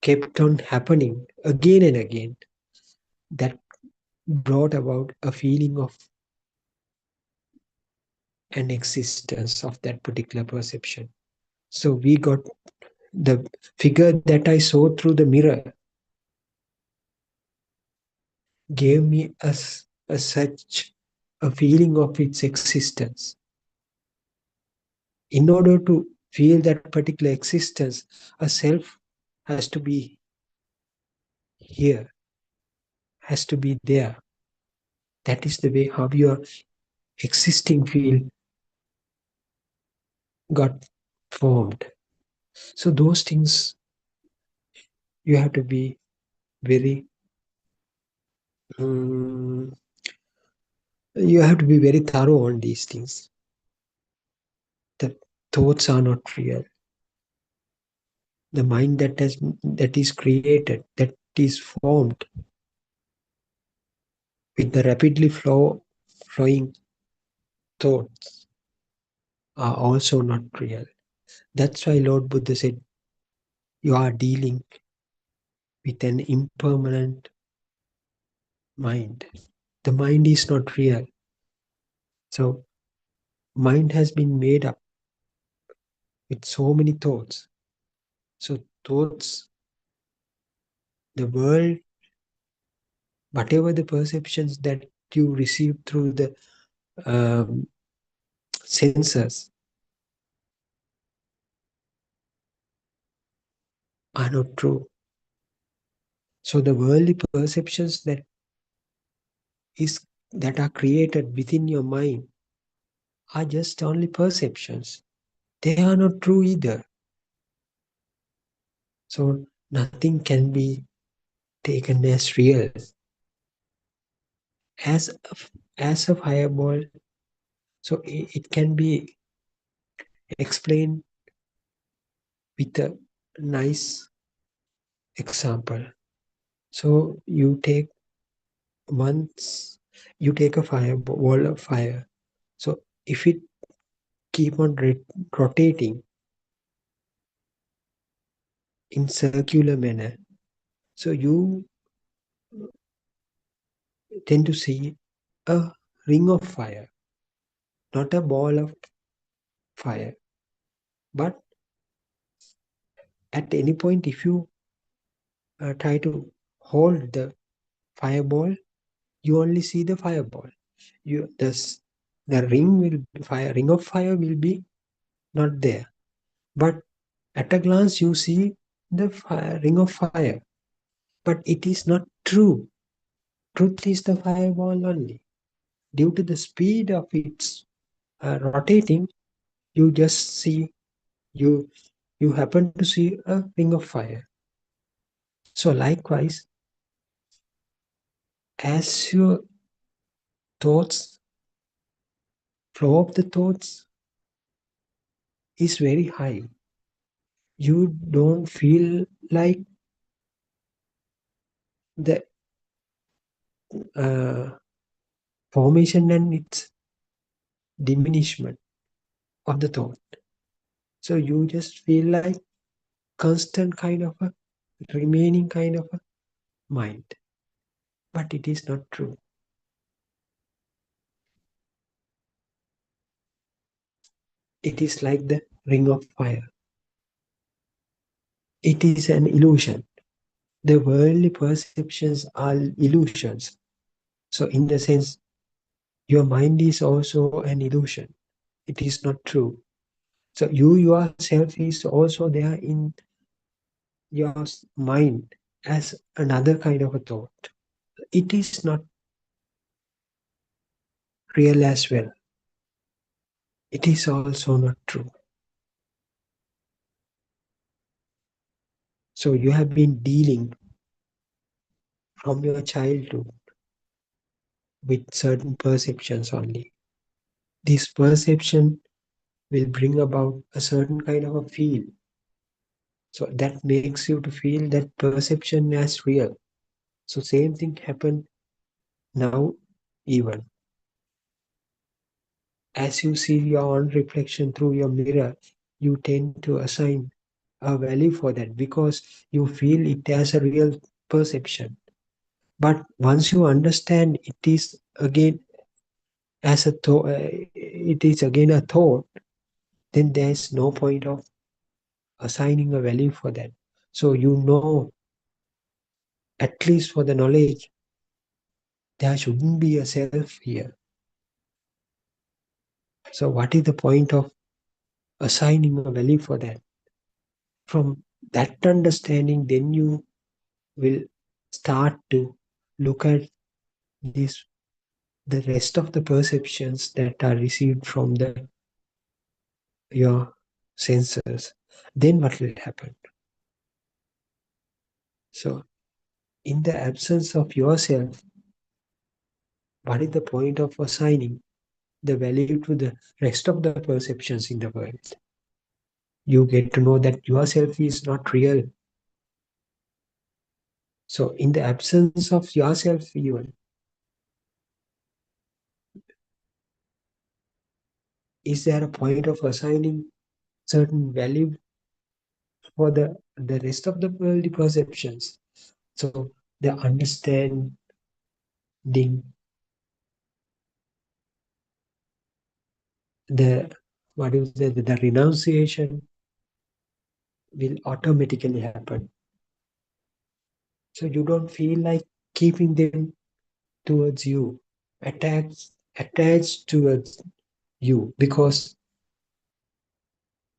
kept on happening again and again. That brought about a feeling of an existence of that particular perception. So we got the figure that I saw through the mirror gave me such a feeling of its existence. In order to feel that particular existence, a self has to be here, has to be there. That is the way how your existing field got formed. So those things you have to be very mm, you have to be very thorough on these things. The thoughts are not real. The mind that is created, that is formed with the rapidly flowing thoughts are also not real. That's why Lord Buddha said, you are dealing with an impermanent mind. The mind is not real. So mind has been made up with so many thoughts. So thoughts, the world, whatever the perceptions that you receive through the senses are not true. So the worldly perceptions that are created within your mind are just only perceptions. They are not true either. So nothing can be taken as real. As a fireball, so it can be explained with a nice example. So you take a fireball of fire. So if it keep on rotating in circular manner, so you tend to see a ring of fire, not a ball of fire. But at any point, if you try to hold the fireball, you only see the fireball. The ring of fire will be not there. But at a glance, you see the ring of fire. But it is not true. Truth is the fireball only. Due to the speed of its rotating, you just see you happen to see a ring of fire. So likewise, as your thoughts, flow of the thoughts is very high, you don't feel like the formation and its diminishment of the thought. So you just feel like constant kind of a remaining kind of a mind. But it is not true. It is like the ring of fire. It is an illusion. The worldly perceptions are illusions. So in the sense, your mind is also an illusion. It is not true. So you yourself is also there in your mind as another kind of a thought. It is not real as well. It is also not true. So you have been dealing from your childhood with certain perceptions only. This perception will bring about a certain kind of a feel. So that makes you to feel that perception as real. So same thing happened now even. As you see your own reflection through your mirror, you tend to assign a value for that because you feel it as a real perception. But once you understand it is again as a thought, it is again a thought, then there is no point of assigning a value for that. So you know, at least for the knowledge, there shouldn't be a self here. So what is the point of assigning a value for that? From that understanding, then you will start to look at this, the rest of the perceptions that are received from your senses. Then what will happen? So in the absence of yourself, what is the point of assigning the value to the rest of the perceptions in the world? You get to know that yourself is not real. So in the absence of yourself even, is there a point of assigning certain value for the rest of the worldly perceptions? So the understanding, the what is the renunciation will automatically happen. So you don't feel like keeping them towards you, attached towards you, because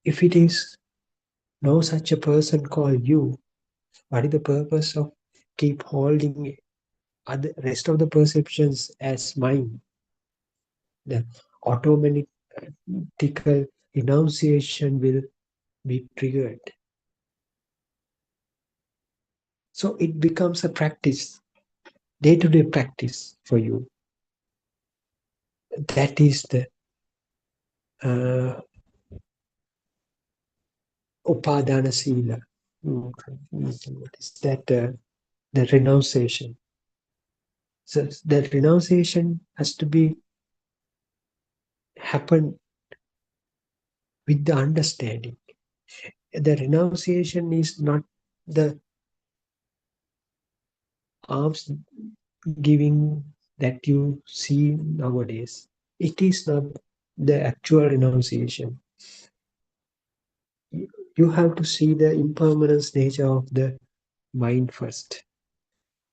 if it is no such a person called you, what is the purpose of keep holding other rest of the perceptions as mine? The automatic renunciation will be triggered. So it becomes a practice, day-to-day practice for you. That is the upadana sila. What is that? The renunciation. So the renunciation has to be happen with the understanding. The renunciation is not the arms giving that you see nowadays. It is not the actual renunciation. You have to see the impermanence nature of the mind first.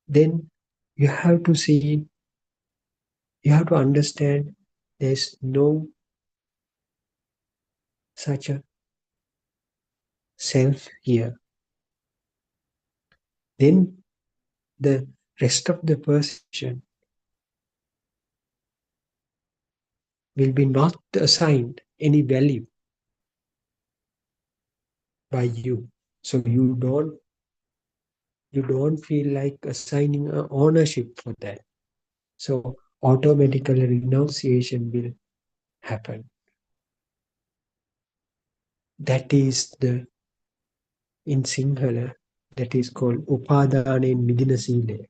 Then you have to see, you have to understand there's no such a self here. Then the rest of the perception will be not assigned any value by you. So you don't feel like assigning an ownership for that. So automatically renunciation will happen. That is the, in Sinhala, that is called Upadane Midina Sile.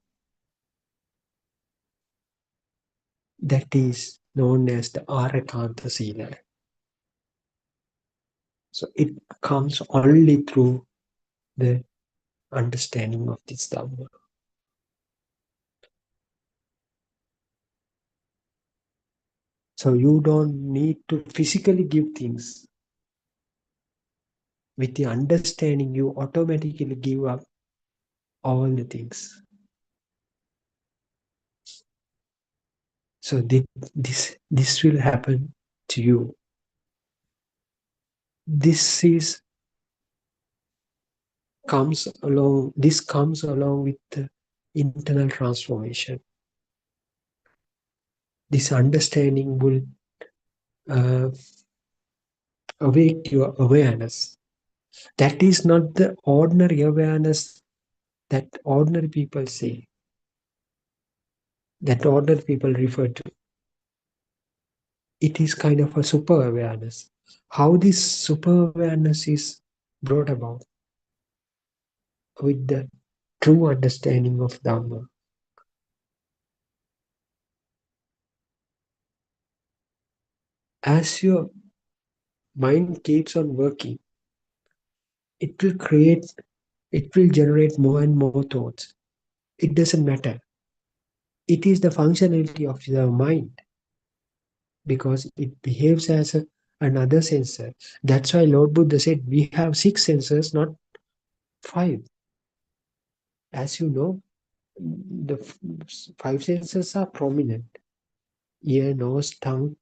That is known as the Arakanta Sila. So it comes only through the understanding of this Dhamma. So you don't need to physically give things. With the understanding, you automatically give up all the things. So this will happen to you. This comes along with the internal transformation. This understanding will awake your awareness. That is not the ordinary awareness that ordinary people say, that ordinary people refer to. It is kind of a super awareness. How this super awareness is brought about? With the true understanding of Dhamma. As your mind keeps on working, it will generate more and more thoughts. It doesn't matter. It is the functionality of the mind, because it behaves as another sensor. That's why Lord Buddha said we have 6 sensors, not 5. As you know, the 5 senses are prominent: ear, nose, tongue,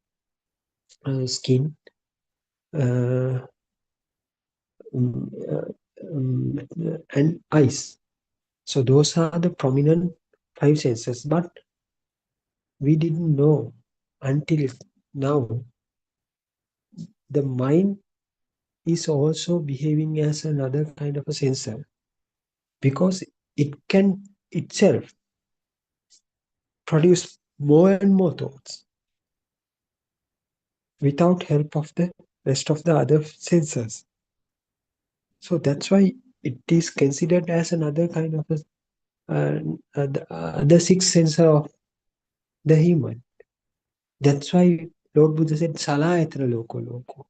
skin, and eyes. So those are the prominent 5 senses. But we didn't know until now the mind is also behaving as another kind of a sensor, because it can itself produce more and more thoughts without help of the rest of the other senses. So that's why it is considered as another kind of the sixth sensor of the human. That's why Lord Buddha said, Salayatana loko loko.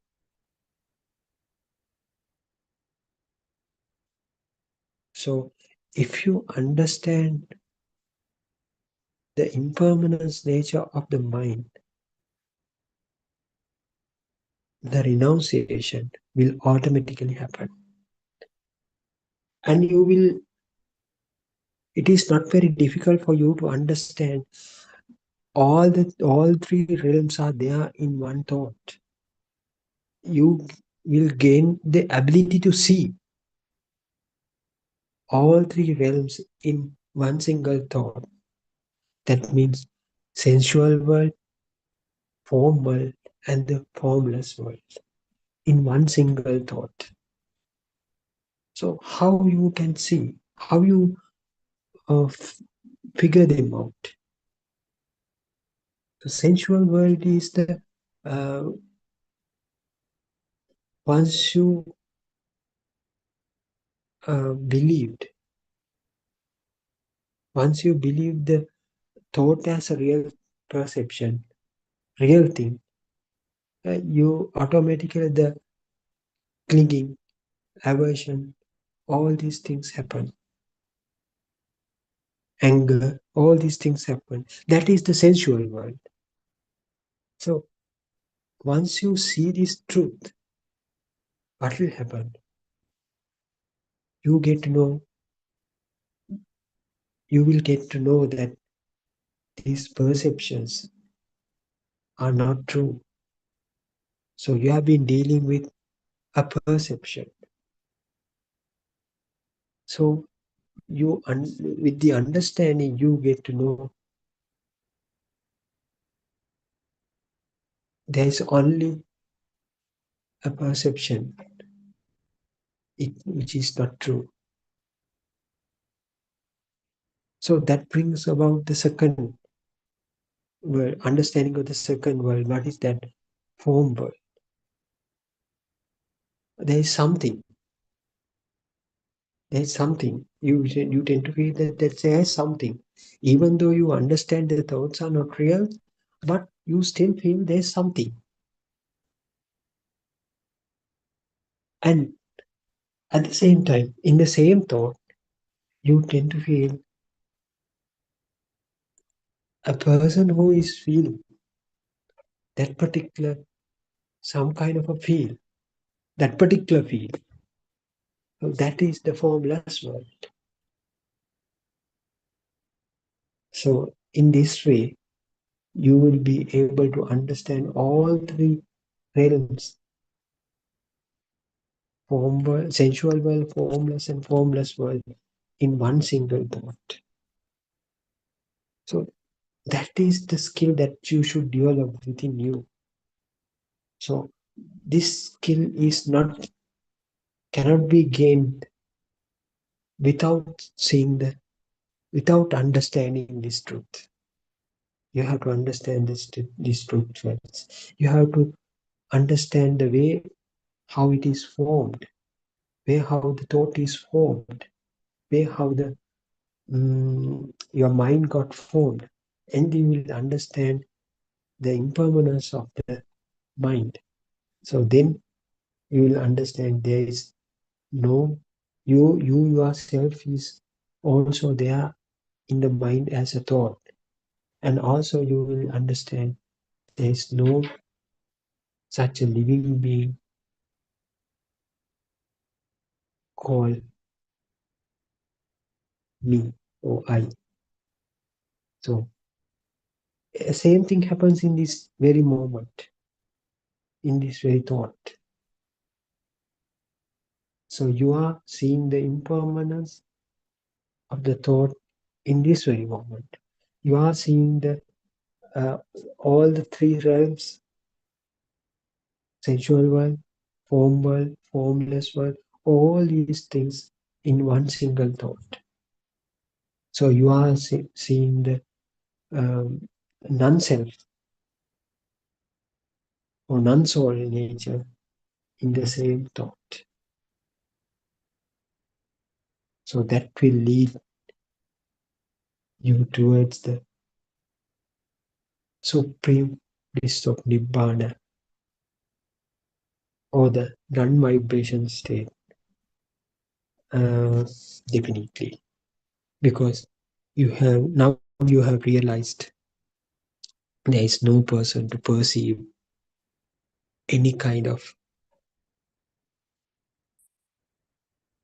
So if you understand the impermanence nature of the mind, the renunciation will automatically happen. And you will, it is not very difficult for you to understand all three realms are there in one thought. You will gain the ability to see all three realms in one single thought. That means sensual world, form world, and the formless world in one single thought. So how you can see, how you figure them out. The sensual world is the once you believed, once you believe the thought as a real perception, real thing, you automatically the clinging, aversion, all these things happen. Anger, all these things happen. That is the sensual world. So once you see this truth, what will happen? You get to know, you will get to know that these perceptions are not true. So you have been dealing with a perception. So you with the understanding, you get to know there is only a perception which is not true. So that brings about the second world, understanding of the second world. What is that? Form world. There is something. There is something. You tend to feel that there is something. Even though you understand the thoughts are not real, but you still feel there is something. And at the same time, in the same thought, you tend to feel a person who is feeling that particular, some kind of a feel, that particular feel. So that is the formless world. So in this way, you will be able to understand all three realms, form world, sensual world, formless and formless world in one single thought. So that is the skill that you should develop within you. So this skill is not, cannot be gained without seeing the, without understanding this truth. You have to understand this truth first. You have to understand the way how it is formed, where how the thought is formed, where how the your mind got formed, and you will understand the impermanence of the mind. So then you will understand there is no you yourself is also there in the mind as a thought, and also you will understand there is no such a living being called me or I. So same thing happens in this very moment, in this very thought. So you are seeing the impermanence of the thought in this very moment. You are seeing the all the three realms, sensual world, form world, formless world, all these things in one single thought. So you are seeing the non-self or non-soul nature in the same thought. So that will lead you towards the supreme bliss of Nibbana or the non-vibration state, definitely. Because now you have realized there is no person to perceive any kind of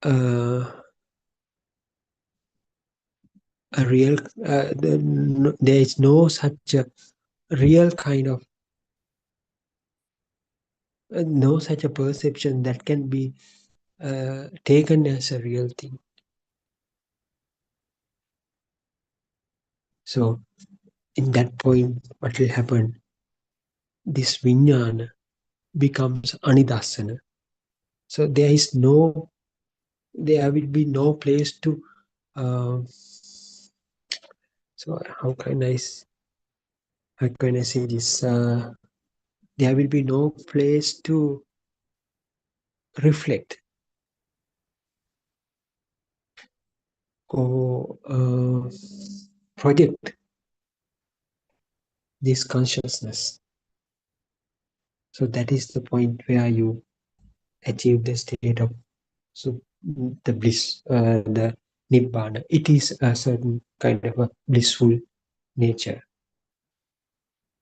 a real there is no such a real kind of no such a perception that can be taken as a real thing. So in that point, what will happen? This vijnana becomes anidasana. So there will be no place to. So how can I say this? There will be no place to reflect or project this consciousness. So that is the point where you achieve the state of the bliss, the nibbana. It is a certain kind of a blissful nature.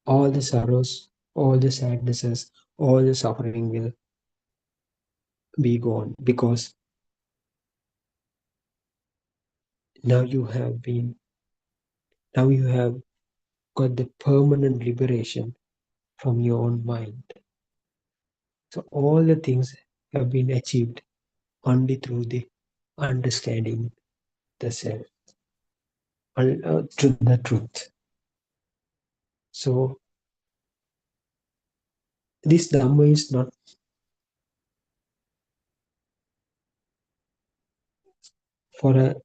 All the sorrows, all the sadnesses, all the suffering will be gone, because now you have got the permanent liberation from your own mind. So all the things have been achieved only through the understanding the self, through the truth. So this Dhamma is not for a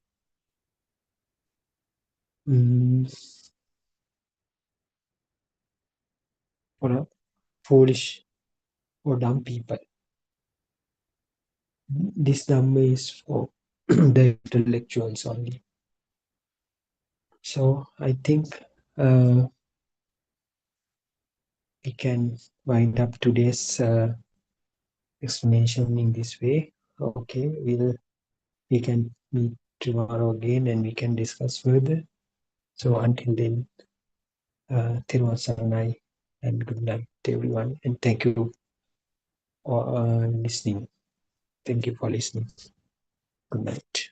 foolish or dumb people. This Dhamma is for the intellectuals only. So I think we can wind up today's explanation in this way. Okay, we can meet tomorrow again and we can discuss further. So until then, Thiruvan Saranai and good night to everyone, and thank you for listening. Thank you for listening. Good night.